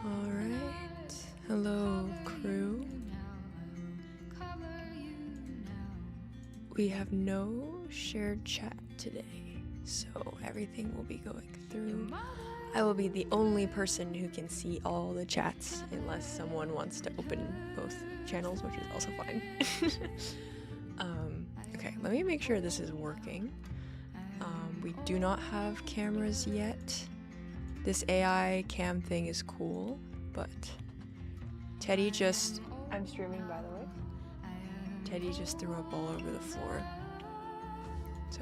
Alright. Hello, crew. We have no shared chat today, so everything will be going through. I will be the only person who can see all the chats, unless someone wants to open both channels, which is also fine. Okay, let me make sure this is working. We do not have cameras yet. This AI cam thing is cool, but Teddy just... I'm streaming, by the way. Teddy just threw up all over the floor. So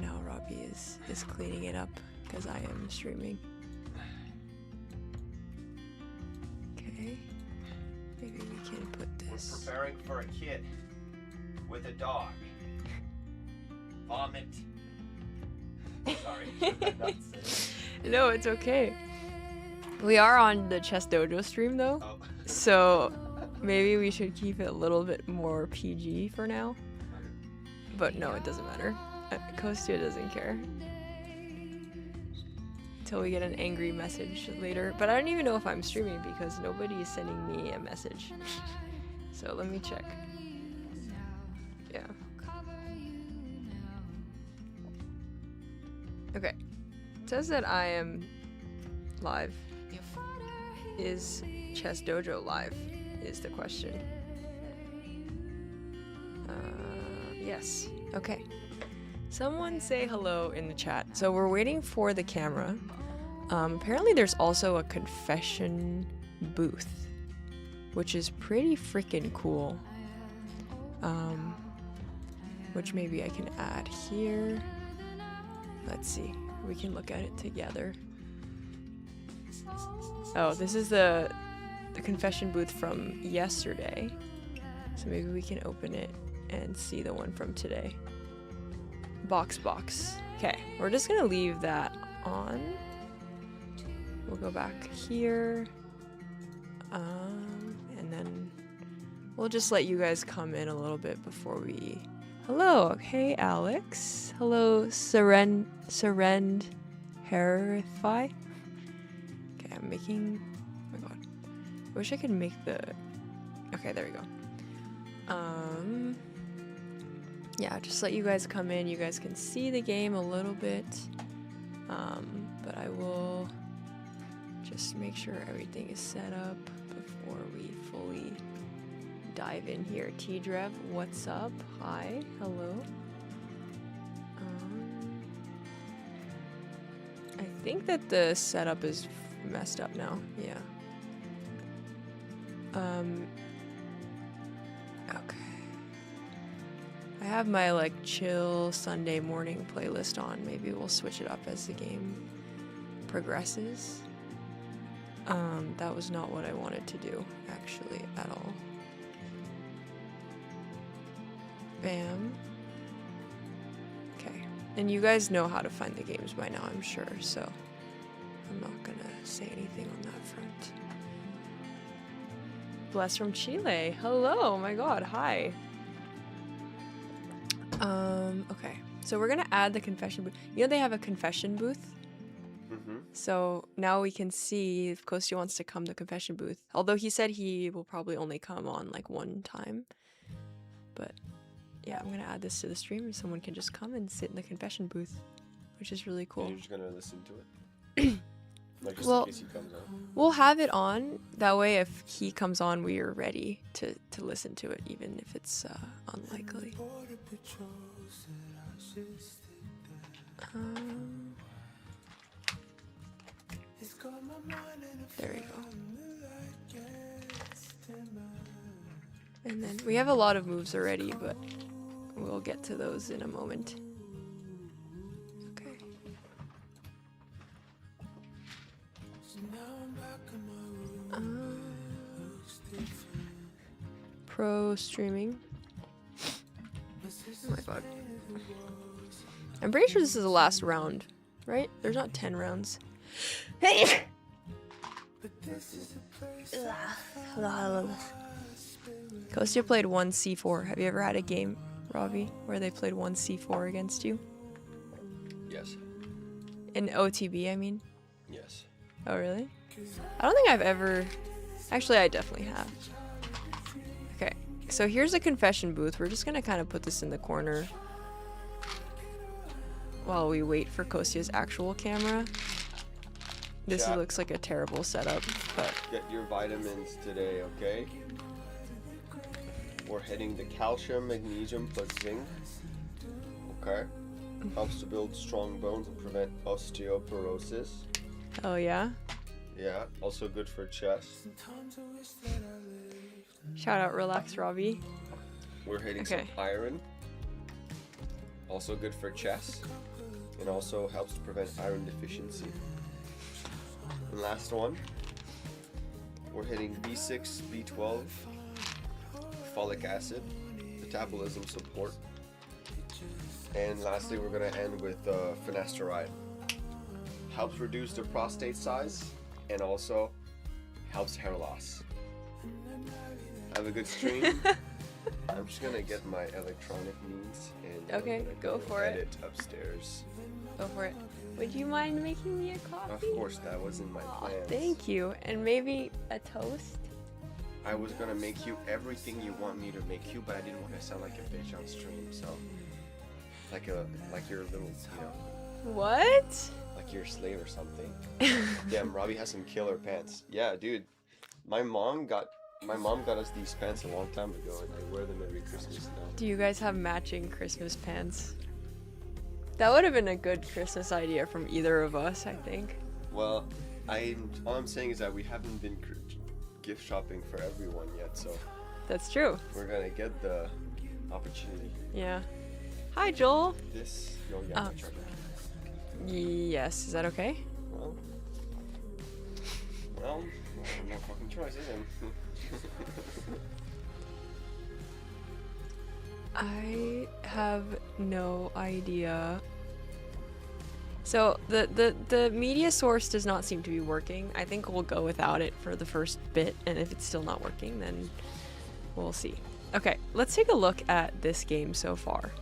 now Robbie is cleaning it up because I am streaming. Okay. Maybe we can put this. We're preparing for a kid with a dog. Vomit. Sorry. No, it's okay. We are on the Chess Dojo stream though. Oh. So maybe we should keep it a little bit more PG for now. But no, it doesn't matter. Kostya doesn't care. Until we get an angry message later. But I don't even know if I'm streaming because nobody is sending me a message. So let me check. Yeah. Okay. It says that I am live. Is Chess Dojo live? Is the question. Yes. Okay. Someone say hello in the chat. So we're waiting for the camera. Apparently there's also a confession booth, which is pretty freaking cool. Which maybe I can add here. Let's see. We can look at it together. Oh, this is the confession booth from yesterday. So maybe we can open it and see the one from today. Box. Okay, we're just gonna leave that on. We'll go back here. And then we'll just let you guys come in a little bit before we... Hello, hey Alex. Hello, Herify. Okay, I'm making... Oh my god. I wish I could make the... Okay, there we go. Yeah, just let you guys come in. You guys can see the game a little bit. But I will just make sure everything is set up before we fully dive in here. T-Drev, what's up? Hi, hello. I think that the setup is messed up now. Yeah. Okay. I have my like chill Sunday morning playlist on. Maybe we'll switch it up as the game progresses. That was not what I wanted to do, actually, at all. Bam. Okay. And you guys know how to find the games by now, I'm sure, so I'm not gonna say anything on that front. Bless from Chile. Hello, my god, hi. Okay. So we're gonna add the confession booth. You know they have a confession booth? Mm-hmm. So now we can see if Kostya wants to come to confession booth. Although he said he will probably only come on like one time. But yeah, I'm gonna add this to the stream and someone can just come and sit in the confession booth, which is really cool. You're just gonna listen to it? Like just in case he comes on? We'll have it on. That way if he comes on, we are ready to listen to it, even if it's unlikely. There we go. And then we have a lot of moves already, but we'll get to those in a moment. Okay. Pro streaming. Oh my god. I'm pretty sure this is the last round, right? There's not 10 rounds. Kostya played 1 C4. Have you ever had a game, Robbie, where they played 1 C4 against you? Yes. In OTB, I mean? Yes. Oh, really? I don't think I've ever... Actually, I definitely have. Okay, so here's a confession booth. We're just gonna kind of put this in the corner while we wait for Kostya's actual camera. This Chat. looks like a terrible setup, but... Get your vitamins today, okay? We're hitting the calcium, magnesium plus zinc. Okay. Helps to build strong bones and prevent osteoporosis. Oh yeah? Yeah, also good for chest. Shout out Relax Robbie. We're hitting some iron. Also good for chest. And also helps to prevent iron deficiency. And last one. We're hitting B6, B12, folic acid, metabolism support. And lastly, we're going to end with finasteride. Helps reduce the prostate size and also helps hair loss. Have a good stream. I'm just going to get my electronic means and Okay, go for it. edit upstairs. Go for it. Would you mind making me a coffee? Of course, that was in my plans. Thank you. And maybe a toast? I was going to make you everything you want me to make you, but I didn't want to sound like a bitch on stream, so... Like your little, you know... What? Like you're a slave or something. Damn, Robbie has some killer pants. Yeah, dude. My mom got us these pants a long time ago, and I wear them every Christmas now. Do you guys have matching Christmas pants? That would have been a good Christmas idea from either of us, I think. Well, all I'm saying is that we haven't been gift shopping for everyone yet, so... That's true. We're gonna get the opportunity. Yeah. Hi, Joel. This... No, yeah, my charger. Yes, is that okay? Well, no fucking choice, is it? I have no idea. So the media source does not seem to be working. I think we'll go without it for the first bit, and if it's still not working, then we'll see. Okay, let's take a look at this game so far.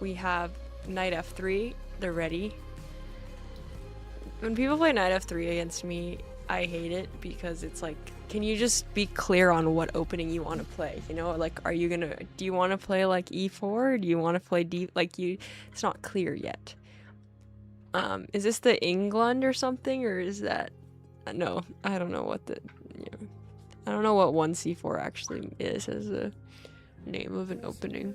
We have knight f3, they're ready. When people play knight f3 against me, I hate it because it's like, can you just be clear on what opening you want to play? You know, like, do you want to play like e4? Or do you want to play d, it's not clear yet. Is this the England or something, or is that, no, I don't know what I don't know what 1c4 actually is as a name of an opening.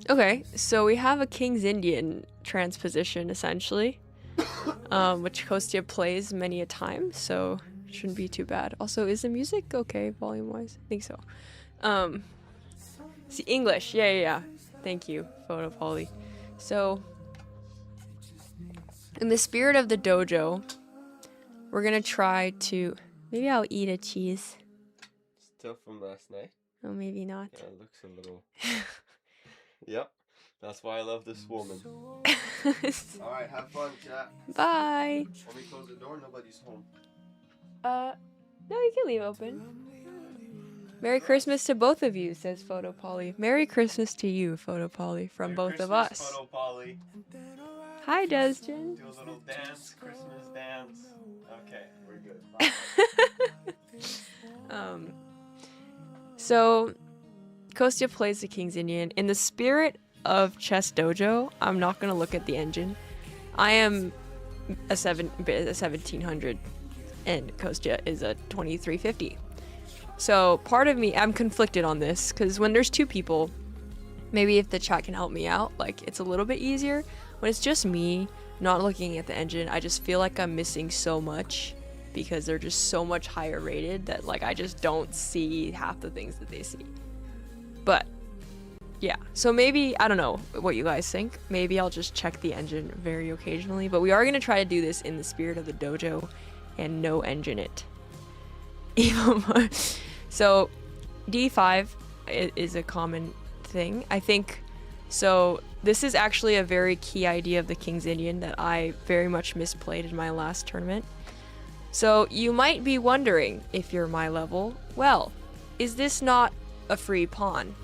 Okay, so we have a King's Indian transposition, essentially, which Kostya plays many a time, so it shouldn't be too bad. Also, is the music okay, volume-wise? I think so. See, English, yeah. Thank you, Photo Poly. So, in the spirit of the dojo, we're gonna try to... Maybe I'll eat a cheese. Still from last night? Oh, maybe not. Yeah, it looks a little... Yep, that's why I love this woman. Alright, have fun, chat. Bye. Let me close the door, nobody's home. No, you can leave open. Merry Christmas to both of you, says Photo Poly. Merry Christmas to you, Photo Poly, from Merry both Christmas, of us. Photo Poly. Hi, Desjin. Do a little dance, Christmas dance. Okay, we're good. Bye. So Kostya plays the King's Indian. In the spirit of Chess Dojo, I'm not gonna look at the engine. I am a 1700 and Kostya is a 2350. So part of me, I'm conflicted on this, because when there's two people, maybe if the chat can help me out, like, it's a little bit easier. When it's just me not looking at the engine, I just feel like I'm missing so much, because they're just so much higher rated that, like, I just don't see half the things that they see. But yeah, so maybe, I don't know what you guys think. Maybe I'll just check the engine very occasionally, but we are going to try to do this in the spirit of the dojo and no engine it. Even more. So D5 is a common thing, I think. So this is actually a very key idea of the King's Indian that I very much misplayed in my last tournament. So you might be wondering, if you're my level, well, is this not a free pawn?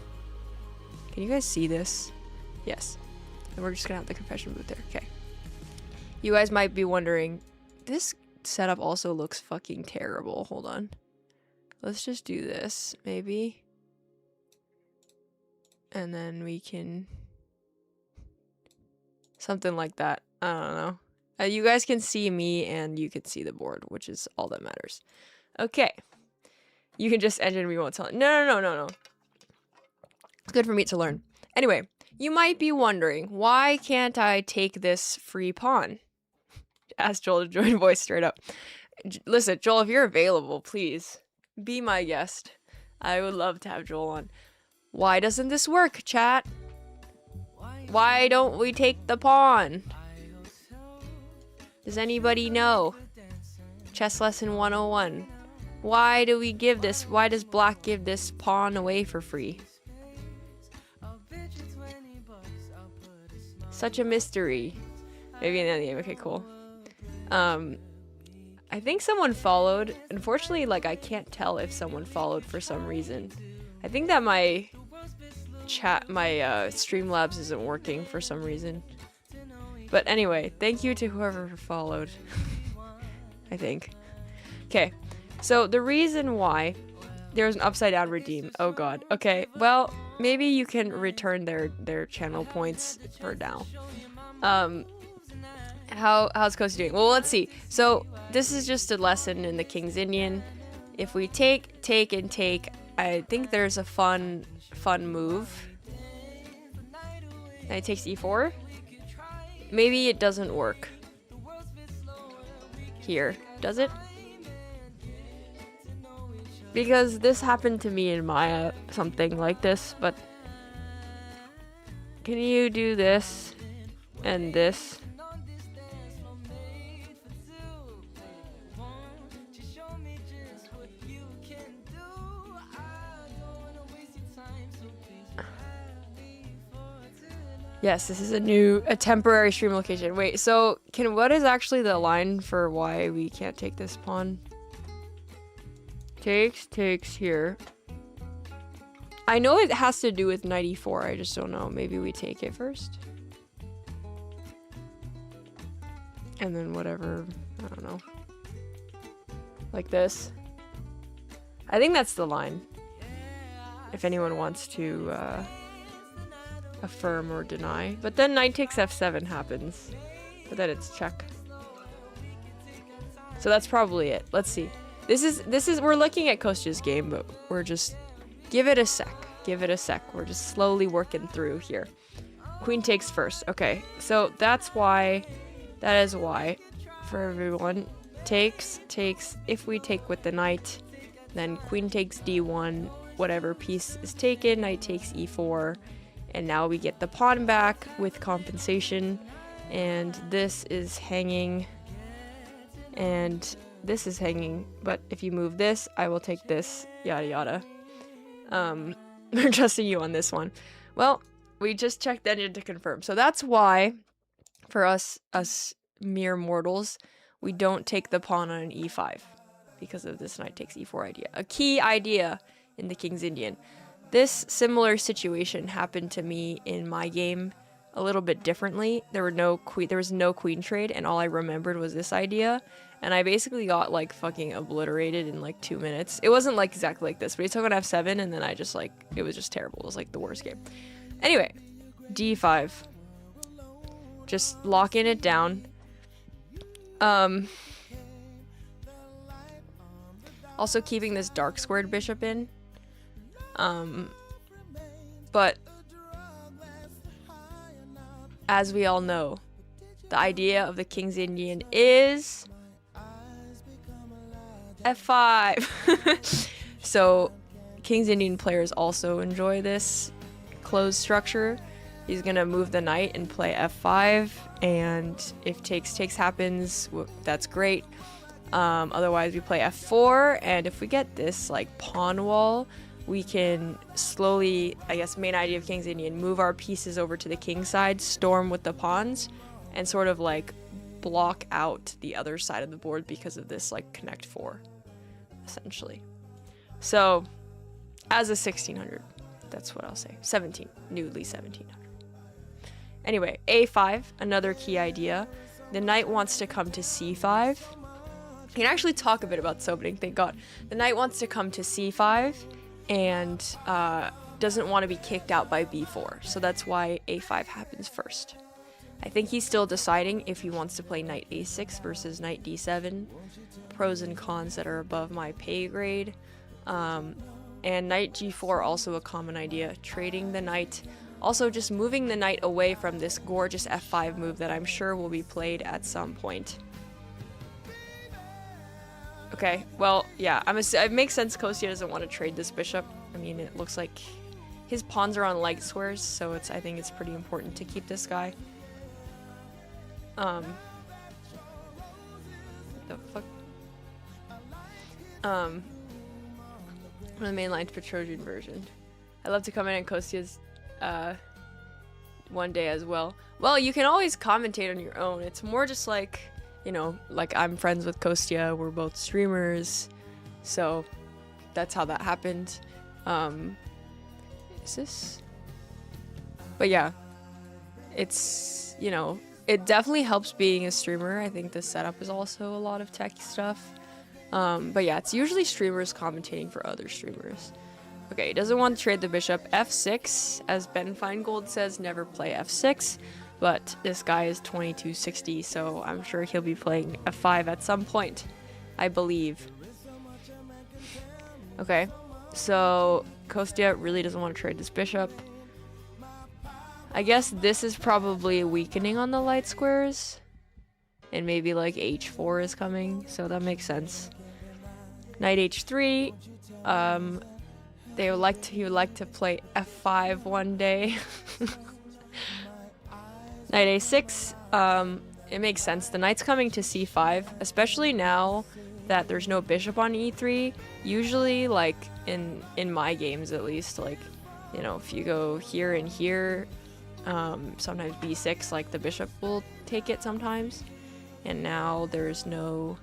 Can you guys see this? Yes. And we're just gonna have the confession booth there. Okay. You guys might be wondering, This setup also looks fucking terrible. Hold on. Let's just do this, maybe. And then we can... something like that. I don't know. You guys can see me and you can see the board, which is all that matters. Okay. You can just enter and we won't tell it. No. It's good for me to learn. Anyway, you might be wondering, why can't I take this free pawn? Ask Joel to join voice straight up. Listen, Joel, if you're available, please be my guest. I would love to have Joel on. Why doesn't this work, chat? Why don't we take the pawn? Does anybody know? Chess lesson 101. Why do we give this? Why does black give this pawn away for free? Such a mystery. Maybe in the end of the game. Okay, cool. I think someone followed. Unfortunately, like, I can't tell if someone followed for some reason. I think that my Streamlabs isn't working for some reason. But anyway, thank you to whoever followed. I think. Okay, so the reason why there's an upside down redeem. Oh god. Okay, well, maybe you can return their channel points for now. How's Kostya doing? Well, let's see. So this is just a lesson in the King's Indian. If we take, and take, I think there's a fun move. Knight takes e4. Maybe it doesn't work. Here, does it? Because this happened to me in Maya, something like this, but can you do this and this? Yes, this is a temporary stream location. Wait, so what is actually the line for why we can't take this pawn? Takes here. I know it has to do with knight e4, I just don't know. Maybe we take it first. And then whatever, I don't know. Like this. I think that's the line. If anyone wants to affirm or deny. But then knight takes f7 happens. But then it's check. So that's probably it. Let's see. This is we're looking at Kostya's game, but we're just give it a sec. We're just slowly working through here. Queen takes first. Okay. So that is why for everyone takes if we take with the knight, then queen takes d1, whatever piece is taken, knight takes e4. And now we get the pawn back with compensation. And this is hanging. And this is hanging. But if you move this, I will take this. Yada yada. We're trusting you on this one. Well, we just checked the engine to confirm. So that's why, for us mere mortals, we don't take the pawn on an e5. Because of this knight takes e4 idea. A key idea in the King's Indian. This similar situation happened to me in my game a little bit differently. There was no queen trade, and all I remembered was this idea, and I basically got like fucking obliterated in like 2 minutes. It wasn't like exactly like this, but he took on f7, and then I just like, it was just terrible. It was like the worst game. Anyway, d5. Just locking it down. Also keeping this dark squared bishop in. But as we all know, the idea of the King's Indian is f5. So King's Indian players also enjoy this closed structure. He's gonna move the knight and play f5, and if takes happens, that's great. Otherwise we play f4, and if we get this like pawn wall, we can slowly, I guess main idea of King's Indian, move our pieces over to the king side, storm with the pawns, and sort of like block out the other side of the board because of this like connect 4, essentially. So as a 1600, that's what I'll say. 17, newly 1700. Anyway, a5, another key idea. the knight wants to come to c5. I can actually talk a bit about this opening, thank God. The knight wants to come to c5 and doesn't want to be kicked out by b4, so that's why a5 happens first. I think he's still deciding if he wants to play knight a6 versus knight d7, pros and cons that are above my pay grade. And knight g4, also a common idea, trading the knight. Also just moving the knight away from this gorgeous f5 move that I'm sure will be played at some point. Okay, well, yeah, it makes sense Kostya doesn't want to trade this bishop. I mean, it looks like his pawns are on light squares, so I think it's pretty important to keep this guy. The fuck? One of the main lines for Trojan version. I'd love to come in and Kostya's one day as well. Well, you can always commentate on your own. It's more just like, you know, like I'm friends with Kostya, we're both streamers, so that's how that happened. Is this? But yeah, it's, you know, it definitely helps being a streamer. I think the setup is also a lot of tech stuff. But yeah, it's usually streamers commentating for other streamers. Okay, he doesn't want to trade the bishop. f6, as Ben Feingold says, never play f6. But this guy is 2260, so I'm sure he'll be playing f5 at some point, I believe. Okay, so Kostya really doesn't want to trade this bishop. I guess this is probably a weakening on the light squares. And maybe like h4 is coming, so that makes sense. Knight h3. He would like to play f5 one day. Knight a6. It makes sense. The knight's coming to c5, especially now that there's no bishop on e3. Usually, like in my games at least, like, you know, if you go here and here, sometimes b6, like the bishop will take it sometimes. And now there's no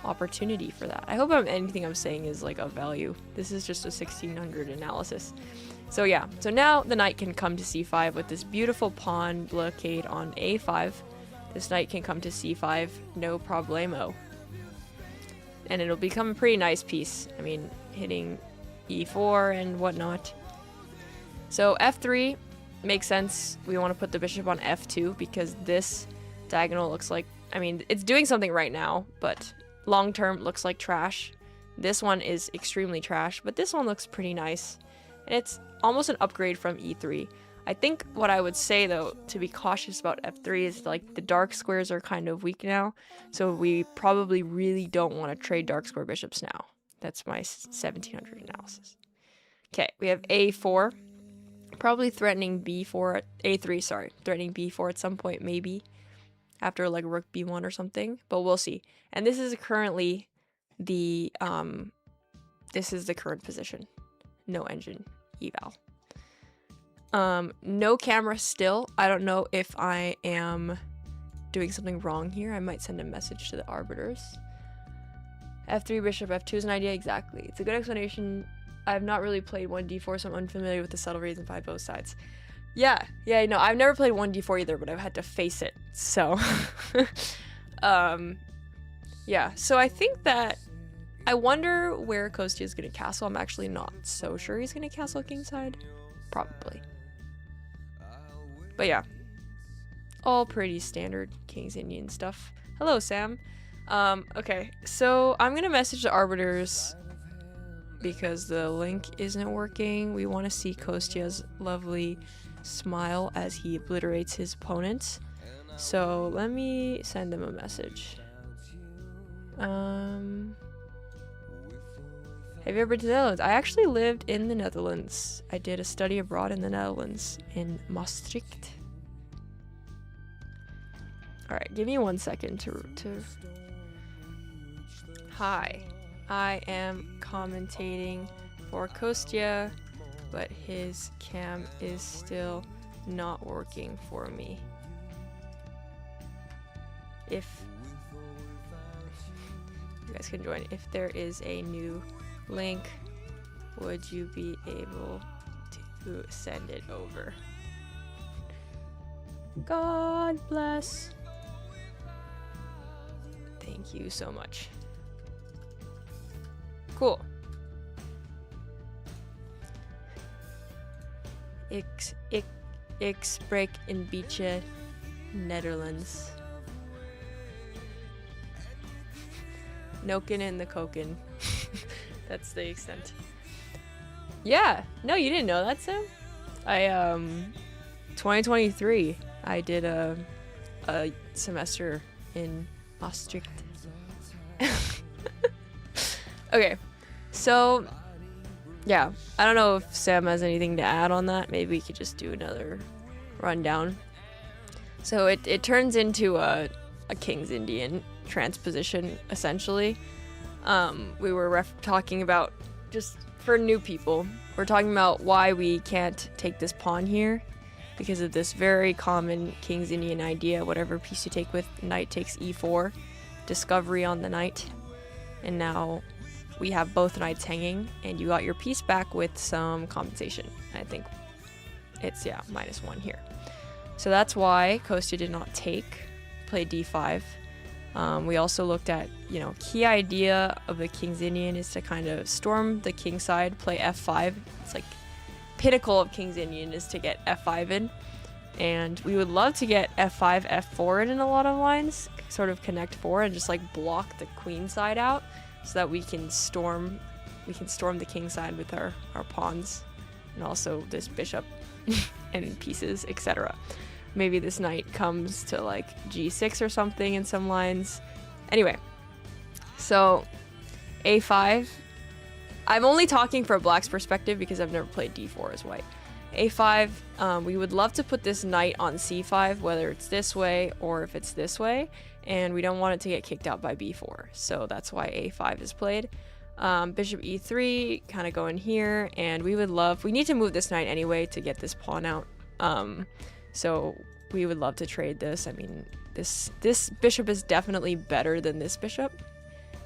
opportunity for that. I hope anything I'm saying is like of value. This is just a 1600 analysis. So yeah, so now the knight can come to c5 with this beautiful pawn blockade on a5. This knight can come to c5, no problemo. And it'll become a pretty nice piece. I mean, hitting e4 and whatnot. So f3 makes sense. We want to put the bishop on f2 because this diagonal looks like, I mean, it's doing something right now, but long term looks like trash. This one is extremely trash, but this one looks pretty nice. And it's almost an upgrade from e3. I think what I would say, though, to be cautious about f3 is, like, the dark squares are kind of weak now, so we probably really don't want to trade dark square bishops now. That's my 1700 analysis. Okay, we have a4. Probably threatening b4, a3, sorry. Threatening b4 at some point, maybe. After, like, rook b1 or something, but we'll see. And this is currently the, this is the current position. No engine eval. No camera still. I don't know if I am doing something wrong here. I might send a message to the arbiters. f3 bishop f2 is an idea, exactly. It's a good explanation. I have not really played 1d4, so I'm unfamiliar with the subtle reasons by both sides. Yeah, no, I've never played 1d4 either, but I've had to face it, so. Yeah, so I think that, I wonder where Kostya is going to castle. I'm actually not so sure he's going to castle kingside. Probably. But yeah, all pretty standard King's Indian stuff. Hello, Sam. Okay, so I'm going to message the arbiters because the link isn't working. We want to see Kostya's lovely smile as he obliterates his opponents. So let me send them a message. Have you ever been to the Netherlands? I actually lived in the Netherlands. I did a study abroad in the Netherlands, in Maastricht. Alright, give me 1 second to... Hi, I am commentating for Kostya, but his cam is still not working for me. If you guys can join, if there is a new link, would you be able to send it over? God bless. Thank you so much. Cool. Ik spreek een beetje Netherlands. Noken in the koken. That's the extent. Yeah. No, you didn't know that, Sam? 2023, I did a semester in Maastricht. Okay. So, yeah. I don't know if Sam has anything to add on that. Maybe we could just do another rundown. So it turns into a King's Indian transposition, essentially. We were talking about, just for new people, we're talking about why we can't take this pawn here because of this very common King's Indian idea. Whatever piece you take with knight takes e4, discovery on the knight, and now we have both knights hanging, and you got your piece back with some compensation. I think it's, yeah, -1 here. So that's why Kostya did not take, play d5. We also looked at, key idea of the King's Indian is to kind of storm the king side, play f5. It's like pinnacle of King's Indian is to get f5 in. And we would love to get f5, f4 in a lot of lines, sort of connect 4 and just like block the queen side out so that we can storm the king side with our pawns and also this bishop and pieces, etc. Maybe this knight comes to like g6 or something in some lines. Anyway, so a5. I'm only talking for black's perspective because I've never played d4 as white. a5, we would love to put this knight on c5, whether it's this way or if it's this way, and we don't want it to get kicked out by b4, so that's why a5 is played. Bishop e3, kind of going here, and we need to move this knight anyway to get this pawn out. So we would love to trade this. I mean, this bishop is definitely better than this bishop.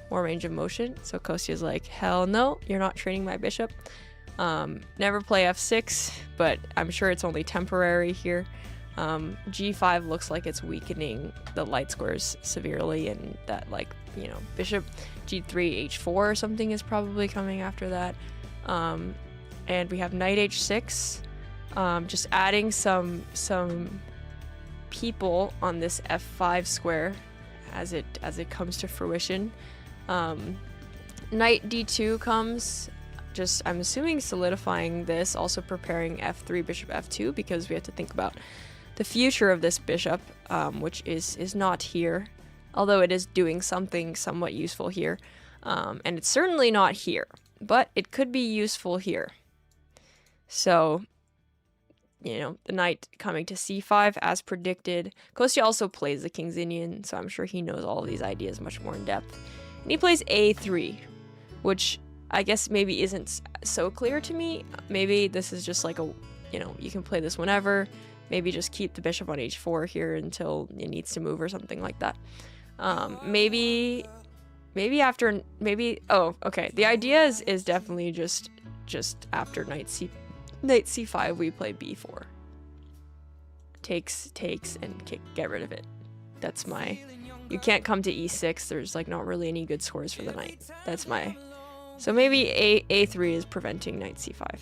More range of motion. So Kostya's like, hell no, you're not trading my bishop. Never play f6, but I'm sure it's only temporary here. G5 looks like it's weakening the light squares severely, and that, like, bishop g3, h4 or something is probably coming after that. And we have knight h6. Just adding some people on this f5 square as it comes to fruition. Knight d2 comes, just, I'm assuming, solidifying this, also preparing f3, bishop f2, because we have to think about the future of this bishop, which is not here, although it is doing something somewhat useful here. And it's certainly not here, but it could be useful here. So, the knight coming to c5 as predicted. Kostya also plays the King's Indian, so I'm sure he knows all of these ideas much more in depth. And he plays a3, which I guess maybe isn't so clear to me. Maybe this is just like you can play this whenever. Maybe just keep the bishop on h4 here until it needs to move or something like that. Maybe oh, okay. The idea is definitely just after knight c5 we play b4. Takes and get rid of it. That's my... You can't come to e6. There's like not really any good scores for the knight. That's my... So maybe a3 is preventing knight c5.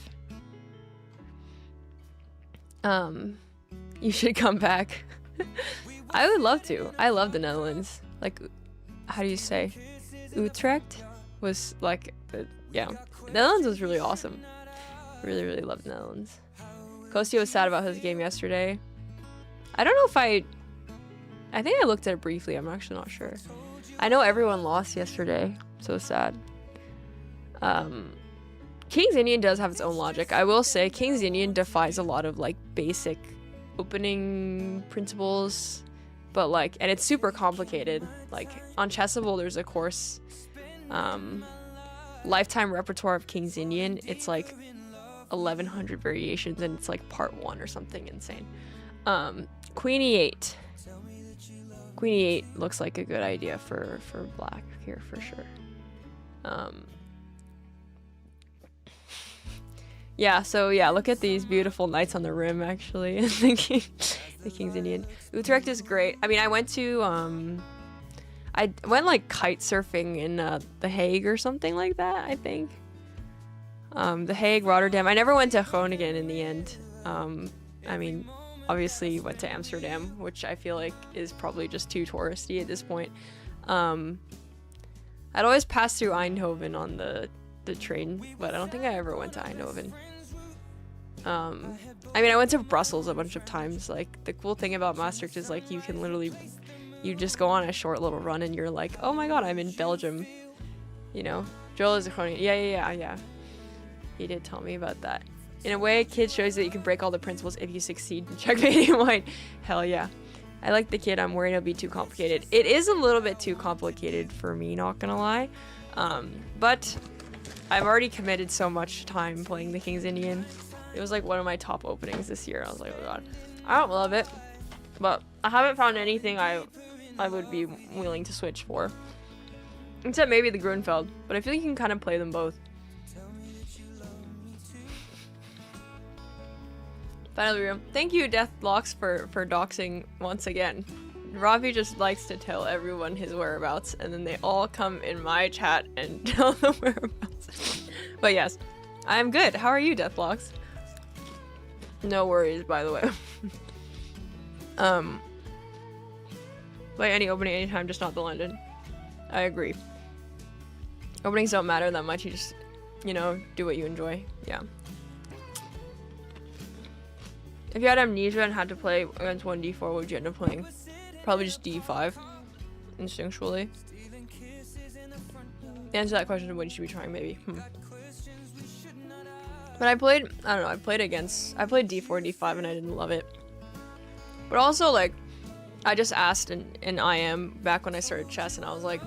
You should come back. I would love to. I love the Netherlands. Like, how do you say? Utrecht was like, yeah. The Netherlands was really awesome. Really, really loved the Netherlands. Kostya was sad about his game yesterday. I don't know if I think I looked at it briefly. I'm actually not sure. I know everyone lost yesterday. So sad. King's Indian does have its own logic. I will say King's Indian defies a lot of like basic opening principles, but like, and it's super complicated. Like on Chessable, there's a course, lifetime repertoire of King's Indian. It's like 1100 variations, and it's like part 1 or something insane. Queen e8. Queen e8 looks like a good idea for black here for sure. Yeah, so yeah, look at these beautiful knights on the rim, actually. The King's Indian. Utrecht is great. I mean, I went to I went like kite surfing in The Hague or something like that, I think. The Hague, Rotterdam. I never went to Groningen in the end. I mean, obviously went to Amsterdam, which I feel like is probably just too touristy at this point. I'd always pass through Eindhoven on the train, but I don't think I ever went to Eindhoven. I mean, I went to Brussels a bunch of times. Like, the cool thing about Maastricht is, like, you can literally, you just go on a short little run and you're like, oh my god, I'm in Belgium. You know? Joel is a Groningen. Yeah. He did tell me about that. In a way, Kid shows that you can break all the principles if you succeed in checkmating white. Hell yeah. I like the Kid. I'm worried it'll be too complicated. It is a little bit too complicated for me, not gonna lie. But I've already committed so much time playing the King's Indian. It was like one of my top openings this year. I was like, oh god. I don't love it, but I haven't found anything I would be willing to switch for. Except maybe the Grunfeld, but I feel like you can kind of play them both. Finally, room. Thank you, Deathlocks, for doxing once again. Ravi just likes to tell everyone his whereabouts, and then they all come in my chat and tell the whereabouts. But yes, I am good. How are you, Deathlocks? No worries, by the way. Play any opening anytime, just not the London. I agree. Openings don't matter that much. You just, you know, do what you enjoy. Yeah. If you had amnesia and had to play against 1d4, what would you end up playing? Probably just d5, instinctually. Answer that question of what you should be trying, maybe. But I played d4, d5, and I didn't love it. But also, like, I just asked in IM back when I started chess, and I was like,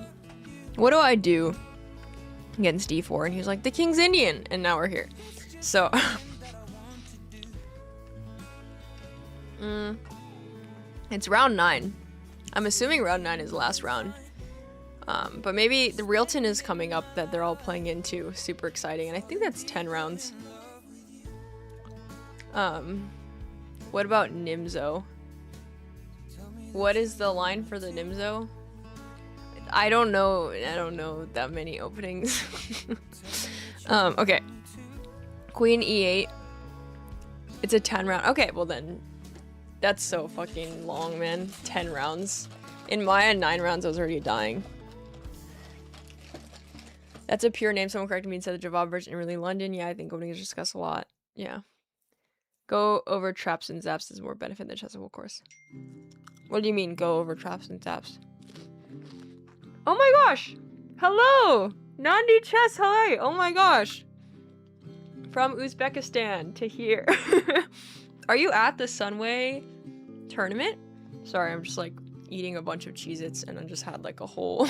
what do I do against d4? And he was like, the King's Indian, and now we're here. So, it's round 9. I'm assuming round 9 is the last round. But maybe the Realton is coming up that they're all playing into. Super exciting, and I think that's 10 rounds. What about Nimzo? What is the line for the Nimzo? I don't know that many openings. Okay. Queen e8. It's a 10 round. Okay, well then. That's so fucking long, man. 10 rounds. In Maya, 9 rounds, I was already dying. That's a pure name. Someone corrected me and said the Javad version in really London. Yeah, I think opening is discussed a lot. Yeah. Go over traps and zaps is more benefit than chess, of course. What do you mean, go over traps and zaps? Oh my gosh! Hello! Nandi Chess, hi! Oh my gosh! From Uzbekistan to here. Are you at the Sunway tournament? Sorry, I'm just like eating a bunch of Cheez-Its and I just had like a whole...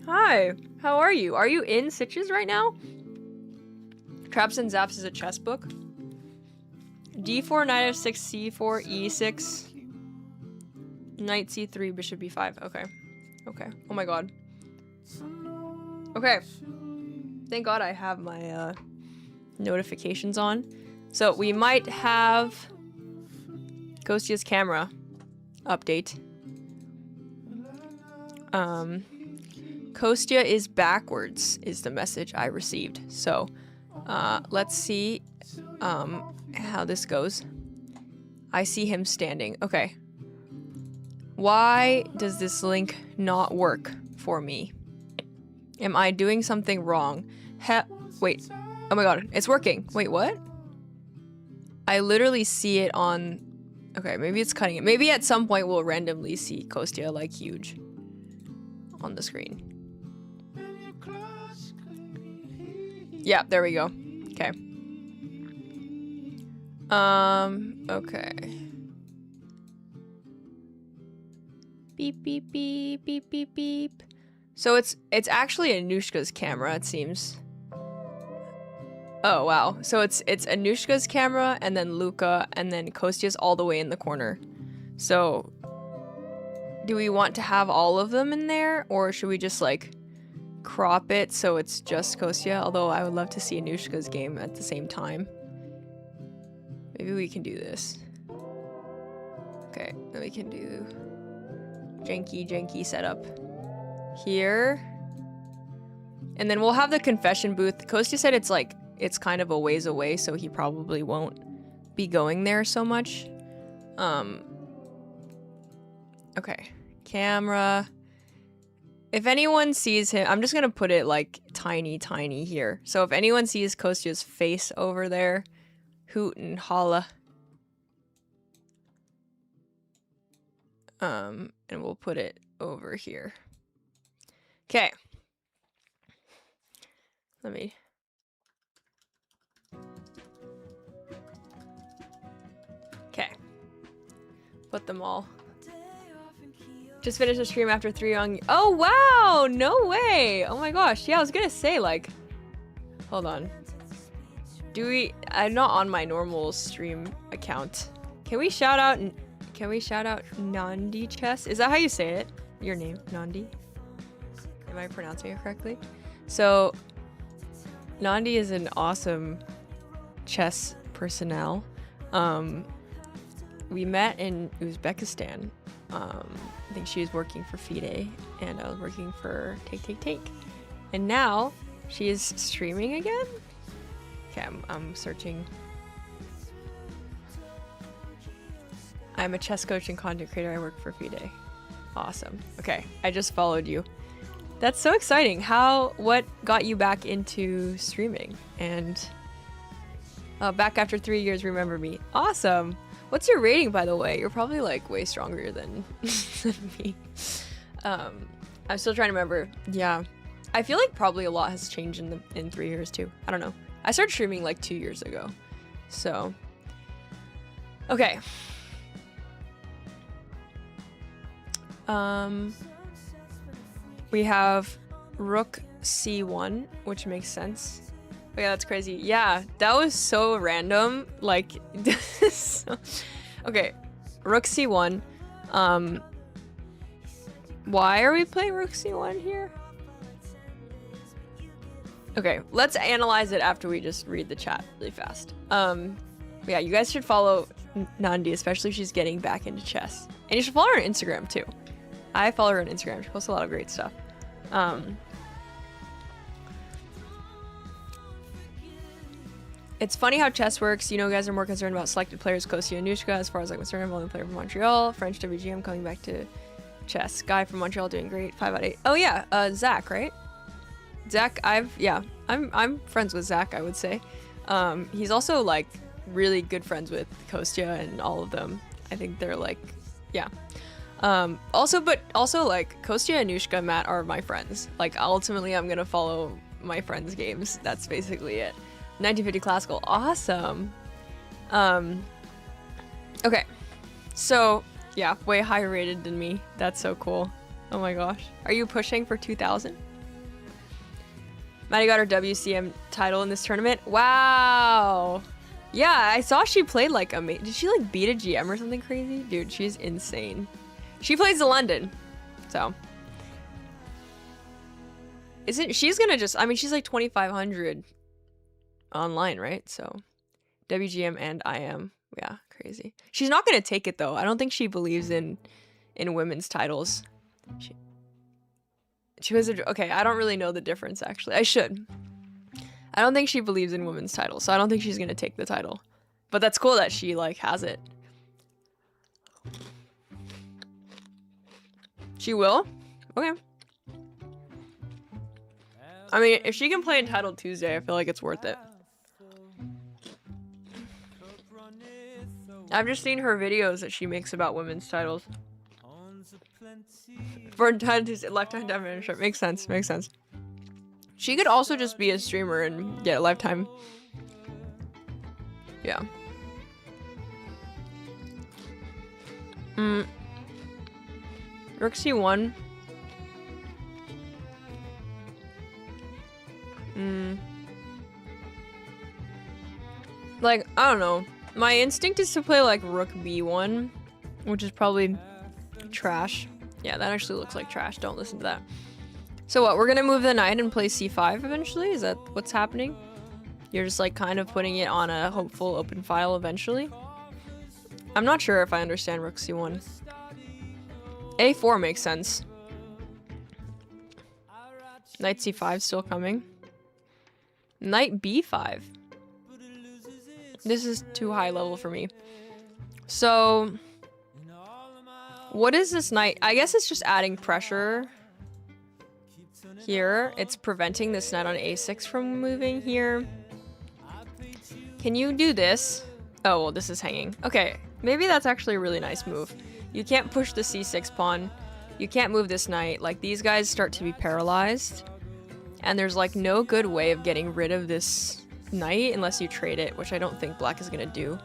Hi, how are you? Are you in Sitches right now? Traps and Zaps is a chess book. D4, knight f6, c4, e6. Knight c3, bishop b5. Okay. Okay. Oh my god. Okay. Thank god I have my notifications on. So we might have Kostya's camera update. Kostya is backwards is the message I received. So let's see how this goes. I see him standing. Okay. Why does this link not work for me? Am I doing something wrong? Wait. Oh my god, it's working. Wait, what? I literally see it on... Okay, maybe it's cutting it. Maybe at some point we'll randomly see Kostya, like, huge on the screen. Yeah, there we go. Okay. Okay. Beep, beep, beep, beep, beep, beep. So it's actually Anushka's camera, it seems. Oh, wow. So it's Anushka's camera, and then Luca, and then Kostya's all the way in the corner. So, do we want to have all of them in there, or should we just, like, crop it so it's just Kostya? Although I would love to see Anushka's game at the same time. Maybe we can do this. Okay, then we can do janky setup here. And then we'll have the confession booth. Kostya said it's kind of a ways away, so he probably won't be going there so much. Okay. Camera. If anyone sees him, I'm just gonna put it like tiny here. So if anyone sees Kostya's face over there, hoot and holla. And we'll put it over here. Okay. Let me... Okay. Put them all. Just finished the stream after 3 on... Oh, wow! No way! Oh my gosh. Yeah, I was gonna say, like... Hold on. Do we... I'm not on my normal stream account. Can we shout out... Can we shout out Nandi Chess? Is that how you say it? Your name, Nandi? Am I pronouncing it correctly? So... Nandi is an awesome chess personnel. We met in Uzbekistan. I think she was working for FIDE and I was working for Take. And now she is streaming again? Okay, I'm searching. I'm a chess coach and content creator. I work for FIDE. Awesome. Okay, I just followed you. That's so exciting. What got you back into streaming? And back after 3 years, remember me. Awesome. What's your rating, by the way? You're probably like way stronger than me. I'm still trying to remember. Yeah. I feel like probably a lot has changed in 3 years too. I don't know. I started streaming like 2 years ago. So, okay. We have Rook C1, which makes sense. Oh yeah, that's crazy. Yeah, that was so random. Like, okay, Rook C1. Why are we playing Rook C1 here? Okay, let's analyze it after we just read the chat really fast. Yeah, you guys should follow Nandi, especially if she's getting back into chess. And you should follow her on Instagram too. I follow her on Instagram. She posts a lot of great stuff. It's funny how chess works. You know, guys are more concerned about selected players, Kostya and Anushka. As far as I'm concerned, I'm only player from Montreal. French WGM coming back to chess. Guy from Montreal doing great. 5 out of 8. Oh yeah, Zach, right? Zach, I'm friends with Zach, I would say. He's also like really good friends with Kostya and all of them. I think they're like, yeah. Also like Kostya, Anushka, Matt are my friends. Like ultimately I'm gonna follow my friends' games. That's basically it. 1950 classical, awesome. Okay, so yeah, way higher rated than me. That's so cool. Oh my gosh, are you pushing for 2000? Maddie got her WCM title in this tournament. Wow. Yeah, I saw she played like did she like beat a GM or something crazy? Dude, she's insane. She plays in London, so she's gonna just, I mean, she's like 2,500 online, right? So WGM and IM, yeah, crazy. She's not gonna take it though. I don't think she believes in women's titles. She was okay, I don't really know the difference actually. I should. I don't think she believes in women's titles, so I don't think she's gonna take the title. But that's cool that she like has it. She will? Okay. I mean, if she can play Entitled Tuesday, I feel like it's worth it. I've just seen her videos that she makes about women's titles. For Entitled Tuesday, lifetime diamond shirt. Makes sense, makes sense. She could also just be a streamer and get a lifetime. Yeah. Rook C1. Like, I don't know. My instinct is to play like Rook B1, which is probably trash. Yeah, that actually looks like trash. Don't listen to that. So what, we're gonna move the knight and play C5 eventually? Is that what's happening? You're just like kind of putting it on a hopeful open file eventually? I'm not sure if I understand Rook C1. A4 makes sense. Knight C5 still coming. Knight B5. This is too high level for me. So, what is this knight? I guess it's just adding pressure here. It's preventing this knight on A6 from moving here. Can you do this? Oh, well, this is hanging. Okay, maybe that's actually a really nice move. You can't push the C6 pawn. You can't move this knight. Like, these guys start to be paralyzed. And there's, like, no good way of getting rid of this knight unless you trade it, which I don't think black is gonna do.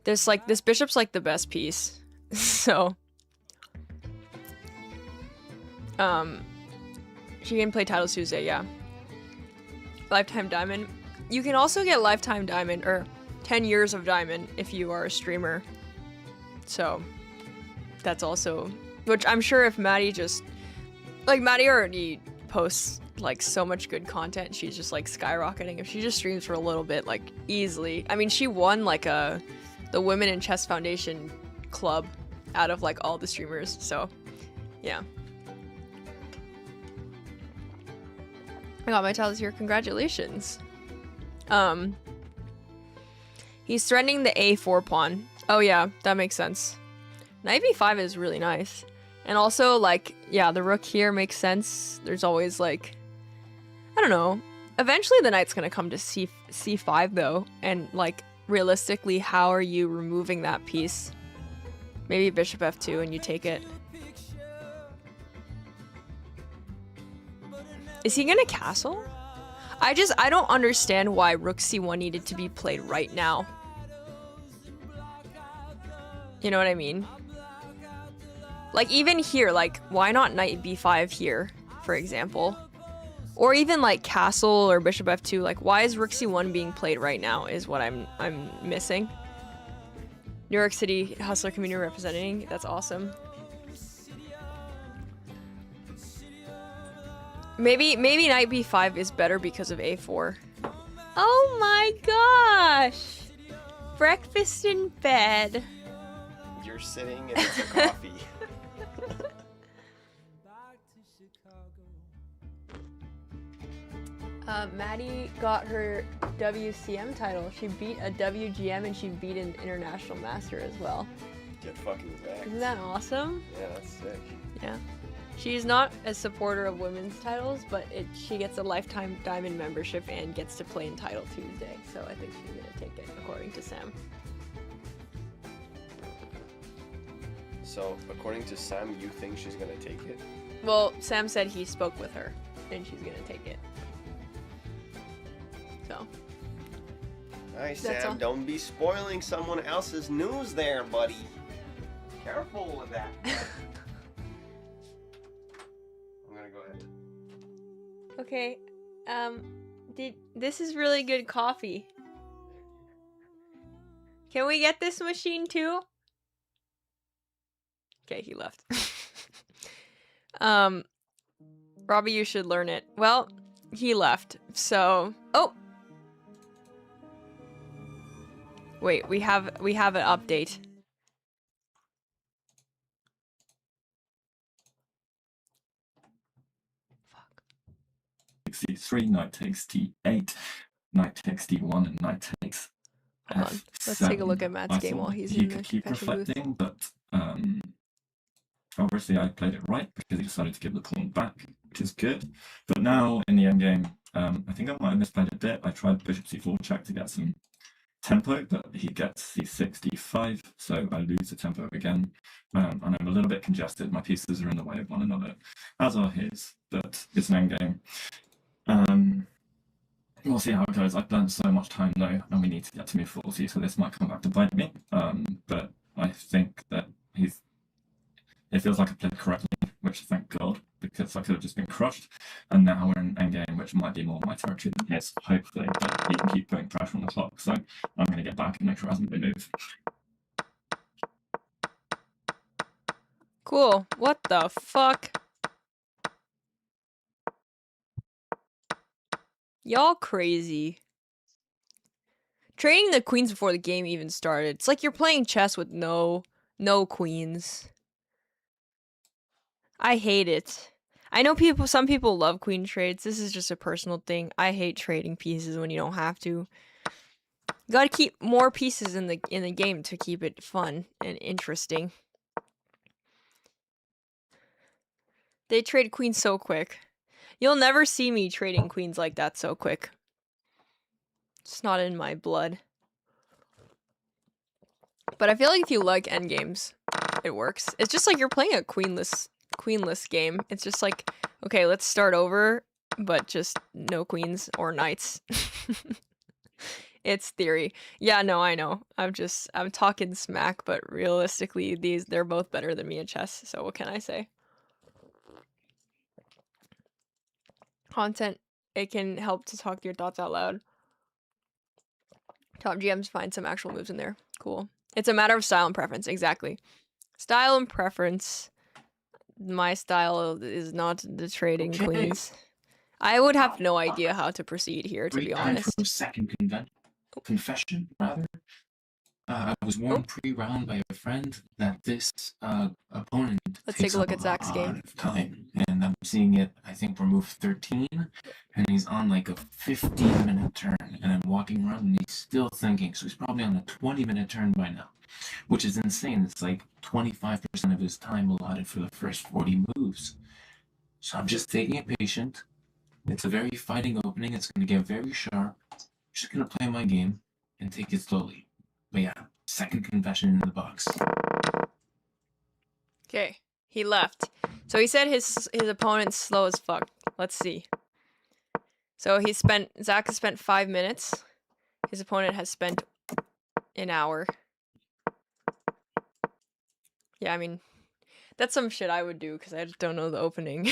This bishop's, like, the best piece. So... she can play Title Tuesday, yeah. Lifetime Diamond. You can also get Lifetime Diamond, or 10 years of Diamond if you are a streamer. So, that's also... Which I'm sure if Maddie just... Like, Maddie already posts, like, so much good content. She's just, like, skyrocketing. If she just streams for a little bit, like, easily. I mean, she won, like, the Women in Chess Foundation club out of, like, all the streamers. So, yeah. I got my titles here. Congratulations. He's threatening the A4 pawn. Oh yeah, that makes sense. Knight B5 is really nice. And also, like, yeah, the rook here makes sense. There's always, like... I don't know. Eventually the knight's gonna come to C5, though. And, like, realistically, how are you removing that piece? Maybe bishop F2 and you take it. Is he gonna castle? I don't understand why rook C1 needed to be played right now. You know what I mean? Like, even here, like, why not knight B5 here, for example? Or even, like, castle or bishop F2. Like, why is rook C1 being played right now is what I'm missing. New York City hustler community representing. That's awesome. Maybe knight B5 is better because of A4. Oh my gosh! Breakfast in bed. You're sitting and it's a coffee. Maddie got her WCM title. She beat a WGM and she beat an international master as well. Get fucking wrecked. Isn't that awesome? Yeah, that's sick. Yeah. She's not a supporter of women's titles, but she gets a lifetime diamond membership and gets to play in Title Tuesday. So I think she's gonna take it, according to Sam. So, according to Sam, you think she's gonna take it? Well, Sam said he spoke with her, and she's gonna take it. So. Alright, Sam, don't be spoiling someone else's news there, buddy. Careful with that. I'm gonna go ahead. Okay, this is really good coffee. Can we get this machine too? Okay, he left. Robbie, you should learn it. Well, he left, so... Oh! Wait, we have an update. Fuck. C3, knight takes D8, knight takes D1, and knight takes Hold on. Let's take a look at Matt's game while he's in the keep reflecting, booth. but obviously I played it right because he decided to give the pawn back, which is good. But now in the endgame, I think I might have misplayed a bit. I tried bishop C4 check to get some tempo, but he gets C6, D5, so I lose the tempo again. And I'm a little bit congested. My pieces are in the way of one another, as are his, but it's an endgame. We'll see how it goes. I've learned so much time though, and we need to get to move 40, so this might come back to bite me. But I think that it feels like I played correctly, which thank God, because I could have just been crushed. And now we're in an endgame, which might be more my territory than his, hopefully, but he can keep putting pressure on the clock, so I'm going to get back and make sure it hasn't been moved. Cool. What the fuck? Y'all crazy. Trading the queens before the game even started. It's like you're playing chess with no queens. I hate it. I know some people love queen trades. This is just a personal thing. I hate trading pieces when you don't have to. You gotta keep more pieces in the game to keep it fun and interesting. They trade queens so quick. You'll never see me trading queens like that so quick. It's not in my blood. But I feel like if you like endgames, it works. It's just like you're playing a queenless game. It's just like, okay, let's start over, but just no queens or knights. It's theory. Yeah, no, I know. I'm talking smack, but realistically, they're both better than me in chess, so what can I say? Content, it can help to talk your thoughts out loud. Top GMs find some actual moves in there. Cool. It's a matter of style and preference, exactly. Style and preference. My style is not the trading queens. I would have no idea how to proceed here, to be honest. For second confession, rather. I was warned pre-round by a friend that this opponent Let's takes take a look up at Zach's game. Of time, and I'm seeing it. I think for move 13, and he's on like a 15-minute turn, and I'm walking around, and he's still thinking. So he's probably on a 20-minute turn by now, which is insane. It's like 25% of his time allotted for the first 40 moves. So I'm just taking it patient. It's a very fighting opening. It's going to get very sharp. I'm just going to play my game and take it slowly. But yeah, second confession in the box. Okay, he left. So he said his opponent's slow as fuck. Let's see. So Zach has spent 5 minutes. His opponent has spent an hour. Yeah, I mean, that's some shit I would do because I just don't know the opening.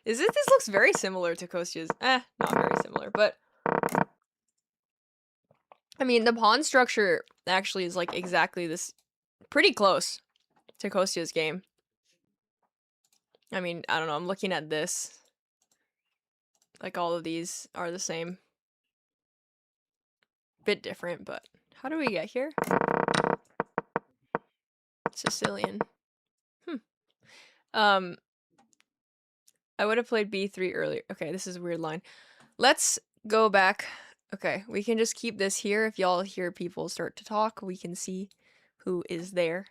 This looks very similar to Kostya's. Not very similar, but I mean, the pawn structure actually is like exactly this, pretty close to Kostya's game. I mean, I don't know, I'm looking at this. Like all of these are the same. Bit different, but how do we get here? Sicilian. I would have played b3 earlier. Okay, this is a weird line. Let's go back. Okay, we can just keep this here. If y'all hear people start to talk, we can see who is there.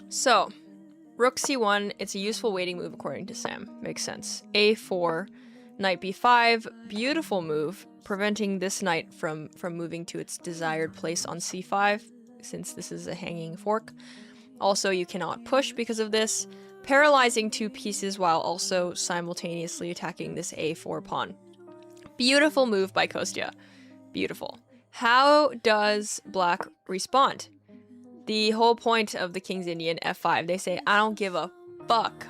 So, rook c1, it's a useful waiting move according to Sam. Makes sense. a4, knight b5, beautiful move, preventing this knight from moving to its desired place on c5, since this is a hanging fork. Also, you cannot push because of this, paralyzing two pieces while also simultaneously attacking this a4 pawn. Beautiful move by Kostya. Beautiful. How does black respond? The whole point of the King's Indian f5, they say, I don't give a fuck.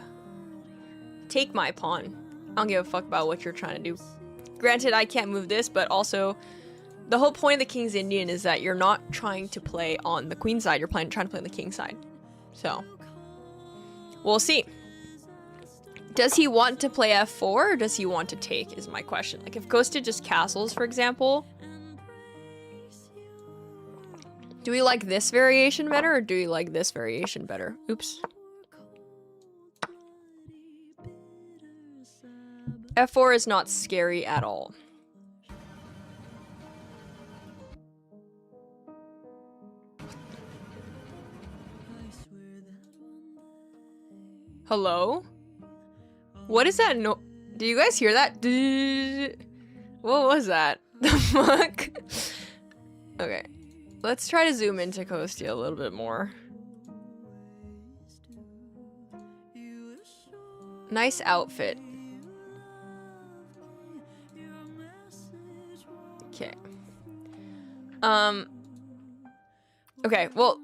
Take my pawn. I don't give a fuck about what you're trying to do. Granted, I can't move this, but also the whole point of the King's Indian is that you're not trying to play on the queen side, you're trying to play on the king side. So, we'll see. Does he want to play f4 or does he want to take is my question. Like if Kostya just castles, for example, do we like this variation better or do we like this variation better? Oops. f4 is not scary at all. Hello? What is that? No, do you guys hear that? What was that? The fuck? Okay. Let's try to zoom into Kostya a little bit more. Nice outfit. Okay. Okay, well,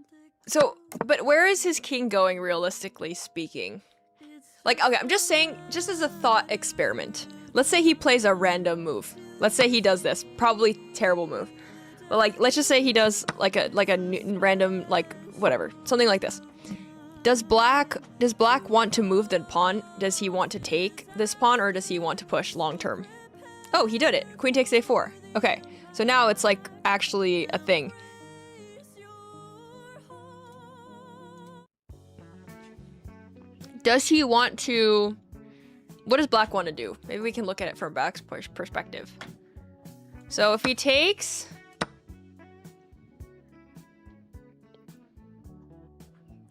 so, but where is his king going realistically speaking? Like, okay, I'm just saying, just as a thought experiment. Let's say he plays a random move. Let's say he does this. Probably terrible move. But like, let's just say he does like a random, like, whatever. Something like this. Does black want to move the pawn? Does he want to take this pawn or does he want to push long term? Oh, he did it. Queen takes a4. Okay. So now it's like actually a thing. Does he want to... What does black want to do? Maybe we can look at it from black's perspective. So if he takes...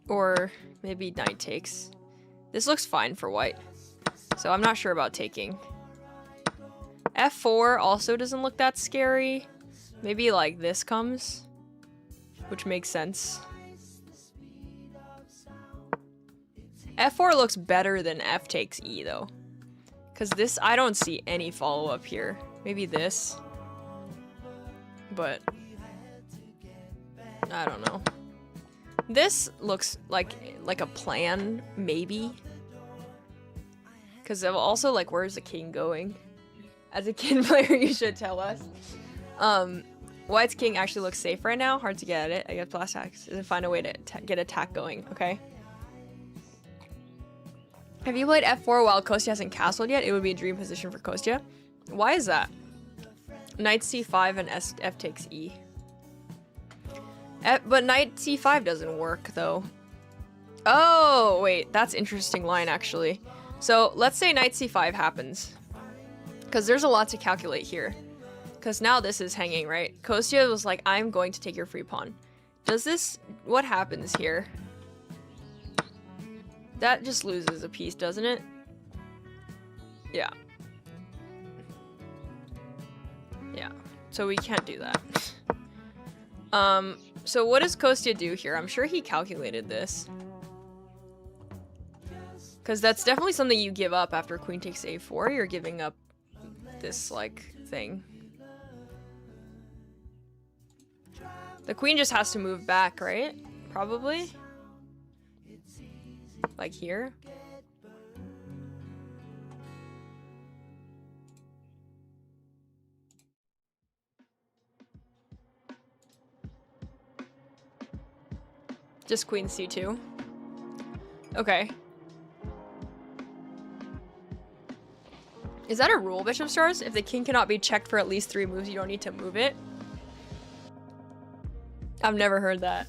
Or maybe knight takes. This looks fine for white. So I'm not sure about taking. F4 also doesn't look that scary. Maybe like this comes. Which makes sense. F4 looks better than F takes E though. Because this, I don't see any follow-up here. Maybe this. But I don't know. This looks like a plan, maybe. Because also, like, where's the king going? As a king player, you should tell us. White's king actually looks safe right now. Hard to get at it. I guess blast axe and find a way to get attack going. Okay. Have you played F4 while Kostya hasn't castled yet? It would be a dream position for Kostya. Why is that? Knight C5 and F takes E. But knight C5 doesn't work though. Oh, wait, that's interesting line actually. So let's say knight C5 happens. Because there's a lot to calculate here. Because now this is hanging, right? Kostya was like, I'm going to take your free pawn. Does this... What happens here? That just loses a piece, doesn't it? Yeah. Yeah. So we can't do that. So what does Kostya do here? I'm sure he calculated this. Because that's definitely something you give up after queen takes a4. You're giving up this, like, thing. The queen just has to move back, right? Probably? Like here? Just queen c2. Okay. Is that a rule, Bishop Stars? If the king cannot be checked for at least 3 moves, you don't need to move it? I've never heard that.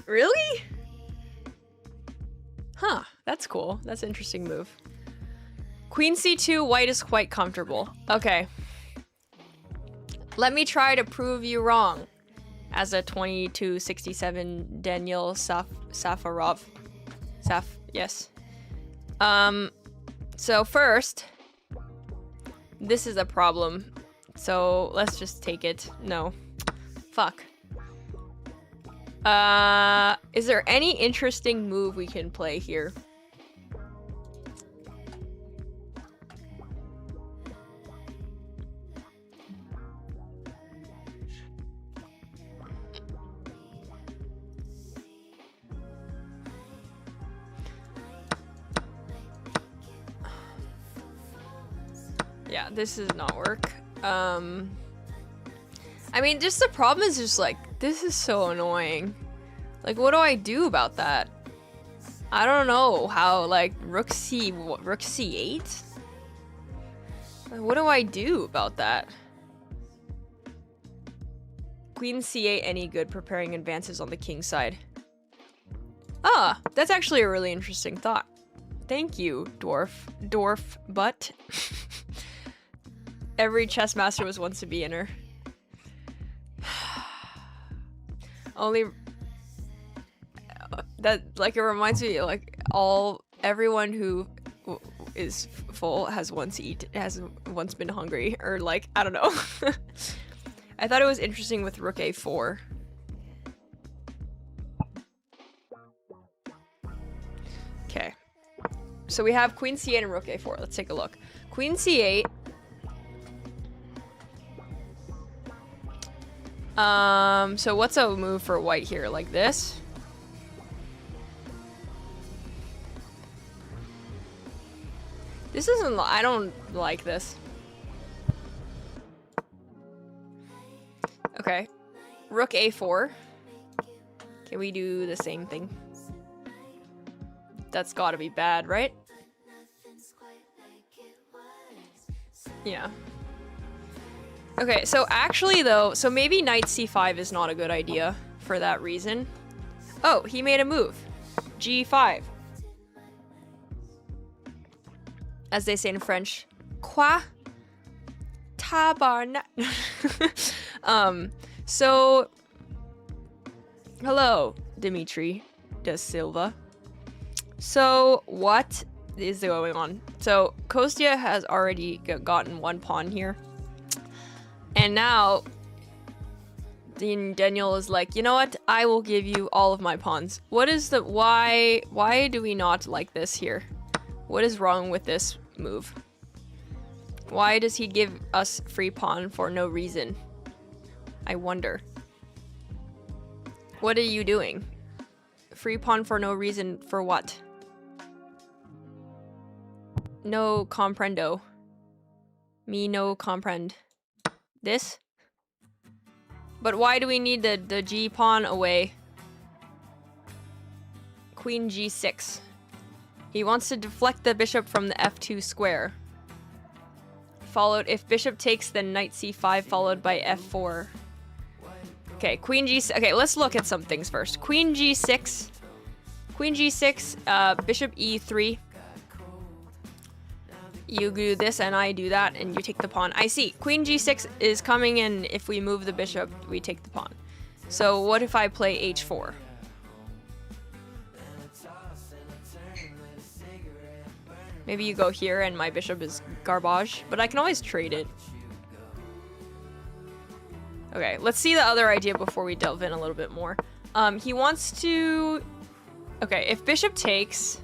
Really? Huh, that's cool. That's an interesting move. Queen c2, white is quite comfortable. Okay. Let me try to prove you wrong. As a 2267 Daniel Safarov. Yes. So first, this is a problem. So let's just take it. No. Fuck. Is there any interesting move we can play here? Yeah, this does not work. I mean, just the problem is just like, this is so annoying. Like, what do I do about that? I don't know how, like, rook c8? Like, what do I do about that? Queen c8 any good, preparing advances on the king's side. Ah, that's actually a really interesting thought. Thank you, dwarf butt. Every chess master was once a beginner. Only that, like, it reminds me, like, everyone who is full has once been hungry, or like, I don't know. I thought it was interesting with rook a4. Okay, so we have queen c8 and rook a4. Let's take a look. Queen c8. So what's a move for white here? Like this? This isn't, I don't like this. Okay. Rook a4. Can we do the same thing? That's gotta be bad, right? Yeah. Okay, so actually though, so maybe knight c5 is not a good idea for that reason. Oh, he made a move. g5. As they say in French. Quoi? Tabarnak. So hello, Dimitri da Silva. So what is going on? So Kostya has already gotten one pawn here. And now Daniel is like, you know what? I will give you all of my pawns. What is the why do we not like this here? What is wrong with this move? Why does he give us free pawn for no reason? I wonder. What are you doing? Free pawn for no reason for what? No comprendo. Me no comprend. This? But why do we need the G pawn away? Queen G6. He wants to deflect the bishop from the F2 square. Followed, if bishop takes, then knight C5 followed by F4. Okay, Queen G6. Okay, let's look at some things first. Queen G6. Queen G6, Bishop E3. You do this and I do that and you take the pawn. I see. Queen G6 is coming in. If we move the bishop, we take the pawn. So what if I play H4? Maybe you go here and my bishop is garbage, but I can always trade it. Okay, let's see the other idea before we delve in a little bit more. He wants to... Okay, if bishop takes...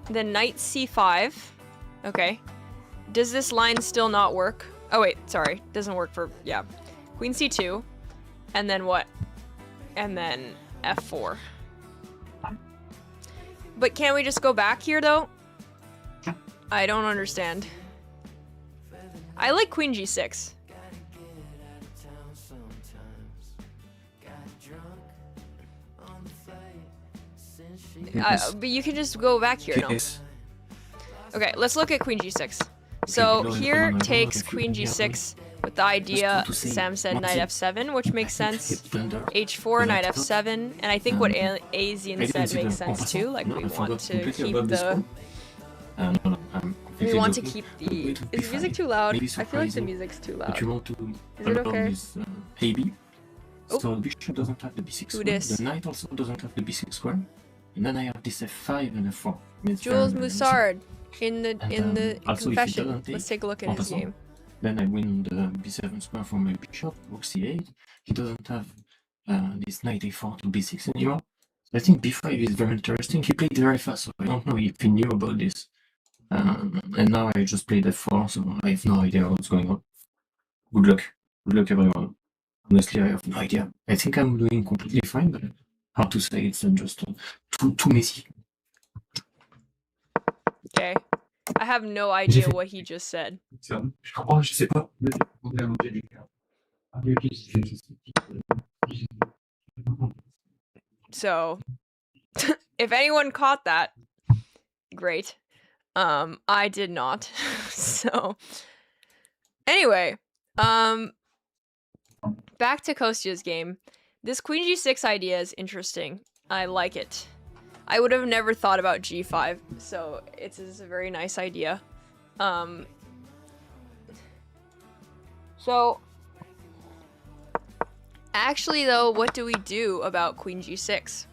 Then knight c5. Okay. Does this line still not work? Oh wait, sorry. Doesn't work for... Yeah. Queen c2. And then what? And then f4. But can't we just go back here though? I don't understand. I like queen g6. But you can just go back here, no? Okay, let's look at queen g6. So here takes queen g6 with the idea Sam said knight f7, which makes sense. h4, knight f7, and I think what Asian said makes sense too. Like we want to keep the... We want to keep the... Is the music too loud? I feel like the music's too loud. Is it okay? So the bishop doesn't have the b6 square. The knight also doesn't have the b6 square. And then I have this f5 and f4. Jules Moussard in the confession. Let's take a look at his game. Then I win the b7 square from my bishop, rook c8. He doesn't have this knight a4 to b6 anymore. I think b5 is very interesting. He played very fast, so I don't know if he knew about this. And now I just played f4, so I have no idea what's going on. Good luck. Good luck, everyone. Honestly, I have no idea. I think I'm doing completely fine, but hard to say. It's just too messy. Okay. I have no idea what he just said. So, if anyone caught that, great. I did not. So, anyway, back to Kostya's game. This queen g6 idea is interesting. I like it. I would have never thought about g5, so it's a very nice idea. So, actually though, what do we do about queen g6?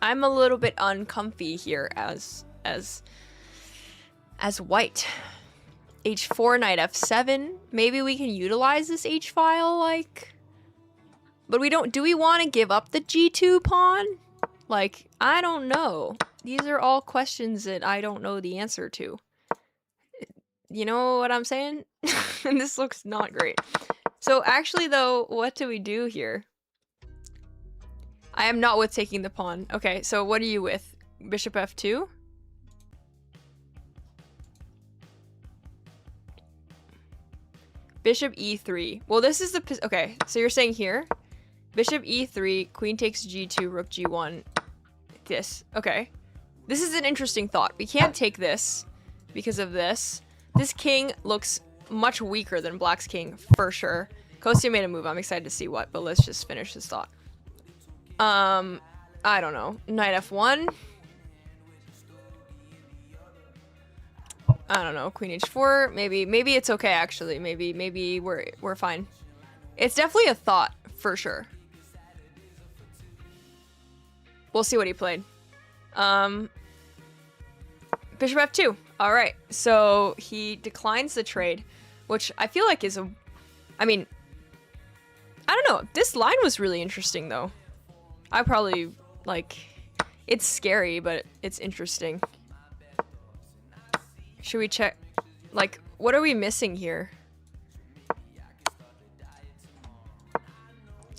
I'm a little bit uncomfy here as white. h4, knight f7. Maybe we can utilize this h-file, like... But we don't... Do we want to give up the g2 pawn? Like, I don't know. These are all questions that I don't know the answer to. You know what I'm saying? And this looks not great. So actually though, what do we do here? I am not with taking the pawn. Okay, so what are you with? Bishop f2? Bishop e3. Well, this is the... Okay, so you're saying here? Bishop e3, queen takes g2, rook g1. This. Okay. This is an interesting thought. We can't take this because of this. This king looks much weaker than Black's king, for sure. Kostya made a move. I'm excited to see what, but let's just finish this thought. I don't know. Knight f1. I don't know. Queen h4. Maybe it's okay actually. Maybe we're fine. It's definitely a thought for sure. We'll see what he played. Bishop f2. All right. So he declines the trade, which I feel like is a. I mean, I don't know. This line was really interesting though. I probably like. It's scary, but it's interesting. Should we check? Like, what are we missing here?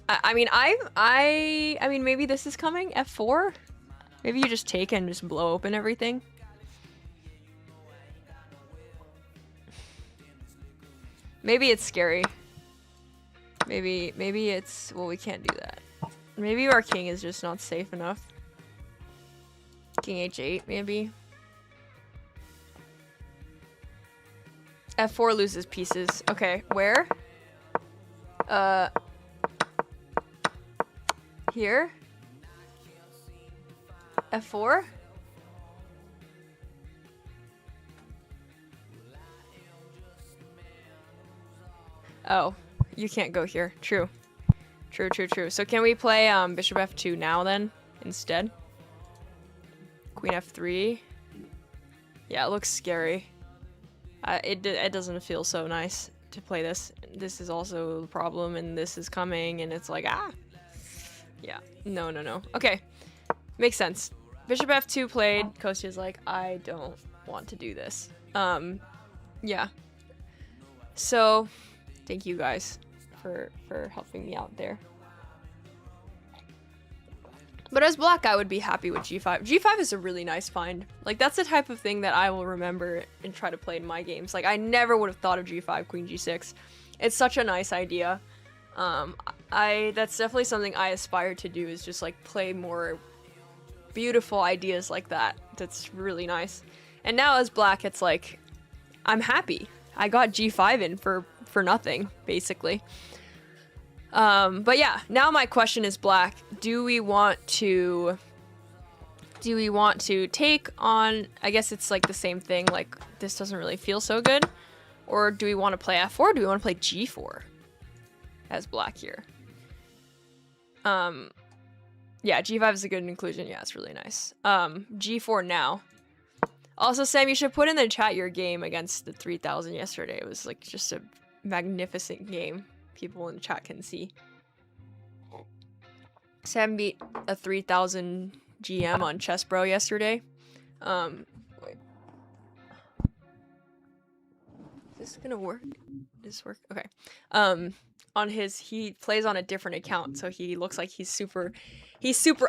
I mean, maybe this is coming. F4? Maybe you just take and just blow open everything. Maybe it's scary. Maybe it's... Well, we can't do that. Maybe our king is just not safe enough. King h8, maybe. F4 loses pieces. Okay, where? Here? F4? Oh, you can't go here. True. True. So can we play bishop f2 now then, instead? Queen f3. Yeah, it looks scary. It doesn't feel so nice to play this. This is also the problem, and this is coming, and it's like, ah. Yeah, no. Okay, makes sense. Bishop f2 played. Kostya's like, I don't want to do this. Yeah. So, thank you guys for helping me out there. But as Black, I would be happy with g5. g5 is a really nice find. Like, that's the type of thing that I will remember and try to play in my games. Like, I never would have thought of g5, queen g6. It's such a nice idea. That's definitely something I aspire to do, is just, like, play more beautiful ideas like that. That's really nice. And now as Black, it's like, I'm happy. I got g5 in for nothing, basically. But yeah, now my question is, Black, do we want to take on, I guess it's like the same thing, like this doesn't really feel so good, or do we want to play f4? Do we want to play g4 as Black here? Yeah, g5 is a good inclusion. Yeah, it's really nice. G4 now. Also, Sam, you should put in the chat your game against the 3000 yesterday. It was like just a magnificent game. People in the chat can see. Sam beat a 3000 GM on Chess Bro yesterday. Wait. Is this gonna work? Does this work? Okay. On his, he plays on a different account, so he looks like he's super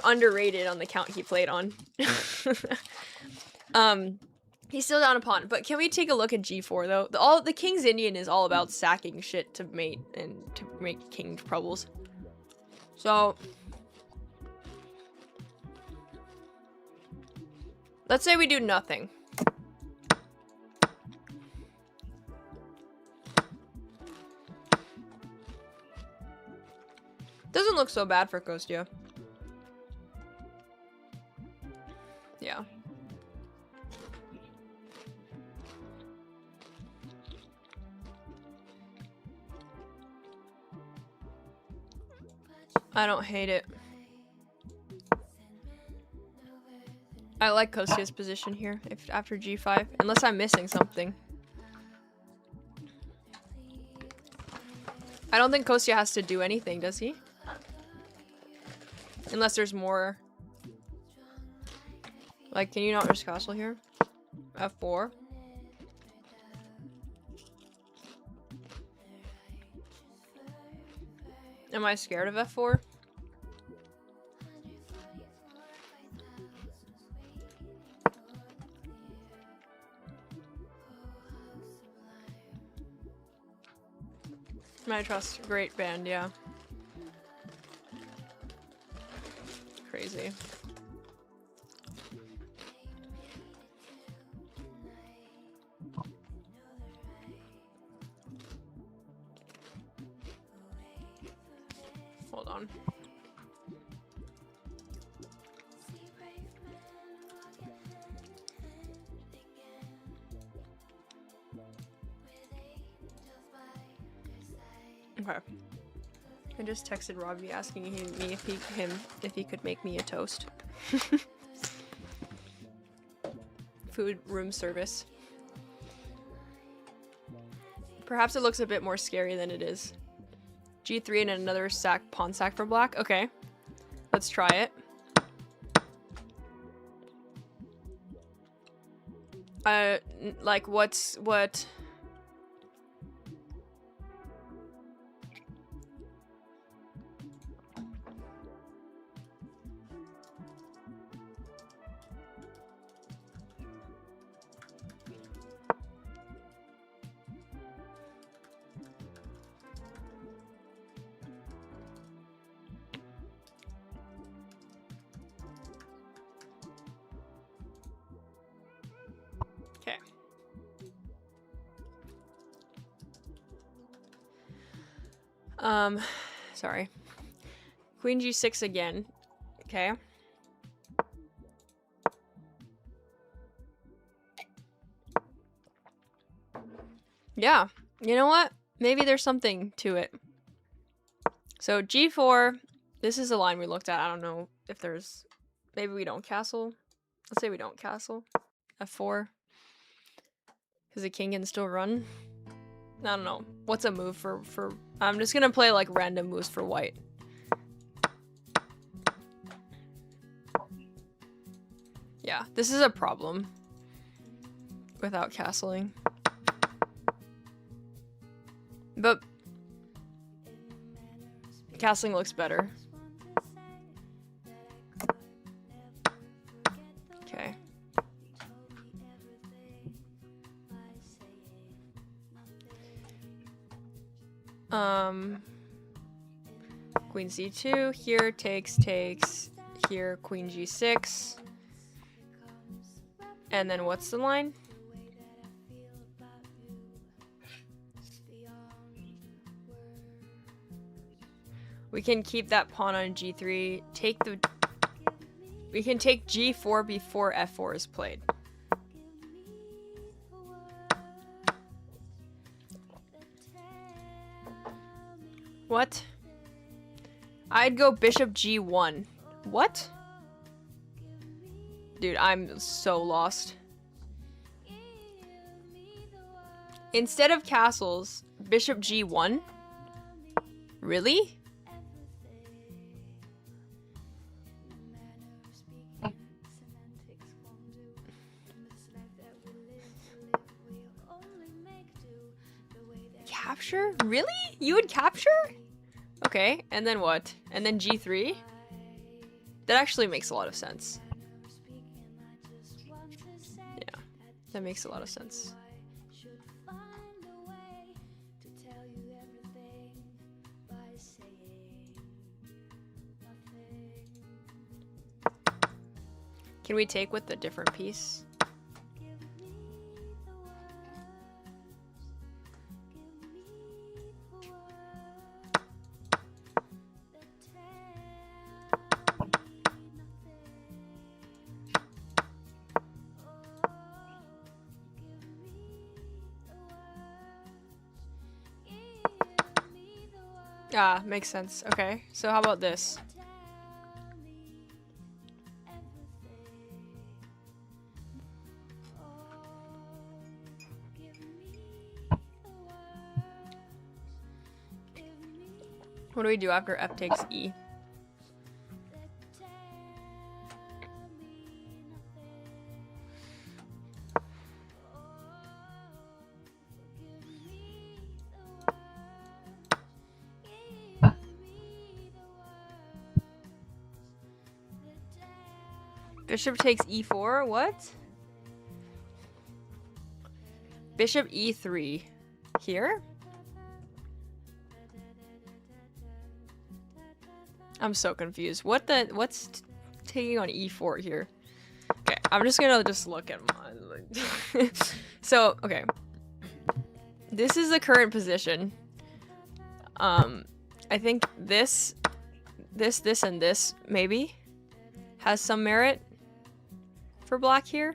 underrated on the account he played on. He's still down a pawn, but can we take a look at g4 though? The King's Indian is all about sacking shit to mate and to make king troubles. So let's say we do nothing. Doesn't look so bad for Kostya. Yeah. I don't hate it. I like Kostya's position here after g5, unless I'm missing something. I don't think Kostya has to do anything, does he? Unless there's more. Like, can you not risk castle here? f4. Am I scared of f4? I trust. Great band, yeah. Crazy. Hold on. Okay. I just texted Robbie asking me if he could make me a toast. Food room service. Perhaps it looks a bit more scary than it is. G3 and another pawn sack for black. Okay. Let's try it. Like what? Okay. Sorry. Queen G6 again. Okay. Yeah. You know what? Maybe there's something to it. So G4, this is a line we looked at. I don't know if there's... Maybe we don't castle. Let's say we don't castle. F4. Because the king can still run. I don't know. What's a move for... I'm just gonna play like random moves for white. Yeah, this is a problem. Without castling. But... castling looks better. Okay. Queen C2, here takes, here Queen G6. And then what's the line? We can keep that pawn on G3, we can take G4 before F4 is played. What? I'd go bishop G1. What? Dude, I'm so lost. Instead of castles, bishop G1? Really? Capture? Really? You would capture? Okay, and then what? And then G3? That actually makes a lot of sense. Yeah, that makes a lot of sense. Can we take with the different piece? Ah, makes sense. Okay, so how about this? What do we do after F takes E? Bishop takes E4? What? Bishop E3. Here? I'm so confused. What's taking on E4 here? Okay, I'm just gonna look at mine. So, okay. This is the current position. I think this this, and this, maybe, has some merit for black here.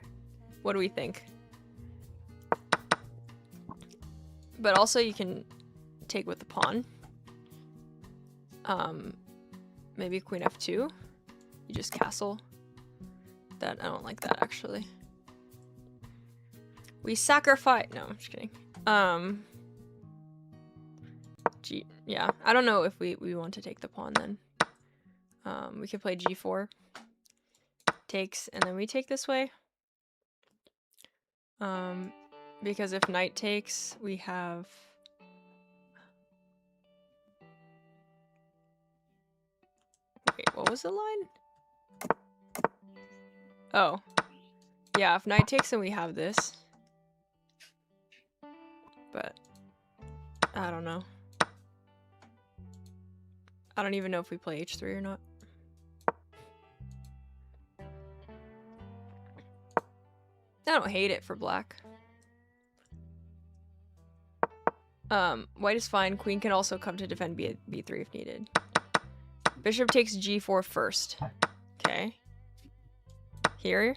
What do we think? But also you can take with the pawn. Maybe queen f2. You just castle. That I don't like that actually. We sacrifice. No, I'm just kidding. Yeah, I don't know if we want to take the pawn then. We could play g4. Takes, and then we take this way. Because if knight takes, we have... Wait, what was the line? Oh. Yeah, if knight takes, then we have this. But... I don't know. I don't even know if we play h3 or not. I don't hate it for black. White is fine. Queen can also come to defend b3 if needed. Bishop takes g4 first. Okay. Here.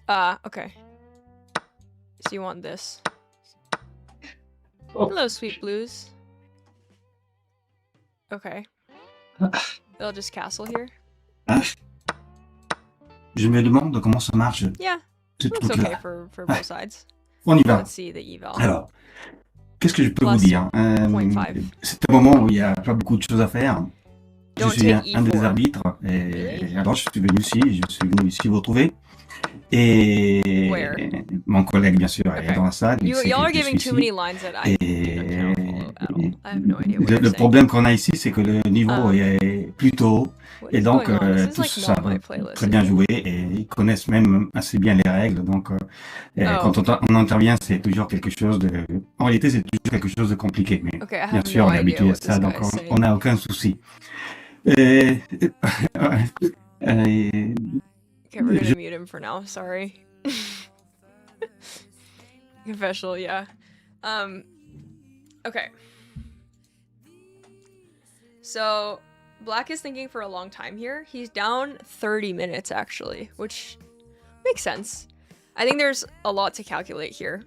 Okay. So you want this. Oh. Hello, sweet blues. Okay. They'll just castle here. Je me demande comment ça marche. Yeah. Ce Looks truc-là. okay for both sides. On y va. Let's see the eval. Alors, qu'est-ce que je peux Plus vous dire 0.5. C'est un moment où il n'y a pas beaucoup de choses à faire. Je Don't suis take un des E4. arbitres. Et alors, je suis venu ici vous retrouver. Et Where? mon collègue, bien sûr, Okay. est dans la salle. il sait Y'all que are je giving suis too ici. many lines that I cannot follow at all. I have no idea what Le you're saying. problème qu'on a ici, c'est que le niveau est plus tôt. What Et is donc, going on? This is tous like savent not my playlist. très bien jouer et ils connaissent même assez bien les règles. Donc, Oh. quand on intervient, c'est toujours quelque chose de... En réalité, c'est toujours quelque chose de compliqué. Mais Okay, I bien have sûr, no on est idea habitué à what ça, this donc guy is saying. on n'a aucun souci. Okay, we're gonna mute him for now. Sorry. Confessional, yeah. Okay. So, black is thinking for a long time here. He's down 30 minutes, actually, which makes sense. I think there's a lot to calculate here.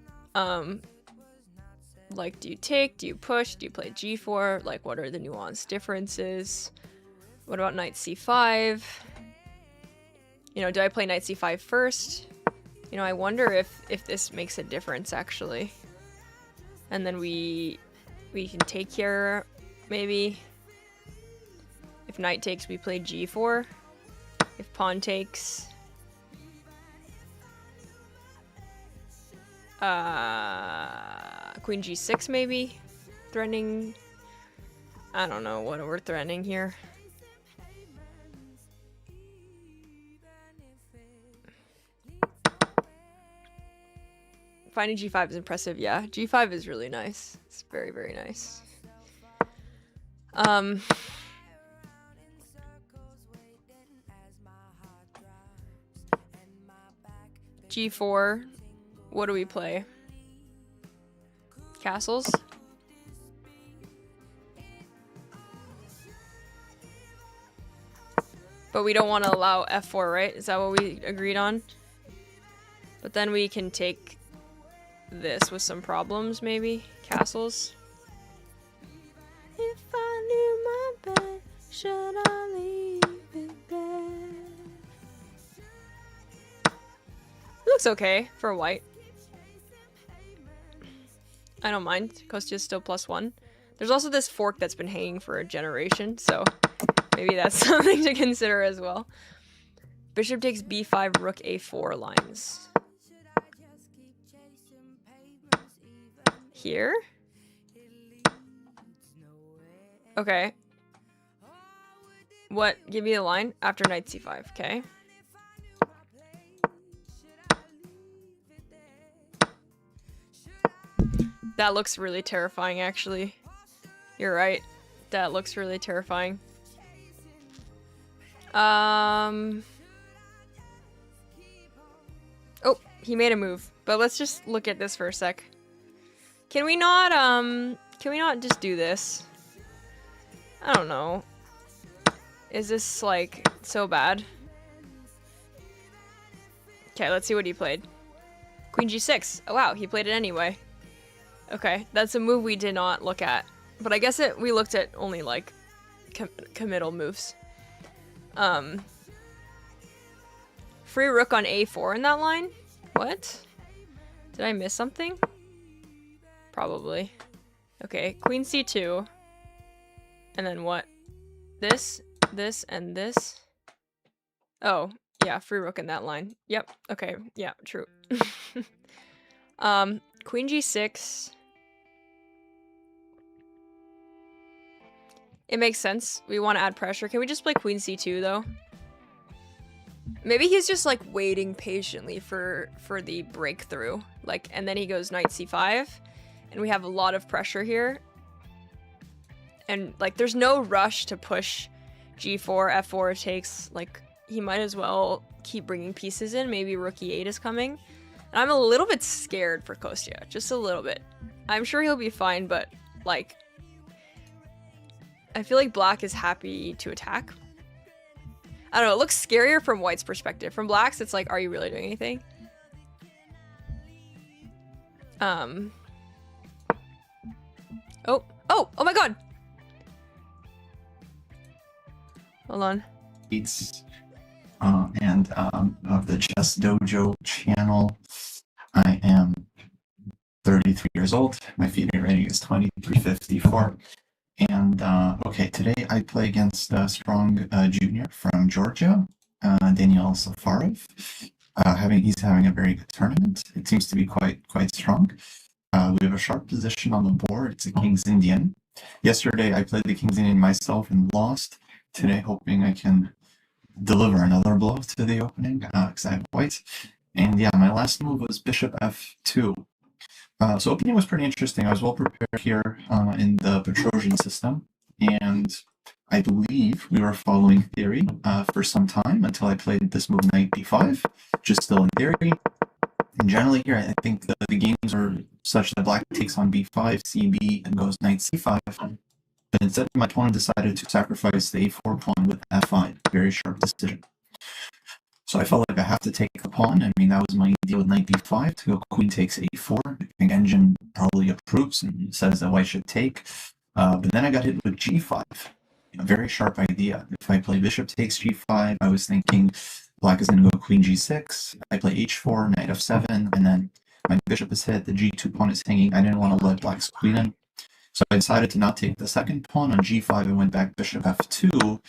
Like, do you take? Do you push? Do you play g4? Like, what are the nuanced differences? What about knight c5? You know, do I play knight c5 first? You know, I wonder if this makes a difference, actually. And then we can take here, maybe. If knight takes, we play g4. If pawn takes... Queen g6, maybe? Threatening... I don't know what we're threatening here. Finding g5 is impressive, yeah. g5 is really nice. It's very, very nice. G4. What do we play? Castles? But we don't want to allow f4, right? Is that what we agreed on? But then we can take this with some problems, maybe? Castles? If I knew my bed, should I leave it there? Looks okay for white. I don't mind. Kostya's still +1. There's also this fork that's been hanging for a generation, so maybe that's something to consider as well. Bishop takes b5, rook a4 lines. Here? Okay. What? Give me the line after knight c5, okay? That looks really terrifying, actually. You're right. That looks really terrifying. Oh, he made a move. But let's just look at this for a sec. Can we not just do this? I don't know. Is this, like, so bad? Okay, let's see what he played. Queen g6. Oh, wow, he played it anyway. Okay, that's a move we did not look at. But I guess we looked at only, like, committal moves. Free rook on a4 in that line? What? Did I miss something? Probably. Okay, queen c2. And then what? This, and this. Oh, yeah, free rook in that line. Yep, okay, yeah, true. Queen g6. It makes sense. We want to add pressure. Can we just play queen c2, though? Maybe he's just, like, waiting patiently for the breakthrough. Like, and then he goes knight c5. And we have a lot of pressure here. And, like, there's no rush to push g4, f4 takes. Like, he might as well keep bringing pieces in. Maybe rook e8 is coming. And I'm a little bit scared for Kostya. Just a little bit. I'm sure he'll be fine, but, like, I feel like black is happy to attack. I don't know, it looks scarier from white's perspective. From black's, it's like, are you really doing anything? Oh my god! Hold on. And of the Chess Dojo channel. I am 33 years old. My FIDE rating is 2354. And okay, today I play against a strong junior from Georgia, Daniel Safarov. He's having a very good tournament. It seems to be quite strong. We have a sharp position on the board. It's a King's Indian. Yesterday I played the King's Indian myself and lost. Today hoping I can deliver another blow to the opening because I have white. And yeah, my last move was bishop f2. So opening was pretty interesting. I was well prepared here in the Petrosian system, and I believe we were following theory for some time until I played this move knight b5, just still in theory. And generally here, I think the games are such that black takes on b5, cb, and goes knight c5. But instead, my opponent decided to sacrifice the a4 pawn with f5. Very sharp decision. So I felt like I have to take the pawn. I mean, that was my idea with knight b5 to go queen takes a4. I think Engine probably approves and says that white should take. But then I got hit with g5. Very sharp idea. If I play bishop takes g5, I was thinking black is going to go queen g6. I play h4, knight f7, and then my bishop is hit. The g2 pawn is hanging. I didn't want to let black's queen in. So I decided to not take the second pawn on g5 and went back bishop f2.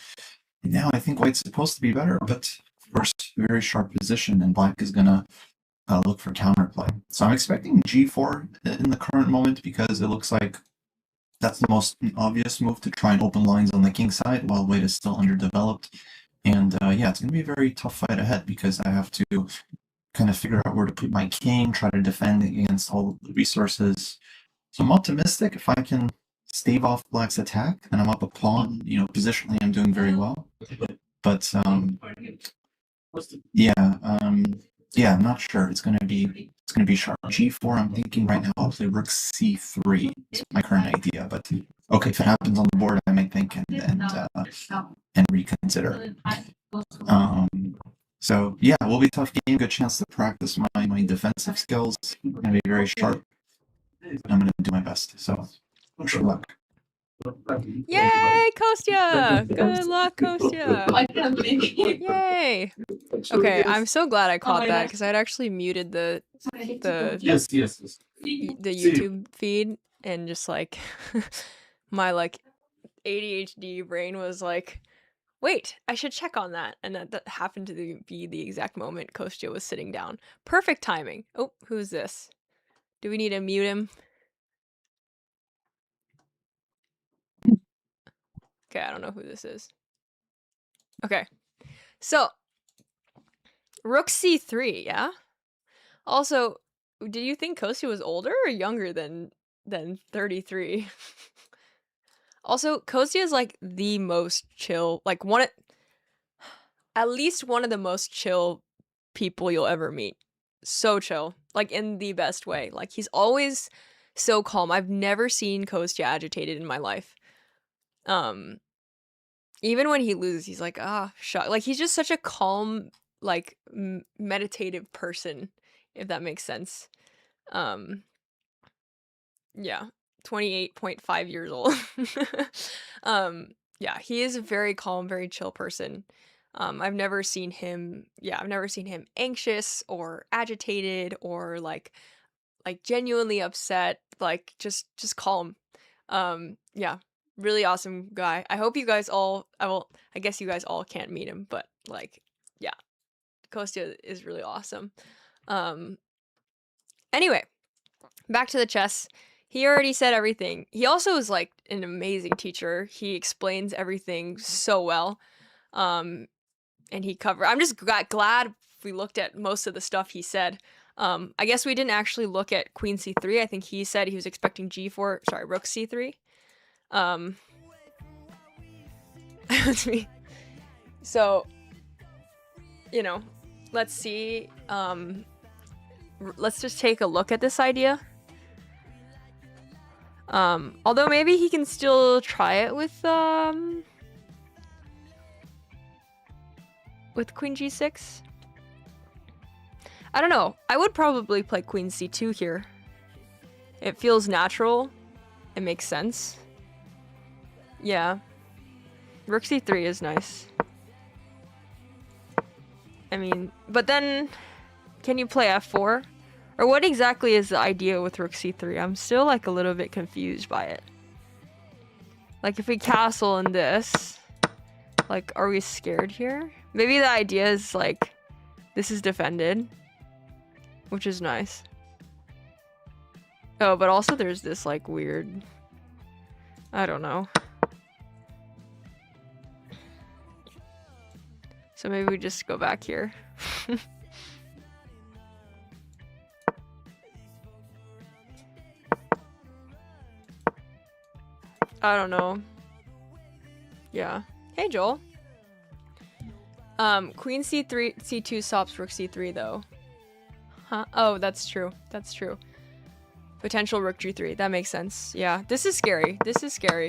And now I think white's supposed to be better, but of course, very sharp position, and black is going to look for counterplay. So I'm expecting g4 in the current moment because it looks like that's the most obvious move to try and open lines on the king side while white is still underdeveloped. And yeah, it's going to be a very tough fight ahead because I have to kind of figure out where to put my king, try to defend against all the resources. So I'm optimistic if I can stave off black's attack and I'm up a pawn. Positionally I'm doing very well. But yeah, I'm not sure. It's gonna be sharp. G4. I'm thinking right now I'll play rook c3. It's my current idea, but okay, if it happens on the board, I might think and reconsider. So yeah, it will be a tough game. Good chance to practice my defensive skills. I'm gonna be very sharp. I'm gonna do my best. So wish you luck. Yay, Kostya! Good luck, Kostya! Yay! Okay, I'm so glad I caught that because I'd actually muted the YouTube feed and just like my like ADHD brain was like, wait, I should check on that, and that happened to be the exact moment Kostya was sitting down. Perfect timing. Oh, who's this? Do we need to mute him? Okay, I don't know who this is. Okay, so rook c3, yeah? Also, do you think Kostya was older or younger than 33? Also, Kostya is like the most chill, like at least one of the most chill people you'll ever meet. So chill, like in the best way. Like he's always so calm. I've never seen Kostya agitated in my life. Even when he loses, he's like, ah, shock. Like, he's just such a calm, like, meditative person, if that makes sense. Yeah, 28.5 years old. Yeah, he is a very calm, very chill person. I've never seen him anxious or agitated or like genuinely upset, like just calm. Yeah, really awesome guy. I hope you guys all, I guess you guys all can't meet him, but like, yeah, Kostya is really awesome. Anyway, back to the chess. He already said everything. He also is like an amazing teacher. He explains everything so well. And I'm just glad we looked at most of the stuff he said. I guess we didn't actually look at Queen C3. I think he said he was expecting Rook C3. That's me. So, you know, let's see. Let's just take a look at this idea. Although maybe he can still try it with Queen G6. I don't know. I would probably play Queen C2 here. It feels natural. It makes sense. Yeah. Rook C3 is nice. I mean, but then can you play F4? Or what exactly is the idea with Rook C3? I'm still like a little bit confused by it. Like if we castle in this, like are we scared here? Maybe the idea is like this is defended, which is nice. Oh, but also there's this like weird, I don't know. So maybe we just go back here. I don't know. Yeah. Hey, Joel. Queen C3, C2 stops Rook C3 though. Huh? Oh, that's true. That's true. Potential Rook G3. That makes sense. Yeah. This is scary. This is scary.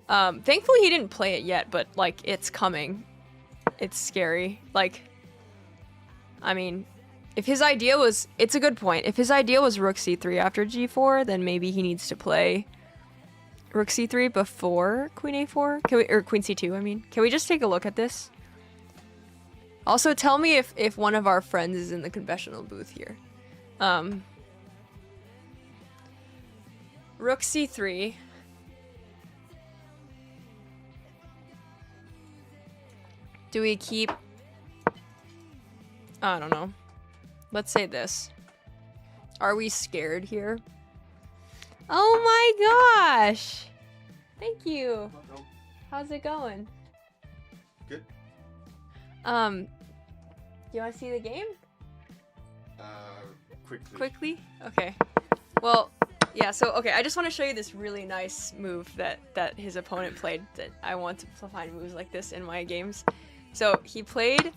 Thankfully he didn't play it yet, but like it's coming. It's scary. Like, I mean, if his idea was, it's a good point. If his idea was Rook C3 after G4, then maybe he needs to play Rook C3 before Queen A4? Or Queen C2, I mean. Can we just take a look at this? Also, tell me if one of our friends is in the confessional booth here. Rook C3. Do we keep... I don't know. Let's say this. Are we scared here? Oh my gosh! Thank you. Welcome. How's it going? Good. You want to see the game? Quickly. Quickly? Okay. Well, yeah, so, okay, I just want to show you this really nice move that his opponent played. That I want to find moves like this in my games. So, he played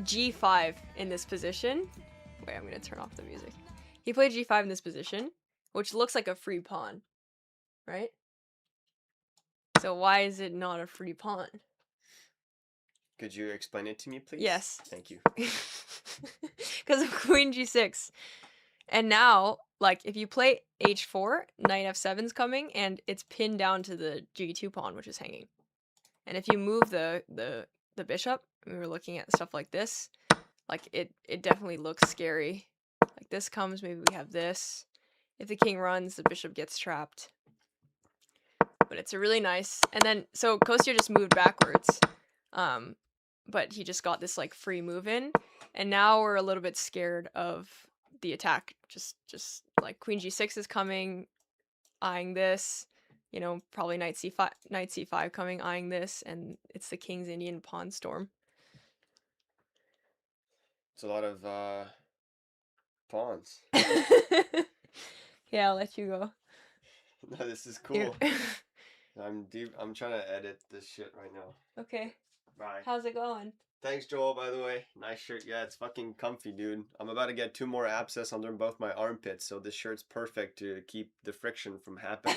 G5 in this position. Wait, I'm going to turn off the music. He played G5 in this position, which looks like a free pawn, right? So why is it not a free pawn? Could you explain it to me, please? Yes. Thank you. Because of Queen G6. And now, like, if you play H4, Knight F7's coming, and it's pinned down to the G2 pawn, which is hanging. And if you move the bishop, we were looking at stuff like this, like, it definitely looks scary. Like, this comes, maybe we have this. If the king runs, the bishop gets trapped. But it's a really nice... And then, so Kostya just moved backwards. But he just got this, like, free move in. And now we're a little bit scared of the attack. Just like, Queen G6 is coming, eyeing this. You know, probably Knight C5 coming, eyeing this. And it's the King's Indian Pawn Storm. It's a lot of, pawns. Yeah, I'll let you go. No, this is cool. I'm trying to edit this shit right now. Okay. Bye. How's it going? Thanks, Joel, by the way. Nice shirt. Yeah, it's fucking comfy, dude. I'm about to get 2 more abscess under both my armpits, so this shirt's perfect to keep the friction from happening.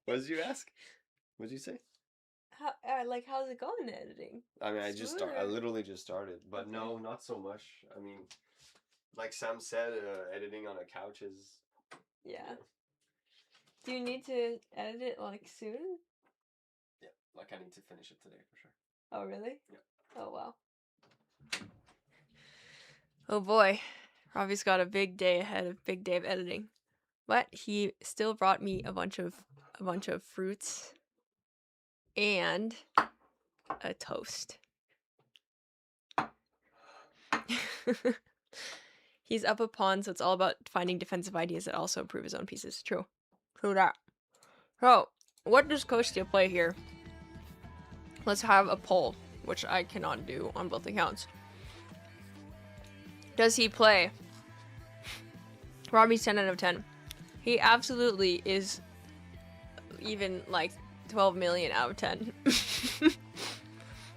What did you ask? What did you say? How, like, how's it going, editing? I mean, I Smooth. literally just started, but Okay. no, not so much. I mean, like Sam said, editing on a couch is. Yeah. Do you need to edit it, like, soon? Yeah, like I need to finish it today for sure. Oh, really? Yeah. Oh, wow. Oh, boy. Robbie's got a big day ahead, a big day of editing. But he still brought me a bunch of fruits and a toast. He's up a pawn, so it's all about finding defensive ideas that also improve his own pieces. True. True that. So, what does Kostya play here? Let's have a poll, which I cannot do on both accounts. Does he play Robbie's 10 out of 10? He absolutely is even like 12 million out of 10.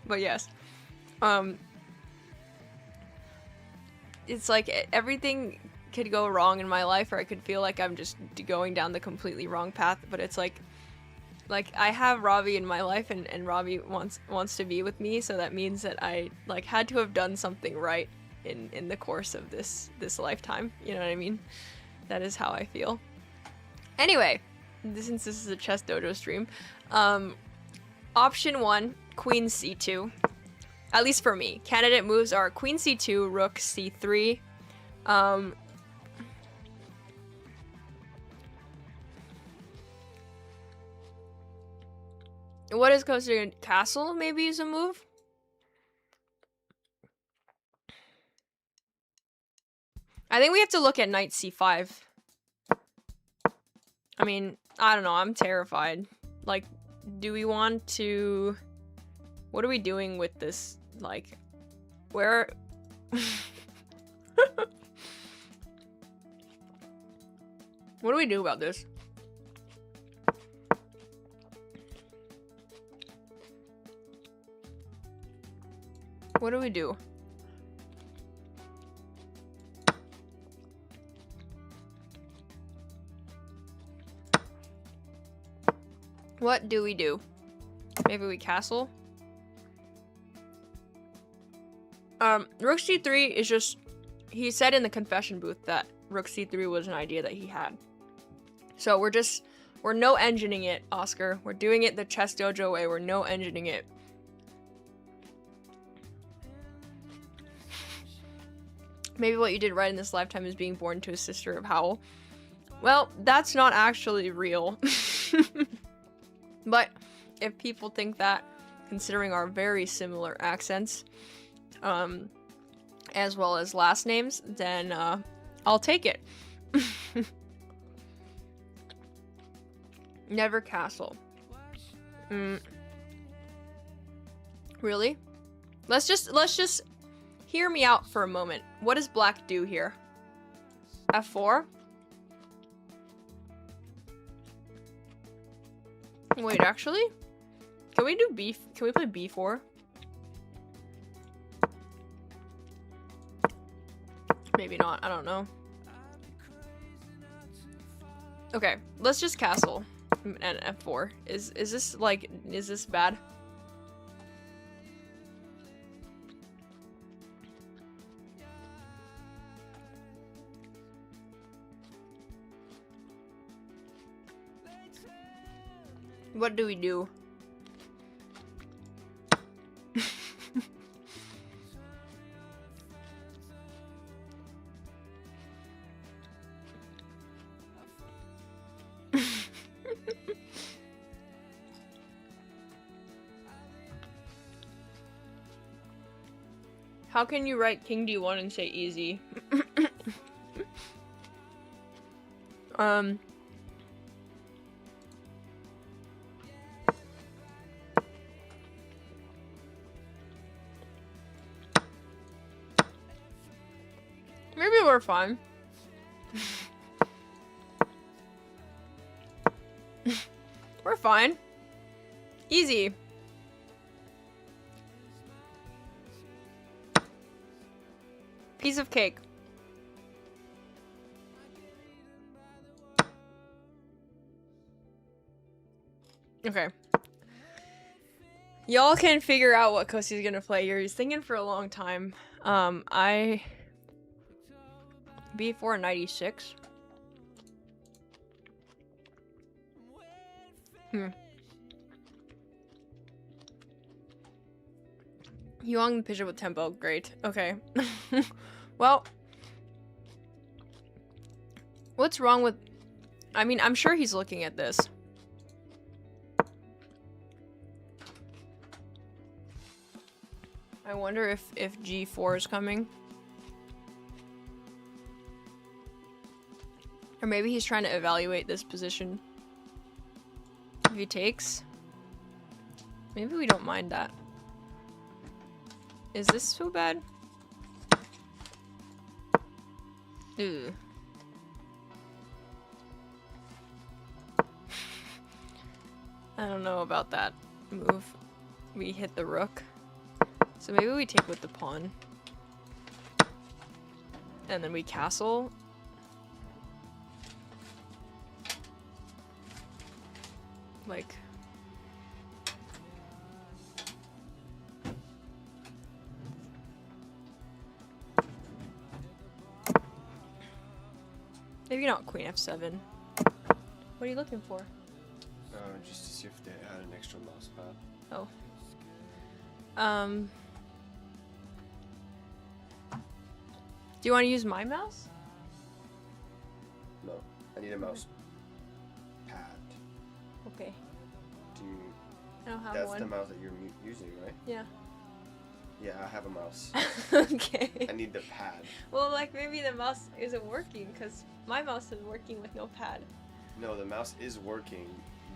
But yes. It's like everything could go wrong in my life, or I could feel like I'm just going down the completely wrong path, but it's like I have Robbie in my life, and Robbie wants to be with me, so that means that I like had to have done something right in the course of this lifetime. You know what I mean? That is how I feel. Anyway, since this is a chess dojo stream, option 1, queen c2. At least for me. Candidate moves are queen c2, rook c3. What is considered castle? Maybe is a move. I think we have to look at knight c5. I mean, I don't know. I'm terrified. Like, do we want to... What are we doing with this? Like, where... What do we do about this? What do we do? What do we do? Maybe we castle? Rook c3 is just... He said in the confession booth that Rook c3 was an idea that he had. So we're no engineing it, Oscar. We're doing it the chess dojo way. We're no engineering it. Maybe what you did right in this lifetime is being born to a sister of Howl. Well, that's not actually real. But if people think that, considering our very similar accents, as well as last names, then I'll take it. Never castle. Really? Let's just hear me out for a moment. What does black do here? F4? Wait, actually? Can we do B? Can we play B4? Maybe not. I don't know. Okay, let's just castle and F4. Is this like, is this bad? What do we do? How can you write King D1 and say easy? Maybe we're fine. We're fine. Easy. Piece of cake. Okay. Y'all can figure out what Kostya's gonna play here. He's thinking for a long time. I B4 96. Yuang the pitcher with tempo. Great. Okay. Well, what's wrong with... I mean, I'm sure he's looking at this. I wonder if G4 is coming. Or maybe he's trying to evaluate this position. If he takes... Maybe we don't mind that. Is this so bad? Ew. I don't know about that move. We hit the rook. So maybe we take with the pawn. And then we castle. Like... Maybe not queen f7. What are you looking for? Just to see if they had an extra mouse pad. Oh. Do you want to use my mouse? No, I need a mouse pad. Okay. Do you... I don't have That's one. the mouse that you're using, right? Yeah. Yeah, I have a mouse. Okay. I need the pad. Well, like maybe the mouse isn't working because my mouse is working with no pad. No, the mouse is working,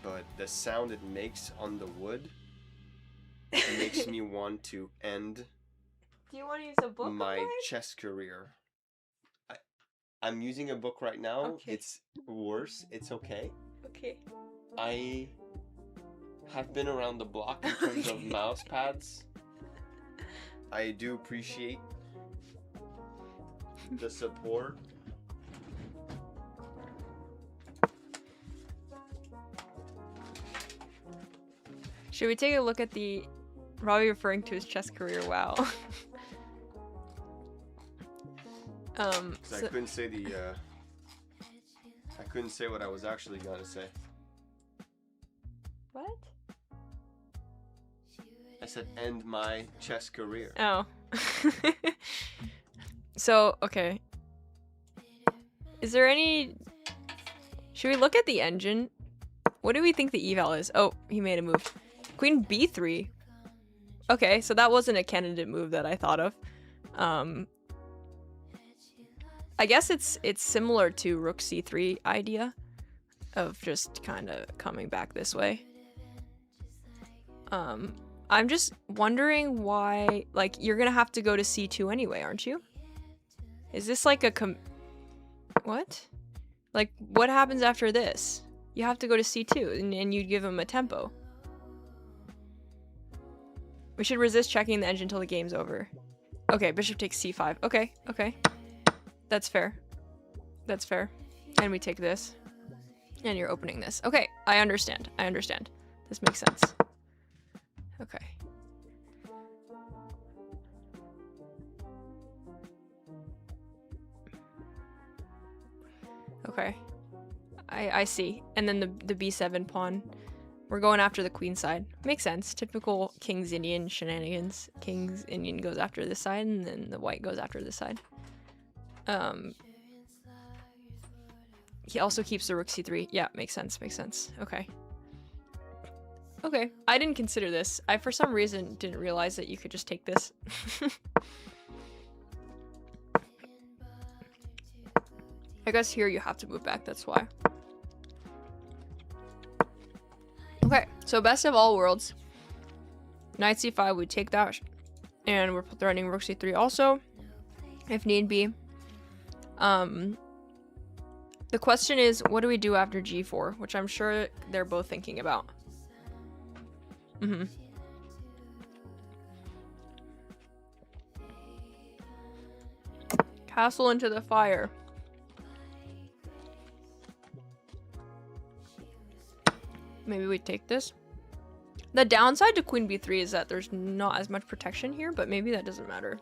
but the sound it makes on the wood makes me want to end Do you want to use a book? my chess career. I'm using a book right now. Okay. It's worse. It's okay. Okay. I have been around the block in terms of mouse pads. I do appreciate the support. Should we take a look at the... Probably referring to his chess career, wow. I couldn't say the, I couldn't say what I was actually gonna say. What? I said end my chess career. Oh. So, okay. Is there any... Should we look at the engine? What do we think the eval is? Oh, he made a move. Queen b3. Okay, so that wasn't a candidate move that I thought of. I guess it's similar to rook c3 idea of just kind of coming back this way. I'm just wondering why, like, you're gonna have to go to c2 anyway, aren't you? Is this like a what? Like, what happens after this? You have to go to c2 and you'd give him a tempo. We should resist checking the engine until the game's over. Okay, bishop takes c5. Okay, okay. That's fair. That's fair. And we take this. And you're opening this. Okay, I understand. I understand. This makes sense. Okay. Okay. I see. And then the b7 pawn. We're going after the queen side. Makes sense. Typical King's Indian shenanigans. King's Indian goes after this side, and then the white goes after this side. He also keeps the rook c3. Yeah, makes sense. Makes sense. Okay. Okay. I didn't consider this. I, for some reason, didn't realize that you could just take this. I guess here you have to move back. That's why. Okay, so best of all worlds. Knight c5, we take that. And we're threatening rook c3 also, if need be. The question is, what do we do after g4? Which I'm sure they're both thinking about. Castle into the fire. Maybe we take this. The downside to queen b3 is that there's not as much protection here, but maybe that doesn't matter.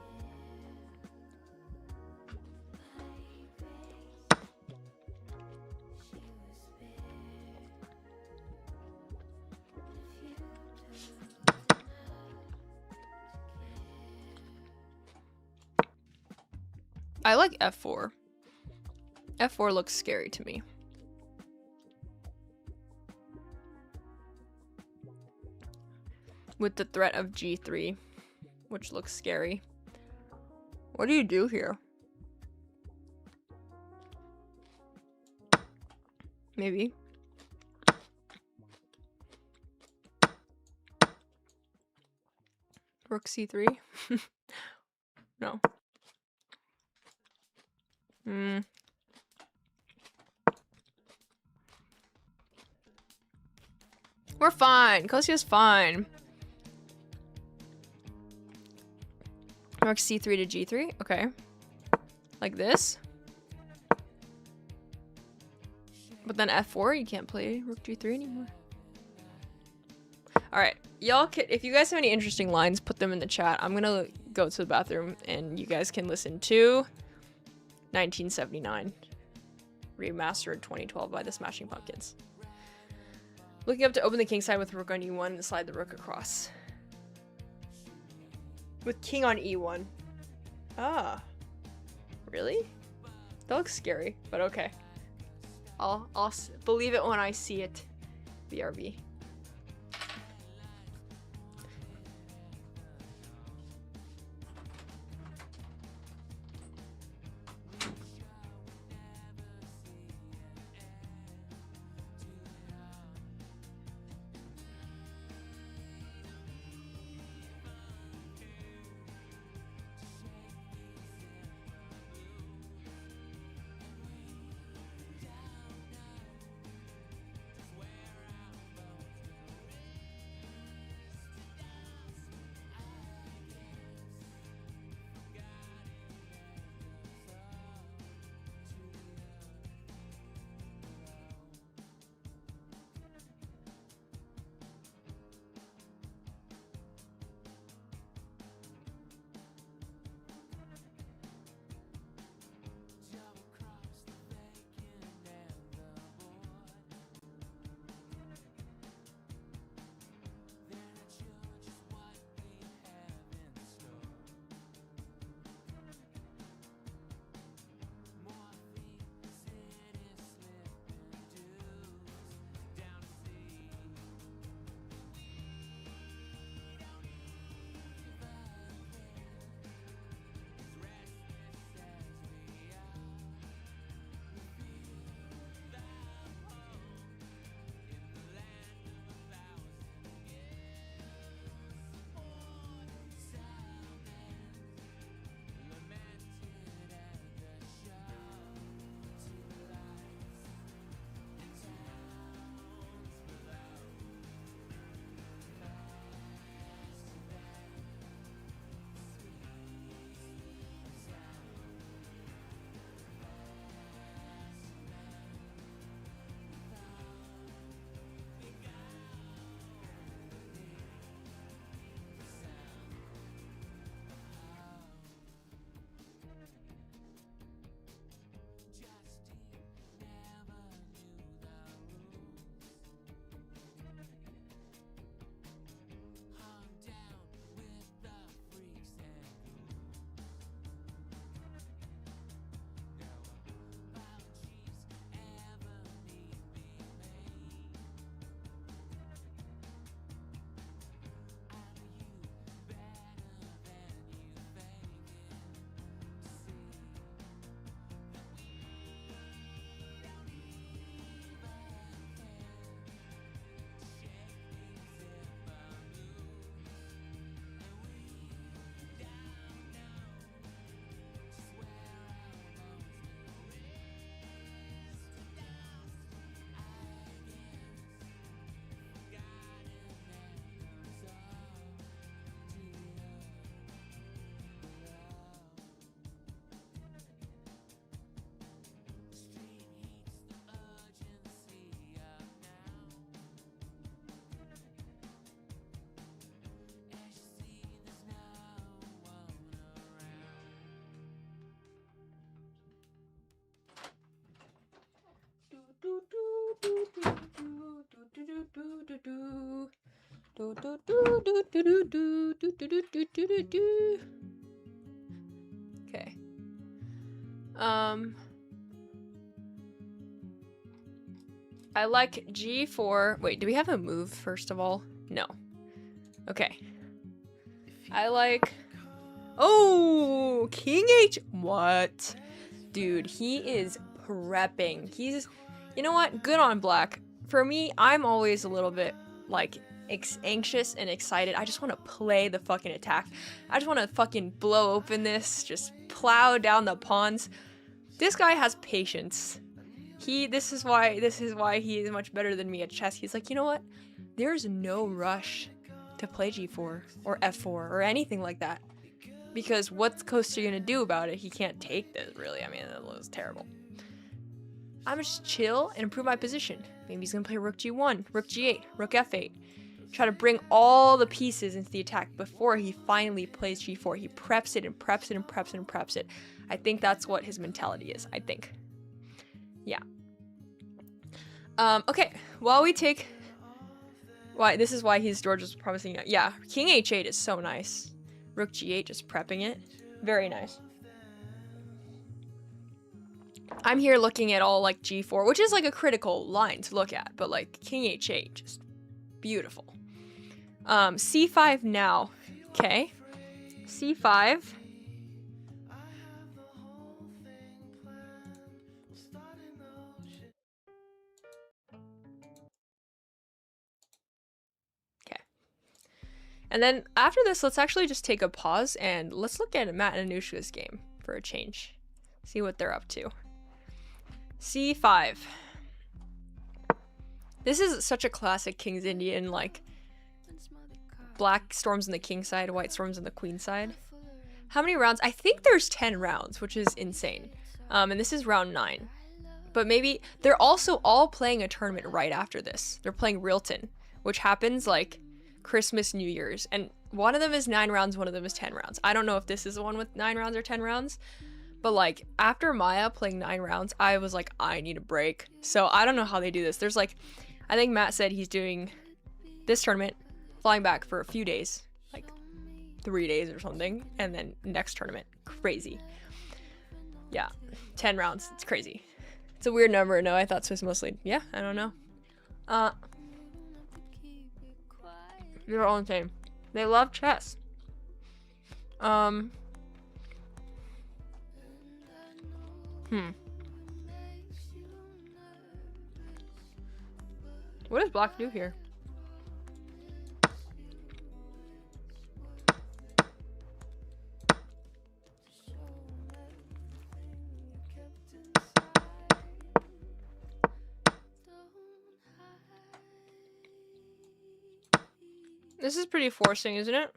I like f4. f4 looks scary to me. With the threat of g3, which looks scary. What do you do here? Maybe. Rook c3? No. We're fine. Kostya's fine. Rook c3 to g3. Okay. Like this. But then f4, you can't play rook g3 anymore. Alright. Y'all can, if you guys have any interesting lines, put them in the chat. I'm gonna go to the bathroom and you guys can listen to 1979. Remastered 2012 by the Smashing Pumpkins. Looking up to open the king side with rook on e1 and slide the rook across. With king on e1. Ah. Really? That looks scary, but okay. I'll believe it when I see it. BRB. Okay. I like G4. Wait, do we have a move first of all? No. Okay. I like. Oh, King H. What? Dude, he is prepping. He's. You know what? Good on Black. For me, I'm always a little bit like anxious and excited. I just want to play the fucking attack. I just want to fucking blow open this, just plow down the pawns. This guy has patience. This is why he is much better than me at chess. He's like, you know what? There's no rush to play G4 or F4 or anything like that. Because what's Kostya gonna do about it? He can't take this, really. I mean, that was terrible. I'm gonna just chill and improve my position. Maybe he's gonna play Rook G1, Rook G8, Rook F8. Try to bring all the pieces into the attack before he finally plays G4. He preps it and preps it and preps it and preps it. I think that's what his mentality is, I think. Yeah. Okay, while we take... Why? This is why George was promising... Yeah, King H8 is so nice. Rook G8, just prepping it. Very nice. I'm here looking at all, like, G4, which is, like, a critical line to look at. But, like, King H8, just beautiful. C5 now. Okay. C5... And then after this, let's actually just take a pause and let's look at Matt and Anushka's game for a change. See what they're up to. C5. This is such a classic King's Indian, like, black storms on the king side, white storms on the queen side. How many rounds? I think there's 10 rounds, which is insane. And this is round 9. But maybe they're also all playing a tournament right after this. They're playing Realton, which happens like Christmas, New Year's, and one of them is 9 rounds, one of them is 10 rounds. I don't know if this is the one with 9 rounds or 10 rounds, but like after Maya playing 9 rounds, I was like, I need a break. So I don't know how they do this. There's like, I think Matt said he's doing this tournament, flying back for a few days, like 3 days or something, and then next tournament. Crazy. Yeah, 10 rounds. It's crazy. It's a weird number. No, I thought Swiss mostly. Yeah, I don't know. They're all insane. They love chess. What does Black do here? This is pretty forcing, isn't it?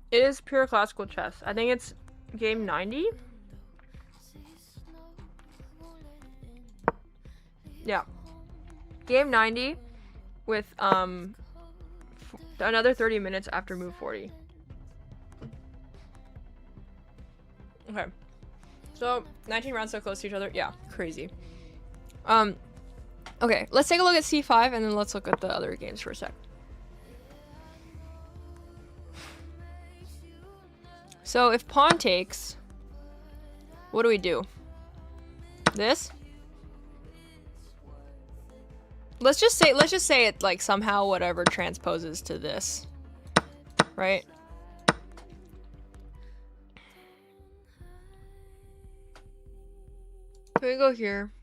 It is pure classical chess. I think it's game 90. Yeah. Game 90 with another 30 minutes after move 40. Okay. So 19 rounds so close to each other. Yeah, crazy. Okay, let's take a look at C5 and then let's look at the other games for a sec. So if pawn takes, what do we do? This? Let's just say it like somehow whatever transposes to this. Right? Can we go here?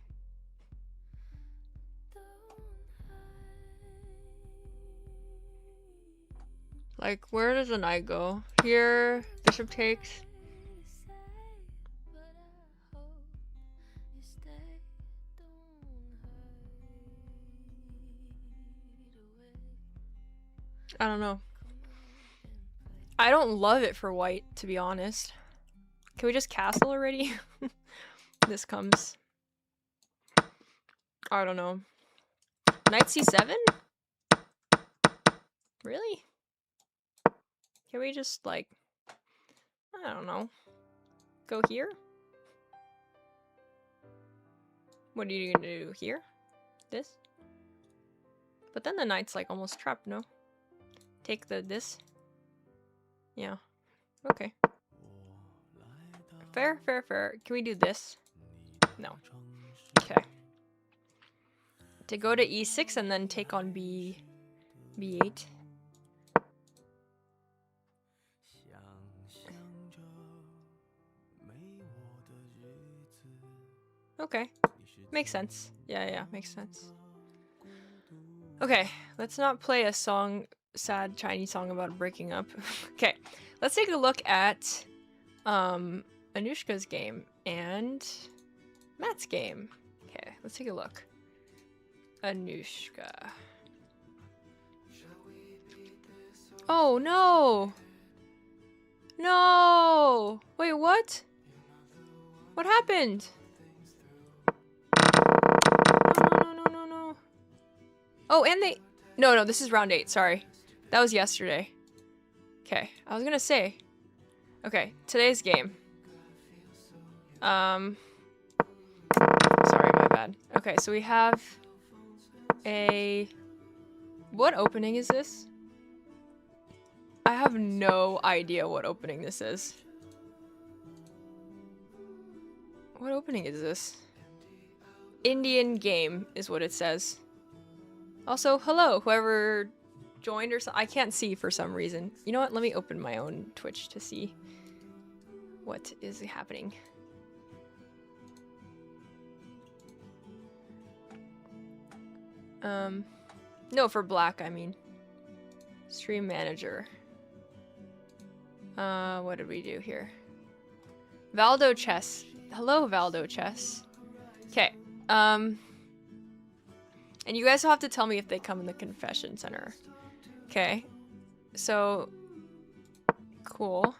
Like, where does the knight go? Here, bishop takes. I don't know. I don't love it for white, to be honest. Can we just castle already? This comes. I don't know. Knight c7? Really? Can we just, like, I don't know, go here? What are you gonna do here? This? But then the knight's, like, almost trapped, no? Take this? Yeah. Okay. Fair, fair, fair. Can we do this? No. Okay. To go to e6 and then take on b8. Okay. Makes sense. Yeah, yeah, makes sense. Okay, let's not play a song, sad Chinese song about breaking up. Okay, let's take a look at Anushka's game and Matt's game. Okay, let's take a look. Anushka. Oh no! No! Wait, what? What happened? No. Oh, and they... No, this is round 8, sorry. That was yesterday. Okay, I was gonna say. Okay, today's game. Sorry, my bad. Okay, so we have a... What opening is this? I have no idea what opening this is. What opening is this? Indian game is what it says. Also, hello, whoever joined or something. I can't see for some reason. You know what? Let me open my own Twitch to see what is happening. No, for black, I mean. Stream manager. What did we do here? Valdo Chess. Hello, Valdo Chess. Okay. And you guys will have to tell me if they come in the confession center. Okay. So, cool.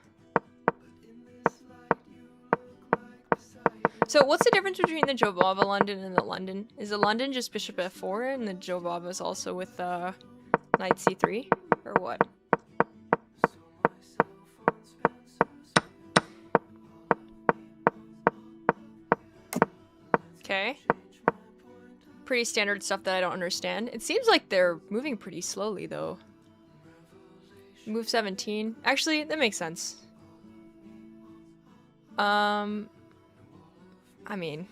So what's the difference between the Jobava London and the London? Is the London just bishop f4 and the Jobava is also with knight c3? Or what? Okay. Pretty standard stuff that I don't understand. It seems like they're moving pretty slowly, though. Move 17. Actually, that makes sense. I mean,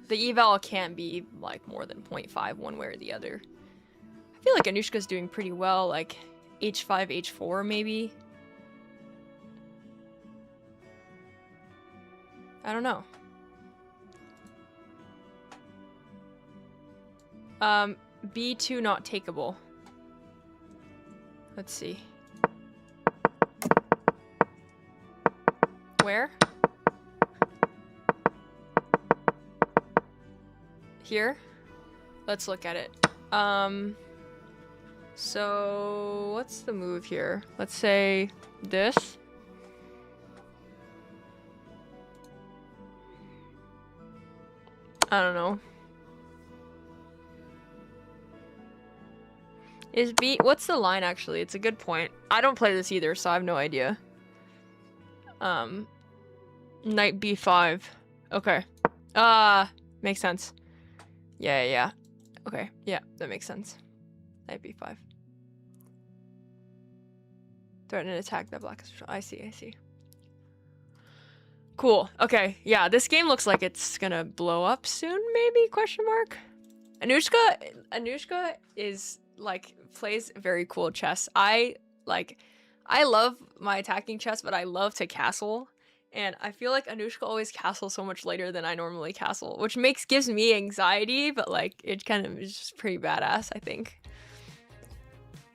the eval can't be, like, more than 0.5 one way or the other. I feel like Anushka's doing pretty well, like, h5, h4, maybe? I don't know. B2 not takeable. Let's see. Where? Here? Let's look at it. So what's the move here? Let's say this. I don't know. Is B... What's the line, actually? It's a good point. I don't play this either, so I have no idea. Knight B5. Okay. Makes sense. Yeah. Okay, yeah, that makes sense. Knight B5. Threaten an attack that black is... I see. Cool. Okay, yeah, this game looks like it's gonna blow up soon, maybe? Question mark? Anushka is... like, plays very cool chess. I love my attacking chess, but I love to castle, and I feel like Anushka always castles so much later than I normally castle, which gives me anxiety, but like it kind of is just pretty badass, I think.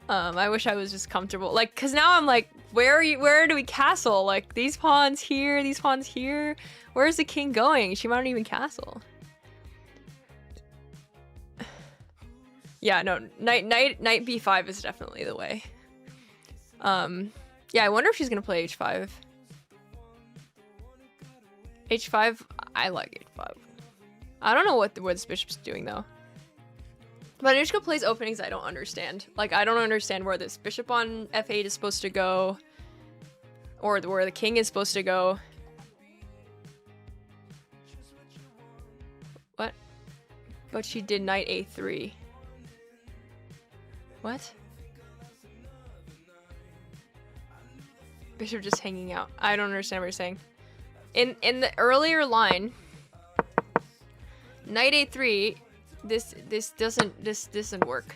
I wish I was just comfortable, like, cause now I'm like, where do we castle? Like, these pawns here, where's the king going? She might not even castle. Yeah, no, knight b5 is definitely the way. Yeah, I wonder if she's gonna play h5. h5, I like h5. I don't know what this bishop's doing though. But Anushka plays openings I don't understand. Like, I don't understand where this bishop on f8 is supposed to go, or where the king is supposed to go. What? But she did knight a3. What? Bishop just hanging out. I don't understand what you're saying. In the earlier line, knight a3, this doesn't work.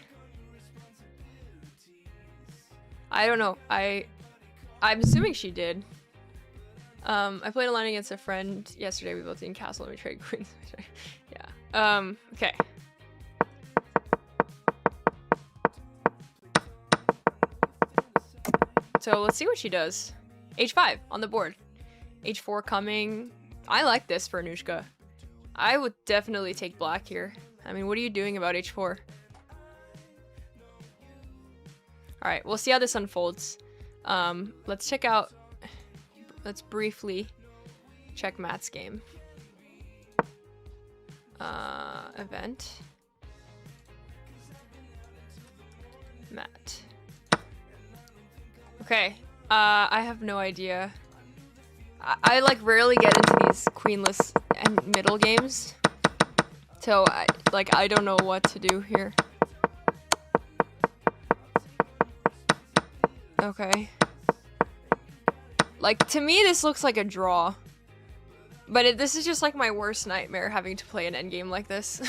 I don't know. I'm assuming she did. I played a line against a friend yesterday. We both did castle and we traded queens. Yeah. Okay. So let's see what she does. h5 on the board. h4 coming. I like this for Anushka. I would definitely take black here. I mean, what are you doing about h4? Alright, we'll see how this unfolds. Let's check out... Let's briefly check Matt's game. Event. Matt. Okay, I have no idea. I like rarely get into these queenless and middle games. So I don't know what to do here. Okay. Like, to me this looks like a draw. But this is just like my worst nightmare, having to play an endgame like this.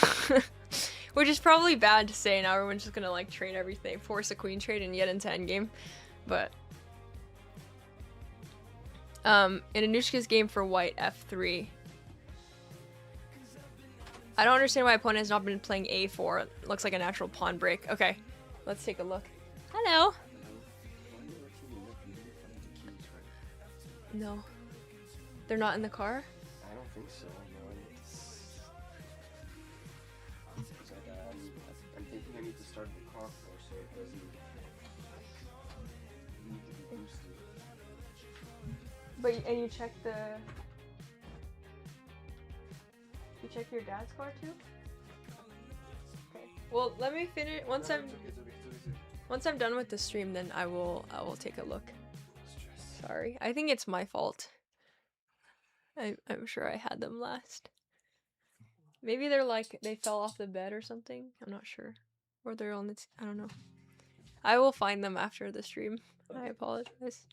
Which is probably bad to say, now everyone's just gonna like trade everything, force a queen trade and get into endgame. But in Anushka's game for white, f3. I don't understand why my opponent has not been playing a4. It looks like a natural pawn break. Okay, let's take a look. Hello. No. They're not in the car? I don't think so. No. I'm thinking I need to start the car first so it doesn't need to be boosted. But and you check the... You check your dad's car too? Okay. Well, let me finish. Once I'm done with the stream, then I will take a look. Sorry. I think it's my fault. I'm sure I had them last. Maybe they're like, they fell off the bed or something. I'm not sure. Or they're on the... I don't know. I will find them after the stream. I apologize.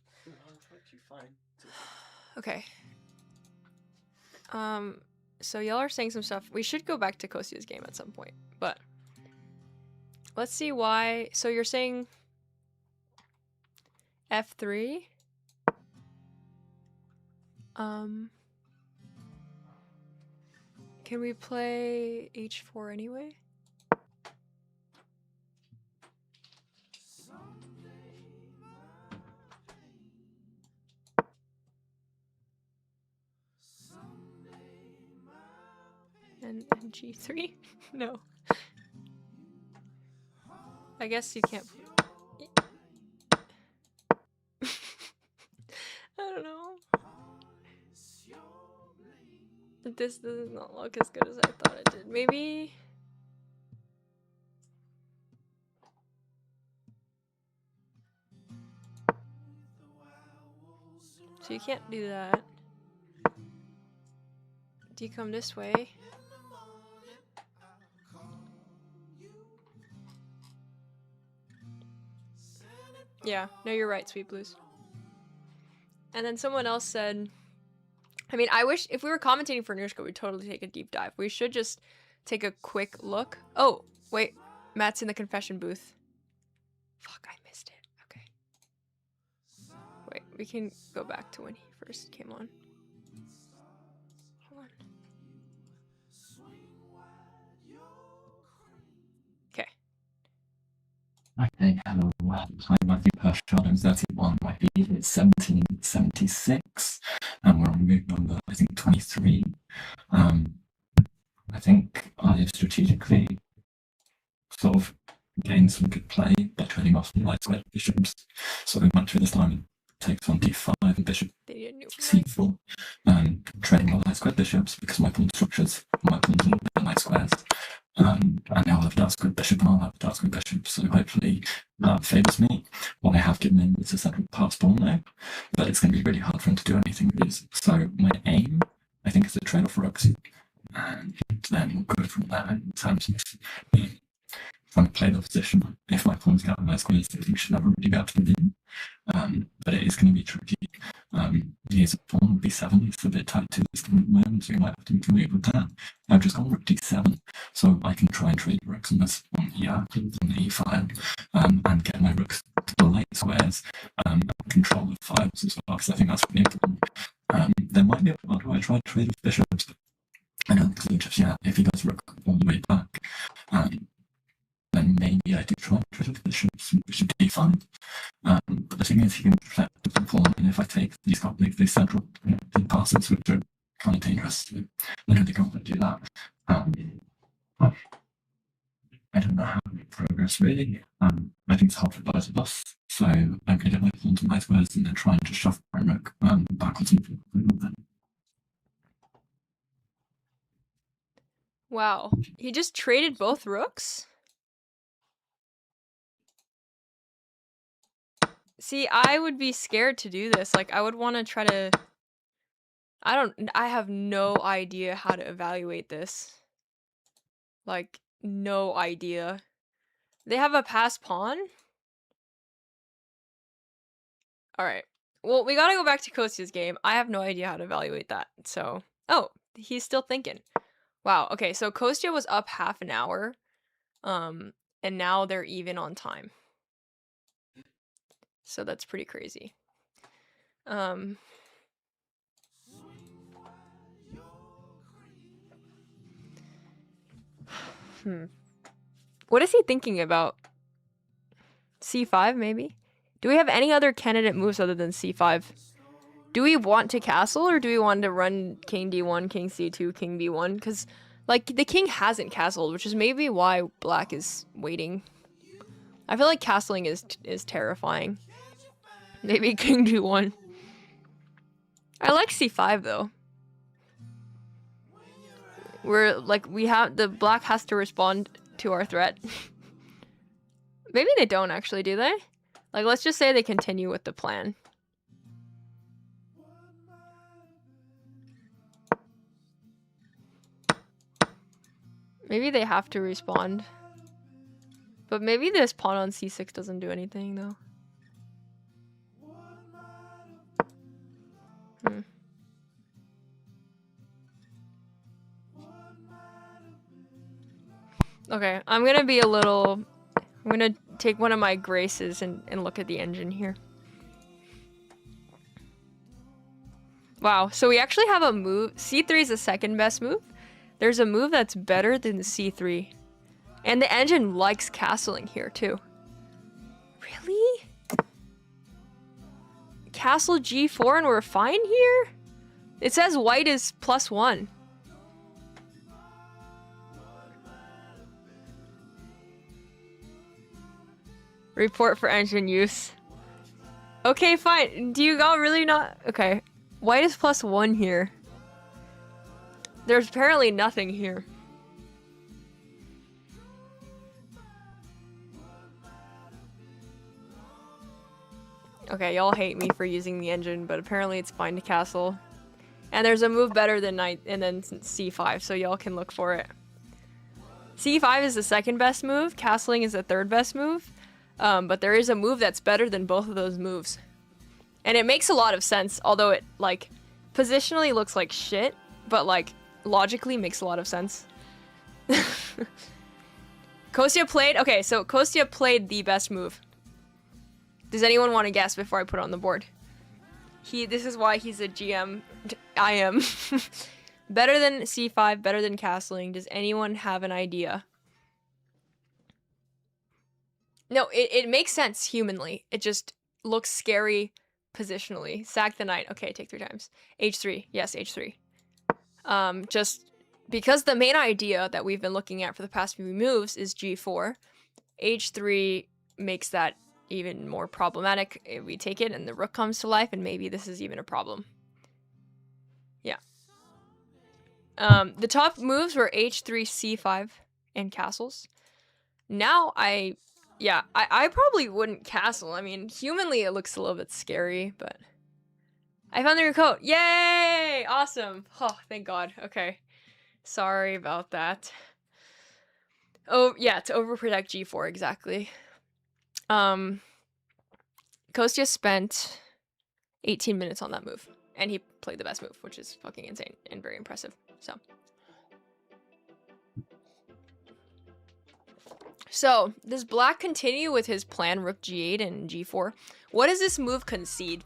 Okay. So y'all are saying some stuff. We should go back to Kostya's game at some point. But let's see why. So you're saying f3? Can we play h4 anyway? And g3? No. I guess you can't. I don't know. This does not look as good as I thought it did. Maybe... So you can't do that. Do you come this way? Yeah, no, you're right, Sweet Blues. And then someone else said... I mean, I wish if we were commentating for Anushka, we'd totally take a deep dive. We should just take a quick look. Oh, wait. Matt's in the confession booth. Fuck, I missed it. Okay. Wait, we can go back to when he first came on. Hold on. Okay. Okay, hello. Hi, Matthew Pershard. I'm 31. My feed is 1776. And we're on move number, I think, 23. I think I strategically sort of gained some good play by trading off some light square bishops. So we went through this time takes on d5 and bishop They need a new c4, trading all light square bishops because my pawn structures, my pawns and the light squares. And now I'll have a dark square bishop and I'll have a dark square bishop, so hopefully that favours me. What I have given him is a central pass pawn now, but it's going to be really hard for him to do anything with this. So my aim, I think, is to trade off rooks, and then we'll go from there in terms of trying to play the position. If my pawns get on my squares, I think we should never really be able to win. But it is going to be tricky. Here's a pawn, b7, it's a bit tight to this moment, so you might have to move with that. I've just gone rook d7, so I can try and trade rooks on this one here, on the e5, and get my rooks to the light squares, and control the files as well, because I think that's really important. There might be a part where I try to trade with bishops, but I don't think just yet. If he goes rook all the way back, then maybe I do try and trade with bishops, bishop d5. But the thing is, he can reflect the pawn, and if I take these got like these central passes, which are kind of dangerous. I don't think I want to do that. I don't know how to progress really. I think it's hard for both of us, so I'm going to get my pawn to my squares and then try and just shuffle my rook backwards and forwards. Wow, he just traded both rooks? See, I would be scared to do this. Like, I would want to try to... I have no idea how to evaluate this. Like, no idea. They have a pass pawn? Alright. Well, we gotta go back to Kostya's game. I have no idea how to evaluate that, so... Oh, he's still thinking. Wow, okay, so Kostya was up half an hour. And now they're even on time. So that's pretty crazy. What is he thinking about? C5, maybe? Do we have any other candidate moves other than C5? Do we want to castle, or do we want to run King D1, King C2, King B1? Because, like, the king hasn't castled, which is maybe why black is waiting. I feel like castling is terrifying. Maybe King D1. I like C5, though. We're, like, the black has to respond to our threat. Maybe they don't actually, do they? Like, let's just say they continue with the plan. Maybe they have to respond. But maybe this pawn on c6 doesn't do anything, though. Okay, I'm gonna take one of my graces and look at the engine here. Wow, so we actually have a move. C3 is the second best move. There's a move that's better than C3. And the engine likes castling here, too. Really? Castle G4 and we're fine here? It says white is +1. Report for engine use. Okay, fine. Do you all really not... Okay. White is +1 here. There's apparently nothing here. Okay, y'all hate me for using the engine, but apparently it's fine to castle. And there's a move better than knight and then c5, so y'all can look for it. c5 is the second best move, castling is the third best move. But there is a move that's better than both of those moves. And it makes a lot of sense, although it, like, positionally looks like shit, but, like, logically makes a lot of sense. Kostya played... Okay, so Kostya played the best move. Does anyone want to guess before I put it on the board? This is why he's a GM. I am. Better than c5, better than castling. Does anyone have an idea? No, it makes sense humanly. It just looks scary positionally. Sack the knight. Okay, take 3 times. H3. Yes, H3. Just because the main idea that we've been looking at for the past few moves is G4. H3 makes that even more problematic if we take it and the rook comes to life, and maybe this is even a problem. Yeah. The top moves were h3, c5, and castles. Now I probably wouldn't castle. I mean, humanly it looks a little bit scary, but I found the new coat. Yay! Awesome. Oh, thank God. Okay. Sorry about that. Oh, yeah, to overprotect g4, exactly. Kostya spent 18 minutes on that move, and he played the best move, which is fucking insane and very impressive. So, does black continue with his plan rook g8 and g4? What does this move concede?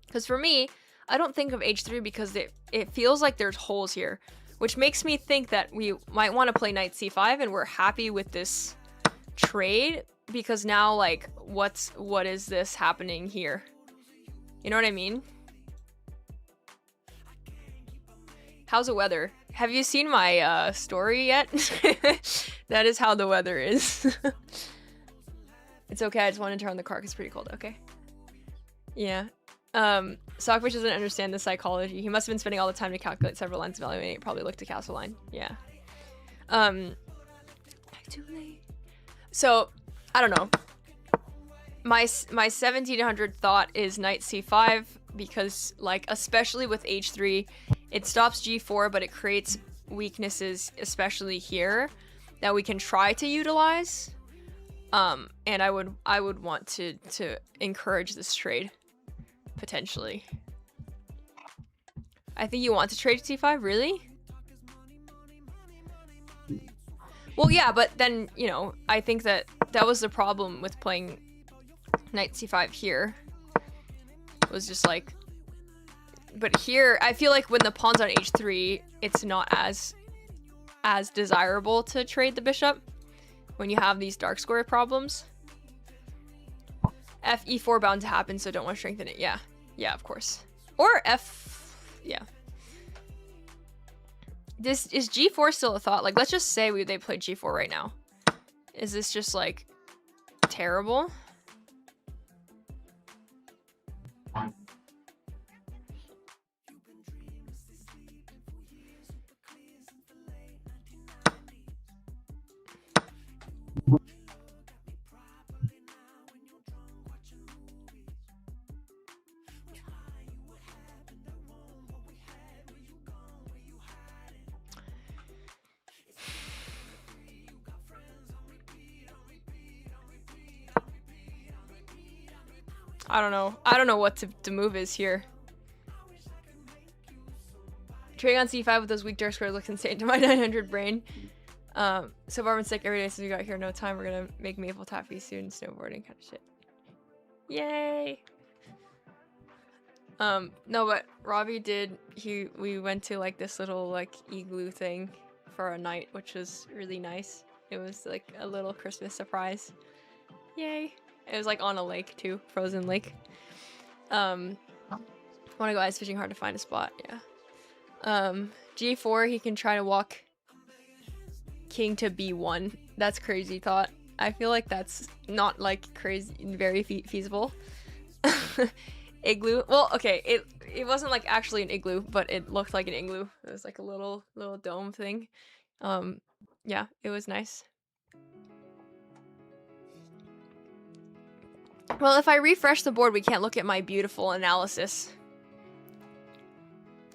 Because for me, I don't think of h3 because it feels like there's holes here, which makes me think that we might want to play knight c5, and we're happy with this trade because now, like, what is this happening here? You know what I mean? How's the weather? Have you seen my story yet? That is how the weather is. It's okay, I just wanted to turn on the car because it's pretty cold. Okay. Yeah. Stockfish doesn't understand the psychology. He must have been spending all the time to calculate several lines of value, and he probably looked at castle line. Yeah. So, I don't know. My 1700 thought is knight c5 because, like, especially with h3, it stops g4, but it creates weaknesses, especially here, that we can try to utilize. And I would want to encourage this trade, potentially. I think you want to trade c5, really? Well, yeah, but then, you know, I think that was the problem with playing knight c5 here. It was just like... But here, I feel like when the pawn's on h3, it's not as desirable to trade the bishop when you have these dark square problems. F e4 bound to happen, so don't want to strengthen it. Yeah. Yeah, of course. Or f... Yeah. Is g4 still a thought? Like, let's just say they played g4 right now. Is this just, like, terrible? I don't know. I don't know what the move is here. Trading on c5 with those weak dark squares looks insane to my 900 brain. So Barman's sick every day since we got here. No time. We're gonna make maple taffy soon. Snowboarding kind of shit. Yay. No, but Robbie did. We went to like this little like igloo thing for a night, which was really nice. It was like a little Christmas surprise. Yay. It was like on a lake too, frozen lake. Want to go ice fishing, hard to find a spot. Yeah. G4, he can try to walk king to b1. That's crazy thought. I feel like that's not like crazy, very feasible. Igloo. Well, okay, it wasn't like actually an igloo, but it looked like an igloo. It was like a little dome thing. Yeah, it was nice. Well, if I refresh the board, we can't look at my beautiful analysis.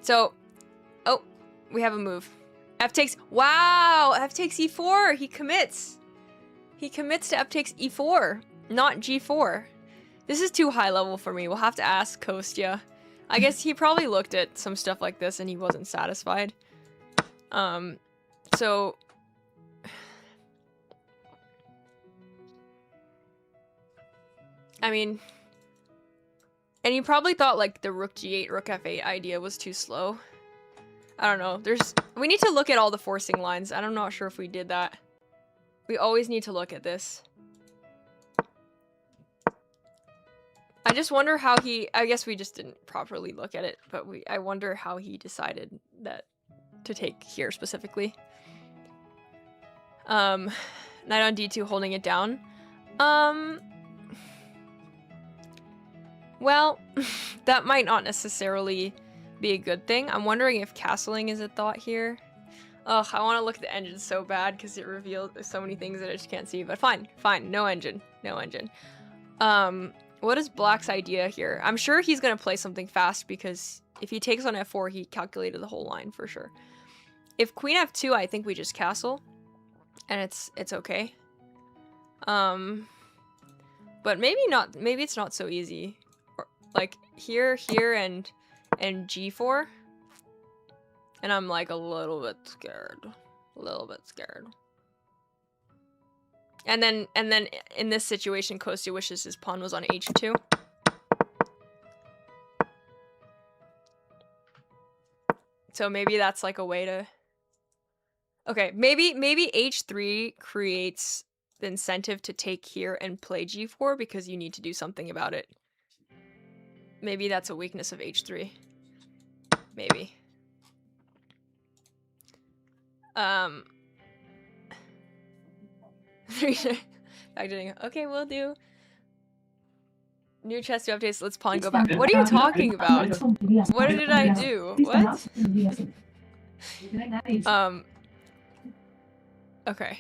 So, oh, we have a move. F takes, wow, F takes e4. He commits. He commits to F takes e4, not g4. This is too high level for me. We'll have to ask Kostya. I guess he probably looked at some stuff like this and he wasn't satisfied. So... I mean... And he probably thought, like, the rook g8, rook f8 idea was too slow. I don't know. We need to look at all the forcing lines. I'm not sure if we did that. We always need to look at this. I just wonder how he... I guess we just didn't properly look at it, but I wonder how he decided that to take here specifically. Knight on d2 holding it down. Well, that might not necessarily be a good thing. I'm wondering if castling is a thought here. Ugh, I want to look at the engine so bad because it reveals so many things that I just can't see. But fine, fine, no engine, no engine. What is Black's idea here? I'm sure he's gonna play something fast because if he takes on f4, he calculated the whole line for sure. If Queen f2, I think we just castle, and it's okay. But maybe not. Maybe it's not so easy. Or, like here, and g4. And I'm like a little bit scared. A little bit scared. And then in this situation, Kostya wishes his pawn was on h2. So maybe that's like a way to... Okay, maybe h3 creates the incentive to take here and play g4 because you need to do something about it. Maybe that's a weakness of h3. Maybe. Okay, we'll do. New chess 2 updates, let's pawn go back. What are you talking about? What did I do? What? Okay.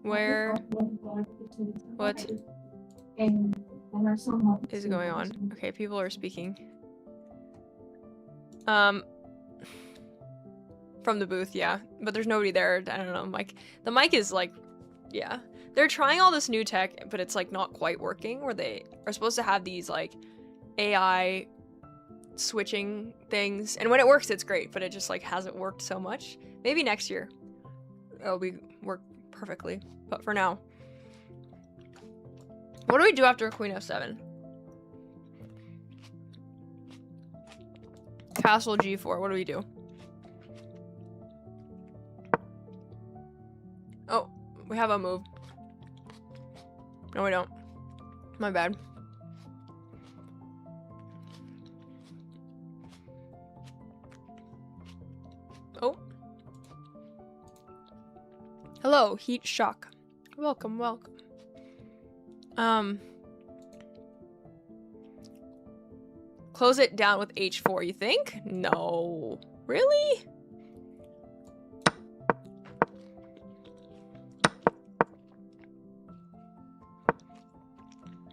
Where? What is going on? Okay, people are speaking. From the booth, yeah. But there's nobody there. I don't know, Mike. The mic is like, yeah. They're trying all this new tech, but it's like not quite working, where they are supposed to have these like AI switching things. And when it works, it's great, but it just like hasn't worked so much. Maybe next year it'll work perfectly. But for now. What do we do after Queen f7? Castle g4, what do we do? Oh, we have a move. No, we don't. My bad. Oh. Hello, Heat Shock. Welcome, welcome. Close it down with h4, you think? No. Really?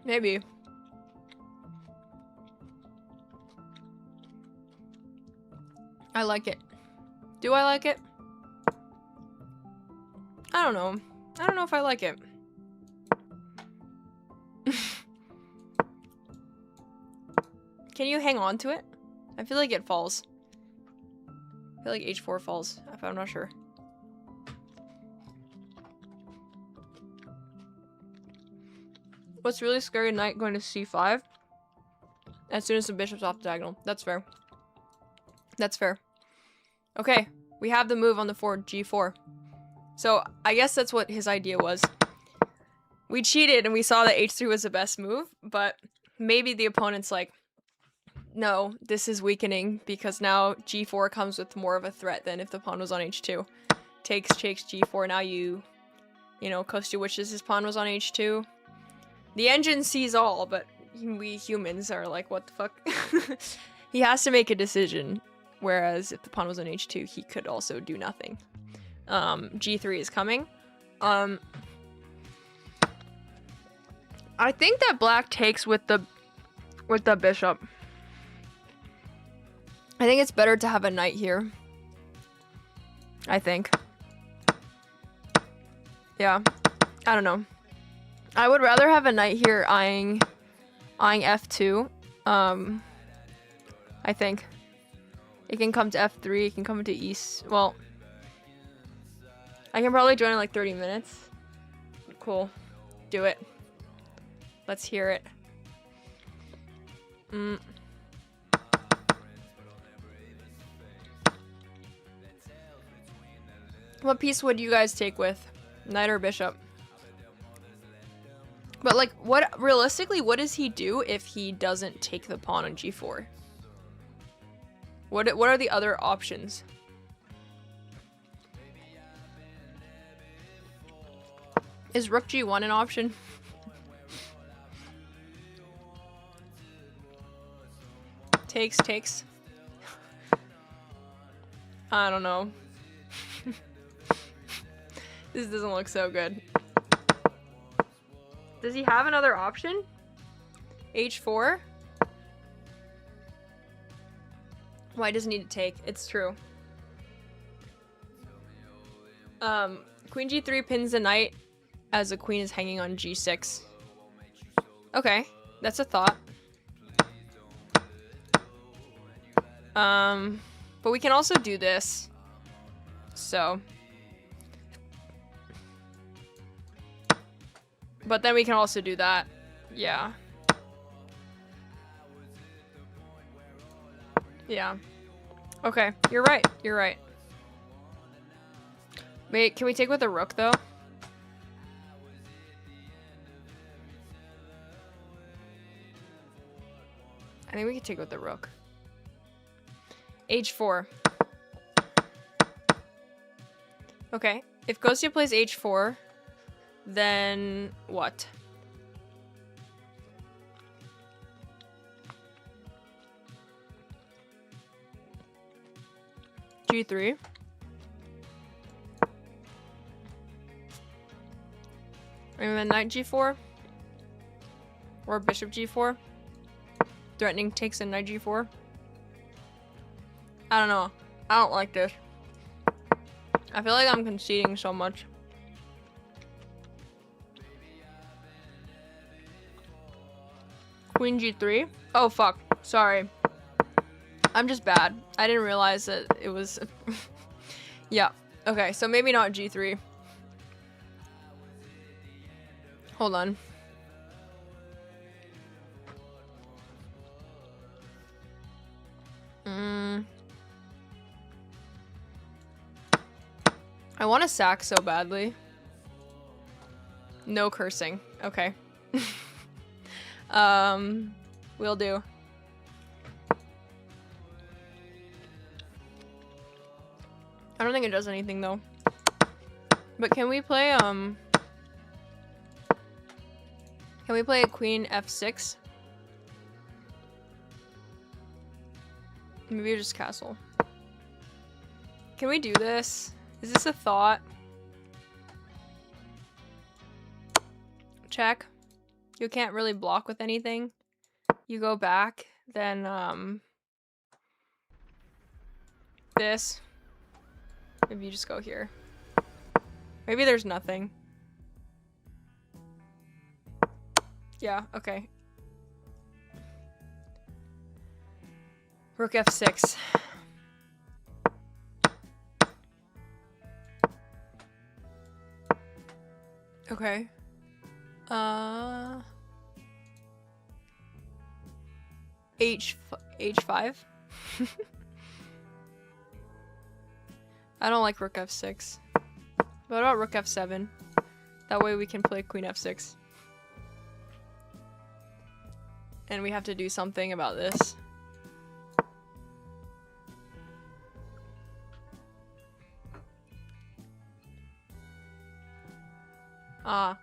Maybe. I like it. Do I like it? I don't know. I don't know if I like it. Can you hang on to it? I feel like it falls. I feel like h4 falls, if I'm not sure. What's really scary, knight going to c5? As soon as the bishop's off the diagonal. That's fair. That's fair. Okay, we have the move on the forward, g4. So, I guess that's what his idea was. We cheated and we saw that h3 was the best move, but maybe the opponent's like, no, this is weakening because now g4 comes with more of a threat than if the pawn was on h2. Takes g4, now you know, Kostya wishes his pawn was on h2. The engine sees all, but we humans are like, what the fuck? He has to make a decision, whereas if the pawn was on h2, he could also do nothing. G3 is coming. I think that black takes with the bishop. I think it's better to have a knight here. I think. Yeah. I don't know. I would rather have a knight here eyeing f2. I think. It can come to f3, it can come to east. Well, I can probably join in like 30 minutes. Cool. Do it. Let's hear it. What piece would you guys take with? Knight or bishop? But like, realistically, what does he do if he doesn't take the pawn on g4? What are the other options? Is rook g1 an option? Takes. I don't know. This doesn't look so good. Does he have another option? h4? Why does he need to take? It's true. Queen g3 pins the knight as the queen is hanging on g6. Okay, that's a thought. But we can also do this. So. But then we can also do that. Yeah. Yeah. Okay, you're right. You're right. Wait, can we take with a rook though? I think we could take with the rook. h4. Okay, if Kostya plays h4, then what? g3. And then knight g4. Or bishop g4. Threatening takes in knight g4. I don't know. I don't like this. I feel like I'm conceding so much. Queen g3. Oh fuck. Sorry. I'm just bad. I didn't realize that it was... Yeah. Okay, so maybe not g3. Hold on. I want to sack so badly. No cursing. Okay. Will do. I don't think it does anything though. But can we play a queen f6? Maybe just castle. Can we do this? Is this a thought? Check. You can't really block with anything. You go back, then this. Maybe you just go here. Maybe there's nothing. Yeah, okay. Rook f6. Okay. H5? I don't like rook f6. What about rook f7? That way we can play queen f6. And we have to do something about this. Ah.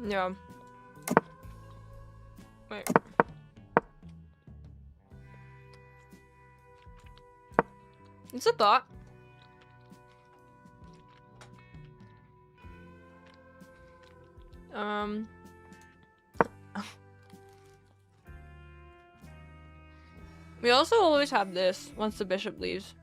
Yeah. Wait. It's a thought. We also always have this once the bishop leaves.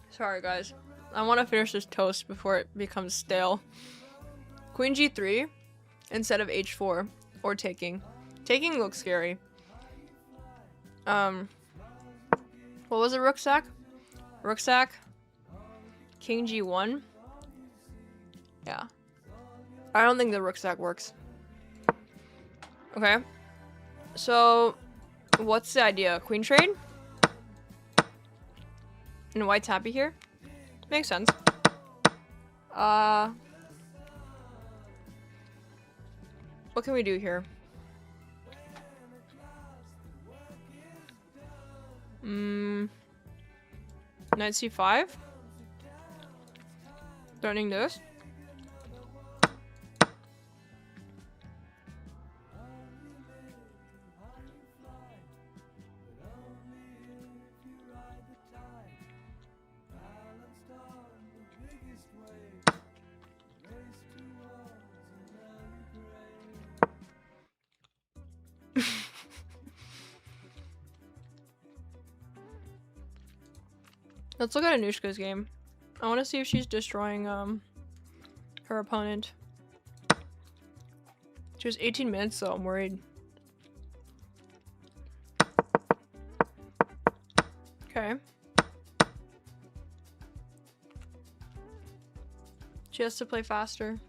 Sorry guys. I want to finish this toast before it becomes stale. Queen g3 instead of h4 or taking. Taking looks scary. What was a rook sack? Rook sack. King g1. Yeah. I don't think the rook sack works. Okay. So What's the idea? Queen trade? And white's happy here? Makes sense. What can we do here? Knight c5? Threatening this? Let's look at Anushka's game. I want to see if she's destroying her opponent. She was 18 minutes though, I'm worried. Okay. She has to play faster.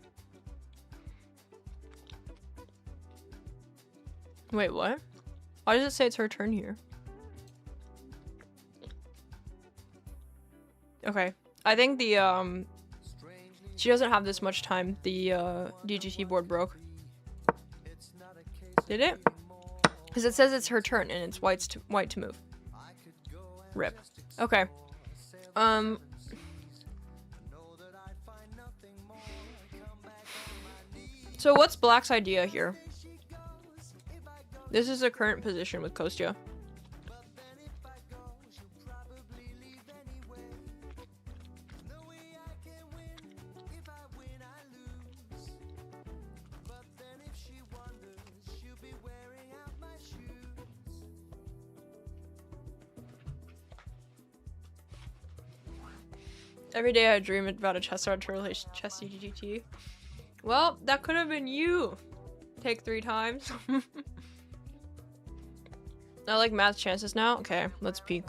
Wait, what? Why does it say it's her turn here? Okay. I think the, she doesn't have this much time. The, DGT board broke. Did it? Because it says it's her turn and it's white to move. Rip. Okay. So what's Black's idea here? This is the current position with Kostya. Every day I dream about a chess relationship, chess DGT. Well, that could have been you. Take 3 times. I like math chances now. Okay, let's peek.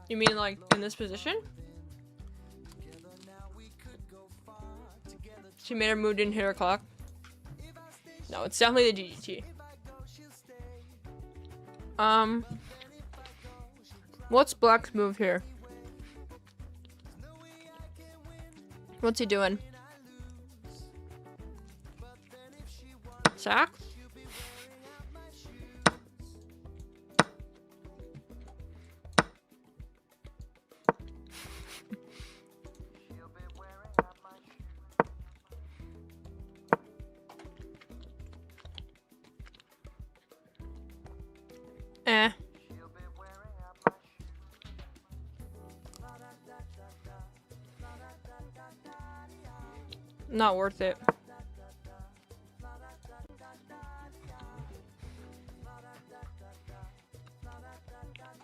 You mean like in this position? She made her move, didn't hit her clock. No, it's definitely the DGT. What's Black's move here? What's he doing? Sack? Eh. Not worth it.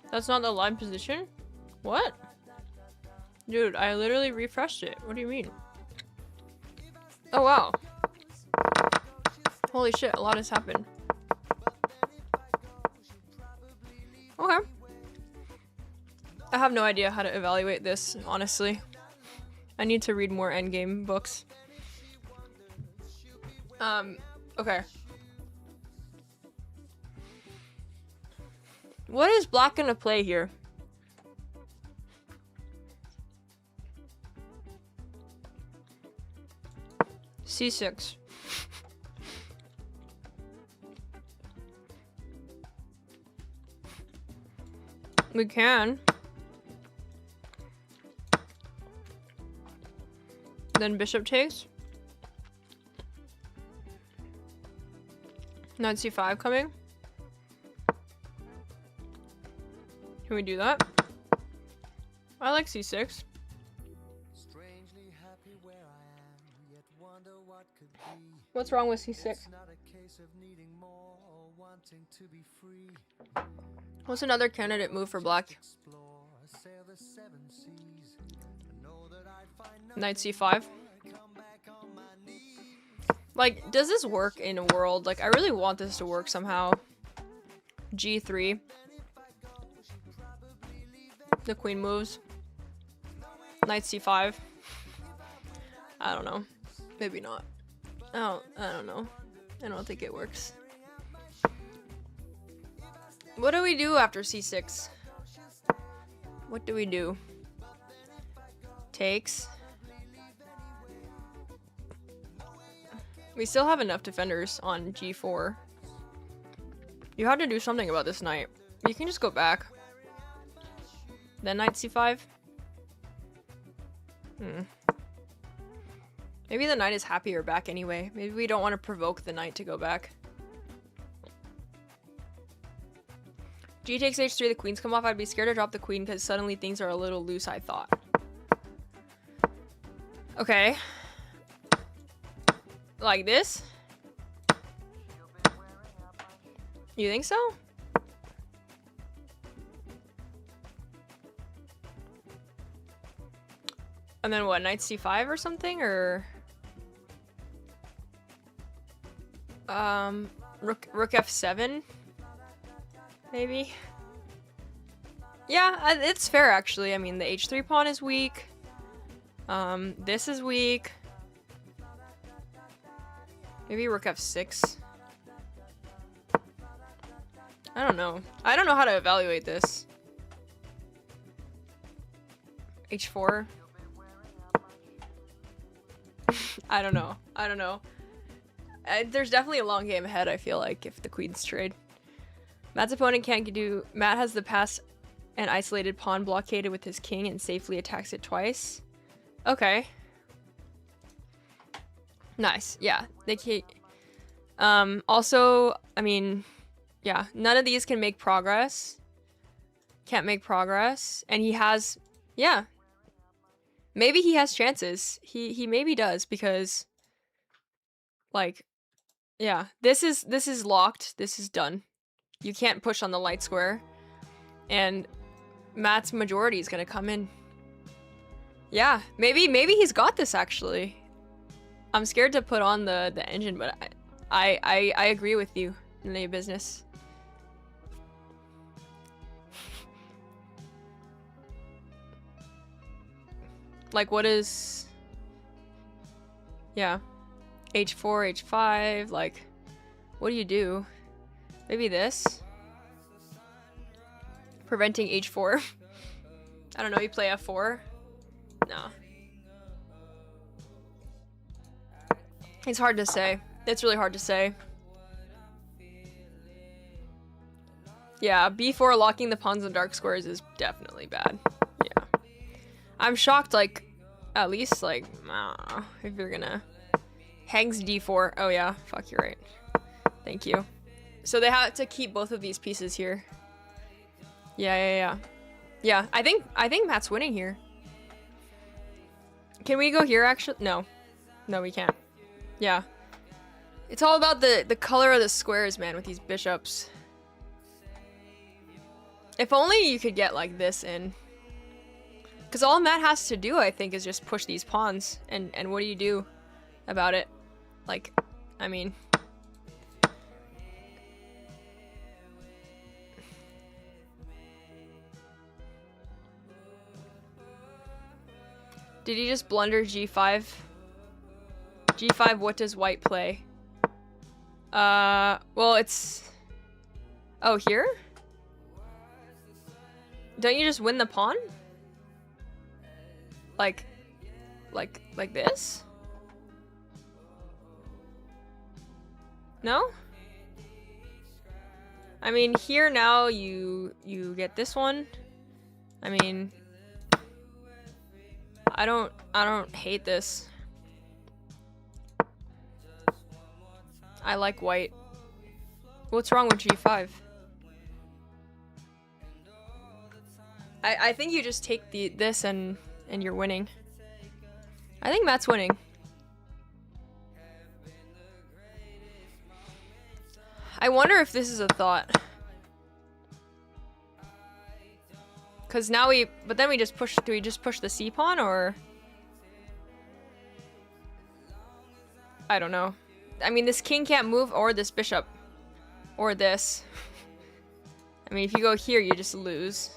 That's not the line position? What? Dude, I literally refreshed it. What do you mean? Oh wow. Holy shit, a lot has happened. Okay. I have no idea how to evaluate this, honestly. I need to read more endgame books. Okay. What is Black gonna play here? C6. We can. Then bishop takes. Knight c5 coming. Can we do that? I like c6. What's wrong with c6? What's another candidate move for Black? Knight c5. Like, does this work in a world? Like, I really want this to work somehow. G3. The queen moves. Knight c5. I don't know. Maybe not. Oh, I don't know. I don't think it works. What do we do after c6? What do we do? Takes. We still have enough defenders on g4. You have to do something about this knight. You can just go back. Then knight c5. Maybe the knight is happier back anyway. Maybe we don't want to provoke the knight to go back. G takes h3, the queens come off. I'd be scared to drop the queen because suddenly things are a little loose, I thought. Okay. Like this? You think so? And then what, knight c5 or something, or rook f7 maybe? Yeah, it's fair actually. I mean, the h3 pawn is weak. This is weak. Maybe rook f6. I don't know. I don't know how to evaluate this. h4. I don't know. I don't know. There's definitely a long game ahead, I feel like, if the queens trade. Matt's opponent can't do... Matt has the pass and isolated pawn blockaded with his king and safely attacks it twice. Okay. Nice. Yeah. They can't... also, I mean... Yeah. None of these can make progress. Can't make progress. And he has... Yeah. Maybe he has chances. He maybe does, because... Like... Yeah. This is locked. This is done. You can't push on the light square. And Matt's majority is gonna come in. Yeah, maybe he's got this actually. I'm scared to put on the engine, but I agree with you. None of your business. Like, what is... Yeah. h4, h5, like... What do you do? Maybe this? Preventing h4. I don't know, you play f4? No. It's hard to say. It's really hard to say. Yeah, b4 locking the pawns on dark squares is definitely bad. Yeah. I'm shocked, like, at least, like, I don't know, if you're gonna... Hangs d4. Oh yeah, fuck, you're right. Thank you. So they have to keep both of these pieces here. Yeah. Yeah, I think Matt's winning here. Can we go here, actually? No. No, we can't. Yeah. It's all about the color of the squares, man, with these bishops. If only you could get, like, this in. Because all Matt has to do, I think, is just push these pawns. And what do you do about it? Like, I mean... Did he just blunder g5? g5, what does white play? Well, it's... Oh, here? Don't you just win the pawn? Like this? No? I mean, here now you get this one. I mean... I don't hate this. I like white. What's wrong with g5? I think you just take this and you're winning. I think Matt's winning. I wonder if this is a thought. Cause now but then we just push, do we just push the c pawn, or? I don't know. I mean, this king can't move, or this bishop. Or this. I mean, if you go here, you just lose.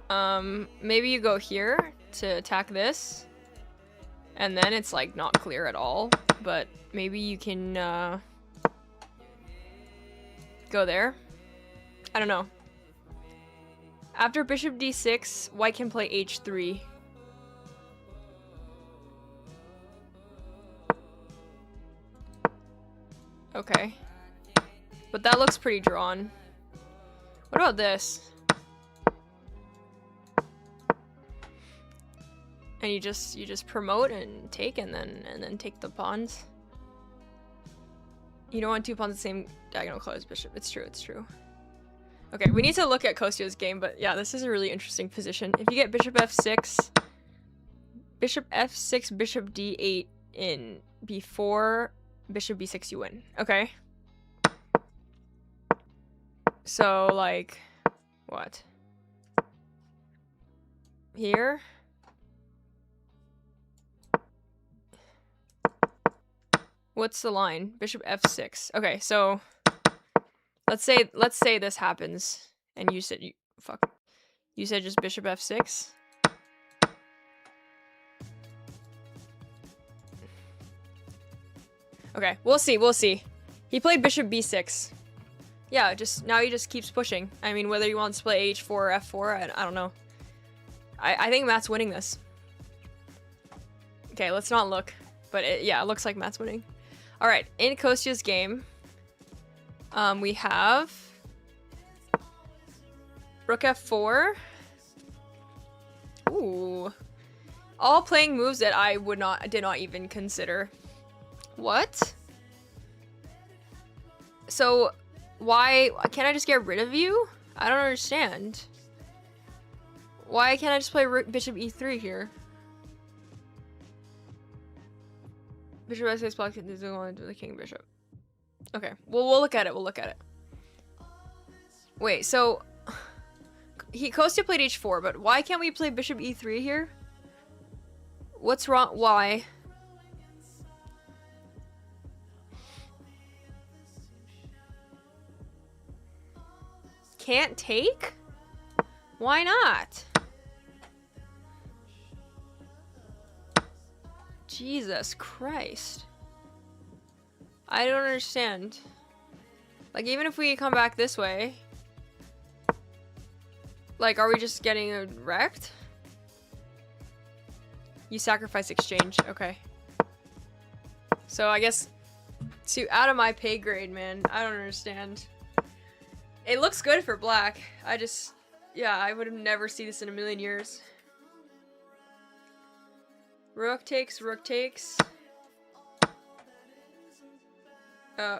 Maybe you go here to attack this. And then it's like not clear at all. But maybe you can go there. I don't know. After bishop d6, white can play h3. Okay. But that looks pretty drawn. What about this? And you just promote and take and then take the pawns. You don't want 2 pawns the same diagonal color as bishop. It's true, it's true. Okay, we need to look at Kostya's game, but yeah, this is a really interesting position. If you get bishop f6, bishop f6, bishop d8 in before bishop b6, you win. Okay. So, like, what? Here? What's the line? Bishop f6. Okay, so let's say this happens and you said you said just bishop f6. Okay, we'll see. He played bishop b6. Yeah, now he just keeps pushing. I mean, whether he wants to play h4 or f4, I don't know. I think Matt's winning this. Okay, let's not look. But yeah, it looks like Matt's winning. Alright, in Kostya's game, we have rook f4. Ooh. All playing moves that I did not even consider. What? So, why can't I just get rid of you? I don't understand. Why can't I just play bishop e3 here? Bishop f6 block is going to the king bishop. Okay, well, we'll look at it. We'll look at it. Wait, so Kostya played h4, but why can't we play bishop e3 here? What's wrong? Why? Can't take? Why not? Jesus Christ. I don't understand. Like, even if we come back this way, like, are we just getting wrecked? You sacrifice exchange. Okay. So I guess out of my pay grade, man. I don't understand. It looks good for black. Yeah, I would have never seen this in a million years. Rook takes, rook takes.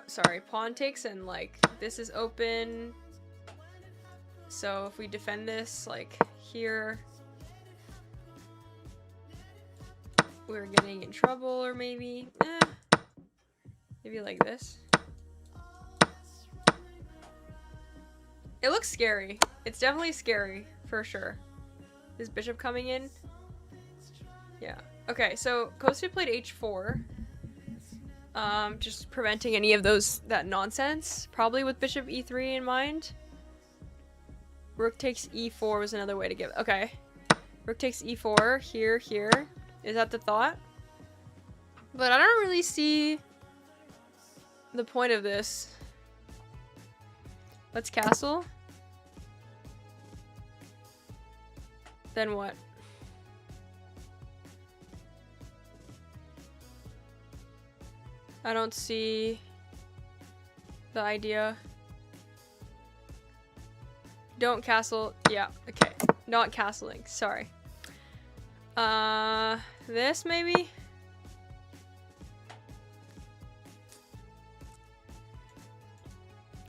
Sorry, pawn takes, and like, this is open. So if we defend this, like, here, we're getting in trouble, or maybe, maybe like this. It looks scary. It's definitely scary, for sure. Is bishop coming in? Yeah. Okay, so Kostya played h4. Just preventing any of that nonsense. Probably with bishop e3 in mind. Rook takes e4 was another way to give it. Okay. Rook takes e4. Here. Is that the thought? But I don't really see the point of this. Let's castle. Then what? I don't see the idea. Don't castle. Yeah, okay. Not castling. Sorry. This maybe?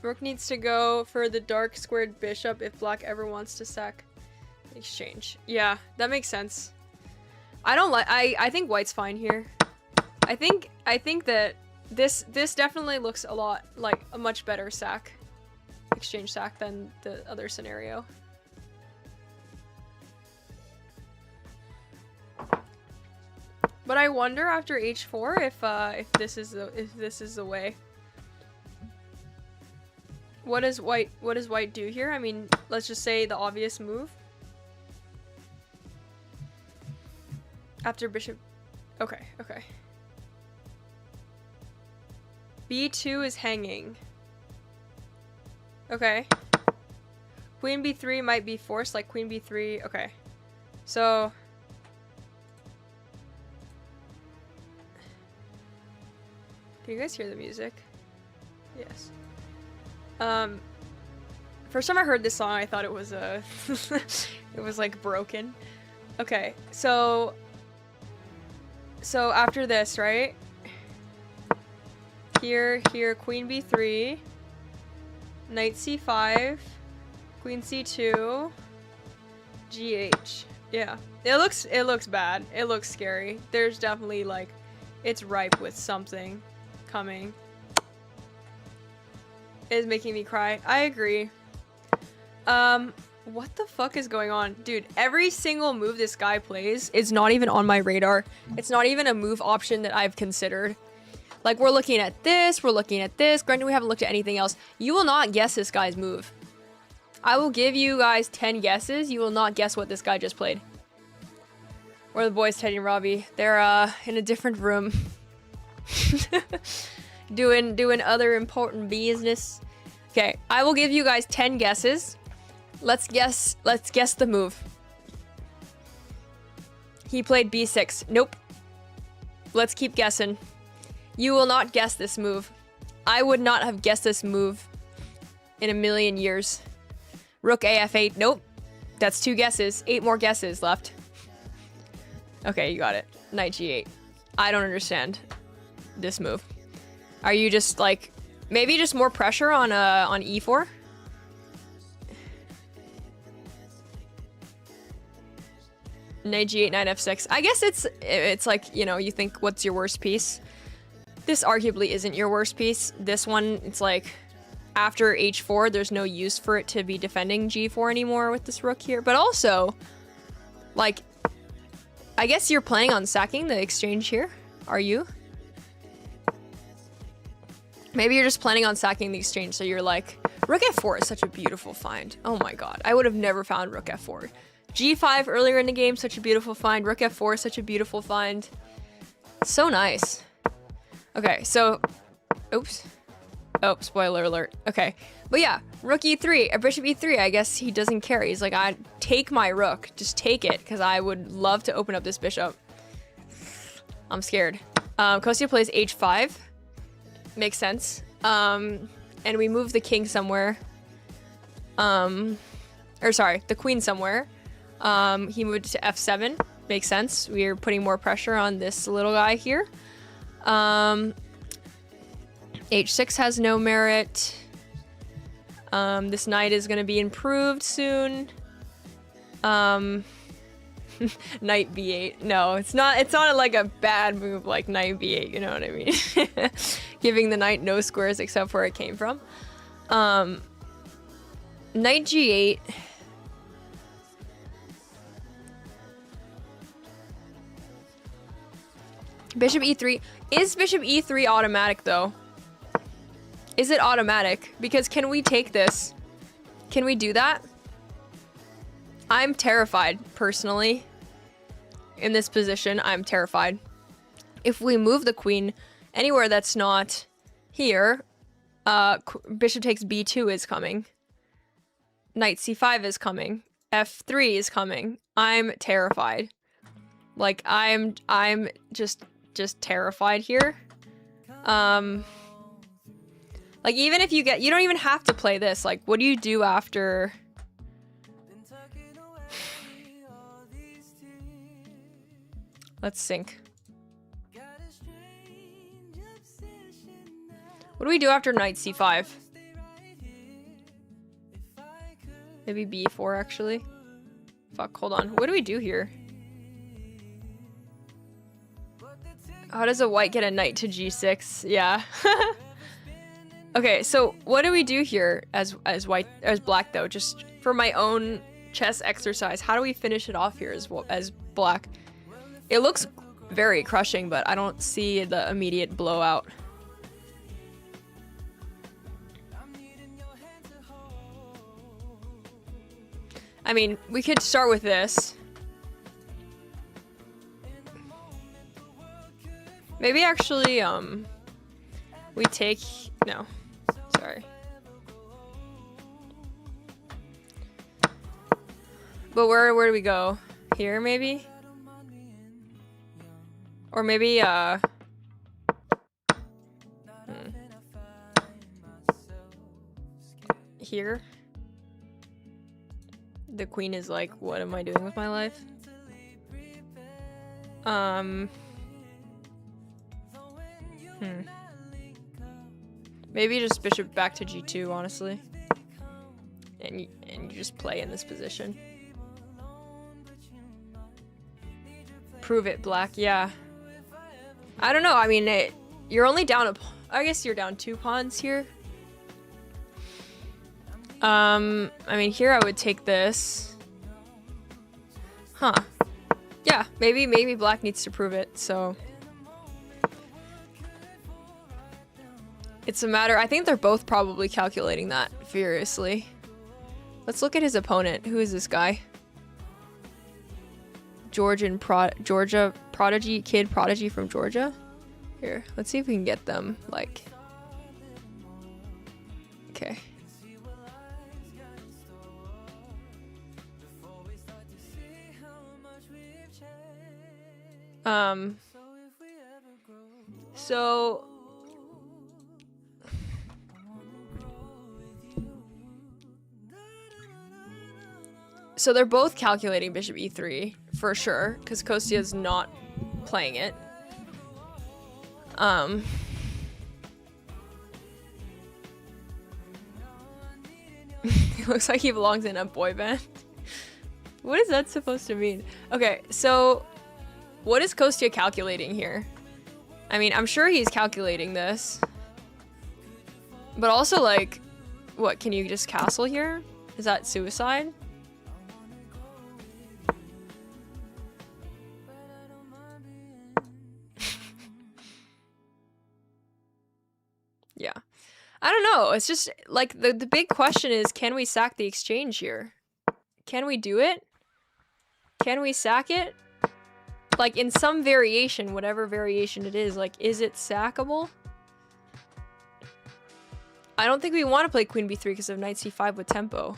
Rook needs to go for the dark squared bishop if black ever wants to sack exchange. Yeah, that makes sense. I think white's fine here. I think that this definitely looks a lot like a much better exchange sack than the other scenario. But I wonder after h4 if this is the way. What does white do here? I mean, let's just say the obvious move. After bishop. Okay, okay. B2 is hanging. Okay. Queen B3 might be forced, like queen B3. Okay. So. Can you guys hear the music? Yes. First time I heard this song, I thought it was it was like broken. Okay, so after this, right? Here, queen B3, knight C5, queen C2, GH. Yeah, it looks bad. It looks scary. There's definitely like, it's ripe with something coming. It is making me cry. I agree. What the fuck is going on? Dude, every single move this guy plays is not even on my radar. It's not even a move option that I've considered. Like, we're looking at this, we're looking at this. Granted, we haven't looked at anything else. You will not guess this guy's move. I will give you guys 10 guesses. You will not guess what this guy just played. Where are the boys, Teddy and Robbie? They're, in a different room. doing other important business. Okay, I will give you guys 10 guesses. Let's guess the move. He played B6. Nope. Let's keep guessing. You will not guess this move. I would not have guessed this move in a million years. Rook AF8. Nope. That's 2 guesses. 8 more guesses left. Okay, you got it. Knight G8. I don't understand this move. Are you just like, maybe just more pressure on E4? Knight G8, Knight F6. I guess it's like, you know, you think, what's your worst piece? This arguably isn't your worst piece. This one, it's like, after H4, there's no use for it to be defending G4 anymore with this rook here. But also, like, I guess you're planning on sacking the exchange here? Are you? Maybe you're just planning on sacking the exchange, so you're like, Rook F4 is such a beautiful find. Oh my god, I would have never found Rook F4. G5 earlier in the game, such a beautiful find. Rook F4, such a beautiful find. So nice. Okay, so, oops. Oh, spoiler alert. Okay, but yeah, Rook E3, Bishop E3, I guess he doesn't care. He's like, I take my rook, just take it, because I would love to open up this bishop. I'm scared. Kostya plays H5. Makes sense. And we move the king somewhere. Or sorry, the queen somewhere. He moved to F7. Makes sense. We're putting more pressure on this little guy here. H6 has no merit. This knight is going to be improved soon. Knight B8. No, it's not like a bad move like knight B8, you know what I mean? Giving the knight no squares except where it came from. Knight G8. Bishop E3. Is Bishop E3 automatic though? Is it automatic? Because can we take this? Can we do that? I'm terrified, personally. In this position, I'm terrified. If we move the queen anywhere that's not here, bishop takes B2 is coming. Knight C5 is coming. F3 is coming. I'm terrified. Like, I'm just terrified here. Like, even if you don't even have to play this. Like, what do you do after? Let's sync. What do we do after knight C5? Maybe B4, actually. Fuck, hold on. What do we do here? How does a white get a knight to G6? Yeah. Okay, so what do we do here as black though? Just for my own chess exercise, how do we finish it off here as black? It looks very crushing, but I don't see the immediate blowout. I mean, we could start with this. Maybe actually, we take, no, sorry. But where do we go? Here, maybe? Or maybe, here? The queen is like, what am I doing with my life? Maybe just bishop back to g2, honestly. And you just play in this position. Prove it, black. Yeah. I don't know. I mean, you're only down I guess you're down 2 pawns here. I mean, here I would take this. Huh. Yeah, maybe black needs to prove it, so. It's a matter, I think they're both probably calculating that furiously. Let's look at his opponent. Who is this guy? Georgia prodigy, kid prodigy from Georgia? Here, let's see if we can get them, like. Okay. So they're both calculating bishop e3 for sure, because Kostya is not playing it. He looks like he belongs in a boy band. What is that supposed to mean? Okay, so what is Kostya calculating here? I mean, I'm sure he's calculating this. But also, like, what, can you just castle here? Is that suicide? Yeah. I don't know. It's just, like, the big question is, can we sack the exchange here? Can we do it? Can we sack it? Like, in some variation, whatever variation it is, like, is it sackable? I don't think we want to play queen b3 because of knight c5 with tempo.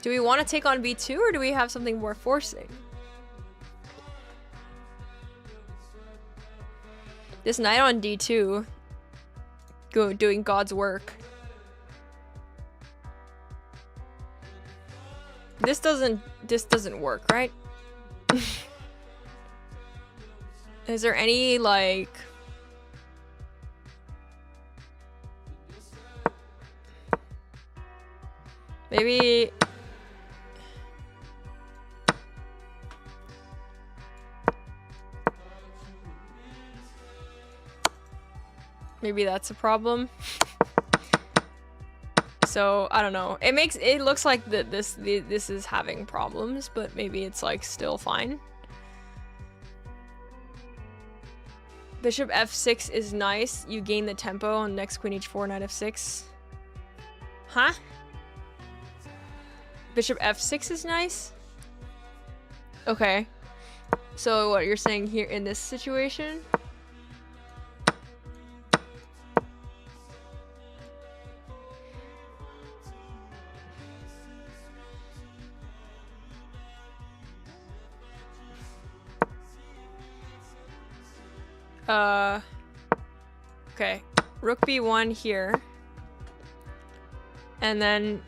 Do we want to take on b2 or do we have something more forcing? This knight on d2, doing God's work. This doesn't work, right? Is there any, like... Maybe... Maybe that's a problem. So, I don't know. It looks like this is having problems, but maybe it's like still fine. Bishop f6 is nice. You gain the tempo on next queen h4, knight f6. Huh? Bishop f6 is nice? Okay. So what you're saying here in this situation? Okay. Rook b1 here. And then...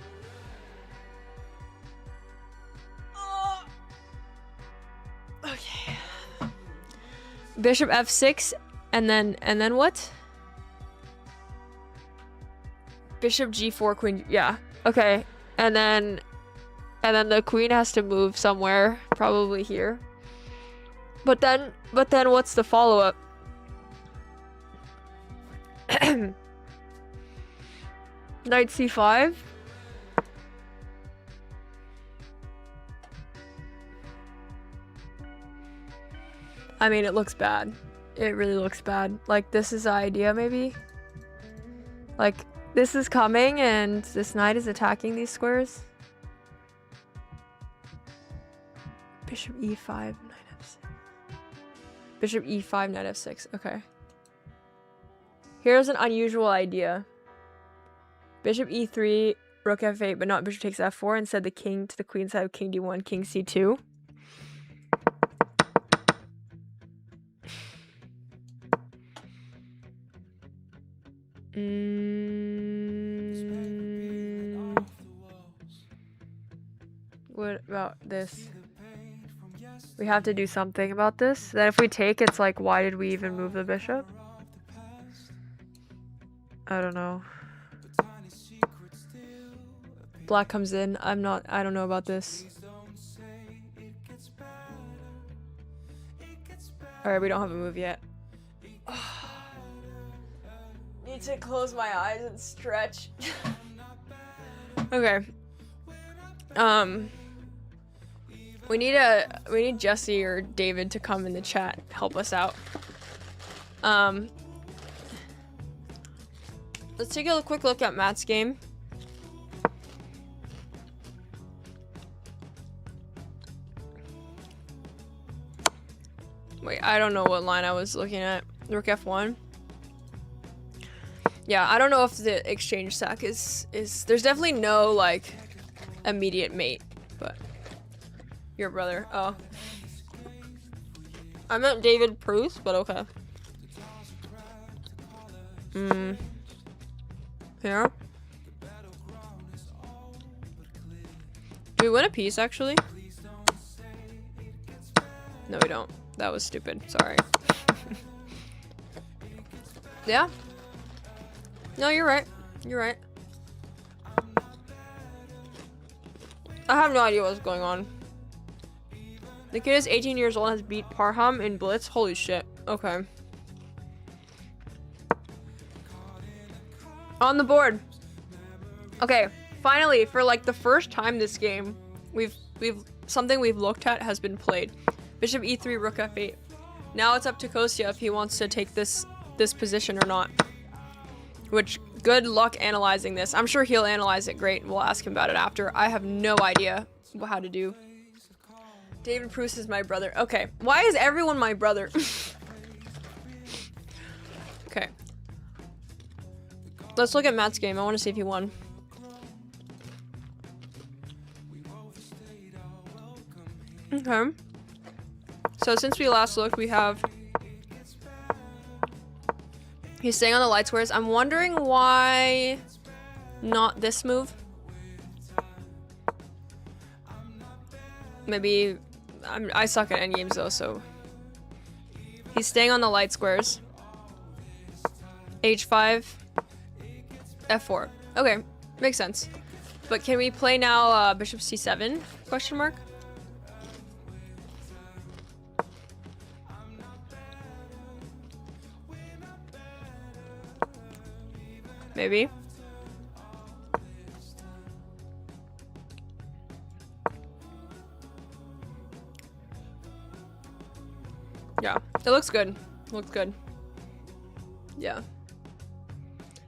Okay. Bishop f6, and then what? Bishop g4, queen, yeah. Okay. And then the queen has to move somewhere, probably here. But then what's the follow-up? Knight c5. I mean, it looks bad. It really looks bad. Like, this is the idea, maybe? Like, this is coming and this knight is attacking these squares. Bishop e5, knight f6. Bishop e5, knight f6. Okay. Here's an unusual idea. Bishop e3, rook f8, but not bishop takes f4. Instead, the king to the queen side of king d1, king c2. What about this? We have to do something about this. Then if we take, it's like, why did we even move the bishop? I don't know. Black comes in. I don't know about this. Alright, we don't have a move yet. Need to close my eyes and stretch. Okay. We need Jesse or David to come in the chat, help us out. Let's take a quick look at Matt's game. Wait, I don't know what line I was looking at. Rook f1. Yeah, I don't know if the exchange sack is there's definitely no like immediate mate, but your brother. Oh. I meant David Bruce, but okay. Here. Do we win a piece actually? No, we don't. That was stupid. Sorry. Yeah. No, you're right. You're right. I have no idea what's going on. The kid is 18 years old and has beat Parham in Blitz. Holy shit. Okay. On the board. Okay. Finally, for like the first time this game, something we've looked at has been played. Bishop e3, rook f8. Now it's up to Kostya if he wants to take this position or not. Which, good luck analyzing this. I'm sure he'll analyze it great. We'll ask him about it after. I have no idea how to do. David Bruce is my brother. Okay. Why is everyone my brother? Okay. Let's look at Matt's game. I want to see if he won. Okay. So since we last looked, we have... He's staying on the light squares. I'm wondering why not this move. Maybe... I suck at endgames though, so... He's staying on the light squares. H5. F4. Okay, makes sense. But can we play now bishop c7? Question mark? Maybe. Yeah, it looks good. Looks good. Yeah.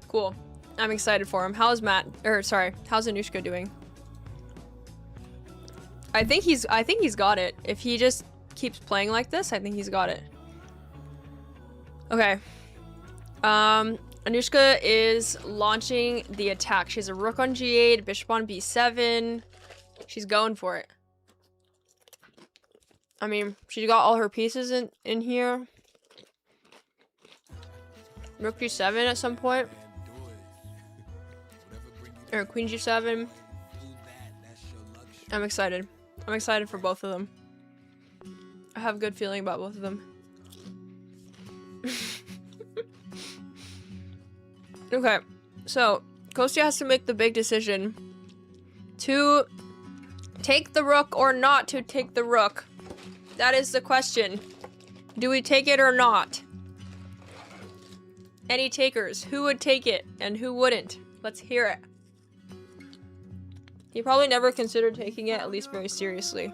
Cool. I'm excited for him. How's Matt? Sorry, how's Anushka doing? I think he's got it. If he just keeps playing like this, I think he's got it. Okay. Anushka is launching the attack. She has a rook on g8, bishop on b7. She's going for it. I mean, she got all her pieces in here. Rook g7 at some point. Or queen g7. I'm excited. I'm excited for both of them. I have a good feeling about both of them. Okay, so Kostya has to make the big decision to take the rook or not to take the rook. That is the question. Do we take it or not? Any takers? Who would take it and who wouldn't? Let's hear it. He probably never considered taking it, at least very seriously.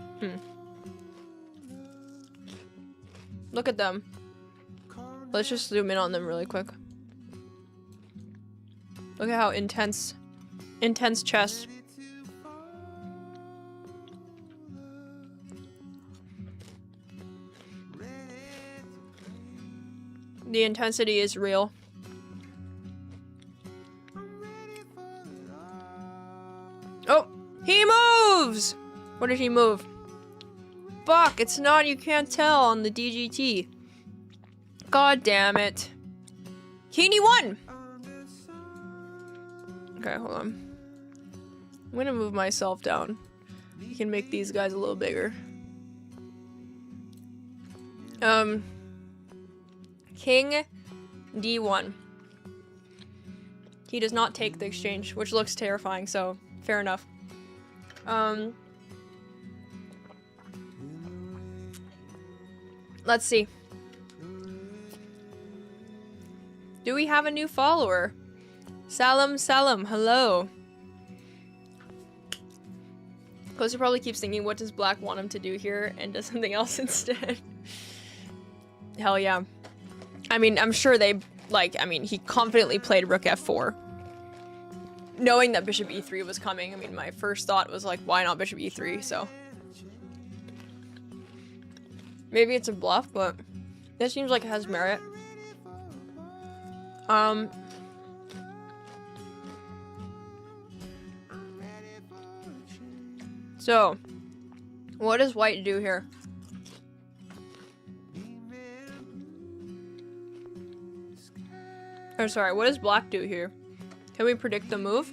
Look at them. Let's just zoom in on them really quick. Look at how intense chess. The intensity is real. Oh, he moves! What did he move? Fuck, it's not, you can't tell on the DGT. God damn it. Keeney won! Okay, hold on. I'm gonna move myself down. You can make these guys a little bigger. King D1. He does not take the exchange, which looks terrifying, so fair enough. Let's see. Do we have a new follower? Salam, hello. Kostya probably keeps thinking, what does Black want him to do here, and does something else instead. Hell yeah. I mean, I'm sure they, like, I mean, he confidently played Rook F4. Knowing that Bishop E3 was coming, I mean, my first thought was like, why not Bishop E3, so. Maybe it's a bluff, but that seems like it has merit. So, what does white do here? Or sorry, what does black do here? Can we predict the move?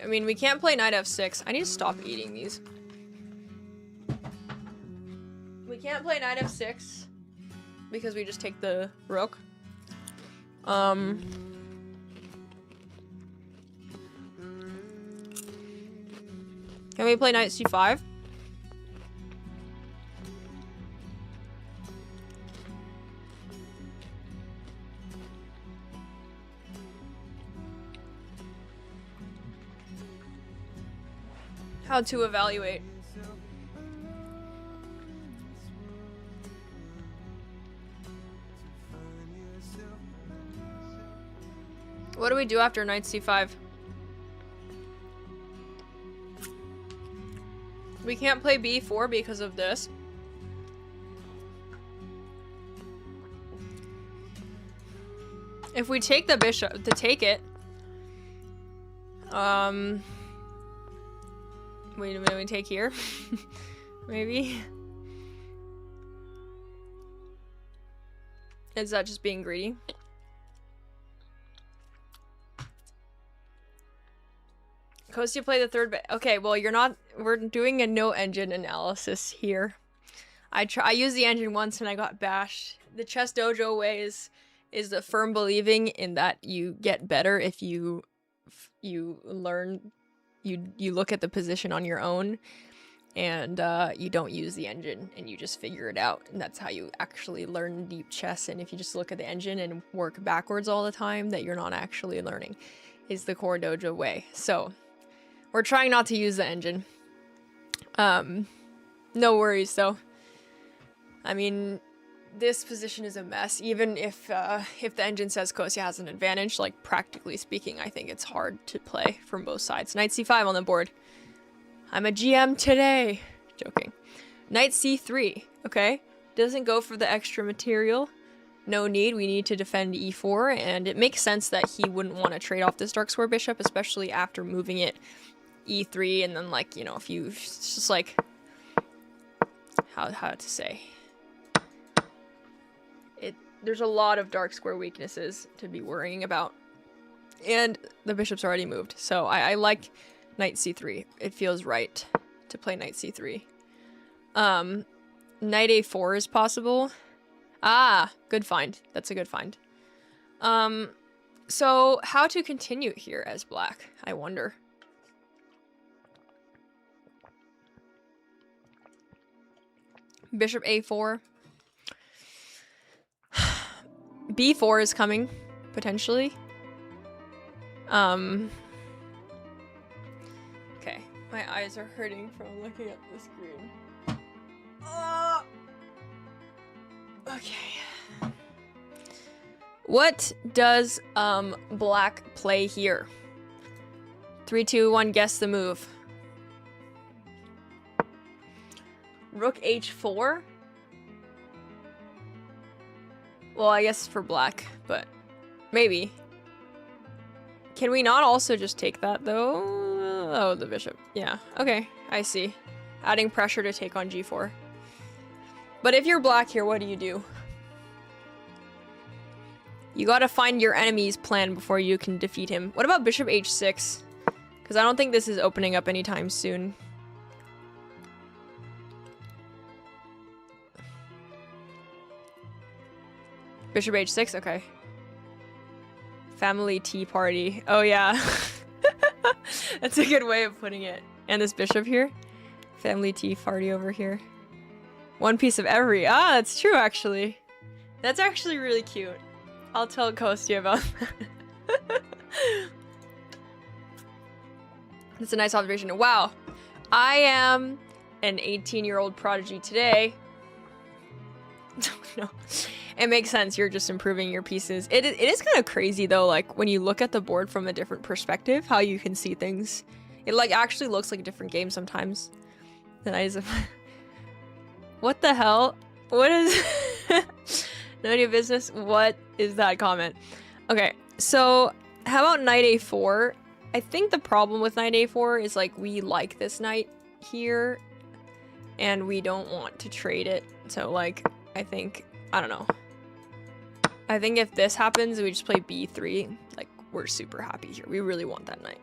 I mean, we can't play knight f6. I need to stop eating these. We can't play knight f6 because we just take the rook. Can we play knight c5? How to evaluate. What do we do after knight c5? We can't play b4 because of this. If we take the bishop to take it, wait a minute, we take here? Maybe? Is that just being greedy? Kostya play the third okay, well you're not, we're doing a no engine analysis here. I used the engine once and I got bashed. The chess dojo way is the firm believing in that you get better if you learn, you look at the position on your own and you don't use the engine and you just figure it out, and that's how you actually learn deep chess. And if you just look at the engine and work backwards all the time, that you're not actually learning, is the core dojo way. So we're trying not to use the engine. No worries though. I mean, this position is a mess. Even if the engine says Kostya has an advantage, like practically speaking, I think it's hard to play from both sides. Knight c5 on the board. I'm a GM today. Joking. Knight c3. Okay. Doesn't go for the extra material. No need. We need to defend e4, and it makes sense that he wouldn't want to trade off this dark square bishop, especially after moving it e3, and then, like, you know, if you, it's just like, how to say, there's a lot of dark square weaknesses to be worrying about, and the bishop's already moved, so I like knight c3. It feels right to play knight c3. Knight a4 is possible. Ah, good find. That's a good find. So how to continue here as black, I wonder. Bishop a4. b4 is coming, potentially. Okay. My eyes are hurting from looking at the screen. Okay. What does black play here? 3, 2, 1, guess the move. Rook h4? Well, I guess for black, but maybe. Can we not also just take that, though? Oh, the bishop. Yeah, okay, I see. Adding pressure to take on g4. But if you're black here, what do? You gotta find your enemy's plan before you can defeat him. What about bishop h6? Because I don't think this is opening up anytime soon. Bishop h6, okay. Family tea party. Oh yeah. That's a good way of putting it. And this bishop here. Family tea party over here. One piece of every. Ah, that's true actually. That's actually really cute. I'll tell Kostya about that. That's a nice observation. Wow. I am an 18-year-old prodigy today. No. It makes sense. You're just improving your pieces. It is kind of crazy though, like when you look at the board from a different perspective, how you can see things. It like actually looks like a different game sometimes. And I just what the hell? What is none of your business? What is that comment? Okay, so how about knight a4? I think the problem with knight a4 is like we like this knight here and we don't want to trade it. So like I don't know. I think if this happens, we just play b3. Like, we're super happy here. We really want that knight.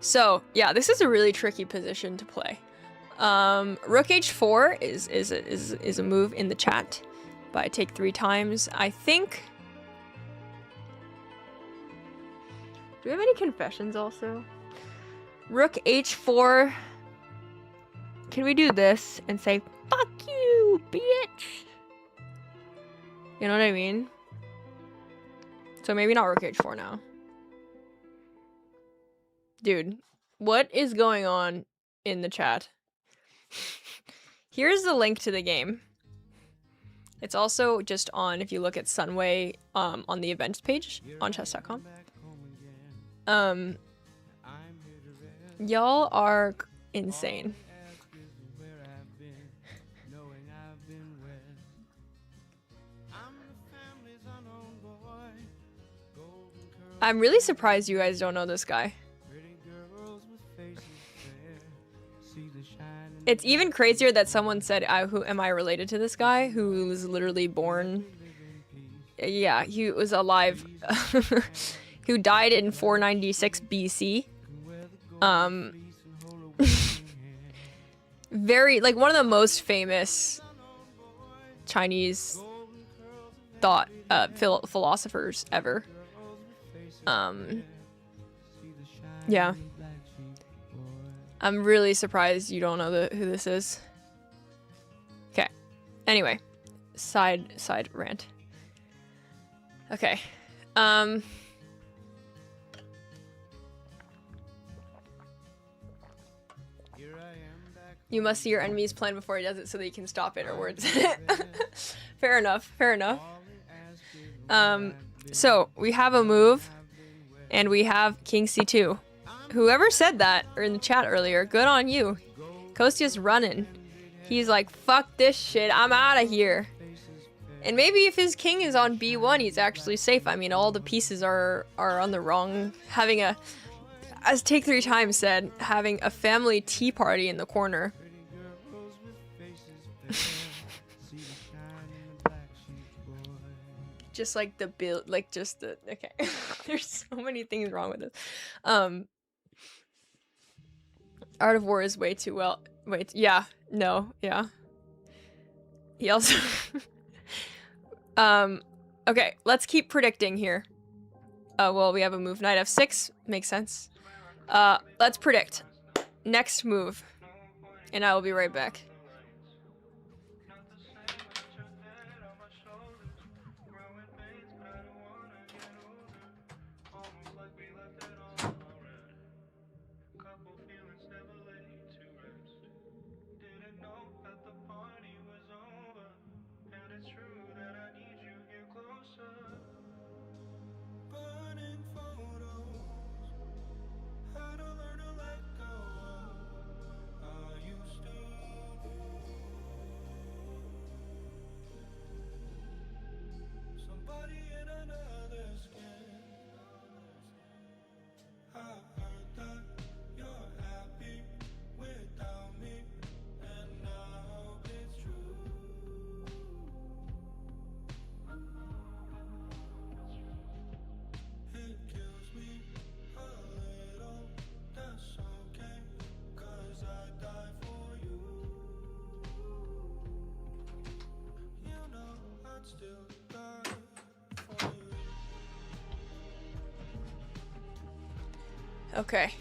So, yeah, this is a really tricky position to play. Rook h4 is a move in the chat. But I take 3 times. I think... Do we have any confessions also? Rook h4... Can we do this and say, fuck you, bitch? You know what I mean? So maybe not rook h4 now. Dude, what is going on in the chat? Here's the link to the game. It's also just on, if you look at Sunway, on the events page on chess.com. Y'all are insane. I'm really surprised you guys don't know this guy. It's even crazier that someone said, who am I related to this guy who was literally born... Yeah, he was alive. Who died in 496 BC. Very, like, one of the most famous Chinese thought philosophers ever. Yeah. I'm really surprised you don't know who this is. Okay. Anyway, side rant. Okay. You must see your enemy's plan before he does it so that you can stop it or words. Fair enough. Fair enough. So we have a move, and we have King C2. Whoever said that or in the chat earlier, good on you. Kostya's running. He's like, fuck this shit, I'm out of here. And maybe if his king is on B1, he's actually safe. I mean, all the pieces are on the wrong. Having a, as Take 3 Times said, having a family tea party in the corner. Just like the build, like just the, okay. There's so many things wrong with this. Art of War is way too well, yeah, no, yeah. He also, okay, let's keep predicting here. Well, we have a move, knight f6, makes sense. Let's predict. Next move, and I will be right back. Okay.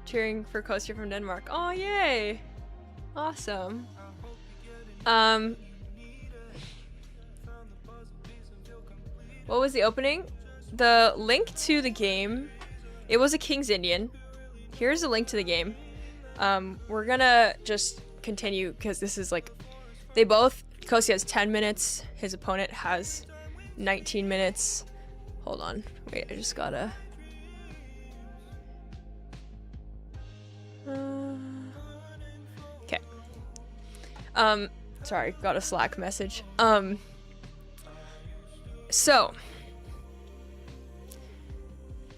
Cheering for Kostya from Denmark. Oh, yay! Awesome. What was the opening? The link to the game, it was a King's Indian. Here's a link to the game. We're gonna just continue because this is like, they both, Kostya has 10 minutes, his opponent has 19 minutes. Hold on, wait, I just gotta... Okay. Sorry, got a Slack message. So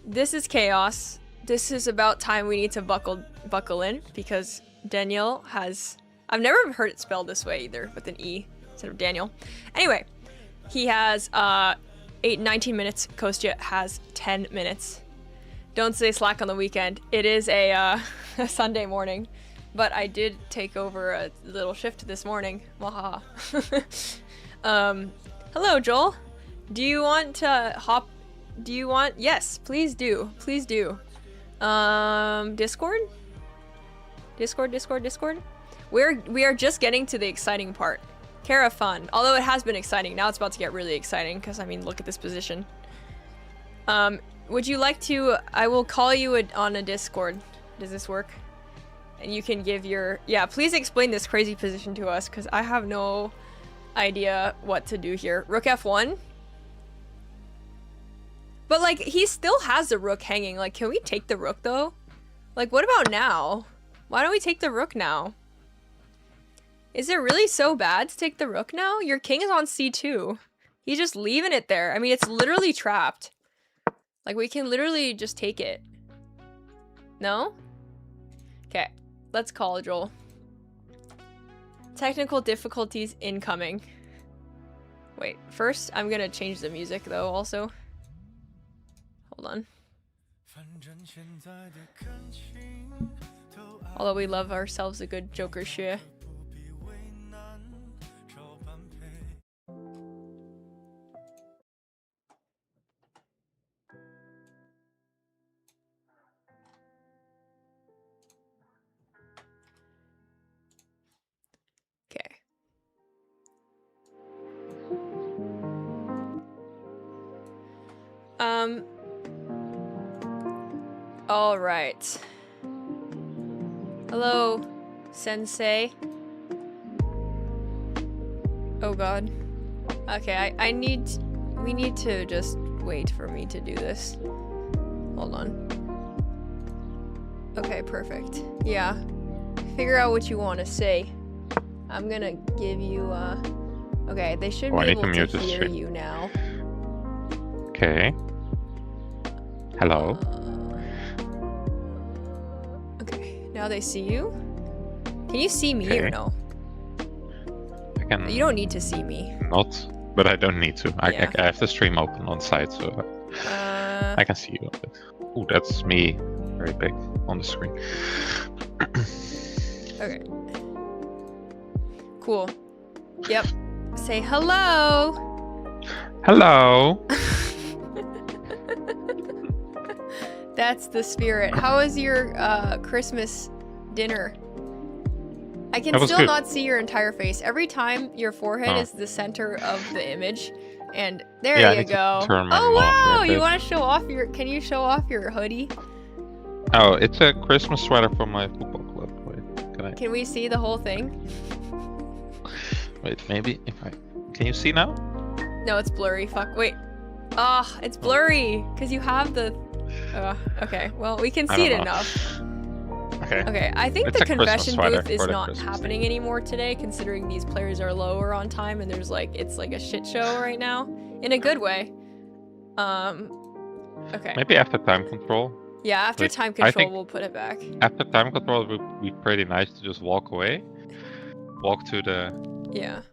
this is chaos. This is about time we need to buckle in because Daniel has... I've never heard it spelled this way either, with an E instead of Daniel. Anyway, he has 19 minutes. Kostya has 10 minutes. Don't say Slack on the weekend. It is a Sunday morning, but I did take over a little shift this morning. Wahaha. Hello, Joel. Do you want to hop? Do you want? Yes, please do. Please do. Discord? Discord? We are just getting to the exciting part. Kara fun. Although it has been exciting. Now it's about to get really exciting because, I mean, look at this position. Would you like to... I will call you on a Discord. Does this work? And you can give your... Yeah, please explain this crazy position to us because I have no idea what to do here. Rook F1? But, like, he still has the rook hanging. Like, can we take the rook, though? Like, what about now? Why don't we take the rook now? Is it really so bad to take the rook now? Your king is on c2. He's just leaving it there. I mean, it's literally trapped. Like, we can literally just take it. No? Okay. Let's call Joel. Technical difficulties incoming. Wait, first, I'm gonna change the music, though, also. Hold on. Although we love ourselves a good Joker share. Okay. All right. Hello, Sensei. Oh God. Okay, we need to just wait for me to do this. Hold on. Okay, perfect. Yeah. Figure out what you want to say. I'm gonna give you, okay, they should be able to hear you now. Okay. Hello. Okay, now they see you. Can you see me or no? I can. You don't need to see me. Not, but I don't need to. I have the stream open on site, so I can see you a bit. Oh, that's me, very big on the screen. Okay. Cool. Yep. Say hello. Hello. That's the spirit. How was your Christmas dinner? I can still not see your entire face. Every time your forehead is the center of the image. And there you go. Oh wow! You want to show off your... Can you show off your hoodie? Oh, it's a Christmas sweater from my football club. Wait, can we see the whole thing? Wait, maybe if I... Can you see now? No, it's blurry. Fuck. Wait. Ah, it's blurry because you have the. Okay, well we can see it enough. Okay. Okay, I think It's the a Christmas confession sweater booth is for the not Christmas happening anymore today, considering these players are lower on time and there's like it's like a shit show right now, in a good way. Okay. Maybe after time control. Yeah, after Like, time I control, think we'll put it back. After time control, it would be pretty nice to just walk away, walk to the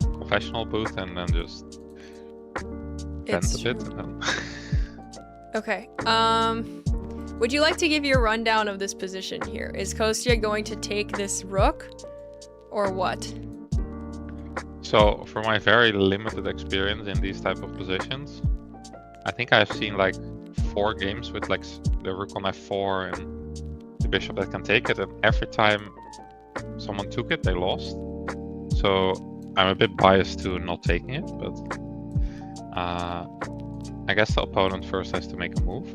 confessional booth, and then just vent a bit. And then... Okay. Would you like to give your rundown of this position here? Is Kostya going to take this rook, or what? So, from my very limited experience in these type of positions, I think I've seen like 4 games with like the rook on f4 and the bishop that can take it, and every time someone took it, they lost. So I'm a bit biased to not taking it, but I guess the opponent first has to make a move.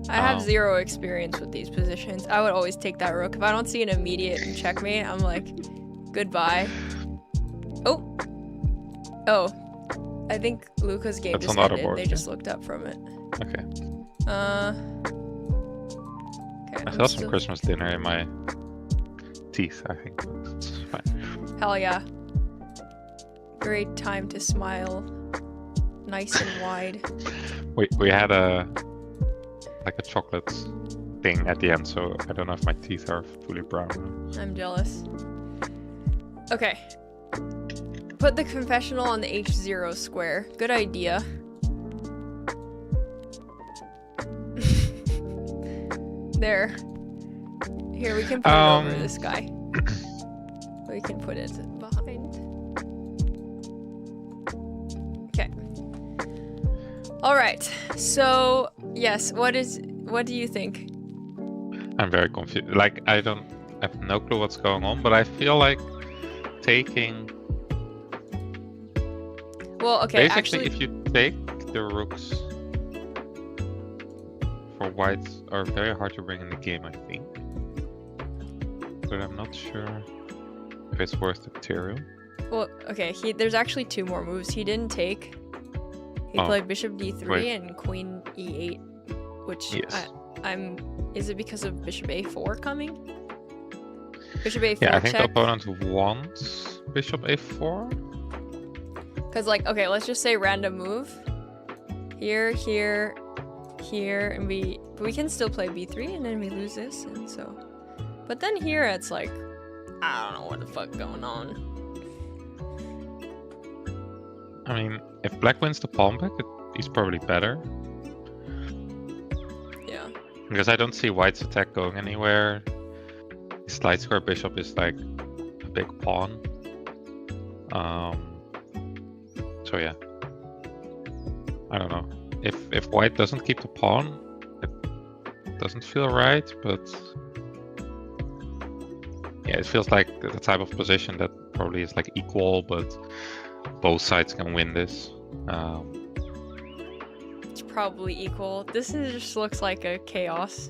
I have 0 experience with these positions. I would always take that rook. If I don't see an immediate checkmate, I'm like, goodbye. Oh. I think Luca's game just ended. They just looked up from it. Okay. Okay. I saw some Christmas dinner in my teeth, I think. It's fine. Hell yeah. Great time to smile. Nice and wide. We had a chocolate thing at the end, so I don't know if my teeth are fully brown. I'm jealous. Okay. Put the confessional on the H0 square. Good idea. There. Here, we can put it over this guy. We can put it behind. Okay. Alright. So, yes, what do you think? I'm very confused. Like, I have no clue what's going on, but I feel like taking... Well, okay, basically, if you take the rooks for white are very hard to bring in the game, I think. But I'm not sure if it's worth the material. Well, okay, there's actually 2 more moves he didn't take. He played bishop d3 and queen e8, which is it because of bishop a4 coming? Bishop a4 Yeah, I think check. the opponent wants bishop a4. Because, like, okay, let's just say random move. Here, here, here, and we can still play b3, and then we lose this, and so... But then here, it's like, I don't know what the fuck going on. I mean, if black wins the pawn back, he's probably better. Yeah. Because I don't see white's attack going anywhere. His light square bishop is like a big pawn. So yeah, I don't know. If white doesn't keep the pawn, it doesn't feel right. But yeah, it feels like the type of position that probably is like equal, but both sides can win this. It's probably equal. Just looks like a chaotic.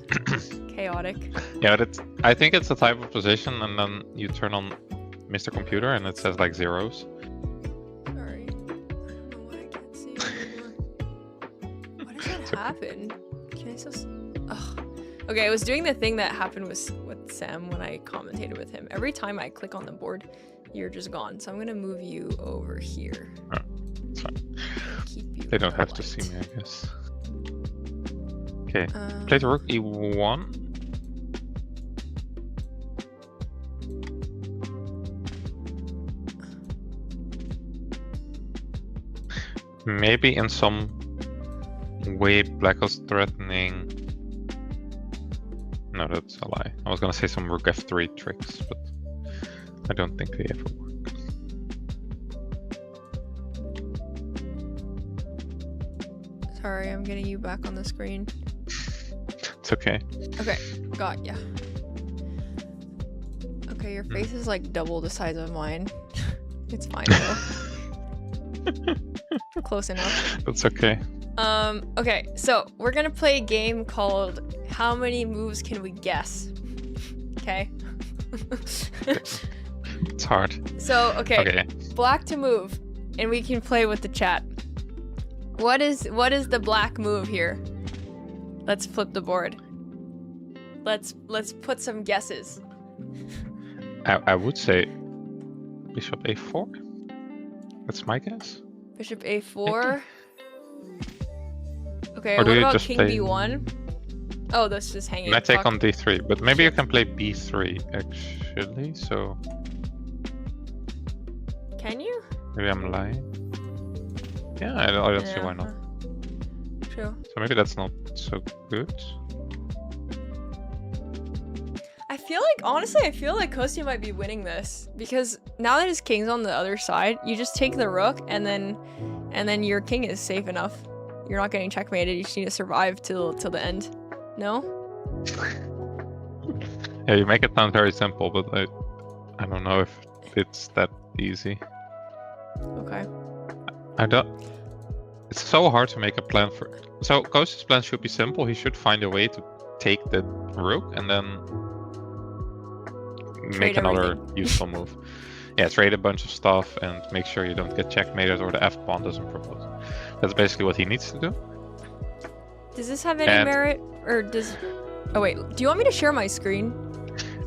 Yeah, but I think it's the type of position, and then you turn on Mr. Computer, and it says like zeros. Happen? Can I still? Okay, I was doing the thing that happened with Sam when I commentated with him. Every time I click on the board, you're just gone. So I'm gonna move you over here. Oh, it's fine. Keep you they don't have to see me, I guess. Okay, play the rook e1. Maybe in some way black was threatening. No, that's a lie. I was gonna say some rook f3 tricks, but I don't think they ever work. Sorry, I'm getting you back on the screen. It's okay. Okay, got ya. Okay, your face is like double the size of mine. It's fine though. Close enough. That's okay. Okay, so we're gonna play a game called How Many Moves Can We Guess? Okay? It's hard. So, okay, black to move, and we can play with the chat. What is the black move here? Let's flip the board. Let's put some guesses. I would say bishop a4. That's my guess. Bishop a4. Okay, Or do what you about just king play- b1? Oh, that's just hanging. And I take Fuck. on d3, but maybe you can play b3 actually. So Can you? maybe I'm lying. Yeah, I don't see Yeah, why not. True. So maybe that's not so good. Honestly, I feel like Kostya might be winning this because now that his king's on the other side, you just take the rook and then your king is safe enough. You're not getting checkmated. You just need to survive till the end. No? Yeah, you make it sound very simple, but I don't know if it's that easy. Okay. I don't. It's so hard to make a plan for. So Kostya's plan should be simple. He should find a way to take the rook and then make another useful move. Yeah, trade a bunch of stuff and make sure you don't get checkmated or the F pawn doesn't propose. That's basically what he needs to do. Does this have any merit, or does? Oh wait, do you want me to share my screen?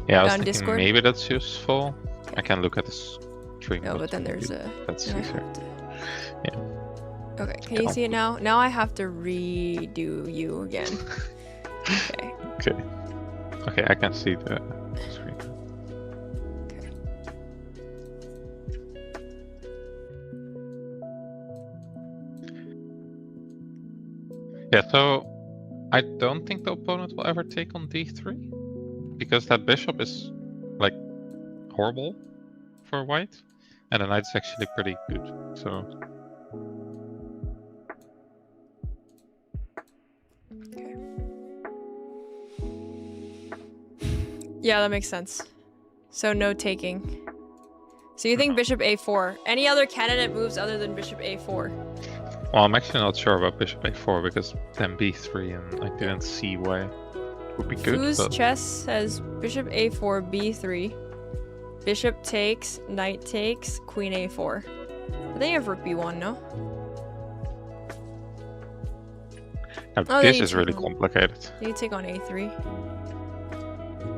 Yeah, I was on thinking Discord? maybe that's useful. I can look at the stream. No, but then there's maybe a. That's then I easier. have to- Yeah. Okay, can you see it now? Now I have to redo you again. Okay. Okay. Okay, I can see the screen. Okay. Yeah, so I don't think the opponent will ever take on d3 because that bishop is like horrible for white, and the knight's actually pretty good. So Okay. Yeah, that makes sense. So no taking. So you think bishop a4? Any other candidate moves other than bishop a4? well, I'm actually not sure about bishop a4 because then b3 and I didn't see why it would be good. Whose But chess says bishop a4, b3, bishop takes, knight takes, queen a4. I think you have rook b1, no? now, Oh, this then is you really take- complicated. You take on a3.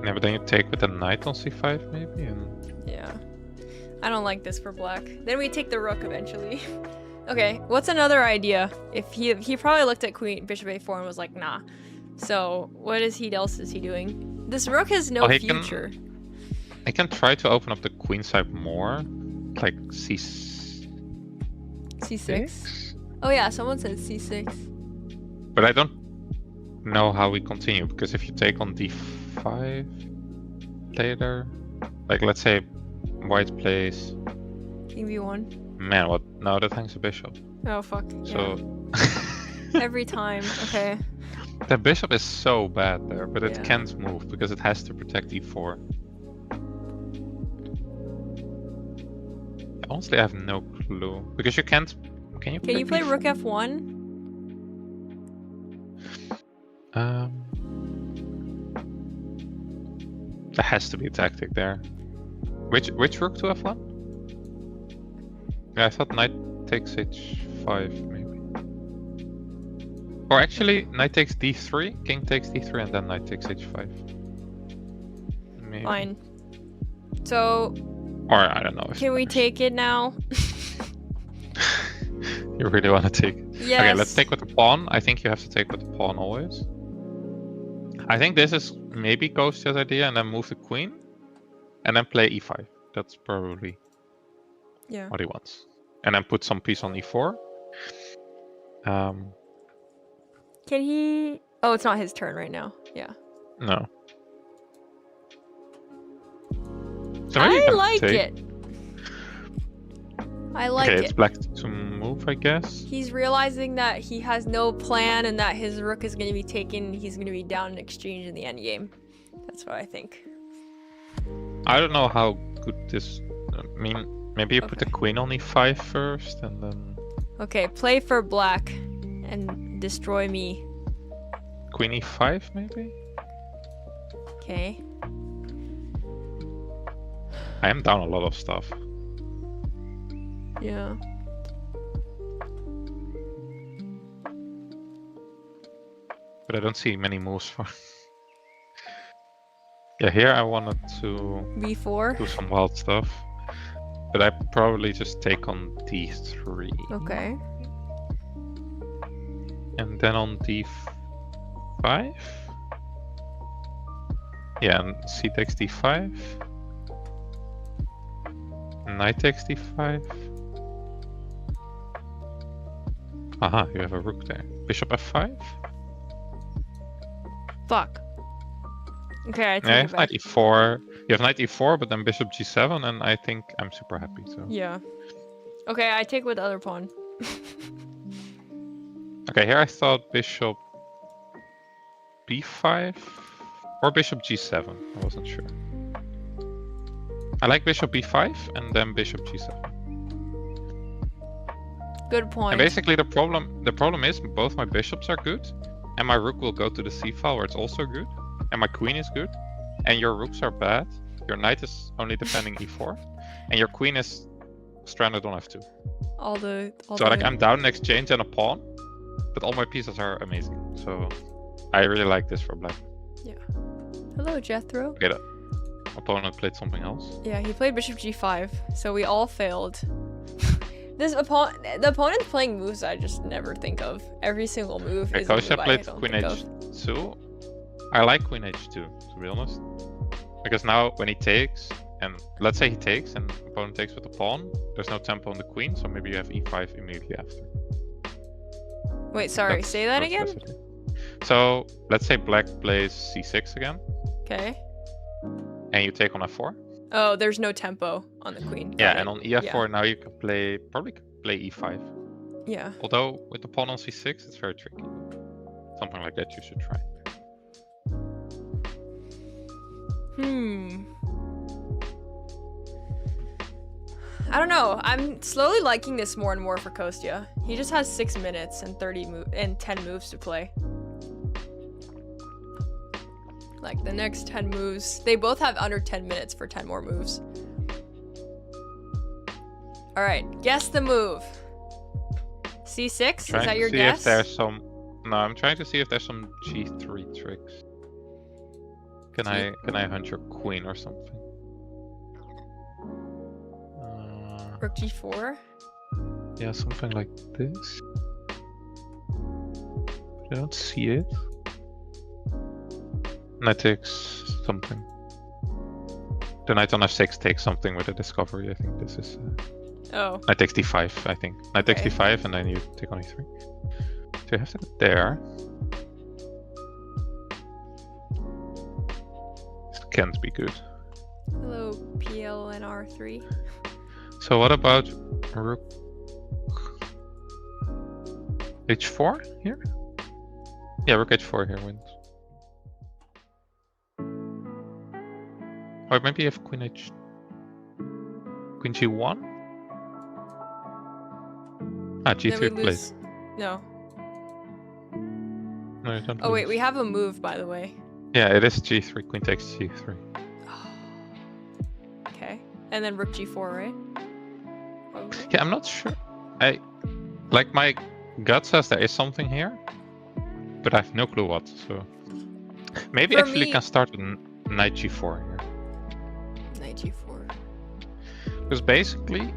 Yeah, but then you take with the knight on c5 maybe, and Yeah. I don't like this for black. Then we take the rook eventually. Okay, what's another idea? If he probably looked at queen bishop a4 and was like, nah. So what else is he doing? This rook has no Well, he can- future. I can try to open up the queen side more, like c6. Oh yeah, someone said c6. But I don't know how we continue, because if you take on d5 later, like let's say white plays, King b1. man, what? No, that hangs a bishop. Oh fuck. So Yeah. Every time. Okay. the bishop is so bad there, but it Yeah. can't move because it has to protect e4. Honestly, I have no clue because you can't. Can you? Can you play d4? rook f1? There has to be a tactic there. Which rook to f1? Yeah, I thought knight takes h5 maybe. Or actually, knight takes d3, king takes d3, and then knight takes h5. Maybe. Fine. So Or I don't know. If can we there's- take it now? You really want to take it? Yes. Okay, let's take with the pawn. I think you have to take with the pawn always. I think this is maybe Kostya's idea, and then move the queen, and then play e5. That's probably Yeah. what he wants. And then put some piece on e4. Can he? Oh, it's not his turn right now. Yeah. No. So maybe you I can like take. it. I like Okay, it. it's black to move, I guess. He's realizing that he has no plan and that his rook is going to be taken. He's going to be down in exchange in the endgame. That's what I think. I don't know how good this. I mean, maybe you put the Okay. queen on e5 first, and then Okay, play for black and destroy me. queen e5 maybe. Okay. I am down a lot of stuff. But I don't see many moves for. Yeah, here I wanted to B4. do some wild stuff. But I probably just take on D3. Okay. And then on D5? Yeah, and C takes D5. Knight takes D5. Aha, you have a rook there. Bishop F5? Fuck. Okay, I take Yeah, you it have back. knight E4. You have knight E4, but then bishop G7, and I think I'm super happy. So. Yeah. Okay, I take with the other pawn. Okay, here I thought bishop B5 or bishop G7. I wasn't sure. I like bishop B5 and then bishop G7. Good point. And basically the problem is both my bishops are good, and my rook will go to the C file where it's also good, and my queen is good, and your rooks are bad. Your knight is only defending E4, and your queen is stranded on F2. So like I'm down an exchange and a pawn, but all my pieces are amazing. So I really like this for black. Yeah. Hello, Jethro. Okay, the opponent played something else. Yeah, he played bishop G5, so we all failed. The opponent's playing moves I just never think of. Every single move is a move Kostya I played don't queen think of. H2. I like queen H2, to be honest. Because now when he takes, and let's say he takes and opponent takes with the pawn, there's no tempo on the queen, so maybe you have E5 immediately after. Wait, sorry, That's say that again? basically. So let's say black plays C6 again, Okay. and you take on F4. Oh, there's no tempo on the queen. Yeah, Got it. and on EF4 now you can probably play E5. Yeah. Although with the pawn on C6 it's very tricky. Something like that you should try. I don't know. I'm slowly liking this more and more for Kostya. He just has 6 minutes and 10 moves to play. Like the next 10 moves, they both have under 10 minutes for 10 more moves. All right, guess the move. C6, is that your guess? If there's some. No, I'm trying to see if there's some G3 tricks. Can I hunt your queen or something? Rook G4? Yeah, something like this. I don't see it. Knight takes something. The knight on F6 takes something with a discovery. I think this is. Oh. Knight takes D5, I think. Knight takes D5 and then you take on E3. So you have to go there. This can't be good. Hello, PLNR3. So what about rook H4 here? Yeah, rook H4 here wins. Or maybe you have queen G1? Ah, G3 plays. No. No, you don't Oh wait, lose. we have a move, by the way. Yeah, it is G3, queen takes G3. Okay. And then rook G4, right? Probably. Yeah, I'm not sure. Like my gut says there is something here, but I have no clue what. So maybe For actually me- can start with knight G4 here. Knight G4. Because basically,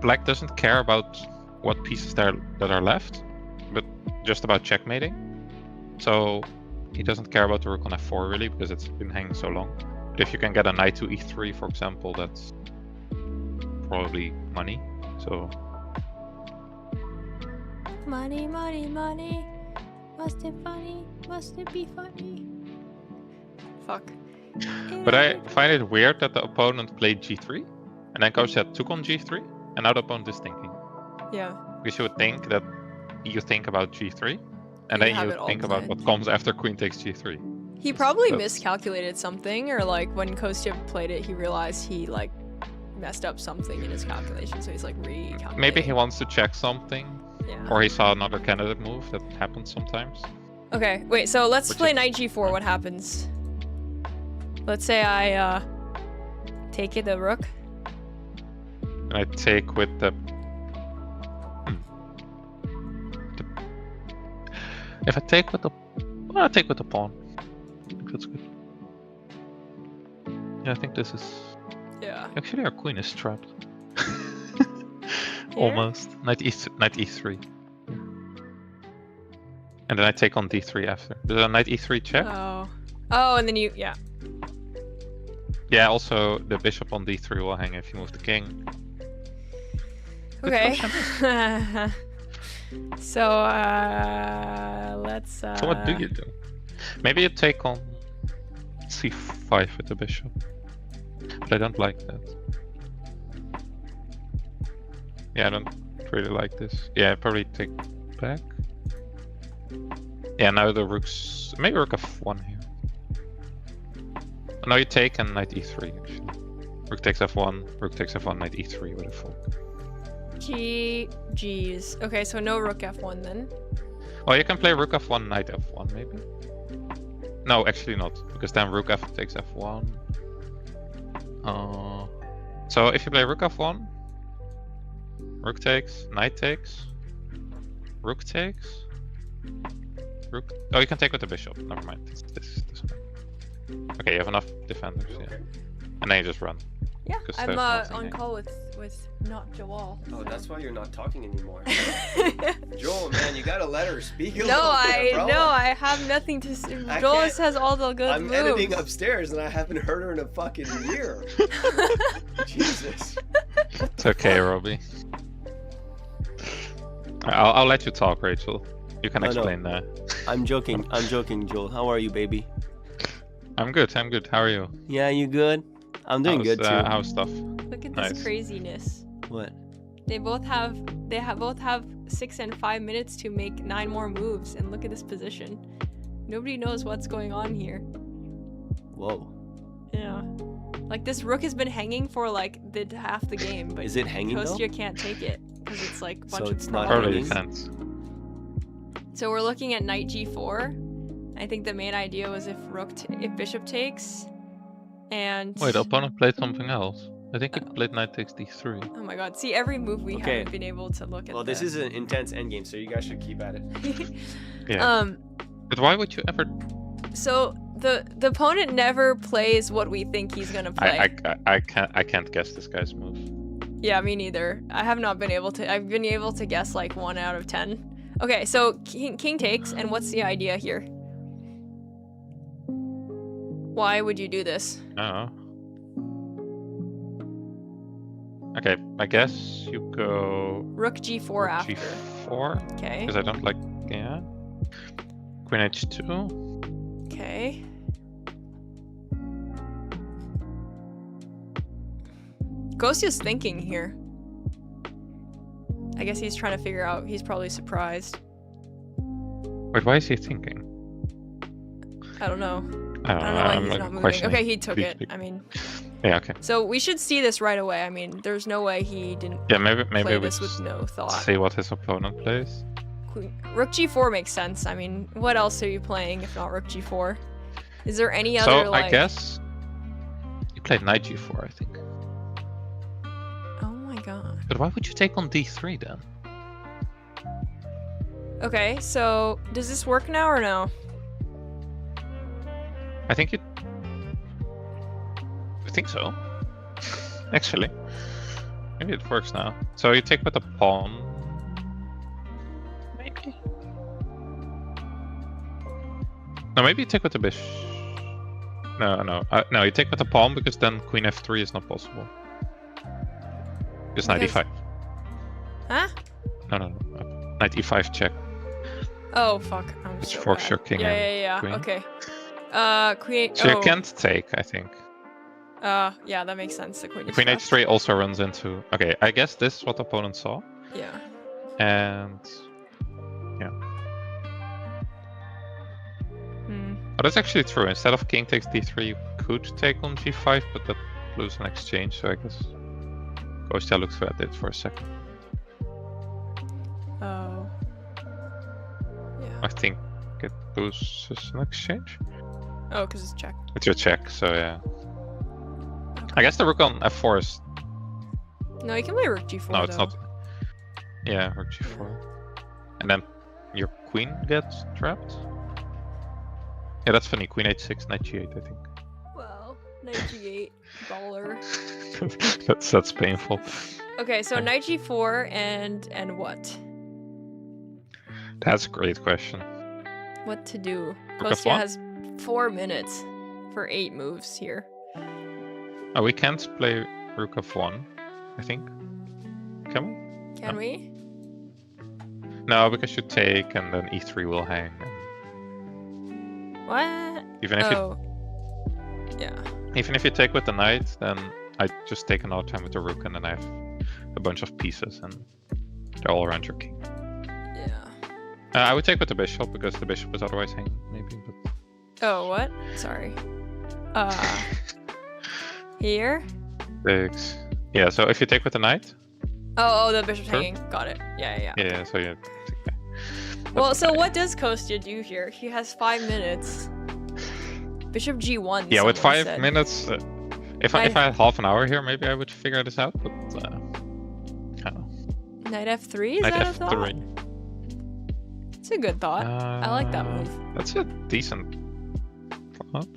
black doesn't care about what pieces that are left, but just about checkmating. So he doesn't care about the rook on F4 really, because it's been hanging so long. But if you can get a knight to E3, for example, that's probably money. So Money, money, money. Must it funny? Must it be funny? Fuck. But I find it weird that the opponent played G3, and then Kostya took on G3, and now the opponent is thinking. Yeah. Because you would think that you think about G3, and You then have you it all think about planned. what comes after queen takes G3. He probably That's- miscalculated something, or like when Kostya played it, he realized he like messed up something in his calculation, so he's like recalculating. Maybe he wants to check something, Yeah. or he saw another candidate move. That happens sometimes. Okay, wait, so let's Which play is- knight G4, what happens? Let's say I take it the rook. And I take with the... If I take with the, well, I'll take with the pawn. I think that's good. Yeah, I think this is. Yeah. Actually, our queen is trapped. Here? Almost. Knight e3. And then I take on d3 after. There's a knight e3 check. Oh, and then you, yeah. Yeah, also the bishop on d3 will hang if you move the king. Good Okay. question. So, let's. So what do you do? Maybe you take on c5 with the bishop. But I don't like that. Yeah, I don't really like this. Yeah, probably take back. Yeah, now the rook's... Maybe rook f1 here. No, you take and knight e3 actually. Rook takes f1, rook takes f1, knight e3 with a fork. GG's. Okay, so no rook f1 then. Oh, you can play rook f1, knight f1 maybe? No, actually not, because then rook f takes f1. So if you play rook f1, rook takes, knight takes, rook takes, rook... Oh, you can take with the bishop, never mind. This one. Okay, you have enough defenders, yeah. And then you just run. Yeah, Because I'm there's nothing on here. call with not Joel. Oh, that's why you're not talking anymore. Joel, man, you gotta let her speak a No, little bit, bro. I have nothing to say. I Joel can't- has all the good I'm moves. editing upstairs and I haven't heard her in a fucking year. Jesus. It's okay, Robbie. I'll let you talk, Rachel. You can No, no. explain that. I'm joking, Joel. How are you, baby? I'm good. How are you? Yeah, you good? I'm doing good too. How's stuff? Look at Nice. this craziness. What? They both have 6 and 5 minutes to make 9 more moves, and look at this position. Nobody knows what's going on here. Whoa. Yeah. Like this rook has been hanging for like half the game, but Is it hanging though? Kostya can't take it because it's like a bunch So of it's not Probably hanging? can't. So we're looking at knight g4. I think the main idea was if bishop takes, and Wait, the opponent played something else. I think he played knight takes d3. oh my god, see every move we Okay. haven't been able to look at. Well, this is an intense endgame, so you guys should keep at it. Yeah. But why would you ever? So the opponent never plays what we think he's gonna play. I can't guess this guy's move. Yeah, me neither. I have not been able to. I've been able to guess like 1 out of 10. Okay, so king takes, and what's the idea here? Why would you do this? Oh. Okay, I guess you go Rook g4 rook after. g4 Okay. because I don't like yeah. Queen h2. Okay. Kostya's thinking here. I guess he's trying to figure out. He's probably surprised. Wait, why is he thinking? I don't know. I I don't know why I'm he's like not moving. questioning Okay, he took it. deeply. I mean, Yeah, okay. so we should see this right away. I mean, there's no way he didn't Yeah, maybe play we this with just no thought. see what his opponent plays. Rook g4 makes sense. I mean, what else are you playing if not rook g4? Is there any other So like? I guess you played knight g4, I think. Oh my god. But why would you take on d3 then? Okay, so does this work now or no? I think so. Actually, maybe it works now. So you take with the pawn, maybe. No, maybe you take with the bishop. No, no. You take with the pawn because then queen f3 is not possible. Because knight Because- e5. Huh? No. Knight e5 check. Oh fuck. I'm Which so forks bad. your king Yeah, and yeah. queen. Okay. Queen. So oh. you can't take, I think. Yeah, that makes sense. The queen is Queen left. h3 also runs into. Okay, I guess this is what the opponent saw. Yeah. And Hmm. oh, that's actually true. Instead of king takes d3, you could take on g5, but that lose an exchange. So I guess Kostya looks at it for a second. Oh. Yeah. I think it loses an exchange. Oh, because it's check. It's your check, so yeah. I guess the rook on f4 is No, you can play rook g4. no, it's though. not. Yeah, rook g4, and then your queen gets trapped. Yeah, that's funny. Queen h6, knight g8, I think. Well, knight g8, baller. that's painful. Okay, so knight g4 and what? That's a great question. What to do? Rook Kostya f1? has 4 minutes for 8 moves here. Oh, we can't play rook f1, I think. Can we? Can we? No, because you take and then e3 will hang. What? Even if Yeah. even if you take with the knight, then I just take another time with the rook, and then I have a bunch of pieces, and they're all around your king. Yeah. I would take with the bishop because the bishop is otherwise hanging, maybe. But Oh, what? Sorry. Here? six. Yeah. So if you take with the knight, Oh, the bishop's Sure. hanging. Got it. Yeah. yeah. So you. Well, so what does Kostya do here? He has 5 minutes. Bishop g1. Yeah, with someone 5 said. minutes. If I had half an hour here, maybe I would figure this out. But I don't know. Knight f3? Is Knight that a thought? f3. It's a good thought. I like that move. That's a decent thought.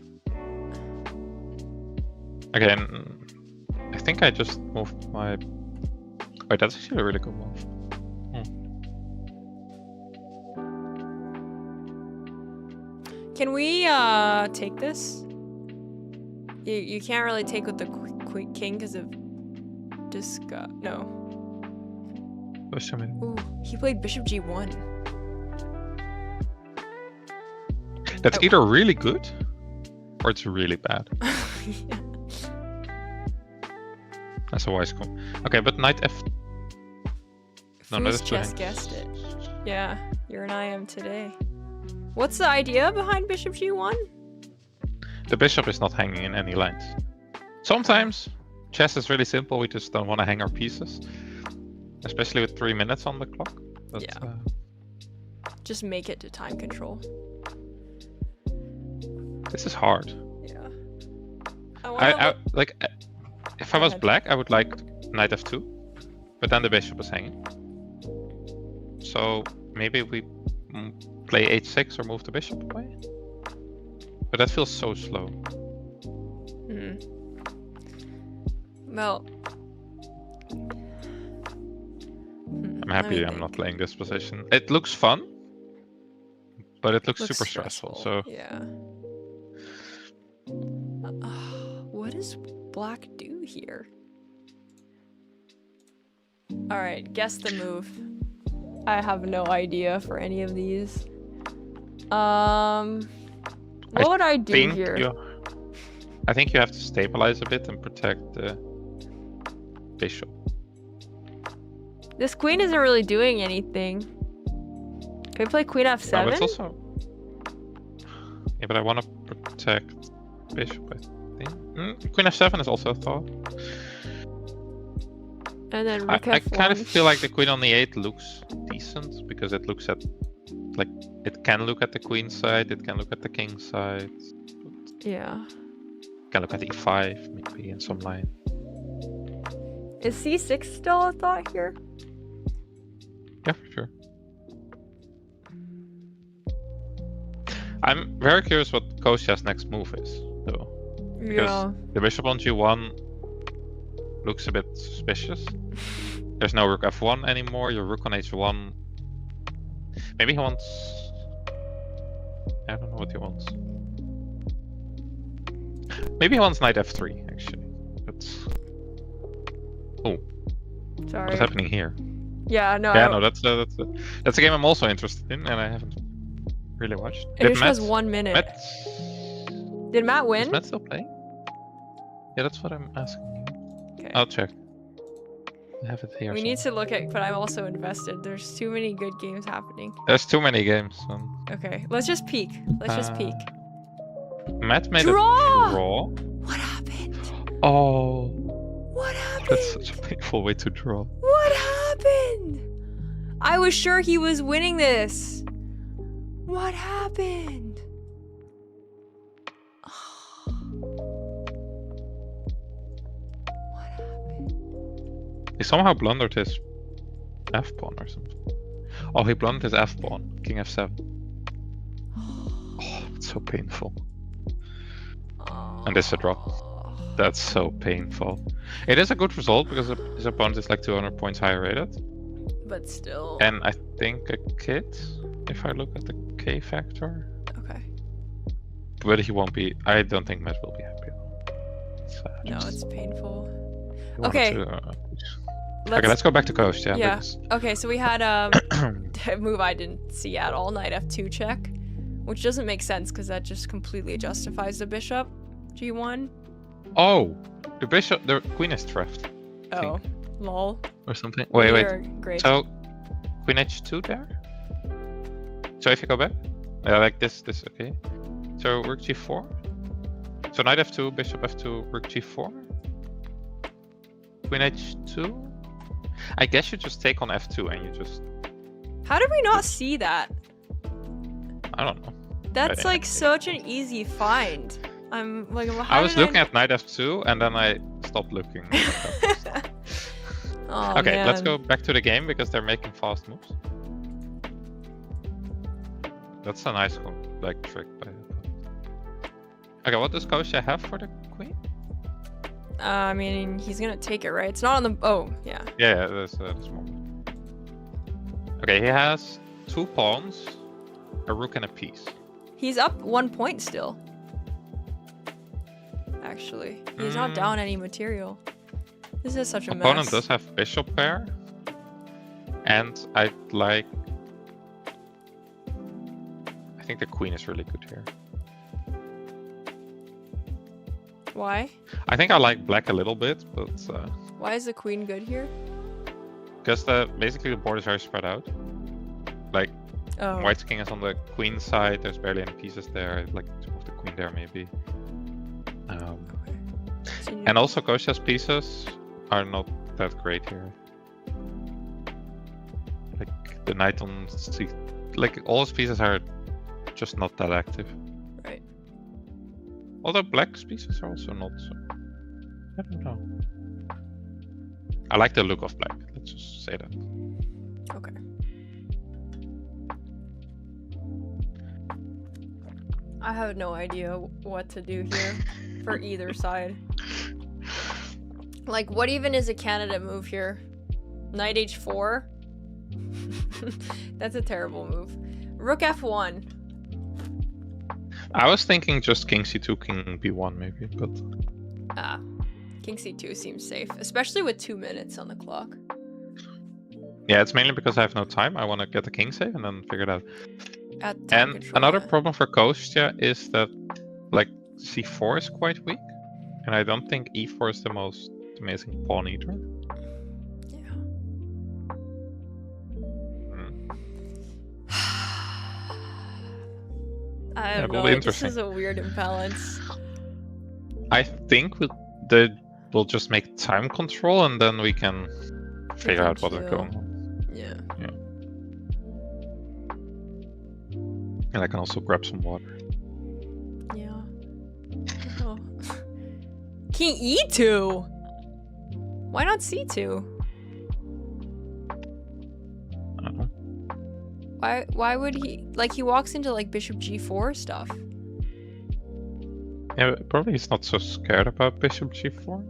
Okay, and I think I just moved my. Wait, that's actually a really good move. Can we take this? You can't really take with the king because of no. There's so many. Ooh, he played bishop g1. That's either really good or it's really bad. Yeah. That's a wise call. Okay, but knight f. No, knight Foos f2 just hangs. guessed it. Yeah, you're an IM today. What's the idea behind bishop g1? The bishop is not hanging in any lines. Sometimes chess is really simple. We just don't want to hang our pieces, especially with 3 minutes on the clock. But, Yeah. Just make it to time control. this is hard. Yeah. Like, if I Go was ahead. black, I would like knight f2, but then the bishop is hanging. So maybe we play h6 or move the bishop away. But that feels so slow. Well, I'm happy I'm not playing this position. It looks fun, but it looks Looks super stressful. So yeah. What does black do here? All right, guess the move. I have no idea for any of these. What would I do here? I think you have to stabilize a bit and protect the bishop. This queen isn't really doing anything. Can we play queen f7? No, but it's also... Yeah, but I want to protect bishop, I think. Queen f7 is also a thought. And then I rook f1. kind of feel like the queen on the 8 looks decent because it looks at... Like, it can look at the queen side, it can look at the king side. Yeah. It can look at e5, maybe, in some line. Is c6 still a thought here? Yeah, for sure. I'm very curious what Kostya's next move is, though. Because Yeah. the bishop on g1 looks a bit suspicious. There's no rook f1 anymore, your rook on h1. Maybe he wants... I don't know what he wants. Maybe he wants knight f3, actually. But... Oh, Sorry. what's happening here? Yeah, no. Yeah, no, that's a game I'm also interested in, and I haven't really watched. It just has 1 minute. Matt, Did Matt is win? Matt still playing? Yeah, that's what I'm asking you. Okay. I'll check. I have it here. We need to look at, but I'm also invested. There's too many good games happening. There's too many games. Okay, let's just peek. Let's just peek. Matt made Draw! a draw. What happened? Oh, What happened? that's such a painful way to draw. What happened? I was sure he was winning this. What happened? What happened? He somehow blundered his f pawn or something. Oh, he blundered his f pawn. King f7. Oh, it's so painful. And this is a drop. That's so painful. It is a good result because his opponent is like 200 points higher rated. But still. And I think a kid, if I look at the K factor. Okay. But he won't be. I don't think Matt will be happy. No, it's painful. He wanted Okay. Okay, let's go back to Kostya. Yeah. Because... Okay, so we had a move I didn't see at all, knight f2 check, which doesn't make sense because that just completely justifies the bishop. G1. Oh, the queen is trapped. Oh, lol. Or something. Wait. Great. So, queen h2 there. So if you go back, like this, okay. So rook g4. So knight f2, bishop f2, rook g4. Queen h2. I guess you just take on f2 and you just. How did we not see that? I don't know. That's like such an easy find. I'm like, I was looking at knight f2 and then I stopped looking. Oh, okay, man. let's go back to the game because they're making fast moves. That's a nice trick by the opponent. Okay, what does Kostya have for the queen? I mean, he's gonna take it, right? It's not on the. Oh, yeah. Yeah, there's one. Okay, he has 2 pawns, a rook, and a piece. He's up 1 point still. Actually, he's not down any material. This is such a mess. Opponent does have bishop pair, and I think the queen is really good here. Why? I think I like black a little bit, but Why is the queen good here? because basically the board is very spread out. Like White's king is on the queen side. There's barely any pieces there. I'd like to move the queen there maybe. And also Kostya's pieces are not that great here. Like the knight on c, like all his pieces are just not that active. Right. Although black's pieces are also not so. I don't know. I like the look of black. Let's just say that. Okay. I have no idea what to do here for either side. Like, what even is a candidate move here? Knight h4? That's a terrible move. Rook f1. I was thinking just king c2, king b1 maybe, but... King c2 seems safe, especially with 2 minutes on the clock. Yeah, it's mainly because I have no time. I want to get the king safe and then figure it out. And another problem for Kostya is that, like, c4 is quite weak. And I don't think e4 is the most amazing pawn either. Yeah. I don't know. This is a weird imbalance. I think we'll just make time control and then we can figure out what is going on. Yeah. And I can also grab some water. Yeah. Oh. King e2? Why not c2? I don't know. Why would he... Like, he walks into, like, bishop g4 stuff. Yeah, probably he's not so scared about bishop g4.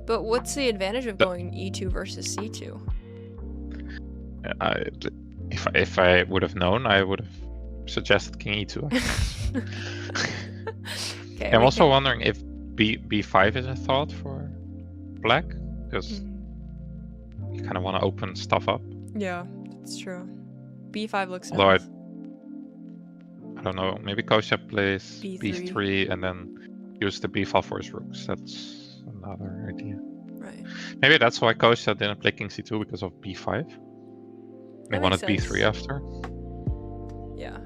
But what's the advantage of going e2 versus c2? If I would have known, I would have suggested king e2. Okay, I'm also wondering if b5 is a thought for black, because you kind of want to open stuff up. Yeah, it's true. b5 looks Although nice. I don't know, maybe Kostya plays b3. b3 and then use the b file for his rooks. That's another idea. Right. Maybe that's why Kostya didn't play king c2 because of b5. They wanted b3 after. Yeah.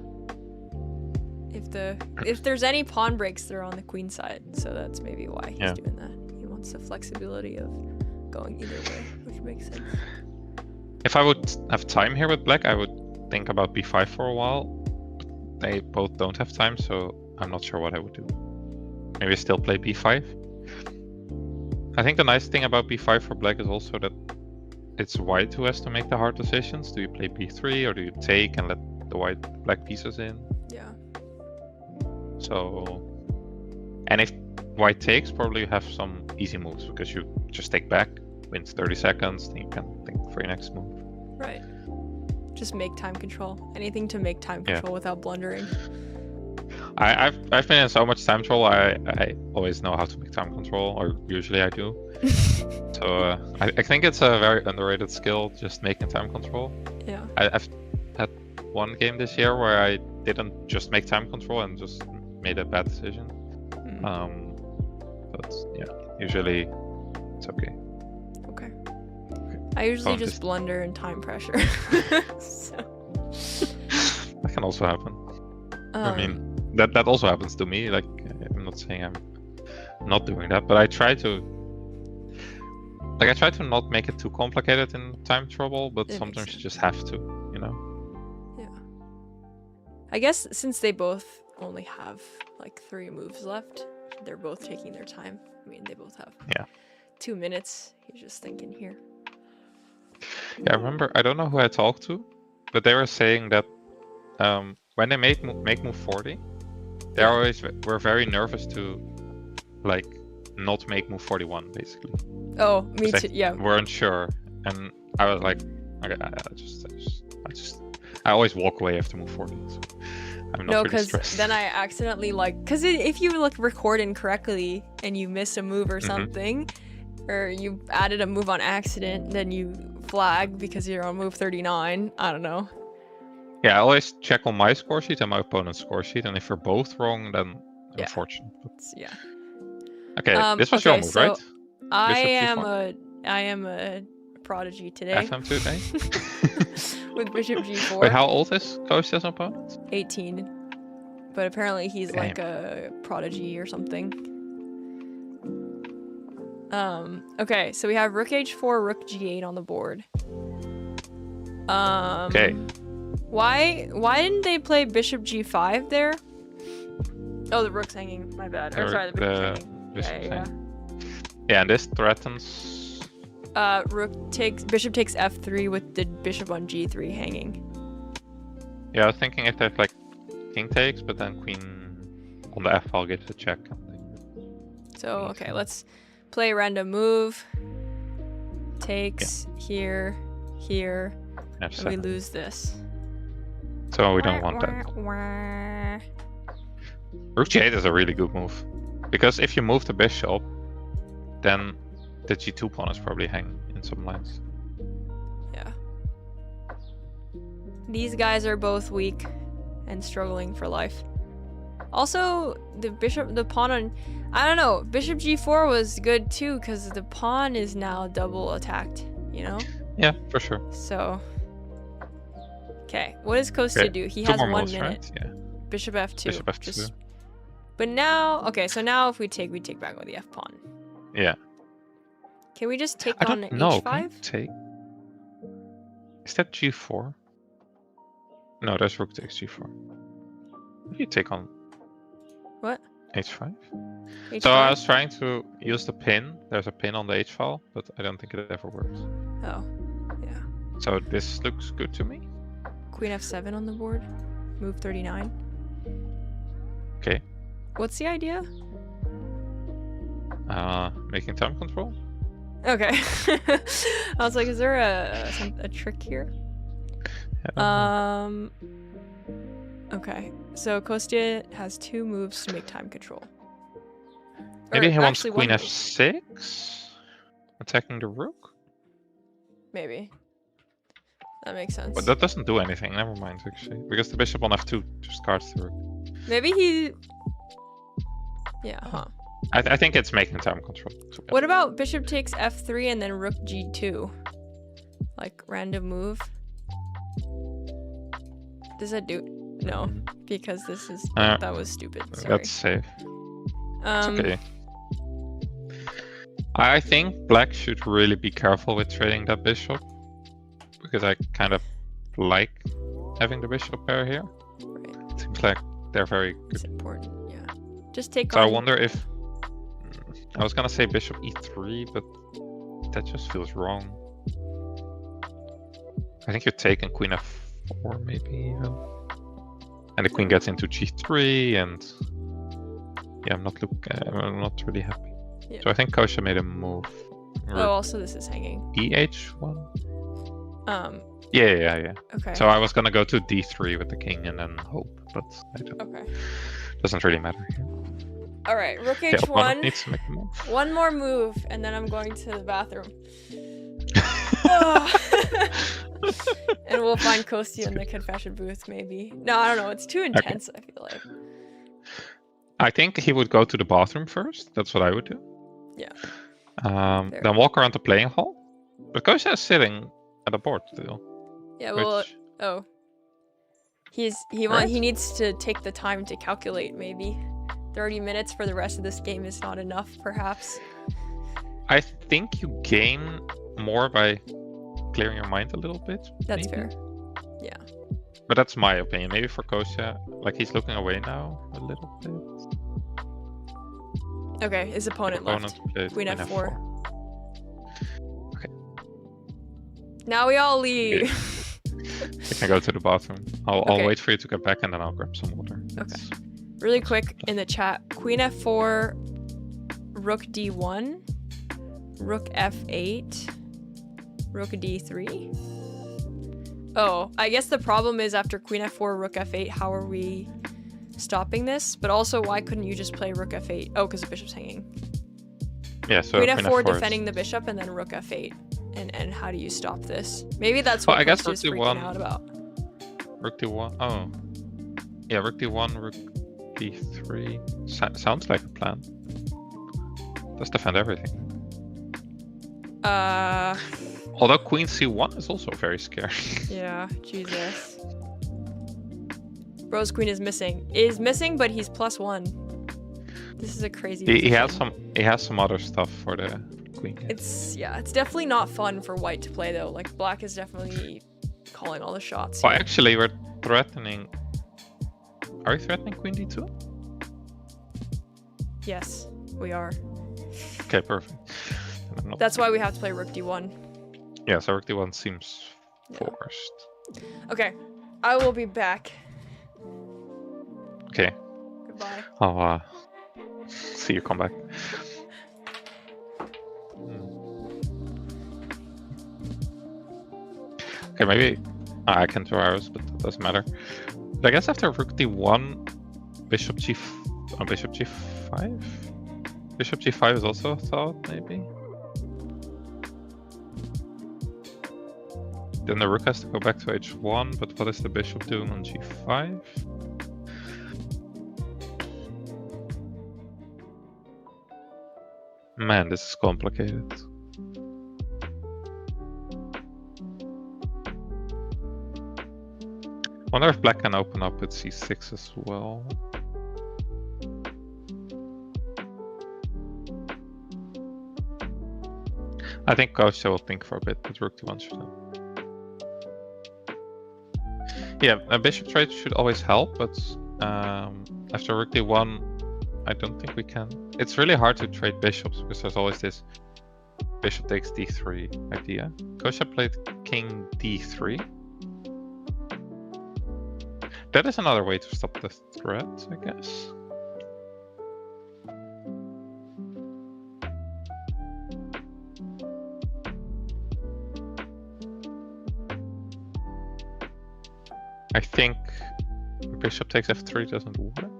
If there's any pawn breaks, they're on the queen side, so that's maybe why he's doing that. He wants the flexibility of going either way, which makes sense. If I would have time here with black, I would think about b5 for a while. They both don't have time, so I'm not sure what I would do. Maybe still play b5. I think the nice thing about b5 for black is also that it's white who has to make the hard decisions. Do you play b3 or do you take and let the black pieces in? Yeah. So, and if white takes, probably you have some easy moves because you just take back, wins 30 seconds, then you can think for your next move. Right. Just make time control. Anything to make time control without blundering. I've been in so much time control. I always know how to make time control, or usually I do. So I think it's a very underrated skill, just making time control. Yeah. I've had one game this year where I didn't just make time control and just made a bad decision. But yeah, usually it's okay. Okay. I usually just blunder and time pressure. So. That can also happen. I mean, that also happens to me. Like, I'm not saying I'm not doing that, but I try to not make it too complicated in time trouble, but sometimes you just have to, you know? Yeah. I guess since they both only have like 3 moves left, they're both taking their time. I mean, they both have 2 minutes. He's just thinking here. Yeah, I remember, I don't know who I talked to, but they were saying that when they make move 40, they always were very nervous to like not make move 41, basically. Oh, me too. Yeah. Weren't sure, and I was like, okay, I always walk away after move 40. So I'm not really stressed. Then I accidentally if you like record incorrectly and you miss a move or something, or you added a move on accident, then you flag because you're on move 39. I don't know. Yeah, I always check on my score sheet and my opponent's score sheet, and if you're both wrong, then unfortunate. Yeah. Okay, this was your move, right? I am a prodigy today. FM today? With Bishop G4. Wait, how old is Kostya's opponent? 18. But apparently he's like a prodigy or something. Okay, so we have Rook H4, Rook G8 on the board. Okay. Why didn't they play Bishop G5 there? Oh, the rook's hanging. My bad. I'm sorry, the bishop's hanging. Yeah, and this threatens. Bishop takes F3 with the bishop on G3 hanging. Yeah, I was thinking if there's like king takes, but then queen on the F file gets a check. So okay, let's play a random move. Takes here, and we lose this. So we don't want that. Rook G8 is a really good move, because if you move the bishop, then the G2 pawn is probably hanging in some lines. Yeah. These guys are both weak and struggling for life. Also, the pawn on, I don't know, Bishop G4 was good too, because the pawn is now double attacked, you know? Yeah, for sure. So, okay, what does Kostya do? He has 1 minute. Right? Yeah. Bishop F2. Bishop F2. But now, okay, so now if we take back with the F pawn. Yeah. Can we just take on H5? Can take? Is that G4? No, that's Rook takes G4. You take on. What? H5? H5? So I was trying to use the pin. There's a pin on the H file, but I don't think it ever works. Oh, yeah. So this looks good to me. Queen F7 on the board. Move 39. Okay. What's the idea? Making time control. Okay. I was like, is there a trick here? Okay. So Kostya has 2 moves to make time control. Maybe he wants Queen F6, attacking the rook. Maybe. That makes sense. But that doesn't do anything. Never mind, actually, because the bishop on F2 just guards the rook. Maybe he. Yeah. Huh. I think it's making time control. What about bishop takes F3 and then rook G2? Like random move. Does that do? No, because this is that was stupid. Sorry. That's safe. It's okay. I think black should really be careful with trading that bishop, because I kind of like having the bishop pair here. Right. It seems like they're very good. It's important. Yeah. Just take. So I wonder if I was gonna say bishop E3, but that just feels wrong. I think you're taking queen f4 maybe even. And the queen gets into g3 and yeah, I'm not really happy. Yeah. So I think Kostya made a move. Oh, also this is hanging. EH1? Yeah. Okay. So I was gonna go to d3 with the king and then hope, but I don't. Okay. Doesn't really matter here. All right, rook Yeah, h1. needs to make a move. One more move, and then I'm going to the bathroom. And we'll find Kostya in the confession booth, maybe. No, I don't know. It's too intense, I feel like. I think he would go to the bathroom first. That's what I would do. Yeah. Then walk around the playing hall. But Kostya is sitting at a board still. Yeah, well, which... oh. He needs to take the time to calculate, maybe. 30 minutes for the rest of this game is not enough, perhaps. I think you gain more by clearing your mind a little bit. That's maybe. fair. Yeah. But that's my opinion. Maybe for Kostya, like he's looking away now a little bit. Okay, his opponent left. Queen f4. Okay. Now we all leave. I can go to the bathroom. I'll wait for you to get back and then I'll grab some water. Okay. Really quick in the chat. Queen f4, rook d1, rook f8, rook d3. Oh, I guess the problem is after queen f4, rook f8, how are we stopping this? But also, why couldn't you just play rook f8? Oh, because the bishop's hanging. Yeah, so queen f4 defending the bishop and then rook f8. And how do you stop this? Maybe that's what I guess Kostya's freaking out about. Rook d1. Oh. Yeah, rook d1, rook d3. Sounds like a plan. Let's defend everything. Although queen c1 is also very scary. Yeah, Jesus. Bro's queen is missing. Is missing, but he's +1. This is a crazy. He has some other stuff for the queen. It's definitely not fun for white to play though. Like black is definitely calling all the shots. Well, actually, we're threatening. Are we threatening queen d2? Yes, we are. Okay, perfect. That's why we have to play rook d1. Yeah, so rook d1 seems forced. Okay, I will be back. Okay. Goodbye. I'll see you come back. Okay, maybe I can 2 hours, but it doesn't matter. But I guess after rook d1, bishop g5? Bishop g5 is also a thought, maybe? Then the rook has to go back to h1, but what is the bishop doing on g5? Man, this is complicated. Wonder if black can open up with c6 as well. I think Kostya will think for a bit, but rook d1 should help. Yeah, a bishop trade should always help, but after rook d1, I don't think we can. It's really hard to trade bishops because there's always this bishop takes d3 idea. Kostya played king d3. That is another way to stop the threat, I guess. I think bishop takes f3 doesn't work.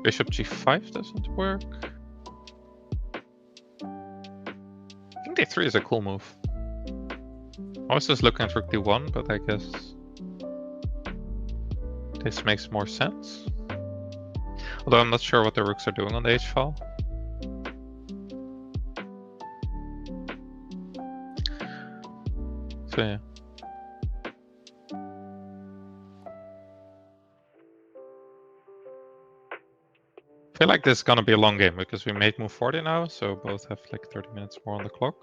Bishop g5 doesn't work. I think d3 is a cool move. I was just looking at rook d1, but I guess this makes more sense. Although I'm not sure what the rooks are doing on the h-file. So yeah. I feel like this is gonna be a long game because we made move 40 now, so both have like 30 minutes more on the clock.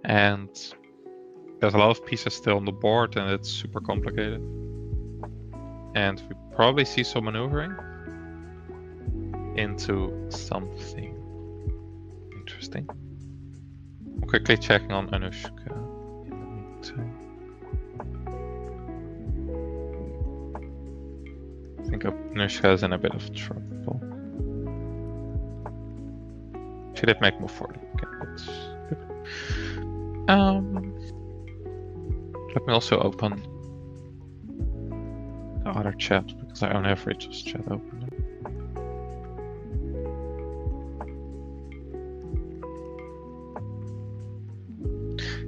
And there's a lot of pieces still on the board and it's super complicated. And we probably see some maneuvering into something interesting. I'm quickly checking on Anushka in the meantime. I think Anushka is in a bit of trouble. She did make move 40. Okay, that's good. Let me also open the other chat because I only have Rachel's chat open.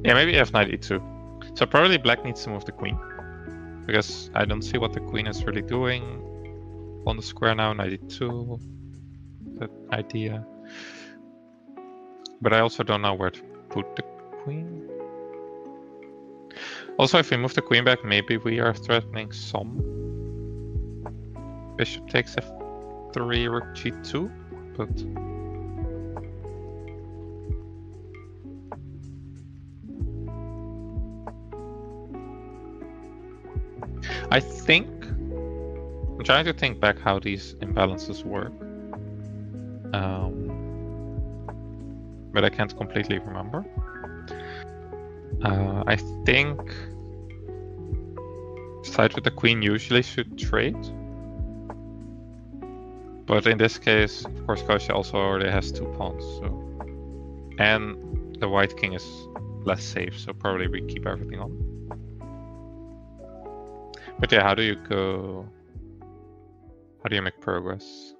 Yeah, maybe f knight e2. So probably black needs to move the queen, because I don't see what the queen is really doing on the square now. Knight e2, that idea. But I also don't know where to put the queen. Also, if we move the queen back, maybe we are threatening some. Bishop takes f3, rook g2, but I think I'm trying to think back how these imbalances work, but I can't completely remember. I think side with the queen usually should trade, but in this case, of course, Kostya also already has 2 pawns, so and the white king is less safe, so probably we keep everything on. But yeah, how do you go? How do you make progress?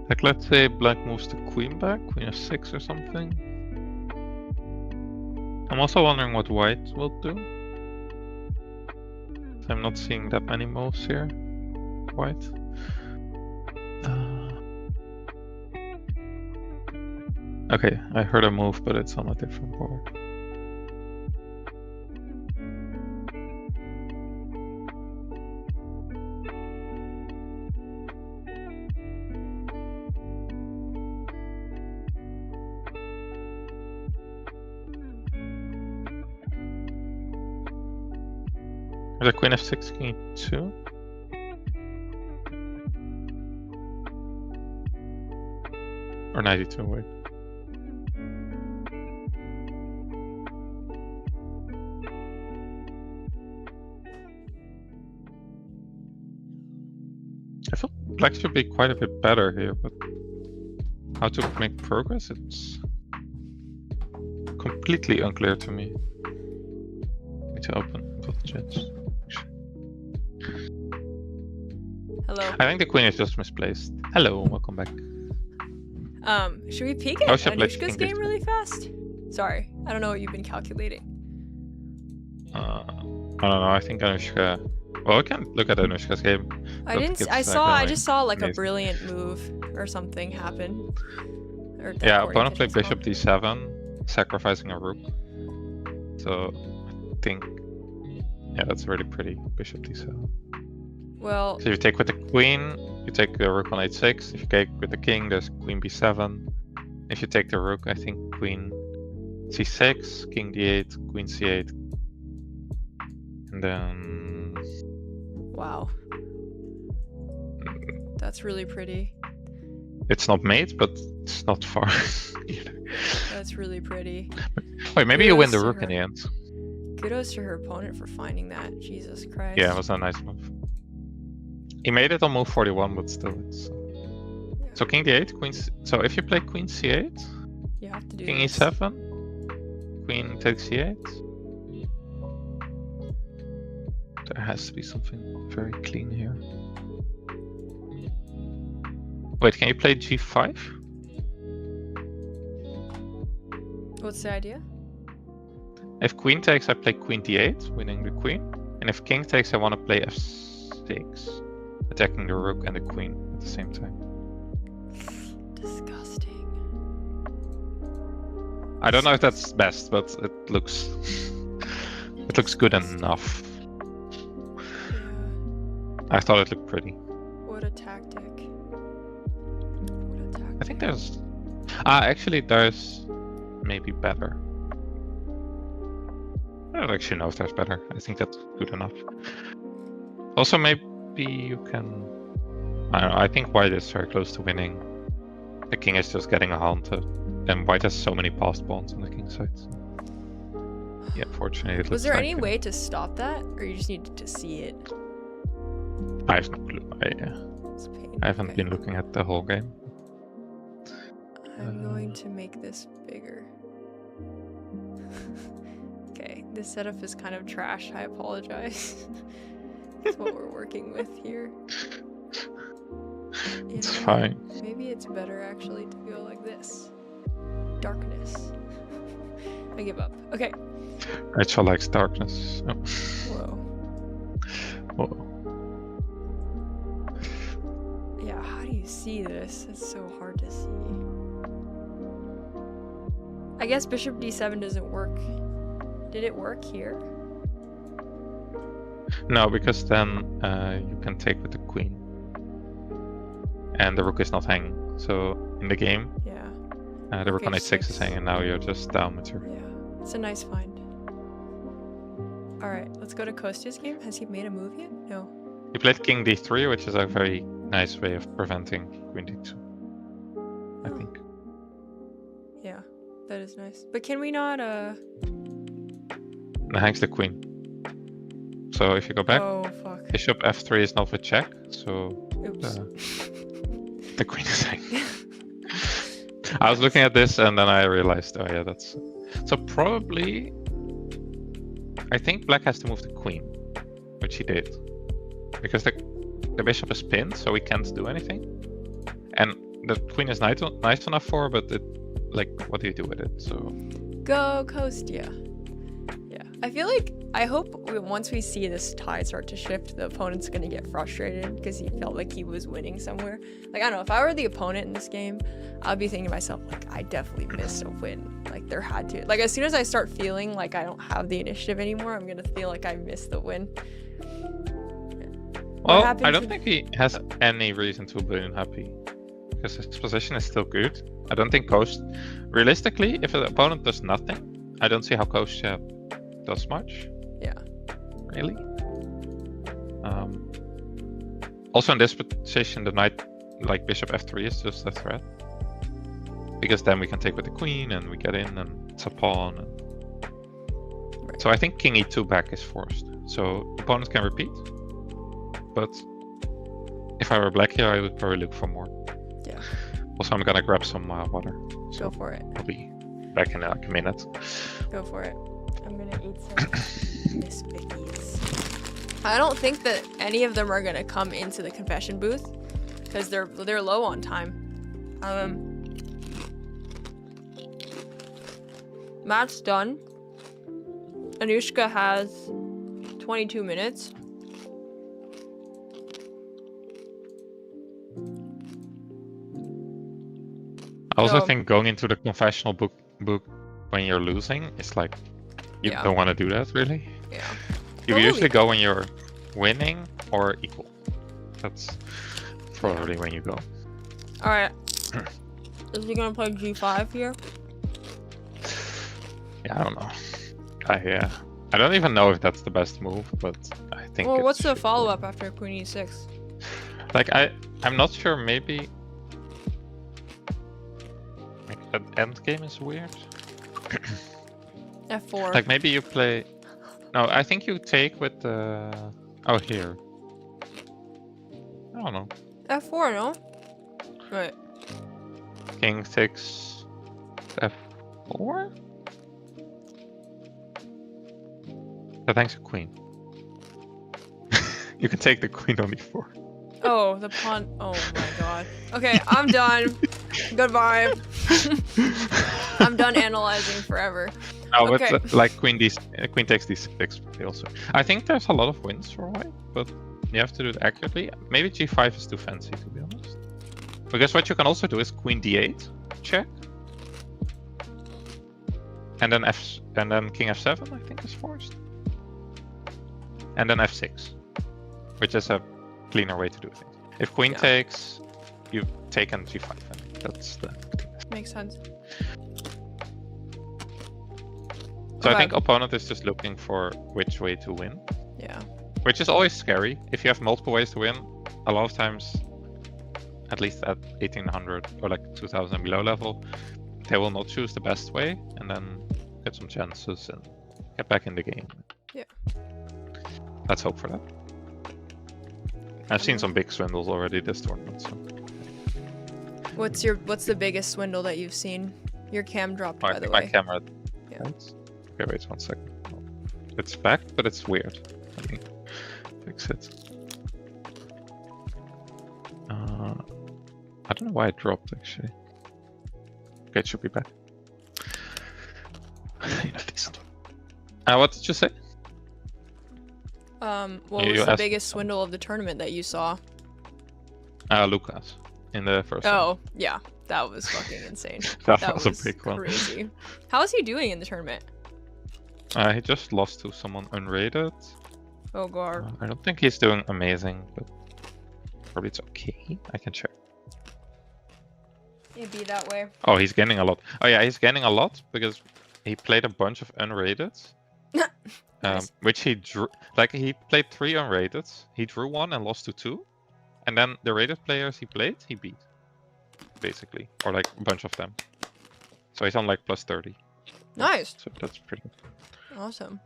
Like, let's say black moves the queen back, queen f6 or something. I'm also wondering what white will do. I'm not seeing that many moves here. White. Okay, I heard a move, but it's on a different board. The queen f6, king e2. Or knight e2, wait. I feel black should be quite a bit better here, but how to make progress? It's completely unclear to me. Need to open both chats. Hello. I think the queen is just misplaced. Hello, welcome back. Should we peek at Anushka's game really fast? Sorry, I don't know what you've been calculating. I don't know. I think Anushka. Well, we can look at Anushka's game. I didn't. I just saw like a brilliant move or something happen. Or yeah, opponent played bishop d7, sacrificing a rook. So I think, yeah, that's really pretty. Bishop d7. Well. So you take with the queen, you take the rook on h6. If you take with the king, there's queen b7. If you take the rook, I think queen c6, king d8, queen c8, and then. Wow. That's really pretty. It's not mate, but it's not far either. That's really pretty. Wait, maybe you win the rook in the end. Kudos to her opponent for finding that. Jesus Christ. Yeah, it was a nice move. He made it on move 41, but still, it's. So king d8, queen. So if you play queen c8, you have to do king this. e7, queen takes c8. There has to be something very clean here. Wait, can you play g5? What's the idea? If queen takes, I play queen d8, winning the queen. And if king takes, I want to play f6, attacking the rook and the queen at the same time. Disgusting. I don't know if that's best, but it looks it looks good enough. Yeah. I thought it looked pretty. What a tactic. I think there's... actually there's maybe better. I don't actually know if there's better. I think that's good enough. Also, maybe you can... I don't know, I think white is very close to winning. The king is just getting haunted. And white has so many passed pawns on the king side. So. Yeah, fortunately it Was looks there like any way to stop that? Or you just needed to see it? I have no clue. It's pain. I haven't Okay. been looking at the whole game. I'm going to make this bigger. Okay, this setup is kind of trash. I apologize. That's what we're working with here. You It's know, fine. Maybe it's better actually to go like this. Darkness. I give up. Okay. Rachel likes darkness. Oh. Whoa. Whoa. Yeah, how do you see this? It's so hard to see. I guess bishop d7 doesn't work. Did it work here? No, because then you can take with the queen. And the rook is not hanging. So in the game, Yeah. the rook on Rook h6 is h6. hanging, and now you're just down with your... Yeah. It's a nice find. Alright, let's go to Kostya's game. Has he made a move yet? No. He played king d3, which is a very nice way of preventing queen d2. I Oh. think. Yeah, that is nice. But can we not, And hangs the queen. So if you go back, Oh, fuck. bishop f3 is not with check, so Oops. the queen is hanging. I was looking at this and then I realized, oh yeah, that's... So probably... I think black has to move the queen, which he did. Because the bishop is pinned, so he can't do anything. And the queen is nice enough for, but it, like, what do you do with it? So Go, Kostya. Yeah. I feel like, I hope once we see this tide start to shift, the opponent's gonna get frustrated because he felt like he was winning somewhere. Like, I don't know, if I were the opponent in this game, I'd be thinking to myself, like, I definitely missed a win. Like, there had to. Like, as soon as I start feeling like I don't have the initiative anymore, I'm gonna feel like I missed the win. well, I don't think he has any reason to be unhappy. Because his position is still good. I don't think realistically, if the opponent does nothing, I don't see how Kostya does much. Yeah. Really. Also in this position, the knight, like bishop f3 is just a threat. Because then we can take with the queen and we get in and it's a pawn. And... Right. So I think king e2 back is forced. So opponent can repeat. But if I were black here, I would probably look for more. Yeah. Also, I'm gonna grab some water. So Go for it. I'll be back in like a minute. Go for it. I'm gonna eat some Bisbickies. I don't think that any of them are gonna come into the confession booth because they're low on time. Matt's done. Anushka has 22 minutes. I also So- think going into the confessional book when you're losing is like you Yeah. don't want to do that really. Yeah. You Totally. usually go when you're winning or equal. That's probably when you go. All right. Is he gonna play G5 here? Yeah, I don't know. I don't even know if that's the best move, but I think. Well, it what's the should be. follow-up after Queen E6? Like I'm not sure. Maybe like that end game is weird. F4. Like maybe you play. No, I think you take with the. Oh, here. I don't know. F4, no? Right. King takes f4. That hangs a queen. You can take the queen on e4. Oh, the pawn. Oh my god. Okay, I'm done. Goodbye. I'm done analyzing forever. No, Okay. but like queen takes d6 also. I think there's a lot of wins for white, but you have to do it accurately. Maybe g5 is too fancy, to be honest. Because what you can also do is queen d8 check, and then king f7 I think is forced, and then f6, which is a cleaner way to do things. If queen Yeah. takes, you take on g5. I think. That's the Makes sense. So I think opponent is just looking for which way to win. Yeah. Which is always scary. If you have multiple ways to win, a lot of times, at least at 1800 or like 2000 below level, they will not choose the best way and then get some chances and get back in the game. Yeah. Let's hope for that. I've seen some big swindles already this tournament. So. What's the biggest swindle that you've seen? Your cam dropped, by the way. My camera. Yeah. Okay, wait 1 second. It's back, but it's weird. Let me fix it. I don't know why it dropped actually. Okay, it should be back. What did you say? What was the biggest swindle of the tournament that you saw? Lucas in the first one. Oh, yeah. That was fucking insane. that was a big crazy. one. How is he doing in the tournament? He just lost to someone unrated. Oh god. I don't think he's doing amazing, but probably it's okay. I can check. It'd be that way. Oh, he's gaining a lot. Oh yeah, he's gaining a lot because he played a bunch of unrated. Nice. Which he drew. Like he played 3 unrated. He drew 1 and lost to 2. And then the rated players he played, he beat. Basically. Or like a bunch of them. So he's on like plus 30. Nice. So that's pretty good. Awesome.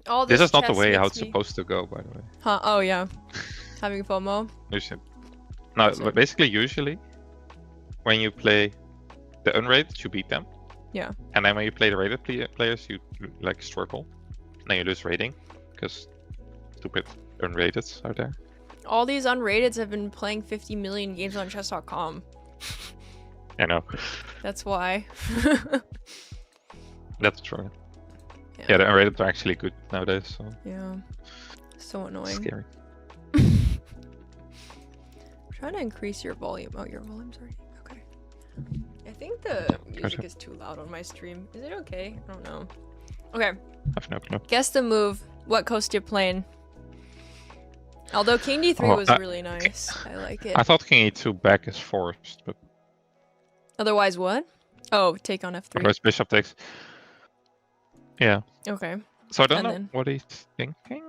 All This is not the chess way how makes it's me- supposed to go, by the way. Huh? Oh yeah. Having FOMO. No, So- but basically usually when you play the unrated, you beat them. Yeah. And then when you play the rated players, you like struggle. Then you lose rating because stupid unrateds are there. All these unrateds have been playing 50 million games on chess.com. I know. That's why. That's true. Yeah, the unrated are actually good nowadays, so Yeah. So annoying. scary. Trying to increase your volume. Oh, your volume's already okay. I think the music is too loud on my stream. Is it okay? I don't know. Okay. I have no clue. Guess the move. What Kostya playing? Although King D3 was really nice. I like it. I thought King E2 back is forced, but Otherwise, what? Oh, take on F3. otherwise Bishop takes. Yeah. Okay. So I don't And know then? what he's thinking.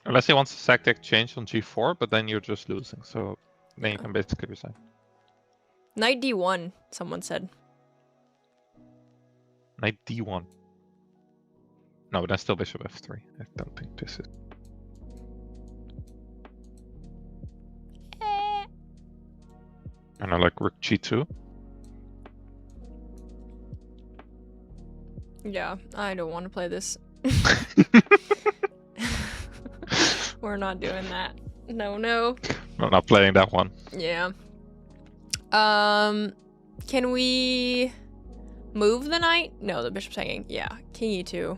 Unless he wants to sack the exchange on G4, but then you're just losing. So then you can basically resign. Knight D1, someone said. Knight D1. No, but that's still Bishop F3. I don't think this is. And I like Rook G2. Yeah, I don't want to play this. We're not doing that. No, no. I'm not playing that one. Yeah. Can we move the knight? No, the bishop's hanging. Yeah, King E2.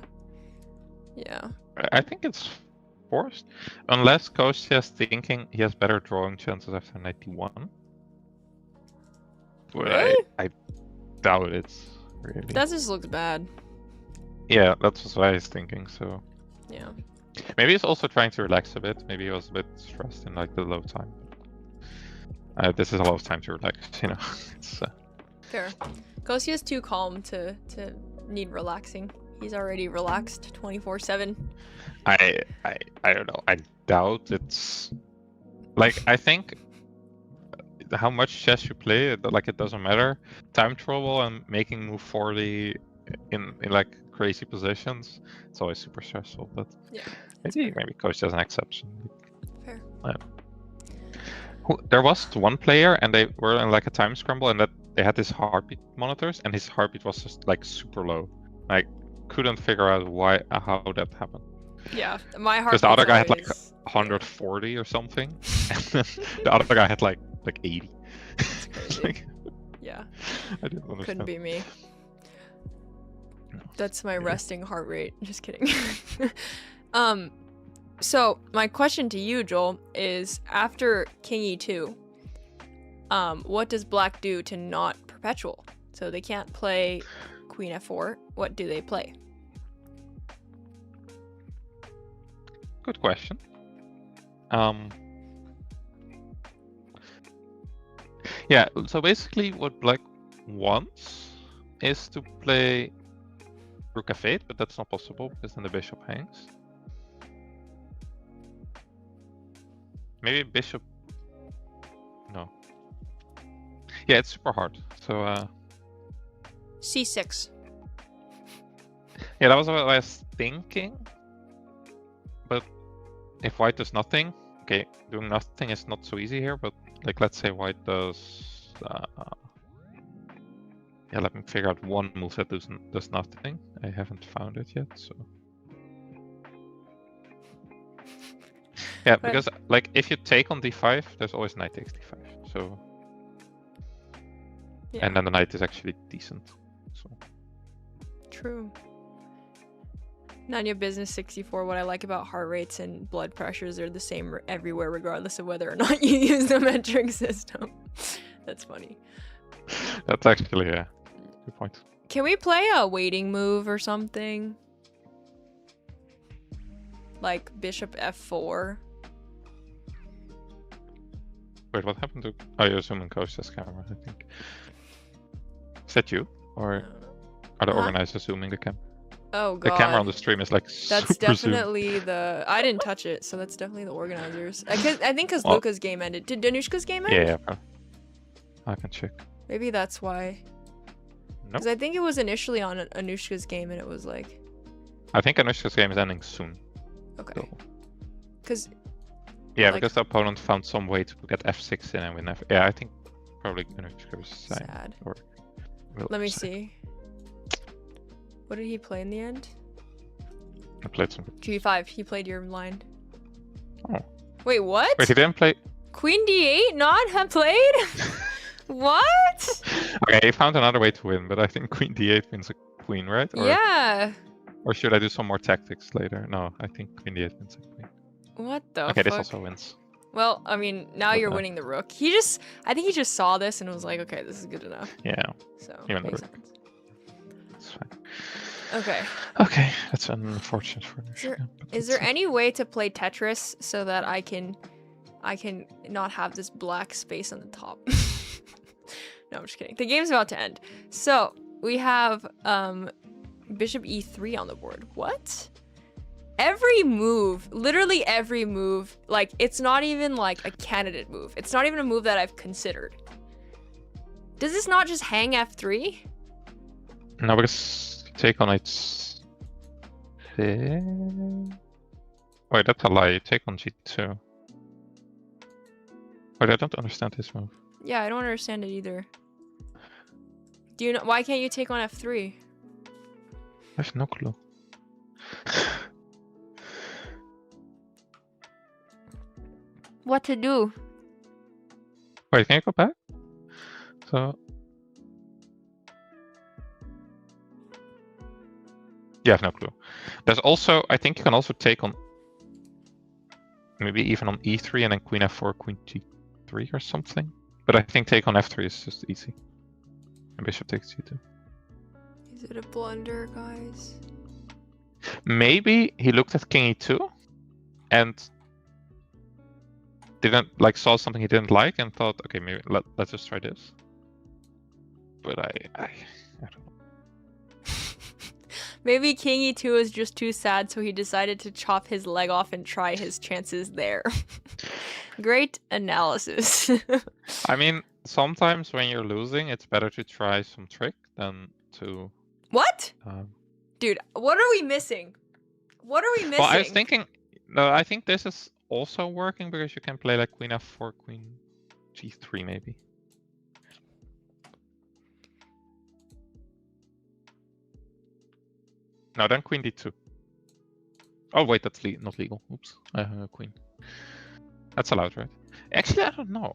Yeah. I think it's forced. Unless Kostya is thinking he has better drawing chances after Knight D1. But Really? I doubt it, really. That just looks bad. Yeah, that's what I was thinking, so... Yeah. Maybe he's also trying to relax a bit. Maybe he was a bit stressed in like the low time. This is a lot of time to relax, you know. It's, Fair. Kostya's too calm to need relaxing. He's already relaxed 24/7. I don't know. I doubt it's... Like, I think how much chess you play, like it doesn't matter. Time trouble and making move 40 in like crazy positions, it's always super stressful. But Yeah. maybe Coach has an exception. Fair. There was one player and they were in like a time scramble and that they had this heartbeat monitors and his heartbeat was just like super low. Like couldn't figure out how that happened. Yeah, my heart. Because the other guy had like 140 or something, and then the other guy had like 80. Like, yeah, I didn't understand. couldn't be me. That's my resting heart rate. Just kidding. So my question to you, Joel, is after King E2, what does Black do to not perpetual? So they can't play Queen F4. What do they play? Good question. Yeah, so basically what black wants is to play rook f8, but that's not possible because then the bishop hangs. Maybe bishop... No. Yeah, it's super hard. So C6. yeah, that was what I was thinking. But if white does nothing, okay, doing nothing is not so easy here, but like let's say white does yeah, let me figure out one move that does nothing. I haven't found it yet, so yeah, because like if you take on d5, there's always knight takes d5. So Yeah. and then the knight is actually decent. So True. None of your business 64. What I like about heart rates and blood pressures are the same everywhere, regardless of whether or not you use the metric system. That's funny. that's actually yeah, good point. Can we play a waiting move or something? Like bishop f4. Wait, what happened to? Oh, you're zooming Kostya's camera, I think. Is that you, or are the organizers zooming the camera? Oh god. The camera on the stream is like That's super definitely the. I didn't touch it, so that's definitely the organizers. I think because Well- Luca's game ended. Did Danushka's game end? Yeah, yeah. I can check. Maybe that's why. Nope. Because I think it was initially on Anushka's game, and it was like, I think Anushka's game is ending soon. okay. So, Because yeah, Like- because the opponent found some way to get f6 in and we never. Yeah, I think probably Anushka was sad. sad. Or Let me sad. see. What did he play in the end? I played some. G5. He played your line. Oh. Wait, what? Wait, he didn't play. Queen D8 not have played? What? Okay, he found another way to win, but I think Queen d8 wins a queen, right? Or, Yeah. Or should I do some more tactics later? No, I think Queen d8 wins a queen. What the Okay, this fuck? also wins. Well, I mean, now But, you're winning the rook. I think he just saw this and was like, okay, this is good enough. Yeah, So, Even the makes rook. sense. it's fine. Okay. Okay, that's unfortunate for Sure. Anushka. but Is that's there any way to play Tetris so that I can not have this black space on the top? No, I'm just kidding. The game's about to end. So we have bishop e3 on the board. What? Every move, literally every move, like it's not even like a candidate move. It's not even a move that I've considered. Does this not just hang f3? No, because take on it. Wait, that's a lie. You take on g2. Wait, I don't understand this move. Yeah, I don't understand it either. Do you know why can't you take on f3? I have no clue. What to do? Wait, can you go back? So. Yeah, I have no clue. There's also, I think you can also take on, maybe even on e3 and then queen f4, queen g3 or something. But I think take on f3 is just easy. And bishop takes g2. Is it a blunder, guys? Maybe he looked at king e2 and didn't like saw something he didn't like and thought, okay, maybe let's just try this. But I don't know. Maybe king e2 is just too sad, so he decided to chop his leg off and try his chances there. Great analysis. I mean, sometimes when you're losing, it's better to try some trick than to. What? Dude, what are we missing? What are we missing? Well, I was thinking. No, I think this is also working because you can play like queen f4, queen g3 maybe. No, then queen d2. Oh wait, that's not legal. Oops, I have a queen. That's allowed, right? Actually, I don't know.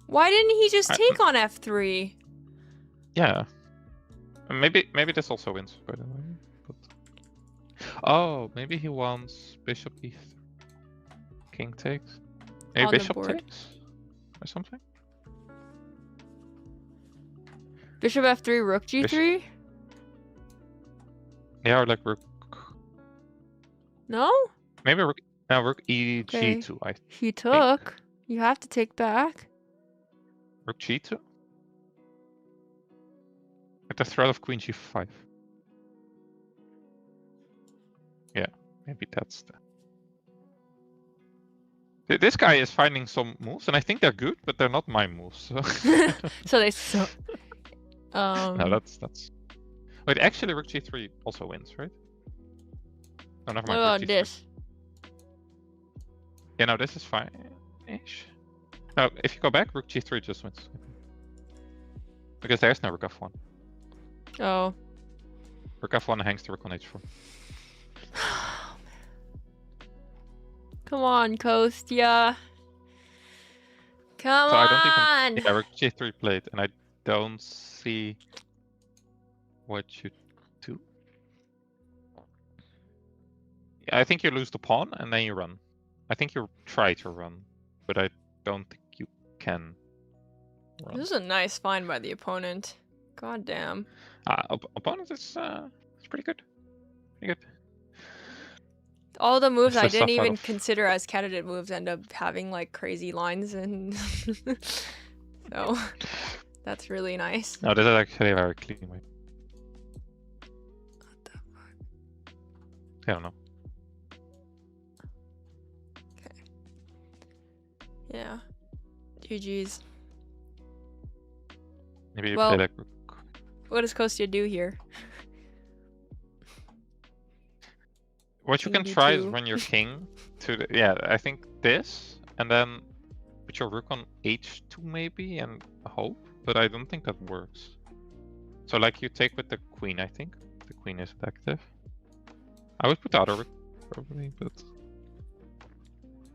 Why didn't he just take on f3? Yeah. Maybe this also wins, by the way. But... Oh, maybe he wants bishop e3. King takes. Maybe On the bishop board. takes? Or something? Bishop f3, rook g3? Yeah, or like rook. No? Maybe rook. No, rook e Okay. g2. He took. You have to take back. Rook g2? the threat of queen g5. Yeah, maybe that's the... This guy is finding some moves, and I think they're good, but they're not my moves. So, So they suck. No, that's... Wait, actually rook g3 also wins, right? Oh, never mind. Oh, Rook g3. this. Yeah, no, this is fine-ish. No, if you go back, rook g3 just wins. Because there's no rook f1. Oh. Rook f1 hangs to rook on h4. Come on, Kostya. Come So on. I don't even... Yeah, rook g3 played, and I don't see what you do. Yeah, I think you lose the pawn, and then you run. I think you try to run, but I don't think you can run. This is a nice find by the opponent. God damn. Opponent is pretty good. Pretty good. All the moves It's I the didn't stuff out even of- consider as candidate moves end up having like crazy lines, and so that's really nice. No, this is actually a very clean way. What the fuck? I don't know. Okay. Yeah. GG's. Maybe you Well- play like rook. What does Kostya do here? What you King can try is B2. run your king to the... Yeah, I think this, and then put your rook on h2 maybe, and hope, but I don't think that works. So like you take with the queen, I think. The queen is active. I would put the other rook, probably, but...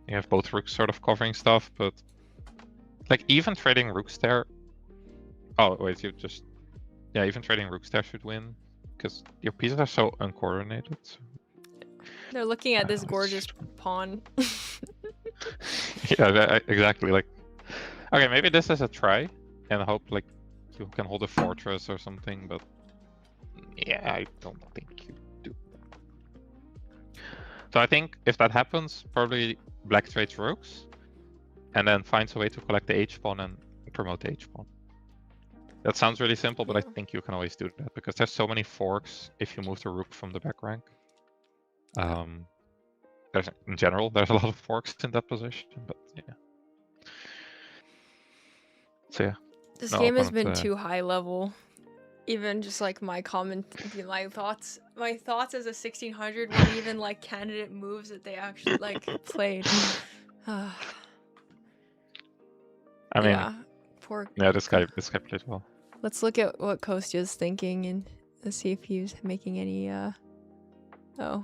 You have both rooks sort of covering stuff, but... Like, even trading rooks there... Oh, wait, you just... Yeah, even trading rooks there should win, because your pieces are so uncoordinated. So... They're looking at this it's- gorgeous pawn. Yeah, exactly. Like, okay, maybe this is a try, and hope like you can hold a fortress or something. But yeah, I don't think you do. So I think if that happens, probably black trades rooks, and then finds a way to collect the h pawn and promote the h pawn. That sounds really simple, but I think you can always do that because there's so many forks if you move the rook from the back rank. In general, there's a lot of forks in that position, but yeah. So yeah. This No, game has opponent, been too high level. Even just like my thoughts as a 1600 weren't even like candidate moves that they actually like played. I mean, yeah, poor. yeah, this guy played well. Let's look at what Kostya's thinking and let's see if he's making any. Oh.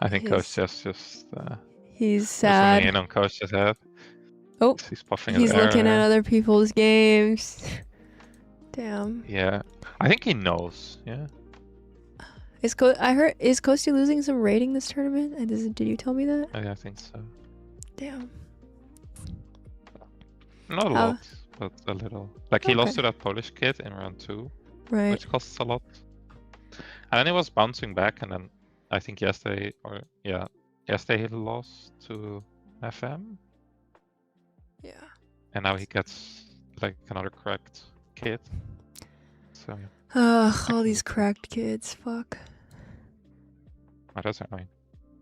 I think Kostya's just he's just sad. zooming in on Kostya's head. Oh, He's puffing he's his air. looking at other people's games. Damn. Yeah, I think he knows. Yeah. Is Kostya losing some rating this tournament? Did you tell me that? Yeah, I think so. Damn. Not a How- lot, but a little. Like he lost to that Polish kid in round 2, Right. which costs a lot. And then he was bouncing back, and then I think yesterday he lost to FM. Yeah. And now he gets like another cracked kid. So yeah. Ugh, all these cracked kids. Fuck. Oh, that's annoying.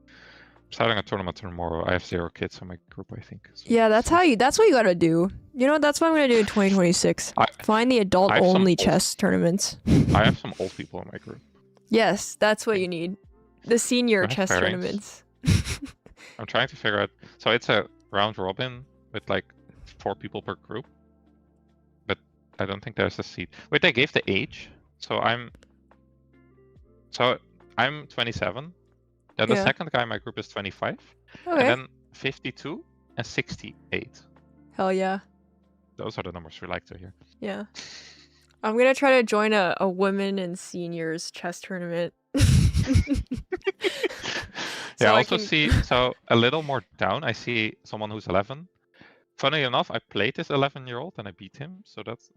I'm starting a tournament tomorrow. I have 0 kids in my group, I think. So, Yeah, that's what you gotta do. You know what? That's what I'm gonna do in 2026. Find the I have some adult-only old- chess tournaments. I have some old people in my group. Yes, that's what you need. The senior Do I have chess parents? tournaments. I'm trying to figure out. So it's a round robin with like 4 people per group, but I don't think there's a seat. Wait, they gave the age. So I'm 27. Then the Yeah. second guy in my group is 25, Okay. and then 52 and 68. Hell yeah. Those are the numbers we like to hear. Yeah. I'm gonna try to join a women and seniors chess tournament. Yeah, I I also can- see, so a little more down, I see someone who's 11. Funny enough, I played this 11-year-old and I beat him, so that's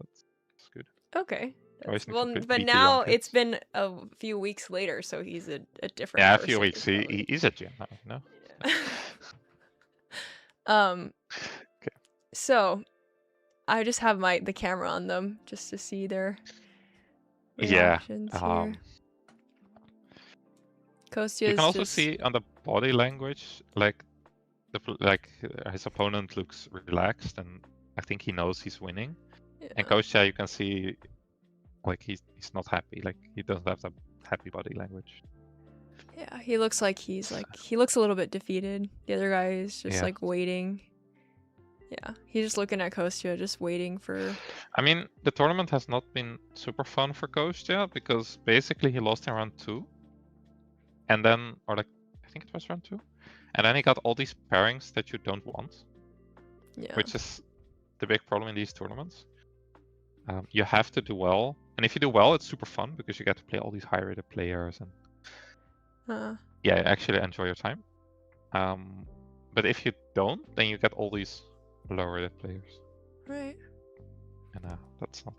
good. Okay. Always need to Well, beat but the now young it's kids. been a few weeks later, so he's a different Yeah, a person, few weeks. probably. He's a gym now, you know? Yeah. Okay. So, I just have the camera on them just to see their Yeah. reactions here. Kostya You is can also just... see on the body language, like his opponent looks relaxed, and I think he knows he's winning. Yeah. And Kostya, you can see, like he's not happy. Like he doesn't have that happy body language. Yeah, he looks like he looks a little bit defeated. The other guy is just like waiting. Yeah, he's just looking at Kostya, just waiting for... I mean, the tournament has not been super fun for Kostya because basically he lost in round 2. And then, or like, I think it was round 2. And then he got all these pairings that you don't want. Yeah. Which is the big problem in these tournaments. You have to do well. And if you do well, it's super fun because you get to play all these high-rated players. And yeah, actually enjoy your time. But if you don't, then you get all these low-rated players. Right. And that's not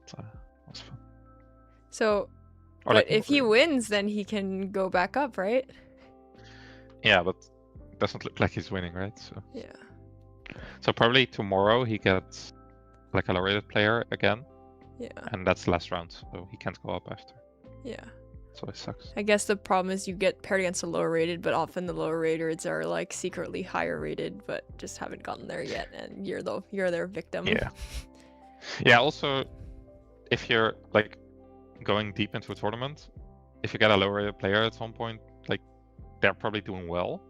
as fun. So, or but like if he wins, then he can go back up, right? Yeah, but it doesn't look like he's winning, right? So yeah. So probably tomorrow he gets like a low-rated player again. Yeah. And that's the last round, so he can't go up after. Yeah. So it sucks. I guess the problem is you get paired against the lower rated, but often the lower rateds are like secretly higher rated, but just haven't gotten there yet, and you're their victim. Yeah. Yeah. Also, if you're like going deep into a tournament, if you get a lower rated player at some point, like they're probably doing well,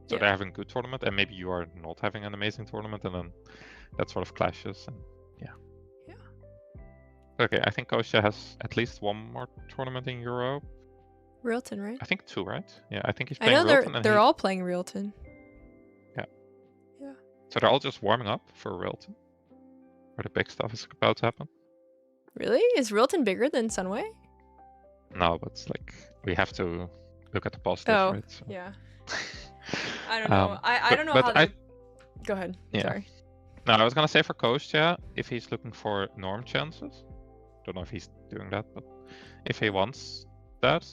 so they're having a good tournament, and maybe you are not having an amazing tournament, and then that sort of clashes. And yeah. Okay, I think Kostya has at least one more tournament in Europe. Realton, right? I think 2, right? Yeah, I think he's I playing know Realton. they're all playing Realton. Yeah. Yeah. So they're all just warming up for Realton, where the big stuff is about to happen. Really? Is Realton bigger than Sunway? No, but it's like we have to look at the positives, right? So. Yeah. I don't know. I don't know how. Go ahead. Yeah. Sorry. No, I was gonna say for Kostya, if he's looking for norm chances, don't know if he's doing that, but if he wants that,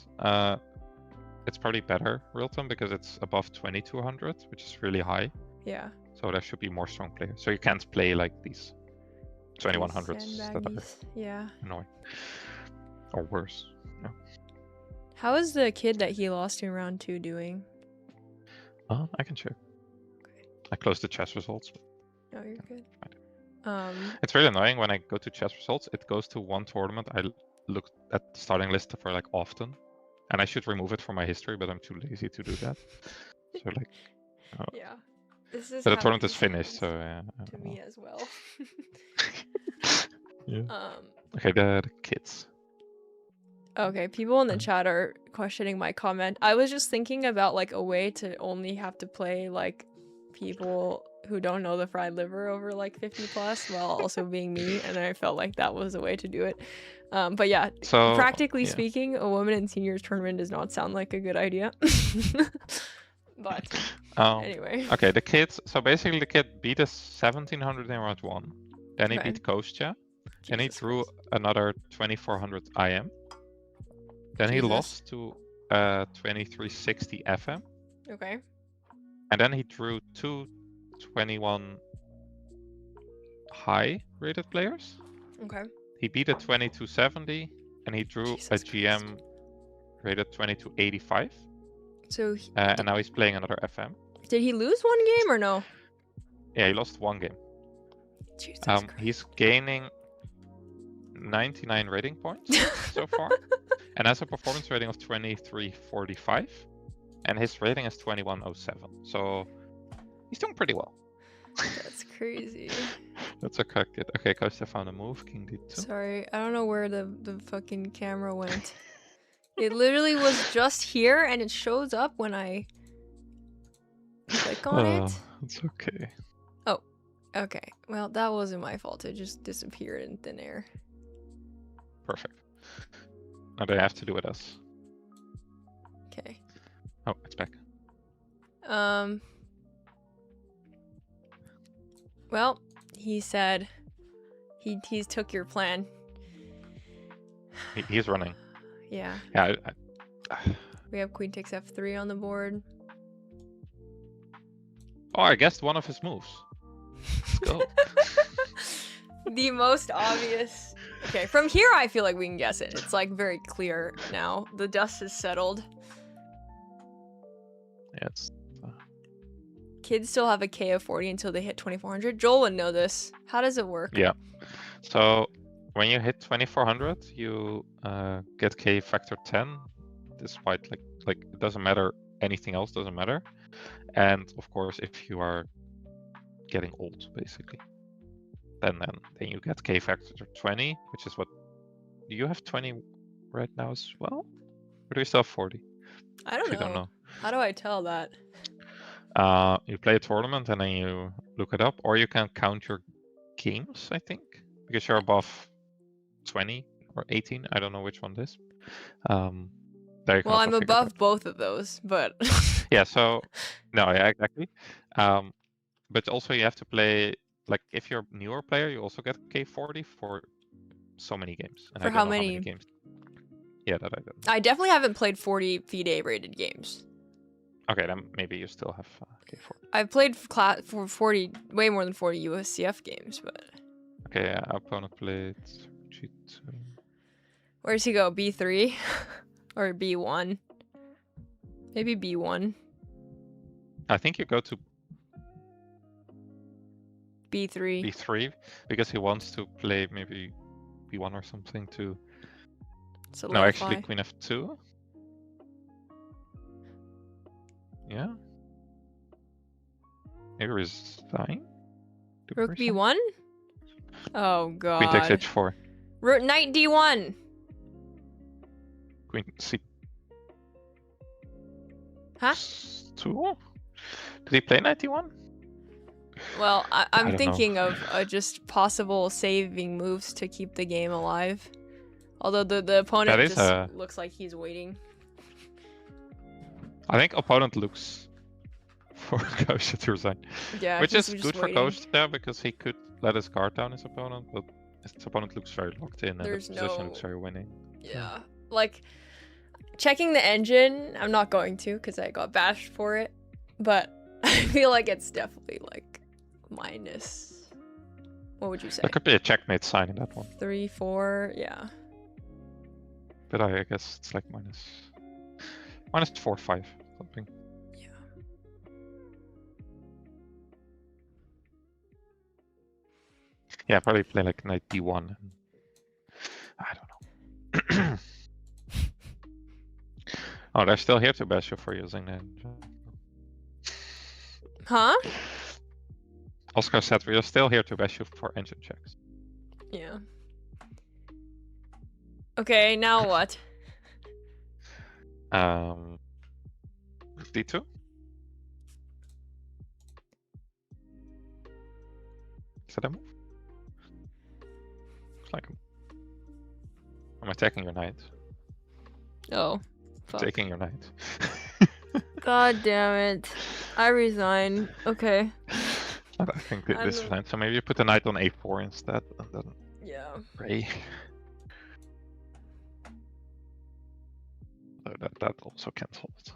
it's probably better Realton because it's above 2200, which is really high. Yeah. So there should be more strong players. So you can't play like these 2100s that are annoying or worse. Yeah. How is the kid that he lost in round 2 doing? I can check. Okay. I closed the chess results. Oh, you're good. It's really annoying when I go to chess results. It goes to one tournament. I look at the starting list for like often, and I should remove it from my history, but I'm too lazy to do that. So like, yeah, this is. But the tournament is finished, so to me as well. Yeah. Okay, the kids. Okay, people in the chat are questioning my comment. I was just thinking about like a way to only have to play like people who don't know the fried liver over like 50 plus while also being me, and I felt like that was a way to do it. But yeah, so, practically speaking, a woman in seniors tournament does not sound like a good idea. But anyway. Okay, the kids. So basically, the kid beat a 1700 in round 1. Then he beat Kostya. Then he drew another 2400 IM. Then he lost to 2360 FM. Okay. And then he drew 2 21 high rated players. Okay. He beat a 2270 and he drew a GM rated 2285. So and now he's playing another FM. Did he lose one game or no? Yeah, he lost one game. Jesus he's gaining 99 rating points so far, and has a performance rating of 2345, and his rating is 2107. So he's doing pretty well. That's crazy. That's a cock kid. Okay, Kostya found a move. King D2. Sorry, I don't know where the fucking camera went. It literally was just here, and it shows up when I click on it. It's okay. Oh, okay. Well, that wasn't my fault. It just disappeared in thin air. Perfect. Now they have to do with us. Okay. Oh, it's back. Well, he said he's took your plan. He's running. Yeah. Yeah. We have queen takes f3 on the board. Oh, I guessed one of his moves. Let's go. The most obvious. Okay, from here I feel like we can guess it. It's like very clear now. The dust has settled. Yeah, it's Kids still have a K of 40 until they hit 2400. Joel would know this. How does it work? yeah. So when you hit 2400, you get K factor 10, despite like it doesn't matter, anything else doesn't matter. And of course, if you are getting old, basically, then you get K factor 20, which is what. Do you have 20 right now as well? Or do you still have 40? I don't know. Don't know. How do I tell that? You play a tournament and then you look it up, or you can count your games, I think, because you're above 20 or 18. I don't know which one it is. There you can Well, also I'm figure it above out. both of those, but Yeah. So no, yeah, exactly. But also you have to play, like, if you're a newer player, you also get K40 for so many games. And For I don't how know many? how many games. Yeah, that I don't. I definitely haven't played 40 FIDE rated games. Okay, then maybe you still have K40. I've played for 40, way more than 40 USCF games, but. Okay, yeah, opponent played G2. Where does he go? B3 or B1? Maybe B1. I think you go to B3. B3 because he wants to play maybe B1 or something to. Solidify. No, actually Queen F2. Yeah. Maybe resign. Rook B1? Oh god. Queen takes H4. Rook Knight D1. Queen C. Huh? 2? Did he play Knight D1? Well, I I'm don't thinking of just possible saving moves to keep the game alive. Although the opponent just looks like he's waiting. I think opponent looks for Kostya to resign. Yeah, which is good waiting. for Kostya because he could let his guard down his opponent, but his opponent looks very locked in and the position looks very winning. Yeah, like checking the engine, I'm not going to because I got bashed for it, but I feel like it's definitely like minus. What would you say? There could be a checkmate sign in that one. 3, 4, yeah. But I guess it's like minus 4, 5 something. Yeah. Yeah, probably play like Knight D1. I don't know. Oh, they're still here to bash you for using that. Huh? Oscar said we are still here to bash you for engine checks. Yeah. Okay, now what? D2? Is that a move? Looks like I'm attacking your knight. Oh. Fuck. Taking your knight. God damn it. I resign. Okay. I think this is fine. So maybe you put the knight on A4 instead and then Yeah. Ray. So that also cancels.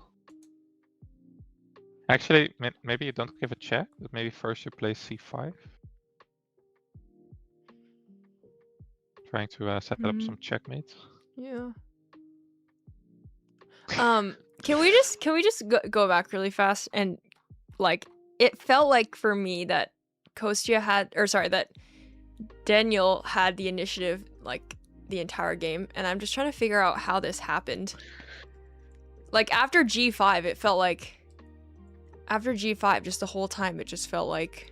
Actually, maybe you don't give a check, but maybe first you play C5. Trying to set up some checkmate. Yeah. Can we just go back really fast and like it felt like for me that Kostya that Daniel had the initiative like the entire game, and I'm just trying to figure out how this happened. Like after G5, it felt like just the whole time it just felt like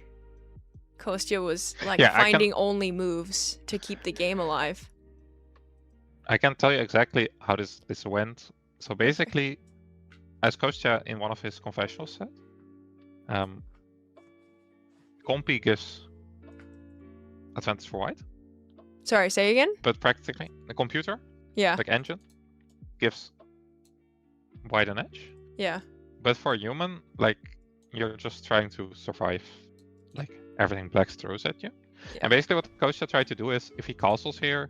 Kostya was like finding only moves to keep the game alive. I can tell you exactly how this went. So basically, as Kostya in one of his confessionals said, Compy gives advantage for white. Sorry, say again? But practically, the computer, like engine, gives white an edge. Yeah. But for a human, like, you're just trying to survive, like, everything black throws at you. Yeah. And basically what Kostya tried to do is, if he castles here,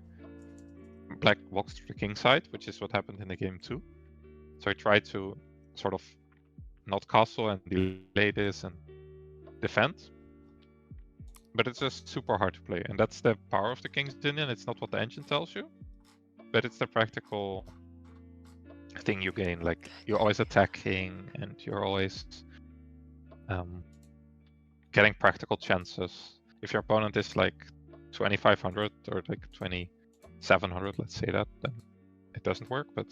black walks to the king side, which is what happened in the game too. So he tried to sort of not castle and delay this and defend. but it's just super hard to play, and that's the power of the King's Indian. It's not what the engine tells you, but it's the practical thing you gain. Like you're always attacking, and you're always getting practical chances. If your opponent is like 2500 or like 2700, let's say that, then it doesn't work. But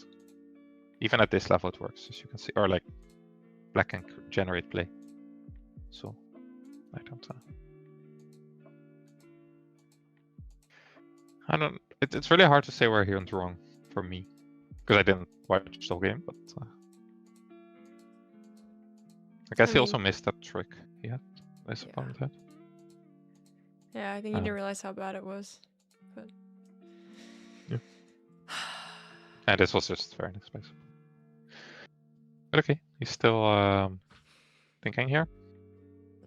even at this level, it works, as you can see. Or like black can generate play. So I don't. It's really hard to say where he went wrong for me, because I didn't watch the whole game. But I guess he also missed that trick he had. His opponent had. Yeah, I think he didn't realize how bad it was. But yeah. And this was just fairness, basically. But okay, he's still thinking here.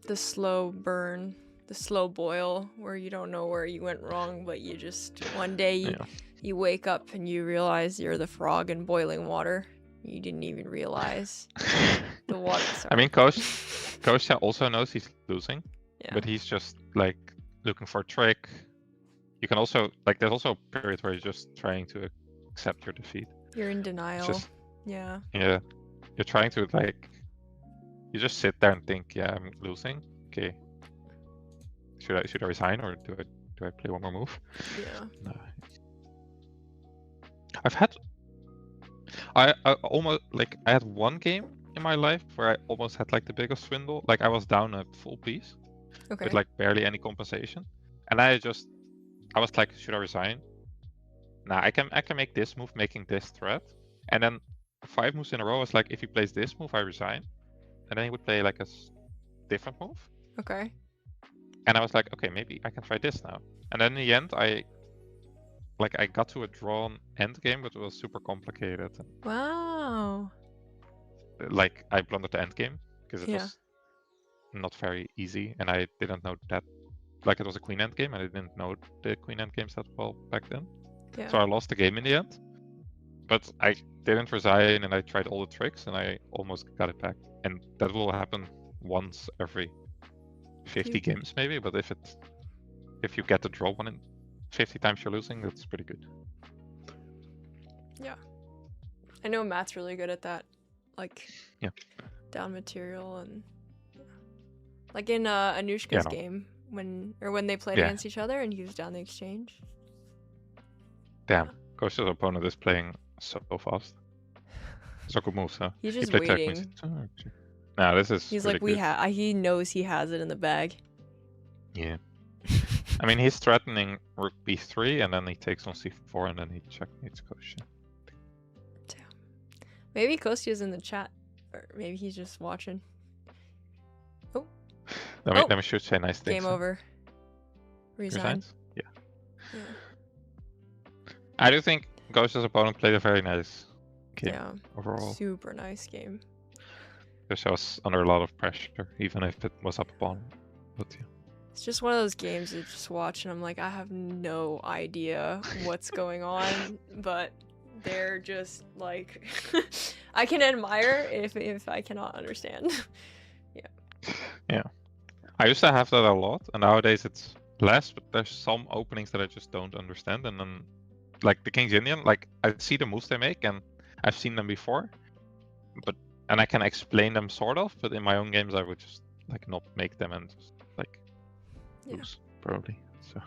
The slow burn, the slow boil, where you don't know where you went wrong, but you just one day you wake up and you realize you're the frog in boiling water. You didn't even realize the water. Sorry. I mean, Kostya also knows he's losing, but he's just like looking for a trick. You can also like there's also a period where you're just trying to accept your defeat. You're in denial. Yeah. You're trying to like you just sit there and think, yeah, I'm losing. Okay. Should I resign or do I play one more move? Yeah. No. I almost like I had one game in my life where I almost had like the biggest swindle. Like I was down a full piece with like barely any compensation, and I was like, should I resign? Nah, I can make this move, making this threat, and then 5 moves in a row. I was like, if he plays this move, I resign, and then he would play like a different move. Okay. And I was like, okay, maybe I can try this now. And then in the end, I got to a drawn end game, but it was super complicated. Wow. Like I blundered the end game because it was not very easy, and I didn't know that. Like it was a queen end game, and I didn't know the queen end games that well back then. Yeah. So I lost the game in the end. But I didn't resign, and I tried all the tricks, and I almost got it back. And that will happen once every 50 games maybe. But if you get the draw one in 50 times you're losing, that's pretty good. Yeah. I know Matt's really good at that. Like down material and like in Anushka's game when they played against each other and he was down the exchange. Damn. Kostya's opponent is playing so fast. So good moves, huh? He's just waiting. No, this is. He's really like, he knows he has it in the bag. Yeah. I mean, he's threatening rook b3, and then he takes on c4, and then he checkmates Kostya. Damn. Maybe Kostya's in the chat, or maybe he's just watching. Oh. Let me should say nice things. Game over. Resign. Yeah. I do think Kostya's opponent played a very nice game overall. Super nice game. Kostya was under a lot of pressure, even if it was up pawn. But yeah. It's just one of those games you just watch and I'm like, I have no idea what's going on, but they're just like, I can admire if I cannot understand. Yeah. I used to have that a lot, and nowadays it's less, but there's some openings that I just don't understand, and then like the King's Indian, like I see the moves they make and I've seen them before, and I can explain them sort of, but in my own games I would just like not make them and just like lose probably. So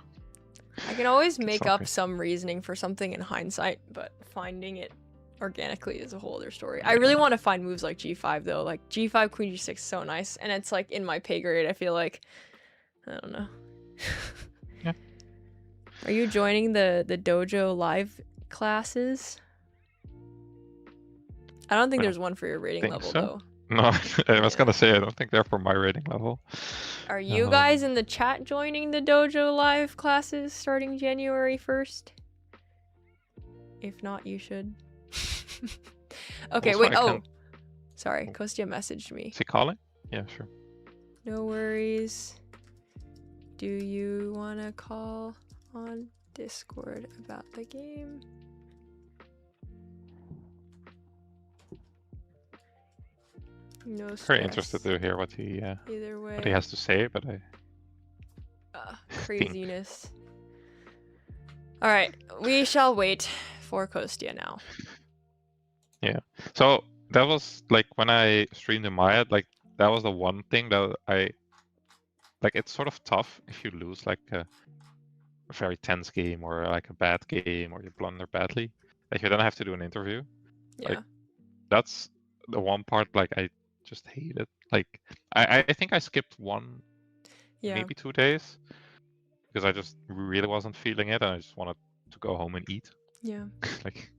I can always make up some reasoning for something in hindsight, but finding it organically is a whole other story. I really want to find moves like g5 though, like g5 queen g6 is so nice, and it's like in my pay grade. I feel like I don't know. Yeah. Are you joining the dojo live classes? I don't think there's one for your rating level though. No, I was gonna say I don't think they're for my rating level. Are you guys in the chat joining the dojo live classes starting January 1st? If not, you should. Okay, Also, wait. Sorry, Kostya messaged me. Is he calling? Yeah, sure. No worries. Do you want to call on Discord about the game? No stress. Very interested to hear what he Either way. what he has to say, but craziness. All right, we shall wait for Kostya now. Yeah. So that was like when I streamed in Maya, like that was the one thing that I like. It's sort of tough if you lose like a very tense game or like a bad game or you blunder badly. Like you don't have to do an interview. Yeah. Like that's the one part like I just hate it. Like I think I skipped one, maybe 2 days because I just really wasn't feeling it and I just wanted to go home and eat. Yeah. Like.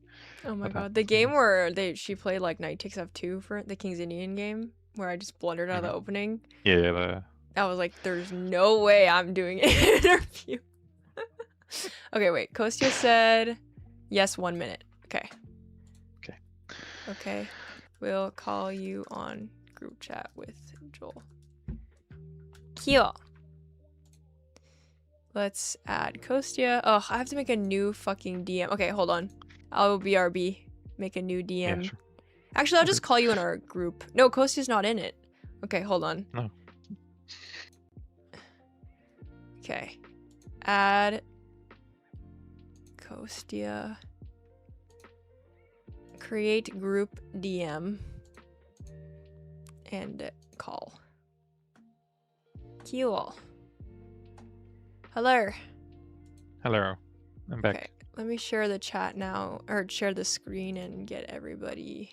Oh my god, the game where she played like Knight Takes F2 for the King's Indian game, where I just blundered out of the opening. Yeah. I was like, there's no way I'm doing an interview. Okay, wait. Kostya said yes, 1 minute. Okay. Okay. We'll call you on group chat with Joel. Cool. Let's add Kostya. Oh, I have to make a new fucking DM. Okay, hold on. I'll BRB. Make a new DM. Yeah, sure. Actually, I'll just call you in our group. No, Kostya's not in it. Okay, hold on. No. Okay. Add Kostya. Create group DM. And call. Cool. Hello. Hello. I'm back. Okay, let me share the chat now, or share the screen and get everybody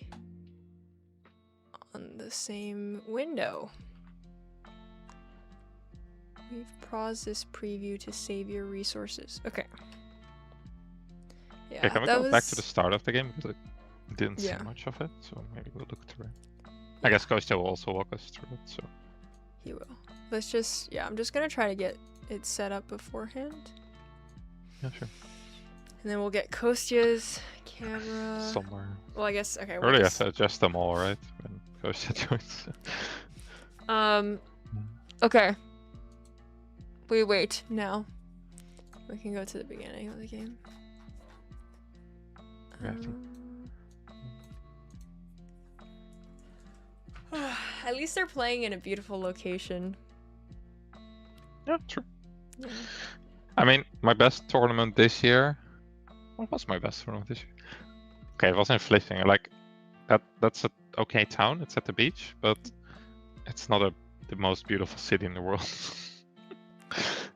on the same window. We've paused this preview to save your resources. Okay. Yeah, Okay, can we go back to the start of the game because I didn't see much of it, so maybe we'll look through it. I guess Kostya will also walk us through it, so. He will. Let's just, I'm just gonna try to get it set up beforehand. Yeah, sure. And then we'll get Kostya's camera somewhere. Well, I guess, okay. Really, have to adjust them all, right? When Kostya joins. Okay. We wait now. We can go to the beginning of the game. At least they're playing in a beautiful location. Yeah, true. Yeah. I mean, my best tournament this year. What was my best tournament this year? Okay, it was in Vlissingen. Like, that's an okay town. It's at the beach, but it's not the most beautiful city in the world.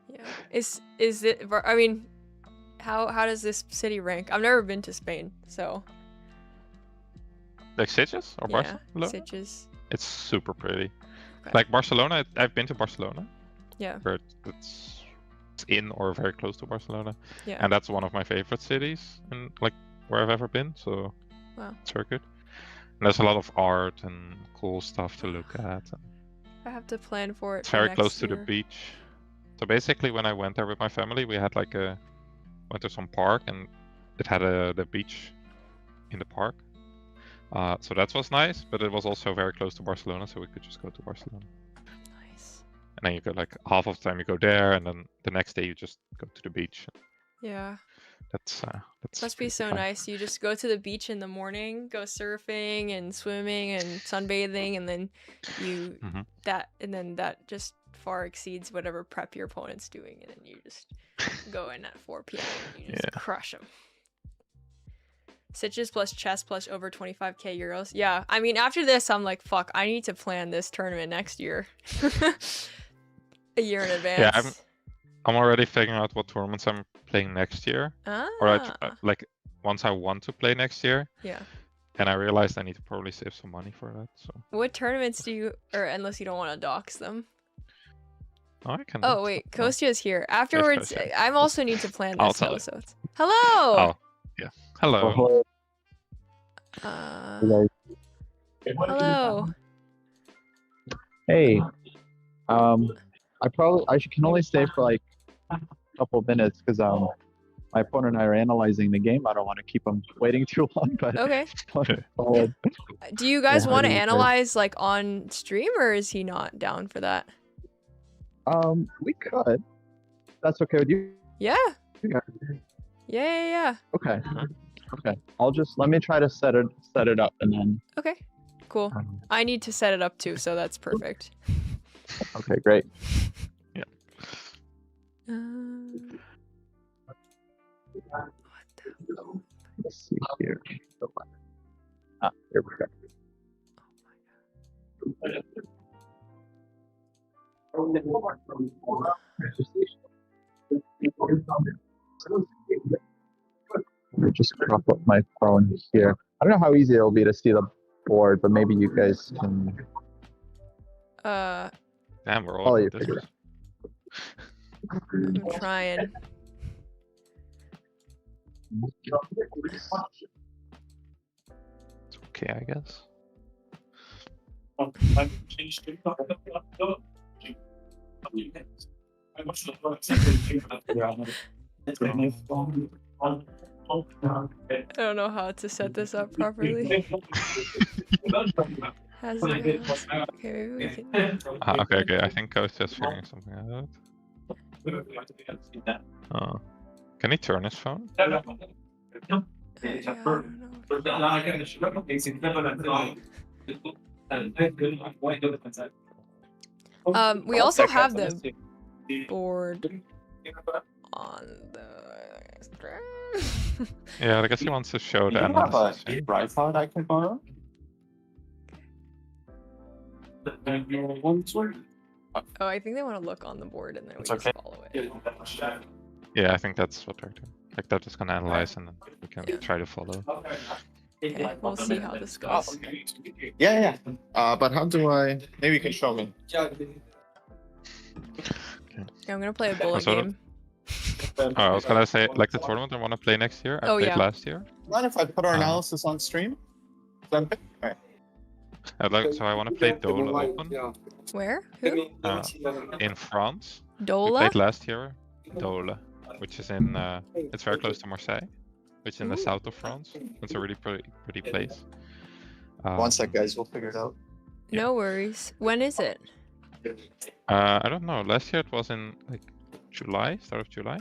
Yeah. Is it? I mean, how does this city rank? I've never been to Spain, so. Like Sitges or Barcelona? Sitges. It's super pretty. Okay. Like Barcelona, I've been to Barcelona. Yeah. Where it's in or very close to Barcelona. Yeah. And that's one of my favorite cities and like where I've ever been. So wow. It's very good. And there's a lot of art and cool stuff to look at. I have to plan for it. It's very close to the beach. So basically, when I went there with my family, we had like went to some park and it had the beach in the park. So that was nice, but it was also very close to Barcelona, so we could just go to Barcelona. Nice. And then you go like half of the time you go there, and then the next day you just go to the beach. Yeah. That's must be so fun. nice. You just go to the beach in the morning, go surfing and swimming and sunbathing, and then you that just far exceeds whatever prep your opponent's doing, and then you just go in at 4 p.m. and you just crush them. Sitges plus chess plus over 25k euros. Yeah, I mean, after this, I'm like, fuck, I need to plan this tournament next year. A year in advance. Yeah, I'm already figuring out what tournaments I'm playing next year. Or like once I want to play next year. Yeah. And I realized I need to probably save some money for that. So. What tournaments do you, or unless you don't want to dox them? Oh, I can. Oh wait, Kostya's here. Afterwards, I also need to plan this. Hello. Hello. Oh, yeah. Hello. Hello. Hey. I can only stay for like a couple of minutes because my opponent and I are analyzing the game. I don't want to keep them waiting too long. But okay. Do you guys want to analyze like on stream, or is he not down for that? We could. That's okay with you? Yeah. Yeah. Okay. Let me try to set it up and then. Okay. Cool. I need to set it up too, so that's perfect. Okay, great. Yeah. What the? Let's see here. Ah, here we go. Let me just crop up my phone here. I don't know how easy it'll be to see the board, but maybe you guys can. Damn, we're Oh, all you this. figured I'm trying. It's okay, I guess. I don't know how to set this up properly. Okay, maybe we can. Okay. I think Kostya's figuring something out. Can he turn his phone? Yeah, I don't know. We also have the board on the. Yeah, I guess he wants to show the analysis. tripod I can borrow? Oh, I think they want to look on the board and then we just follow it. Yeah, I think that's what they're doing. Like they're just gonna analyze and then we can try to follow. Okay, we'll see how this goes. Yeah. But how do I? Maybe you can show me. Okay. I'm gonna play a bullet sort of- game. Oh, I was gonna say, like the tournament I want to play next year. I played last year. Mind if I put our analysis on stream? Alright. So I want to play Dola Open Where? Who? in France. We Dola? played last year. Dola, which is in. It's very close to Marseille, which is in the south of France. It's a really pretty place. One sec, guys. We'll figure it out. No worries. When is it? I don't know. Last year it was in like July, start of July.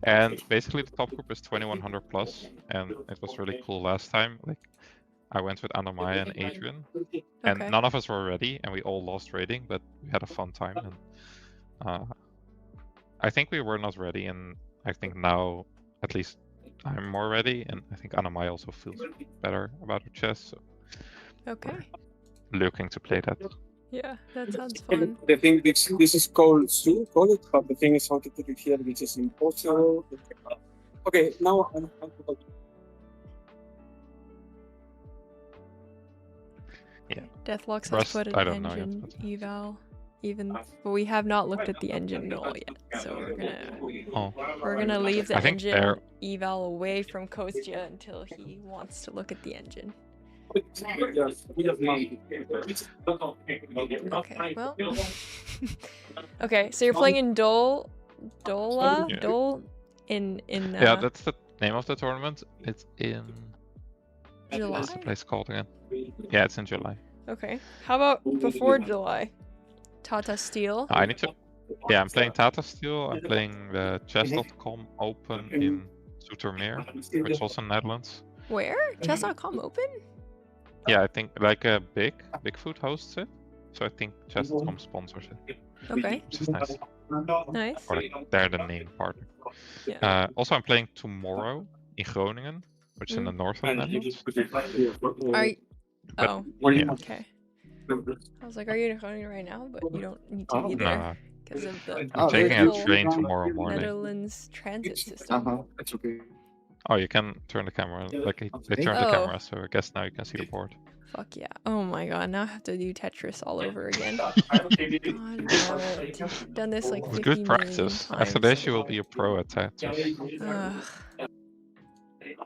And basically the top group is 2100 plus, and it was really cool last time. Like I went with Anna-Maya and Adrian, and Okay. none of us were ready, and we all lost rating, but we had a fun time. And I think we were not ready, and I think now at least I'm more ready, and I think Anna-Maya also feels better about her chess. So Okay. looking to play that. Yeah, that sounds fun. The thing this is called Zoom, call it, but the thing is how to put it here, which is impossible. Okay, now I'm Yeah. Deathlocks has Rust, put I an don't know yet, engine but- eval, but we have not looked at the engine goal yet. So we're gonna leave the I think engine they're- eval away from Kostya until he wants to look at the engine. Okay, well. Okay, so you're playing in Dola? Yeah. Dole? In Yeah, that's the name of the tournament. It's in. July? What's the place called again? Yeah, it's in July. Okay. How about before July? Tata Steel? I need to. Yeah, I'm playing Tata Steel. I'm playing the Chess.com Open in Zoetermeer, which is also in Netherlands. Where? Chess.com open? Yeah, I think like Bigfoot hosts it. So I think Chess.com sponsors it, Okay. which is nice. Nice. Or like, they're the name partner. Yeah. Also, I'm playing tomorrow in Groningen, which is in the north of Netherlands. Are you... Oh, Yeah. okay. I was like, are you in Groningen right now? But you don't need to be there No, because of the I'm taking a beautiful train tomorrow morning. Netherlands transit system. It's okay. Oh, you can turn the camera. Like they turned the Oh. camera, so I guess now you can see the board. Fuck yeah. Oh my god, now I have to do Tetris all over again. God damn it. I've done this like It's 50 good million practice. times. After this, you will be a pro at Tetris. Ugh.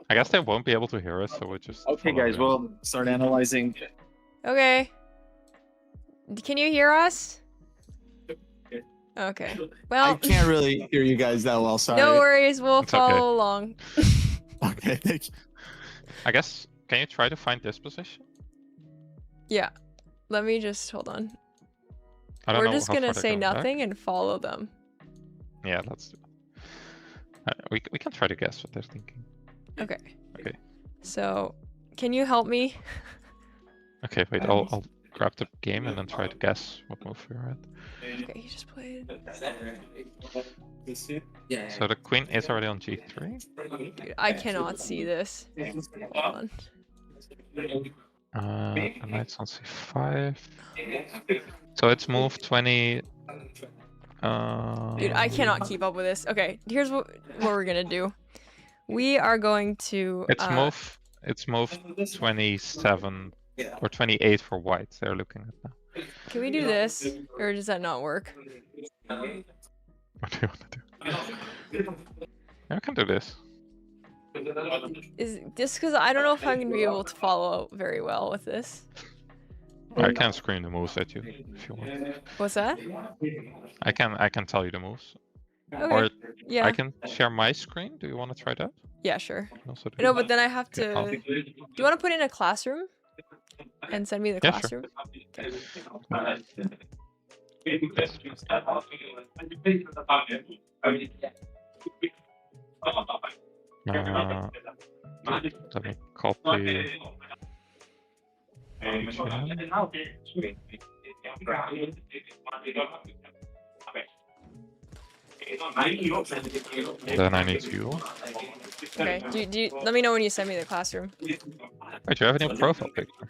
I guess they won't be able to hear us, so we'll just. Okay, follow guys. it. We'll start analyzing. Okay. Can you hear us? Okay. I Well, can't really hear you guys that well. Sorry. no worries. We'll It's okay. follow along. Okay, thank you. I guess. Can you try to find this position? Yeah. Let me just hold on. I don't We're know just how far gonna they're say going back. nothing and follow them. Yeah, let's do it. We can try to guess what they're thinking. Okay. Okay. So, can you help me? Okay, wait. I'll grab the game and then try to guess what move we're at. Okay, he just played. So the queen is already on g3. Dude, I cannot see this. Hold on. The knight's on c5. So it's move 20. Dude, I cannot keep up with this. Okay, here's what we're gonna do. We are going to. It's move 27 or 28 for white. They're looking at now. Can we do this, or does that not work? What do you want to do? I can do this. Is just because I don't know if I'm gonna be able to follow very well with this. I can screen the moves at you if you want. What's that? I can tell you the moves. Okay. Or yeah. I can share my screen. Do you want to try that? Yeah, sure. Also do No, that. but then I have to. Okay, Do you want to put in a classroom and send me the Yeah, classroom? Sure. Let me copy. Then I need you. Okay. Do you, let me know when you send me the classroom. Wait, you have a new profile picture?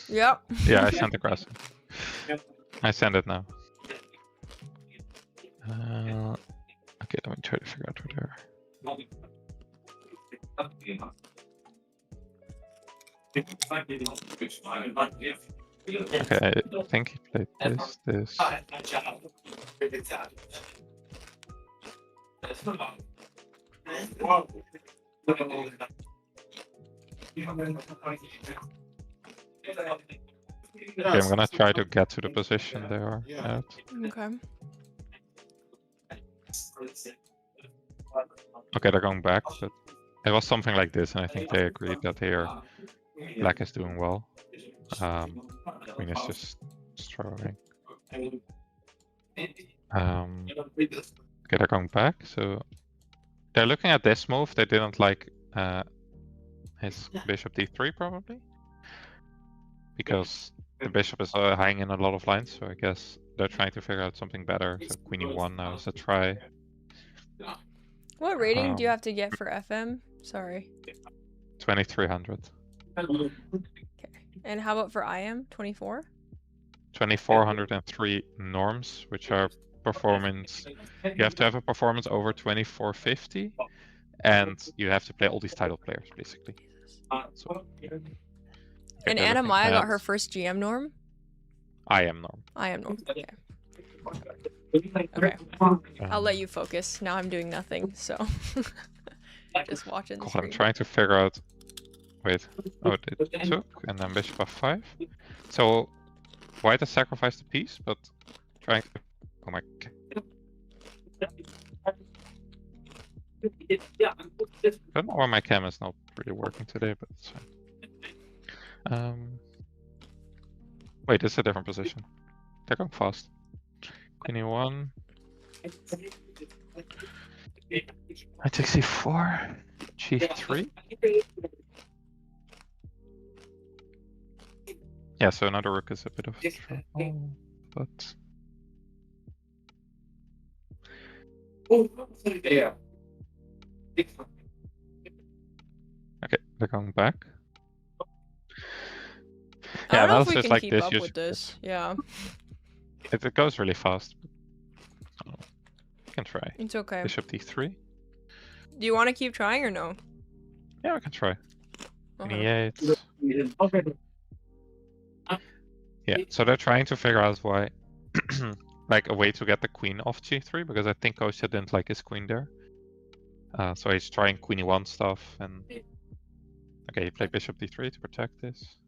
Yep. Yeah, I sent the classroom. I send it now. Okay, let me try to figure out where they are. Okay, I think he played this. Okay, I'm gonna try to get to the position they are at. Okay. Okay, they're going back, but it was something like this, and I think they agreed that here black is doing well. Queen is just struggling. Okay, they're going back, so they're looking at this move. They didn't like his bishop d3 probably, because the bishop is hanging in a lot of lines. So I guess they're trying to figure out something better. So queen e1 now is a try. What rating do you have to get for FM? Sorry. 2300. Okay. And how about for IM? 24? 2403 norms, which are performance. You have to have a performance over 2450, and you have to play all these title players basically. So, and Anna Maya got her first GM norm? IM norm. IM norm. Okay. Okay. I'll let you focus. Now I'm doing nothing, so just watching the screen. I'm trying to figure out. Wait. Oh, it took, and then bishop f5. So white has sacrificed a piece, but trying to. Oh my. I don't know why my cam is not really working today, but it's fine. Wait, this is a different position. They're going fast. Queen e1. I take c4. g3. Yeah, so another rook is a bit of trouble, but. Okay, they're going back. I Yeah, don't know if we analysis can like keep this, up you with this. Yeah. It goes really fast. You can try. It's okay. Bishop d3. Do you want to keep trying or no? Yeah, we can try. Okay. e8. Yeah, so they're trying to figure out why, like a way to get the queen off g3, because I think Kostya didn't like his queen there. So he's trying queen e1 stuff, and okay, he played bishop d3 to protect this,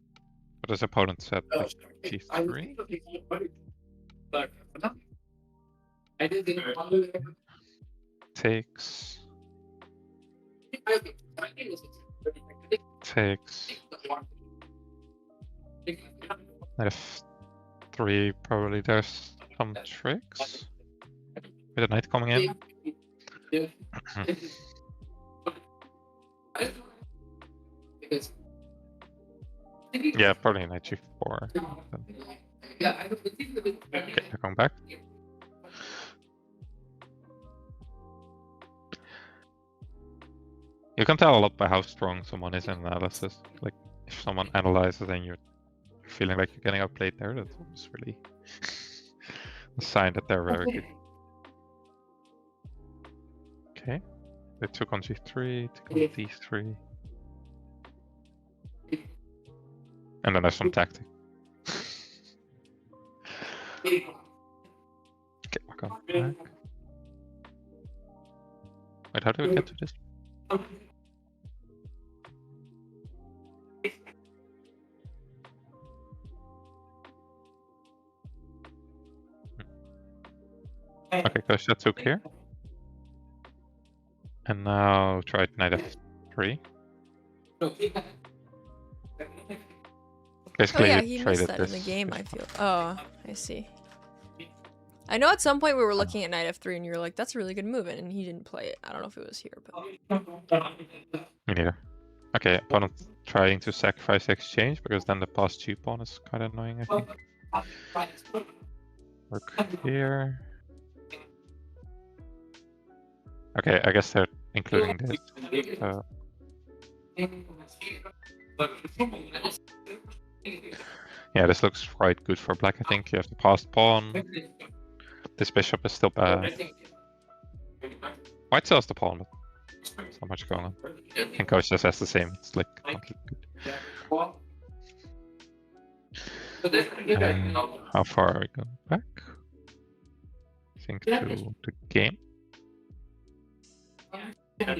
but his opponent said like, g3. Takes. Takes. F3, probably there's some tricks. With a knight coming in. Yeah, probably knight g4. Okay, I'm going back. You can tell a lot by how strong someone is in analysis. Like, if someone analyzes and you're feeling like you're getting outplayed there, that's really a sign that they're very good. Okay, they took on g3, took on d3. And then there's some tactic. Okay, we're going back. Wait, how do we get to this? Okay, Kostya took here. And now try knight f3. Basically, oh yeah, you he traded missed that in this. the game, I feel. Oh, I see. I know at some point we were looking at knight f3 and you were like, that's a really good move, and he didn't play it. I don't know if it was here, but... Me neither. Okay, opponent trying to sacrifice exchange, because then the pass 2 pawn is kind of annoying, I think. Work here. Okay, I guess they're including this. So... yeah, this looks quite good for black, I think. You have the passed pawn. This bishop is still bad. White still has the pawn, but there's not much going on. And Coach just has the same. It's like completely good. How far are we going back? I think to the game. Okay,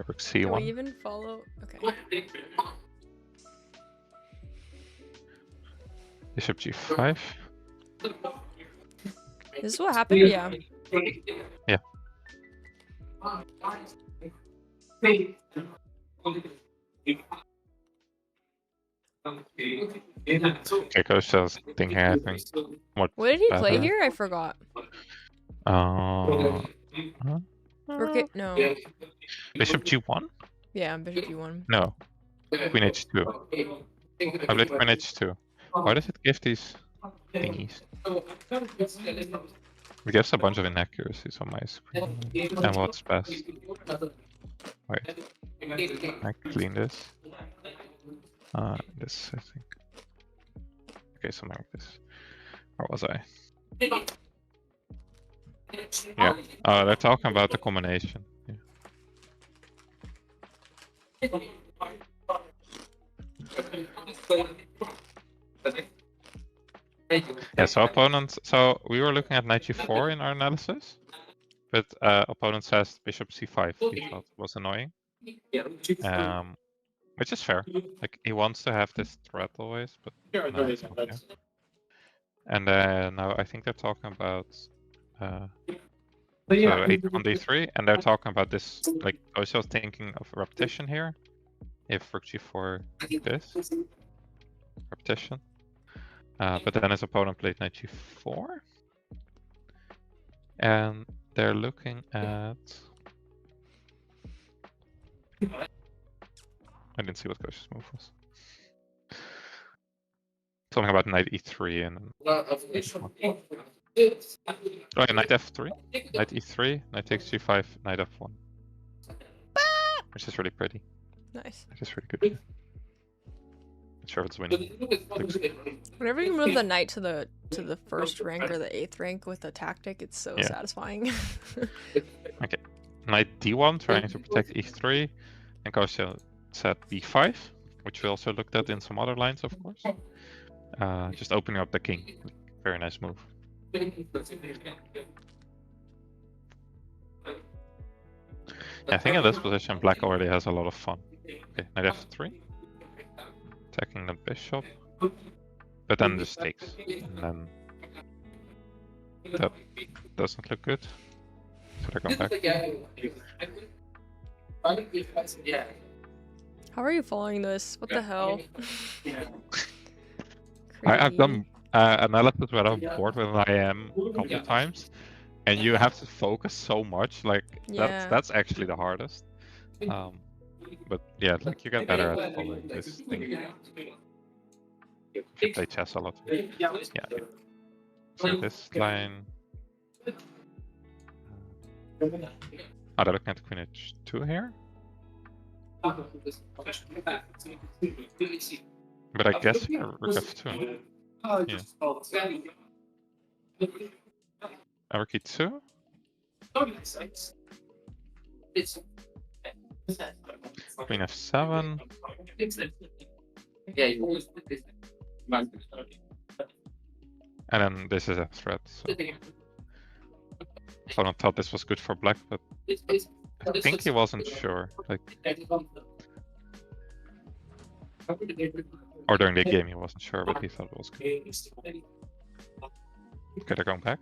rook c1. Can we even follow? Okay. Bishop g5. This is what happened? Yeah. Yeah. Okay, Coach just thinking, I think. What did he play here? I forgot. Rook no. Bishop g1? Yeah, bishop g1. No. Queen h2. I played queen h2. Why does it give these thingies? It gives a bunch of inaccuracies on my screen. And what's best? Wait. I clean this. This, I think. Okay, something like this. Where was I? Yeah. They're talking about the combination. Yeah. Yeah, so opponent. So we were looking at knight g4 in our analysis, but opponent says bishop c5. He thought was annoying. Which is fair. Like, he wants to have this threat always, but no, it's not fair. And now I think they're talking about so 8 on d3, and they're talking about this. Like, I was just thinking of repetition here. If rook g4 this repetition, but then his opponent played knight g4, and they're looking at. I didn't see what Coach's move was. Something about knight e3 and. Oh, yeah, knight f3, knight e3, knight takes g5, knight f1, which is really pretty. Nice. It is really good. Not sure if it's winning. Whenever you move the knight to the first rank or the 8th rank with a tactic, it's so satisfying. Okay, knight d1 trying to protect e3, and Kostya said b5, which we also looked at in some other lines, of course. Just opening up the king. Very nice move. I think in this position, black already has a lot of fun. Okay, knight f3. Attacking the bishop. But then this takes. And then that doesn't look good. So they're going back. How are you following this? What the hell? I've done analysis where I'm bored with an IM a couple times. and you have to focus so much. Like Yeah. that's actually the hardest. But yeah, like you get better at following this thing. If you play chess a lot. Yeah. Okay. So this line. Oh, they're looking at Queen H2 here. But I guess here Rook F2. Yeah. Rook E2. Queen F7. And then this is a threat. So. Someone thought this was good for black, but I think he wasn't sure. Like, or during the game he wasn't sure, but he thought it was good. Okay, they're going back.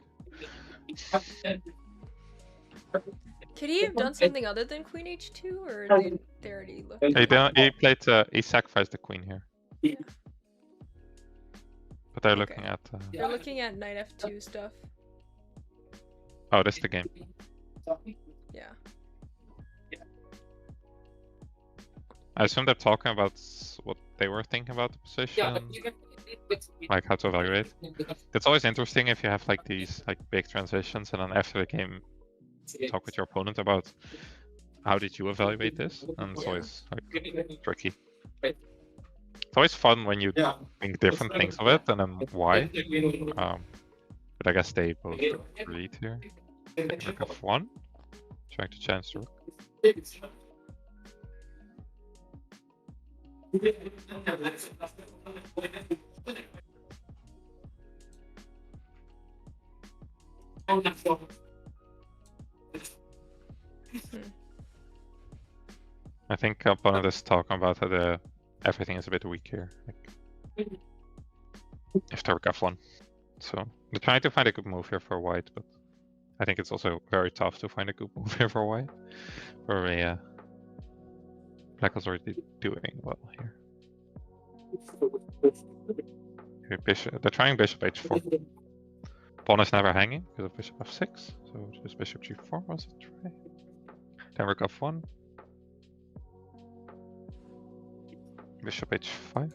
Could he have done something other than Queen H2, or they already looked? He played. He sacrificed the queen here. Yeah. But they're looking at. They're looking at Knight F2 stuff. Oh, this is the game. Yeah. I assume they're talking about what they were thinking about the position, like how to evaluate. It's always interesting if you have like these like big transitions, and then after the game, talk with your opponent about how did you evaluate this, and it's always like tricky. It's always fun when you think different things of it, and then why. But I guess they both agreed here. Rook F1, trying to chance the rook. I think opponent is talking about how everything is a bit weak here. Like, if the rook F1. So they're trying to find a good move here for white, but I think it's also very tough to find a good move here for white. For black was already doing well here. Okay, bishop. They're trying bishop h4. Pawn is never hanging because of bishop f6. So just bishop g4 was a try. Then rook f1. Bishop h5.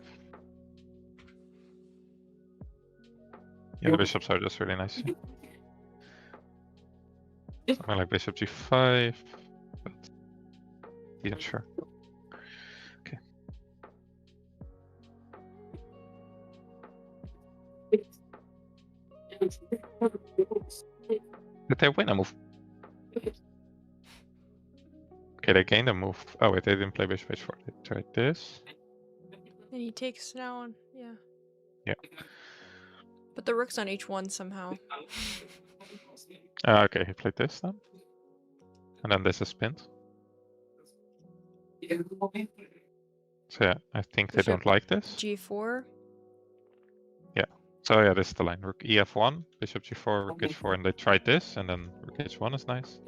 Yeah, the bishops are just really nice. Something like bishop g5, but isn't sure. Okay. Did they win a move? Okay, they gained a move. Oh wait, they didn't play bishop h4. They tried this. And he takes now on, yeah. Yeah. But the rook's on h1 somehow. Okay, he played this then. And then this is pinned. So yeah, I think they don't like this. G4. Yeah. So yeah, this is the line. Rook ef1, bishop g4, rook h4, and they tried this, and then rook h1 is nice.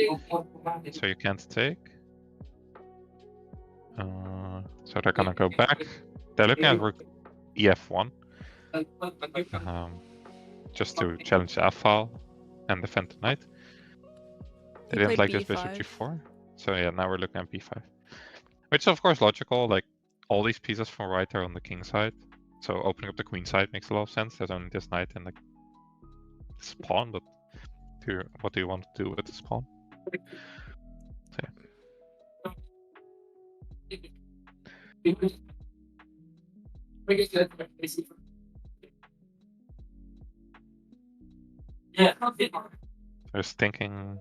So you can't take. So they're gonna go back. They're looking at rook ef1. Just to challenge the f-file and defend the knight. They didn't like this bishop g4. So yeah, now we're looking at b5. Which is of course logical, like all these pieces from right are on the king side. So opening up the queen side makes a lot of sense. There's only this knight and like this pawn, but what do you want to do with this pawn? So, yeah. I was thinking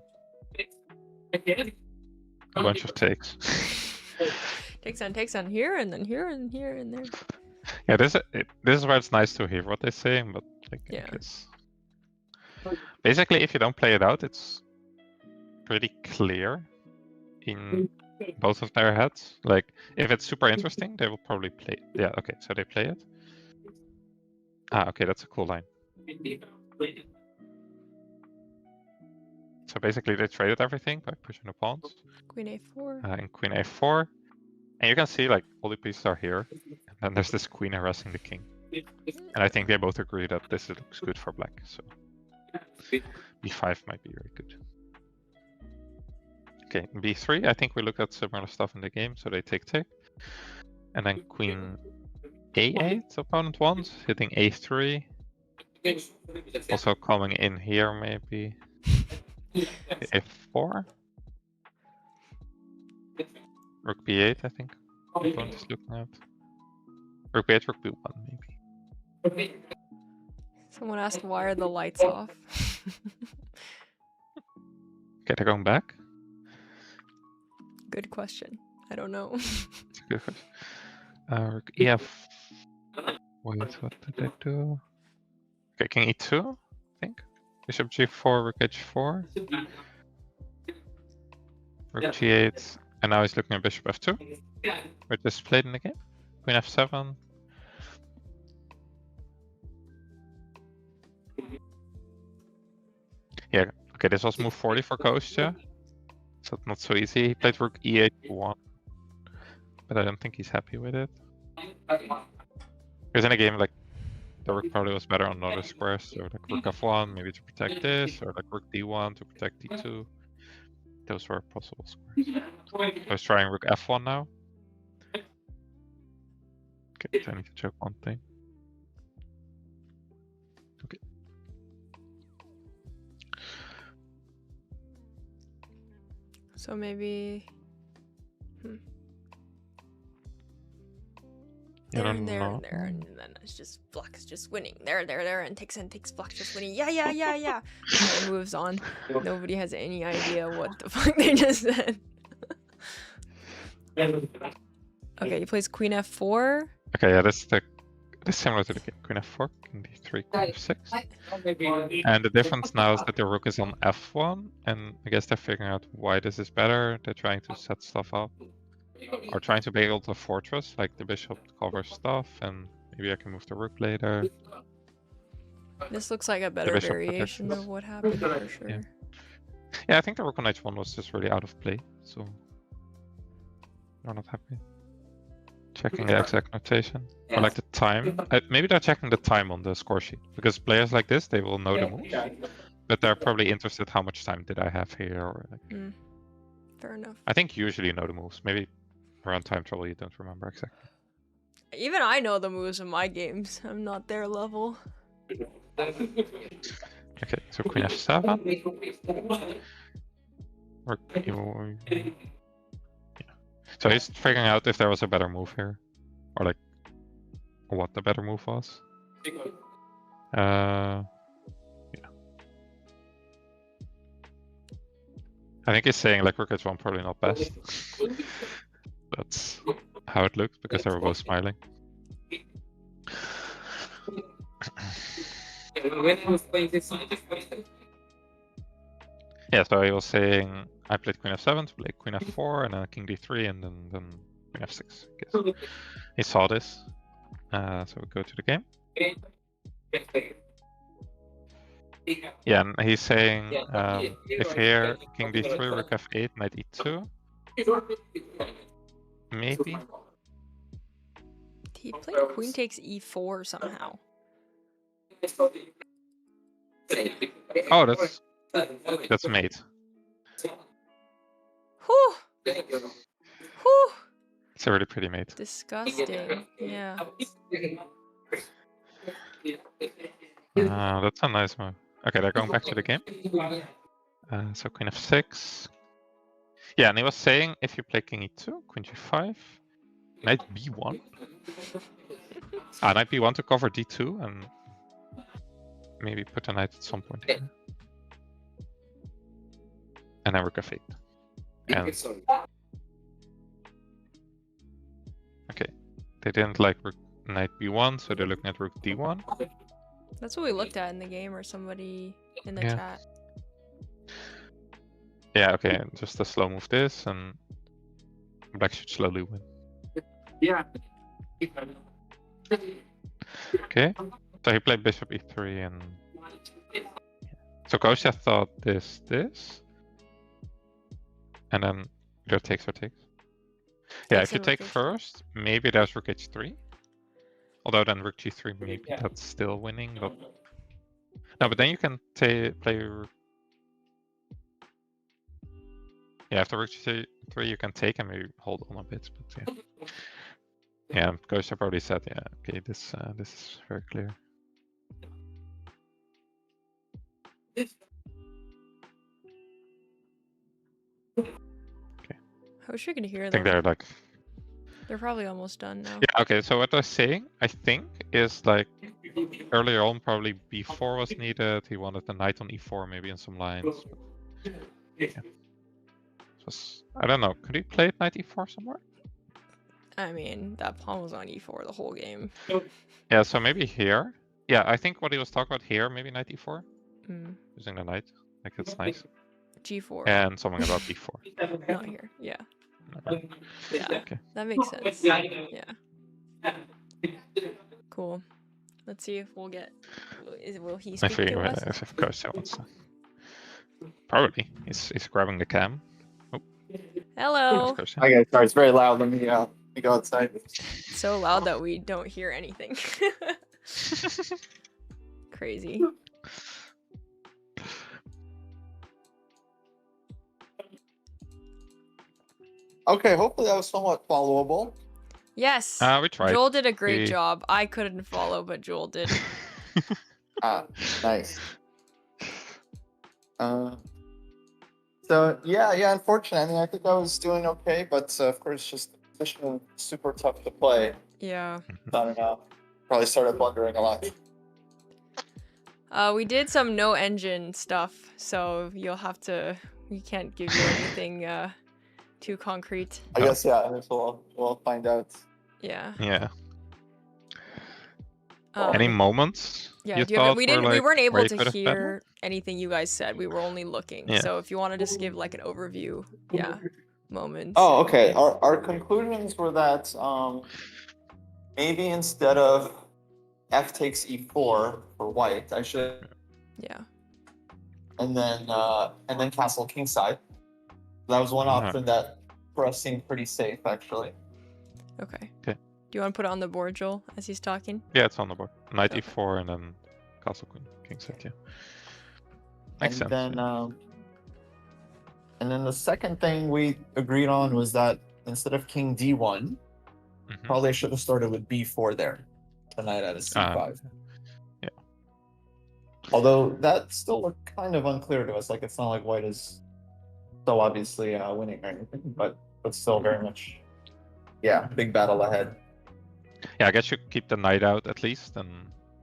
a bunch of takes. takes on here and then here and here and there. Yeah, this is where it's nice to hear what they're saying, but like yeah. Basically if you don't play it out, it's pretty clear in both of their heads. Like if it's super interesting, they will probably play it. Yeah, okay, so they play it. Okay, that's a cool line. So basically they traded everything by pushing the pawns. Queen a4. And queen a4. And you can see like all the pieces are here. And then there's this queen harassing the king. And I think they both agree that this looks good for black. So b5 might be very good. Okay, b3, I think we look at similar stuff in the game, so they take. And then queen a8, opponent wants, hitting a3. Also coming in here, maybe. f4. Rook b8, I think. Opponent is looking at. Rook b8, rook b1, maybe. Someone asked why are the lights off? Okay, they're going back. Good question. I don't know. It's a good question. Rook ef. Wait, what did I do? Okay, king e2, I think. Bishop g4, rook h4. Rook g8. And now he's looking at bishop f2. Which is played in the game. Queen f7. Yeah, okay, this was move 40 for Kostya. So it's not so easy. He played rook e8-1. But I don't think he's happy with it. Because in a game, like, the rook probably was better on other squares. So like rook f1, maybe to protect this, or like rook d1 to protect d2. Those were possible squares. I was trying rook f1 now. Okay, so I need to check one thing. Okay. So maybe... I don't there, know. and then it's just Flux just winning. There, and takes Flux just winning. Yeah. And moves on. Nobody has any idea what the fuck they just said. Okay, he plays Queen F4. Okay, yeah, this is similar to the game. Queen F4, King D3, Queen F6. And the difference now is that the rook is on F1, and I guess they're figuring out why this is better. They're trying to set stuff up. Or trying to build a fortress, like the bishop covers stuff, and maybe I can move the rook later. This looks like a better variation of what happened for sure. Yeah, I think the rook on h1 was just really out of play, so I'm not happy. Checking the exact notation. Or like the time. Maybe they're checking the time on the score sheet, because players like this, they will know the moves. But they're probably interested how much time did I have here, or like... Fair enough. I think you usually know the moves. Maybe around time trouble you don't remember exactly. Even I know the moves in my games. I'm not their level. Okay, so Queen f7. Yeah. So he's figuring out if there was a better move here. Or like, what the better move was. Yeah. I think he's saying like rook h1 probably not best. That's how it looked because they were both smiling. Yeah, so he was saying I played Queen f7 to play Queen f4 and then King d3 and then Queen f6. I guess. He saw this. So we go to the game. Yeah, and he's saying if here King d3, rook f8, knight e2. Maybe. He played Queen takes e4 somehow. Oh, that's mate. Whew. Whew. It's a really pretty mate. Disgusting. Yeah. That's a nice move. Okay, they're going back to the game. So Queen f6. Yeah, and he was saying if you play King e2, Queen g5, Knight b1. Knight b1 to cover d2 and maybe put a knight at some point here. And then rook f8. And okay, they didn't like rook knight b1, so they're looking at rook d1. That's what we looked at in the game, or somebody in the chat. Yeah, okay, just a slow move this, and black should slowly win. Yeah. Okay, so he played bishop e3, and so Kostya thought this, and then either takes or takes. Yeah, if you take first, maybe there's rook h3. Although then rook g3, maybe that's still winning, but No, but then you can play. Yeah, after rook c3, you can take and maybe hold on a bit. But yeah, yeah. Kostya probably said, yeah, okay, this is very clear. I wish we could hear I think them. they're like. They're probably almost done now. Yeah. Okay. So what I was saying, I think, is like earlier on, probably b4 was needed. He wanted the knight on e4, maybe in some lines. But, yeah. I don't know. Could he play knight e4 somewhere? I mean, that pawn was on e4 the whole game. Yeah. So maybe here. Yeah. I think what he was talking about here, maybe knight e4, using the knight. Like it's nice. G4. And something about b4. Not here. Yeah. Yeah. Okay. That makes sense. Yeah. Cool. Let's see if we'll get. Will he speak to us? Of course, he wants to. Probably. He's grabbing the cam. Oh. Hello. Hi guys, sorry, it's very loud. Let me go outside. So loud that we don't hear anything. Crazy. Okay, hopefully that was somewhat followable. Yes. We tried. Joel did a great job. I couldn't follow, but Joel did. Nice. So yeah, unfortunately, I mean, I think I was doing okay, but of course, just the position was super tough to play. Yeah. I don't know. Probably started blundering a lot. We did some no engine stuff, so you'll have to. We can't give you anything too concrete. I guess yeah. I guess we'll find out. Yeah. Yeah. Any moments? Yeah, we weren't able to hear anything you guys said. We were only looking. Yeah. So if you want to just give like an overview, moments. Oh, okay. Our conclusions were that maybe instead of f takes e4 for white, I should. Yeah. And then castle kingside. That was one option that for us seemed pretty safe, actually. Okay. Do you want to put it on the board, Joel, as he's talking? Yeah, it's on the board. Knight e4 and then castle kingside. Yeah. Makes sense. And then the second thing we agreed on was that instead of king d1, probably I should have started with b4 there. The knight at a c5. Yeah. Although that still looked kind of unclear to us. Like it's not like white is so obviously winning or anything, but still very much, big battle ahead. Yeah, I guess you keep the knight out at least, and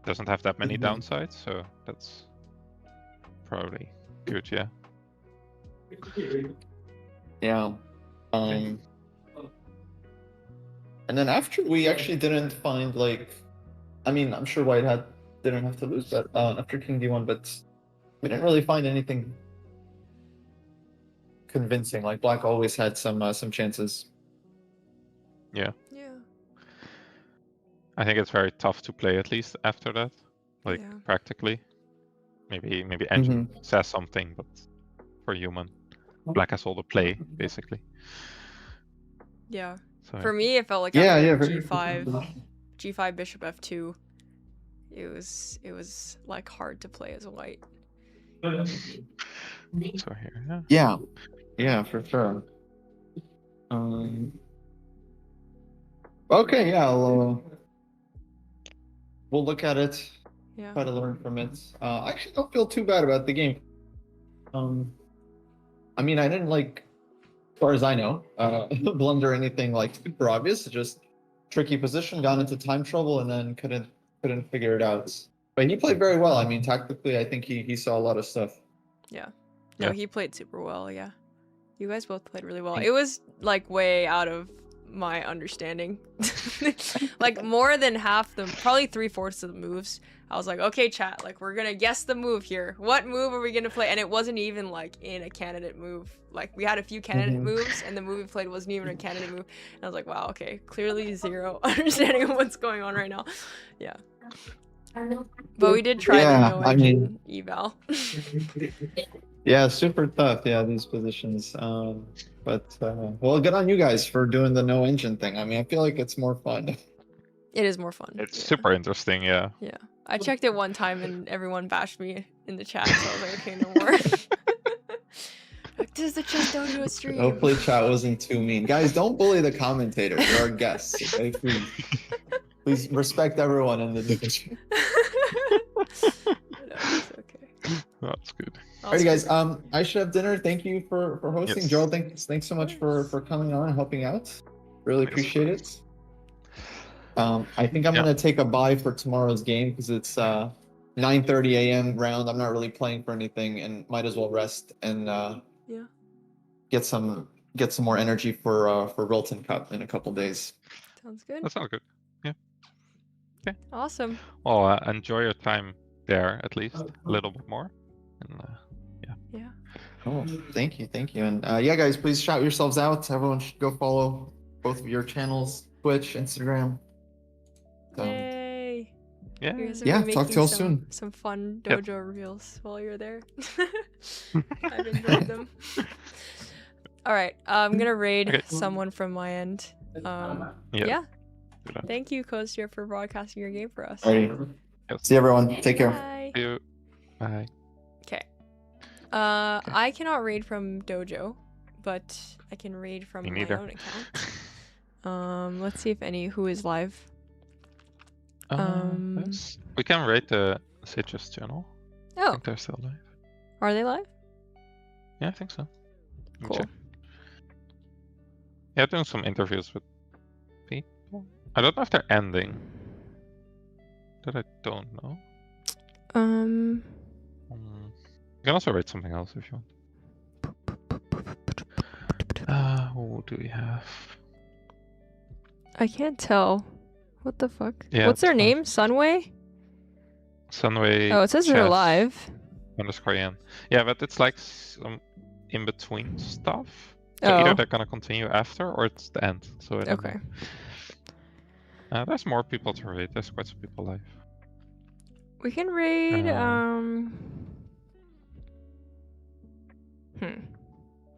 doesn't have that many downsides, so that's probably good. Yeah. Yeah. And then after we actually didn't find like, I mean, I'm sure white didn't have to lose that after king d1, but we didn't really find anything convincing. Like black always had some chances. Yeah. Yeah. I think it's very tough to play at least after that, like practically. Maybe engine says something, but for human, black has all the play basically. Yeah. So, for me, it felt like G5, bishop f2. It was like hard to play as white. So here, yeah, for sure. Okay, we'll look at it. Yeah. Try to learn from it. I actually don't feel too bad about the game. I mean, I didn't as far as I know, blunder anything like super obvious. Just tricky position, got into time trouble, and then couldn't figure it out. But he played very well. I mean, tactically, I think he saw a lot of stuff. Yeah. No, he played super well. Yeah. You guys both played really well. It was like way out of my understanding. Like more than half probably 3/4 of the moves. I was like, okay, chat, like we're gonna guess the move here. What move are we gonna play? And it wasn't even like in a candidate move. Like we had a few candidate moves, and the move we played wasn't even a candidate move. And I was like, wow, okay, clearly zero understanding of what's going on right now. Yeah. But we did try the no engine eval. Yeah, super tough. Yeah, these positions. But well, good on you guys for doing the no engine thing. I mean, I feel like it's more fun. It is more fun. It's yeah. super interesting, yeah. Yeah. I checked it one time and everyone bashed me in the chat, so I was like, okay, no more. Like, this is the Chess Dojo stream. Hopefully chat wasn't too mean. Guys, don't bully the commentators. They're our guests. Okay? Please respect everyone in the dojo. No, it's okay. That's good. Alrighty, guys. I should have dinner. Thank you for hosting, Yes. Joe. Thanks so much for coming on and helping out. Really Yes. appreciate it. I think I'm Yeah. gonna take a bye for tomorrow's game because it's 9:30 a.m. round. I'm not really playing for anything and might as well rest and Yeah. get some more energy for Wilton Cup in a couple days. Sounds good. That sounds good. Awesome. Well, enjoy your time there at least a little bit more. And Yeah. Oh, thank you, and yeah, guys, please shout yourselves out. Everyone should go follow both of your channels, Twitch, Instagram. Yay. yeah, You guys have Yeah, been talk to making y'all some, soon. Some fun Yep. dojo reels while you're there. I've enjoyed them. All right, I'm gonna raid Okay. someone from my end. Yeah. Yeah. do that. Thank you, Kostya, for broadcasting your game for us. Alrighty. Yes. See everyone. Take care. Bye. See you. Bye. Okay. I cannot raid from dojo, but I can raid from Me my neither. own account. Let's see if who is live. Yes. We can rate the Citrus channel. I Oh, think they're still live. are they live? Yeah, I think so. Let me Cool. check. Yeah, doing some interviews with people. I don't know if they're ending. That I don't know. You can also rate something else if you want. Who do we have? I can't tell. What the fuck? Yeah, What's their it's fine. name? Sunway? Sunway. Oh, it says they're Chess live. _Yan. Yeah, but it's like some in between stuff. So Oh. either they're gonna continue after or it's the end. So I don't Okay. know. There's more people to rate. There's quite some people live. We can raid.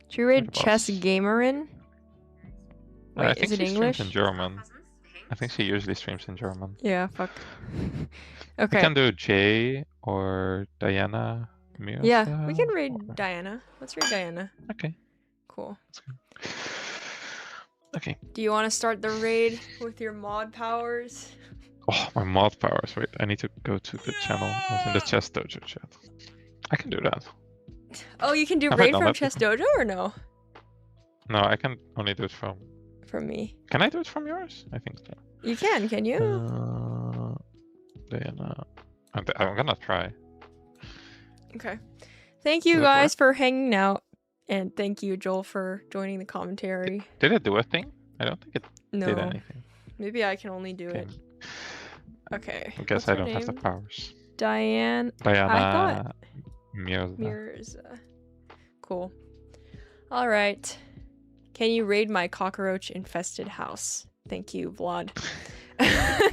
Should we raid the Chess boss. Gamerin? I Wait, think is it she English? streams in German. I think she usually streams in German. Yeah, fuck. We Okay. can do Jay or Diana. Mirza, Yeah, we can raid or- Diana. Let's raid Diana. Okay, Cool. that's good. Okay. Do you want to start the raid with your mod powers? Oh, my mod powers. Wait, I need to go to the channel. I was in the Chess Dojo chat. I can do that. Oh, you can do Have I raid done from that Chess before? Dojo or no? No, I can only do it from. From me. Can I do it from yours? I think so. You can you? Diana. I'm gonna try. Okay. Thank you Does it guys for hanging out. And thank you, Joel, for joining the commentary. Did it do a thing? I don't think it No, did anything. maybe I can only do Okay. it. Okay. I guess what's I her don't have the name? powers. Diane Diana Mirza. Mirza. Cool. All right. Can you raid my cockroach infested house? Thank you, Vlad.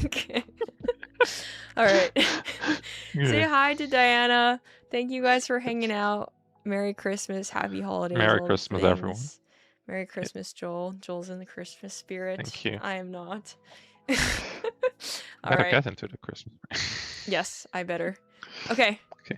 Okay. All right. Say hi to Diana. Thank you guys for hanging out. Merry Christmas. Happy holidays. Merry all the Christmas, everyone. things. Merry Christmas, Joel. Joel's in the Christmas spirit. Thank you. I am not. All Better right. get into the Christmas. Yes, I better. Okay. Okay.